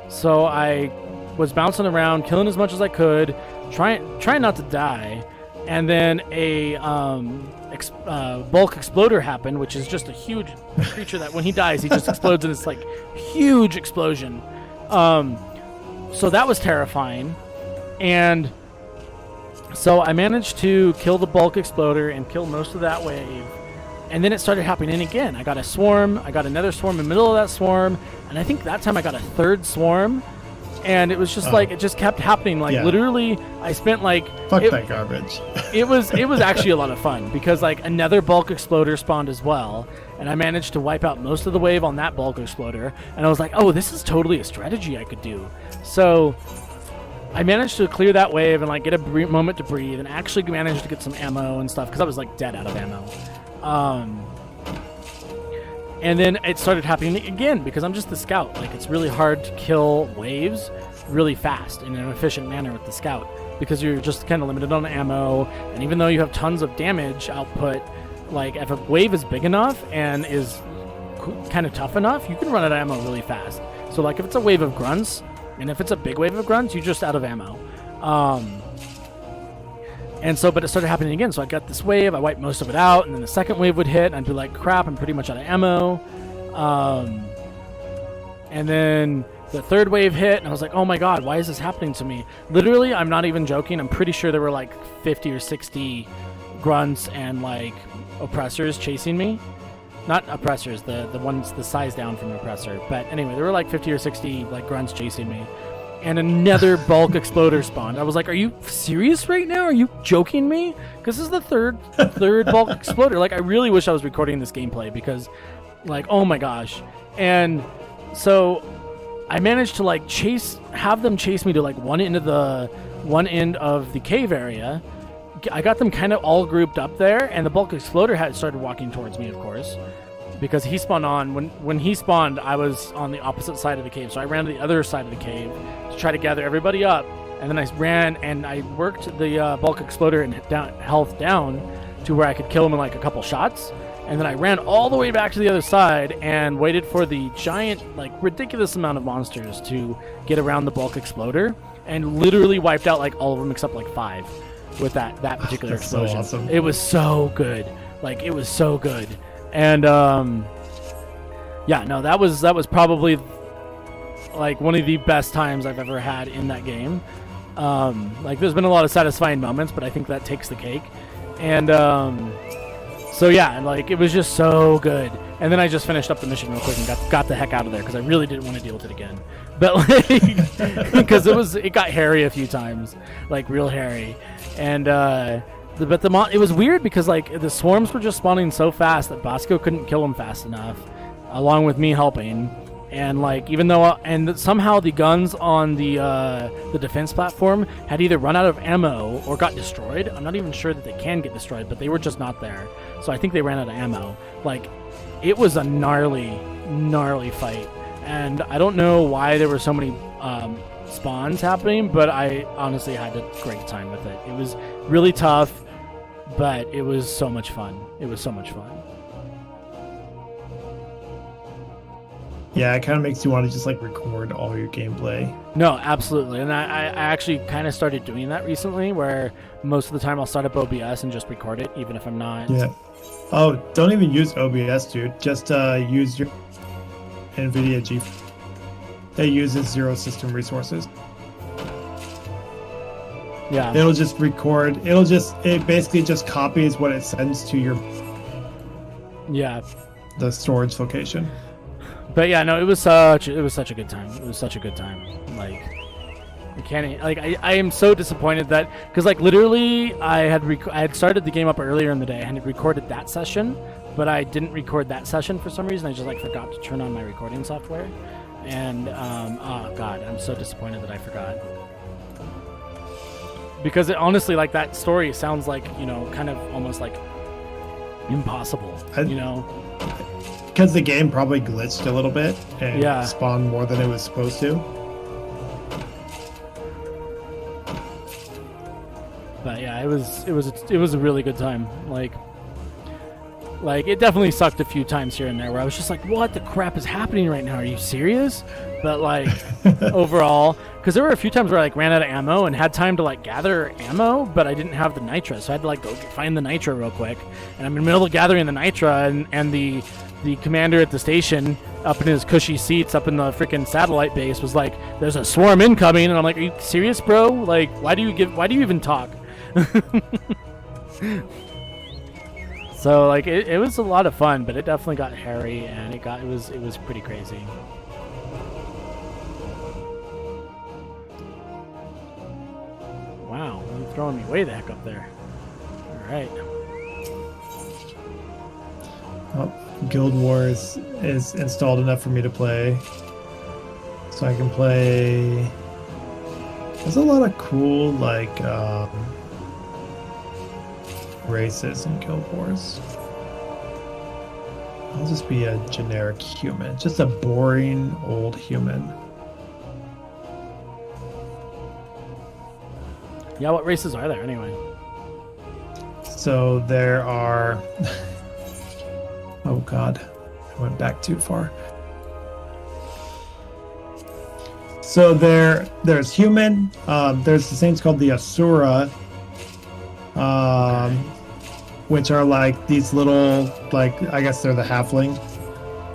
So I was bouncing around, killing as much as I could, trying not to die. And then a bulk exploder happened, which is just a huge creature that when he dies, he just explodes in this like huge explosion. So that was terrifying. And so I managed to kill the bulk exploder and kill most of that wave. And then it started happening again. I got a swarm. I got another swarm in the middle of that swarm. And I think that time I got a third swarm. And it was just like, it just kept happening. Like literally, I spent like... Fuck that garbage. It was actually a lot of fun because like another bulk exploder spawned as well. And I managed to wipe out most of the wave on that bulk exploder. And I was like, oh, this is totally a strategy I could do. So I managed to clear that wave and like get a moment to breathe and actually managed to get some ammo and stuff because I was like dead out of ammo. And then it started happening again because I'm just the scout. Like it's really hard to kill waves really fast in an efficient manner with the scout because you're just kind of limited on ammo. And even though you have tons of damage output, like if a wave is big enough and is kind of tough enough, you can run out of ammo really fast. So like if it's a wave of grunts and if it's a big wave of grunts, you're just out of ammo. And so, but it started happening again. So I got this wave, I wiped most of it out, and then the second wave would hit, and I'd be like, crap, I'm pretty much out of ammo. And then the third wave hit, and I was like, oh my god, why is this happening to me? Literally, I'm not even joking, I'm pretty sure there were like 50 or 60 grunts and like oppressors chasing me. Not oppressors, the ones the size down from oppressor. But anyway, there were like 50 or 60 like grunts chasing me. And another bulk exploder spawned. I was like, are you serious right now? Are you joking me? Because this is the third bulk exploder. Like, I really wish I was recording this gameplay because, like, oh my gosh. And so I managed to, like, have them chase me to, like, one end of the cave area. I got them kind of all grouped up there, and the bulk exploder had started walking towards me, of course. Because he spawned on, when he spawned, I was on the opposite side of the cave. So I ran to the other side of the cave to try to gather everybody up. And then I ran and I worked the bulk exploder and health down to where I could kill him in like a couple shots. And then I ran all the way back to the other side and waited for the giant, like ridiculous amount of monsters to get around the bulk exploder. And literally wiped out like all of them except like 5 with that particular explosion. So awesome. It was so good. Like, it was so good. And yeah, no, that was probably like one of the best times I've ever had in that game. Like there's been a lot of satisfying moments, but I think that takes the cake. And so yeah, like it was just so good. And then I just finished up the mission real quick and got the heck out of there because I really didn't want to deal with it again. But like, because it got hairy a few times, like real hairy. And it was weird because like the swarms were just spawning so fast that Bosco couldn't kill them fast enough, along with me helping. And like even though somehow the guns on the defense platform had either run out of ammo or got destroyed. I'm not even sure that they can get destroyed, but they were just not there. So I think they ran out of ammo. Like it was a gnarly fight, and I don't know why there were so many spawns happening, but I honestly had a great time with it. It was really tough, but it was so much fun. Yeah, it kind of makes you want to just like record all your gameplay. No, absolutely. And I actually kind of started doing that recently where most of the time I'll start up OBS and just record it, even if I'm not. Yeah. Oh, don't even use OBS, dude. Just use your NVIDIA G. It uses 0 system resources. Yeah. It'll just record. It basically just copies what it sends to your the storage location. But yeah, no, it was such a good time. It was such a good time. Like, I am so disappointed that because like literally I had started the game up earlier in the day. I had recorded that session, but I didn't record that session for some reason. I just like forgot to turn on my recording software. And oh god, I'm so disappointed that I forgot. Because it honestly, like, that story sounds like, you know, kind of almost like impossible, you know? Because the game probably glitched a little bit and Yeah. spawned more than it was supposed to. But yeah, it was a really good time. Like it definitely sucked a few times here and there where I was just like, what the crap is happening right now? Are you serious? But like overall, because there were a few times where I like ran out of ammo and had time to like gather ammo, but I didn't have the nitra, so I had to like go find the nitra real quick. And I'm in the middle of gathering the nitra, and the commander at the station up in his cushy seats up in the freaking satellite base was like, "There's a swarm incoming," and I'm like, "Are you serious, bro? Like, why do you even talk?" So like it was a lot of fun, but it definitely got hairy, and it was pretty crazy. Wow, you're throwing me way the heck up there. All right. Oh, Guild Wars is installed enough for me to play, so I can play. There's a lot of cool like races in Guild Wars. I'll just be a generic human, just a boring old human. Yeah, what races are there anyway? So there are. Oh God, I went back too far. So there's human. There's the things called the Asura, which are like these little, like, I guess they're the halfling.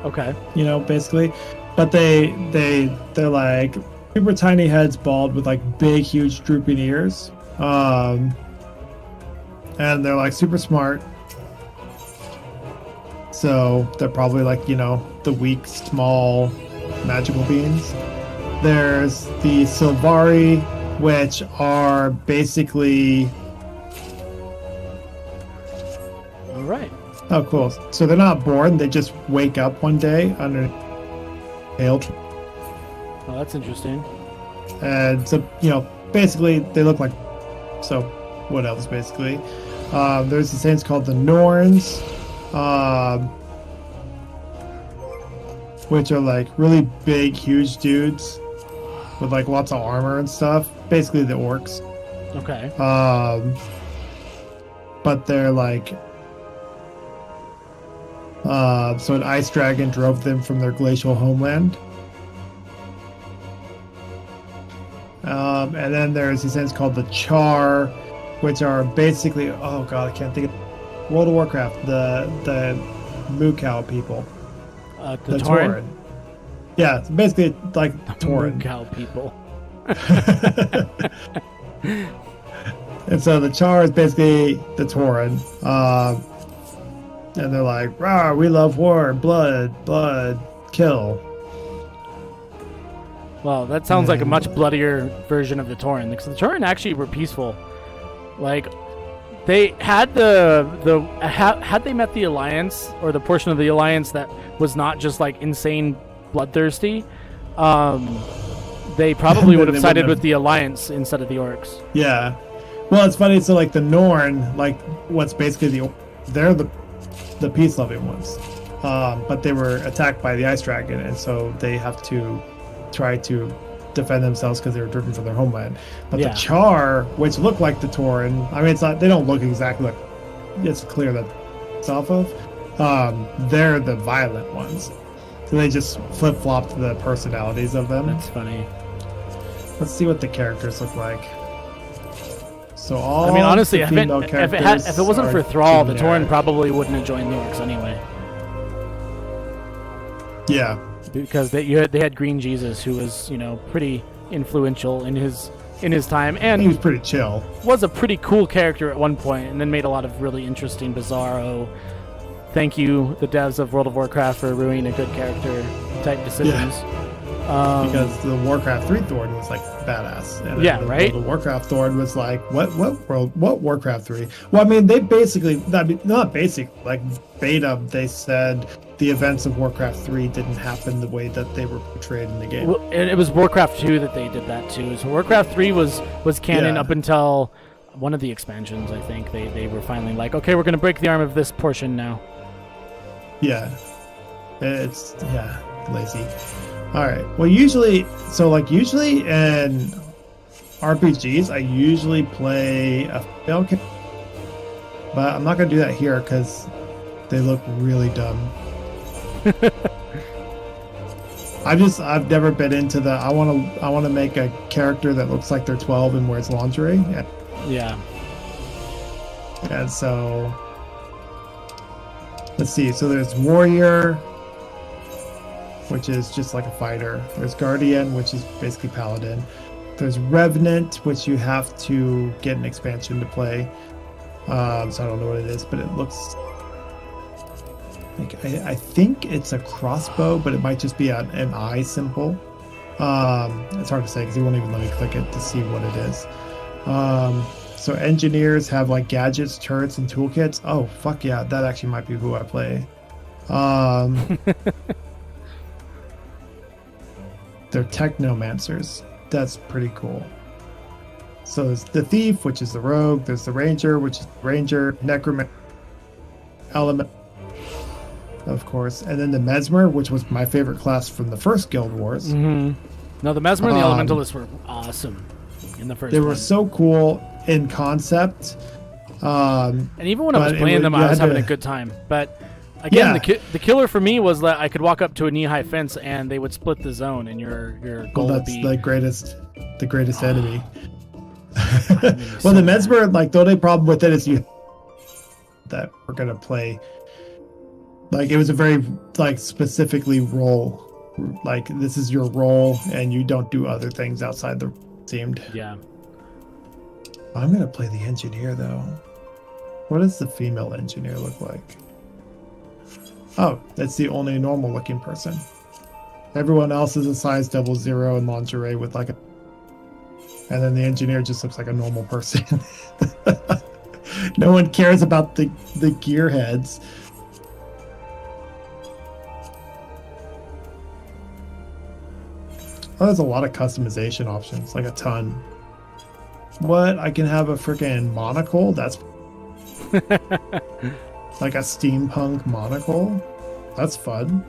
Okay. You know, basically, but they're like super tiny heads, bald with like big, huge, drooping ears. And they're like super smart. So they're probably like, you know, the weak, small, magical beings. There's the Sylvari, which are basically... All right. Oh, cool. So they're not born, they just wake up one day under tail. Oh, that's interesting. And so, you know, basically they look like... So, what else, basically? There's the things called the Norns. Which are like really big, huge dudes with like lots of armor and stuff. Basically the orcs. Okay. But they're like so an ice dragon drove them from their glacial homeland. And then there's these things called the Char, which are basically, oh god, I can't think of World of Warcraft, the moo cow people. The Tauren? Yeah, it's basically like Tauren. Cow people. And so the Char is basically the Tauren. And they're like, "Rah, we love war, blood, kill." Well, that sounds like a much bloodier version of the Tauren, because the Tauren actually were peaceful. Like, they had had they met the Alliance, or the portion of the Alliance that was not just like insane bloodthirsty, they probably would have sided with the Alliance instead of the Orcs. Yeah. Well, it's funny. So like the Norn, like what's basically they're the peace-loving ones, but they were attacked by the Ice Dragon, and so they have to try to defend themselves because they were driven from their homeland. But the Char, which look like the Tauren, I mean, it's not, they don't look exactly like, it's clear that it's off of, they're the violent ones. So they just flip-flopped the personalities of them. That's funny. Let's see what the characters look like. So all, I mean, honestly, the if female it wasn't for Thrall, the Tauren probably wouldn't have joined the Orcs anyway. Yeah. Because they had Green Jesus, who was, you know, pretty influential in his time, and he was pretty chill. Was a pretty cool character at one point, and then made a lot of really interesting, bizarro. Thank you, the devs of World of Warcraft, for ruining a good character type decisions. Yeah. Because the Warcraft 3 Thorn was like badass. And right. The Warcraft Thorn was like, what Warcraft 3? Well, I mean, they basically, not basic, like beta, they said the events of Warcraft 3 didn't happen the way that they were portrayed in the game. Well, it was Warcraft 2 that they did that too. So Warcraft 3 was canon Yeah. up until one of the expansions. I think they were finally like, okay, we're gonna break the arm of this portion now. Yeah. It's lazy. All right. Well, usually in RPGs, I usually play a female character, but I'm not gonna do that here because they look really dumb. I've never been into the I want to make a character that looks like they're 12 and wears lingerie. Yeah. And so let's see. So there's warrior, which is just like a fighter. There's guardian, which is basically paladin. There's revenant, which you have to get an expansion to play. So I don't know what it is, but it looks like I think it's a crossbow, but it might just be an eye symbol. It's hard to say because he won't even let me click it to see what it is. So engineers have like gadgets, turrets, and toolkits. Oh fuck yeah, that actually might be who I play. They're technomancers. That's pretty cool. So there's the thief, which is the rogue. There's the ranger, which is the ranger. Necromancer, element, of course, and then the mesmer, which was my favorite class from the first Guild Wars. Mm-hmm. No, the mesmer and the elementalists were awesome in the first. They one. were so cool in concept. And even when I was playing them, I was having a good time. But again, the killer for me was that I could walk up to a knee-high fence and they would split the zone, and your goal would be the greatest enemy. Well, the mesmer, like the only problem with it is that we're gonna play. Like it was a very like specifically role. Like this is your role, and you don't do other things outside the seemed. Yeah. I'm gonna play the engineer though. What does the female engineer look like? Oh, that's the only normal looking person. Everyone else is a size 00 in lingerie with like a, and then the engineer just looks like a normal person. No one cares about the gearheads. Oh, there's a lot of customization options, like a ton. What? I can have a freaking monocle? That's like a steampunk monocle? That's fun.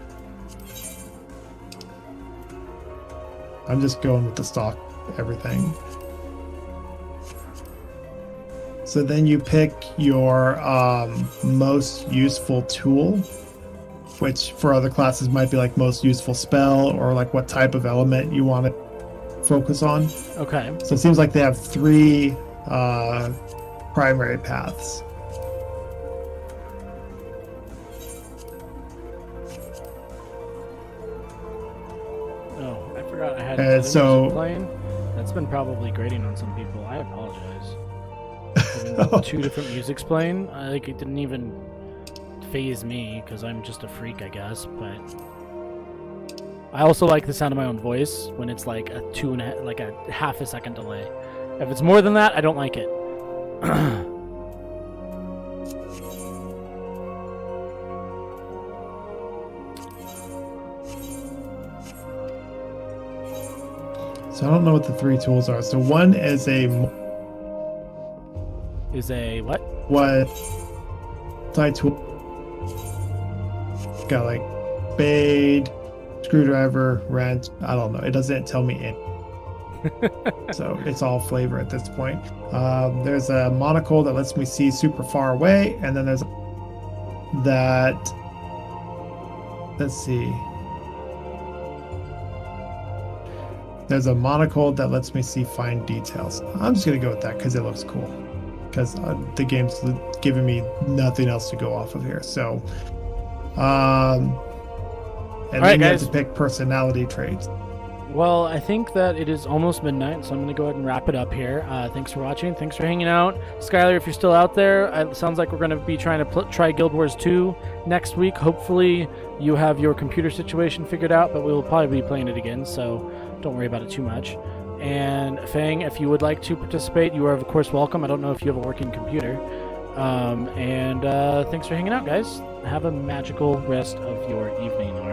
I'm just going with the stock everything. So then you pick your most useful tool, which for other classes might be like most useful spell or like what type of element you want to focus on. Okay. So it seems like they have 3 primary paths. Oh, I forgot I had And other so- music playing. That's been probably grating on some people. I apologize. Having 2 different musics playing, like it didn't even phase me because I'm just a freak, I guess. But I also like the sound of my own voice when it's like a half a second delay. If it's more than that, I don't like it. So I don't know what the 3 tools are. So one is a What? multi-tool. Got like spade, screwdriver, wrench. I don't know. It doesn't tell me any. So it's all flavor at this point. There's a monocle that lets me see super far away, and then there's that. Let's see. There's a monocle that lets me see fine details. I'm just gonna go with that because it looks cool. Because the game's giving me nothing else to go off of here. So, and then right, you have guys. to pick personality traits. Well, I think that it is almost midnight, so I'm going to go ahead and wrap it up here. Thanks for watching. Thanks for hanging out. Skylar, if you're still out there, it sounds like we're going to be trying to try Guild Wars 2 next week. Hopefully you have your computer situation figured out, but we'll probably be playing it again, so don't worry about it too much. And Fang, if you would like to participate, you are, of course, welcome. I don't know if you have a working computer. And thanks for hanging out, guys. Have a magical rest of your evening, all right?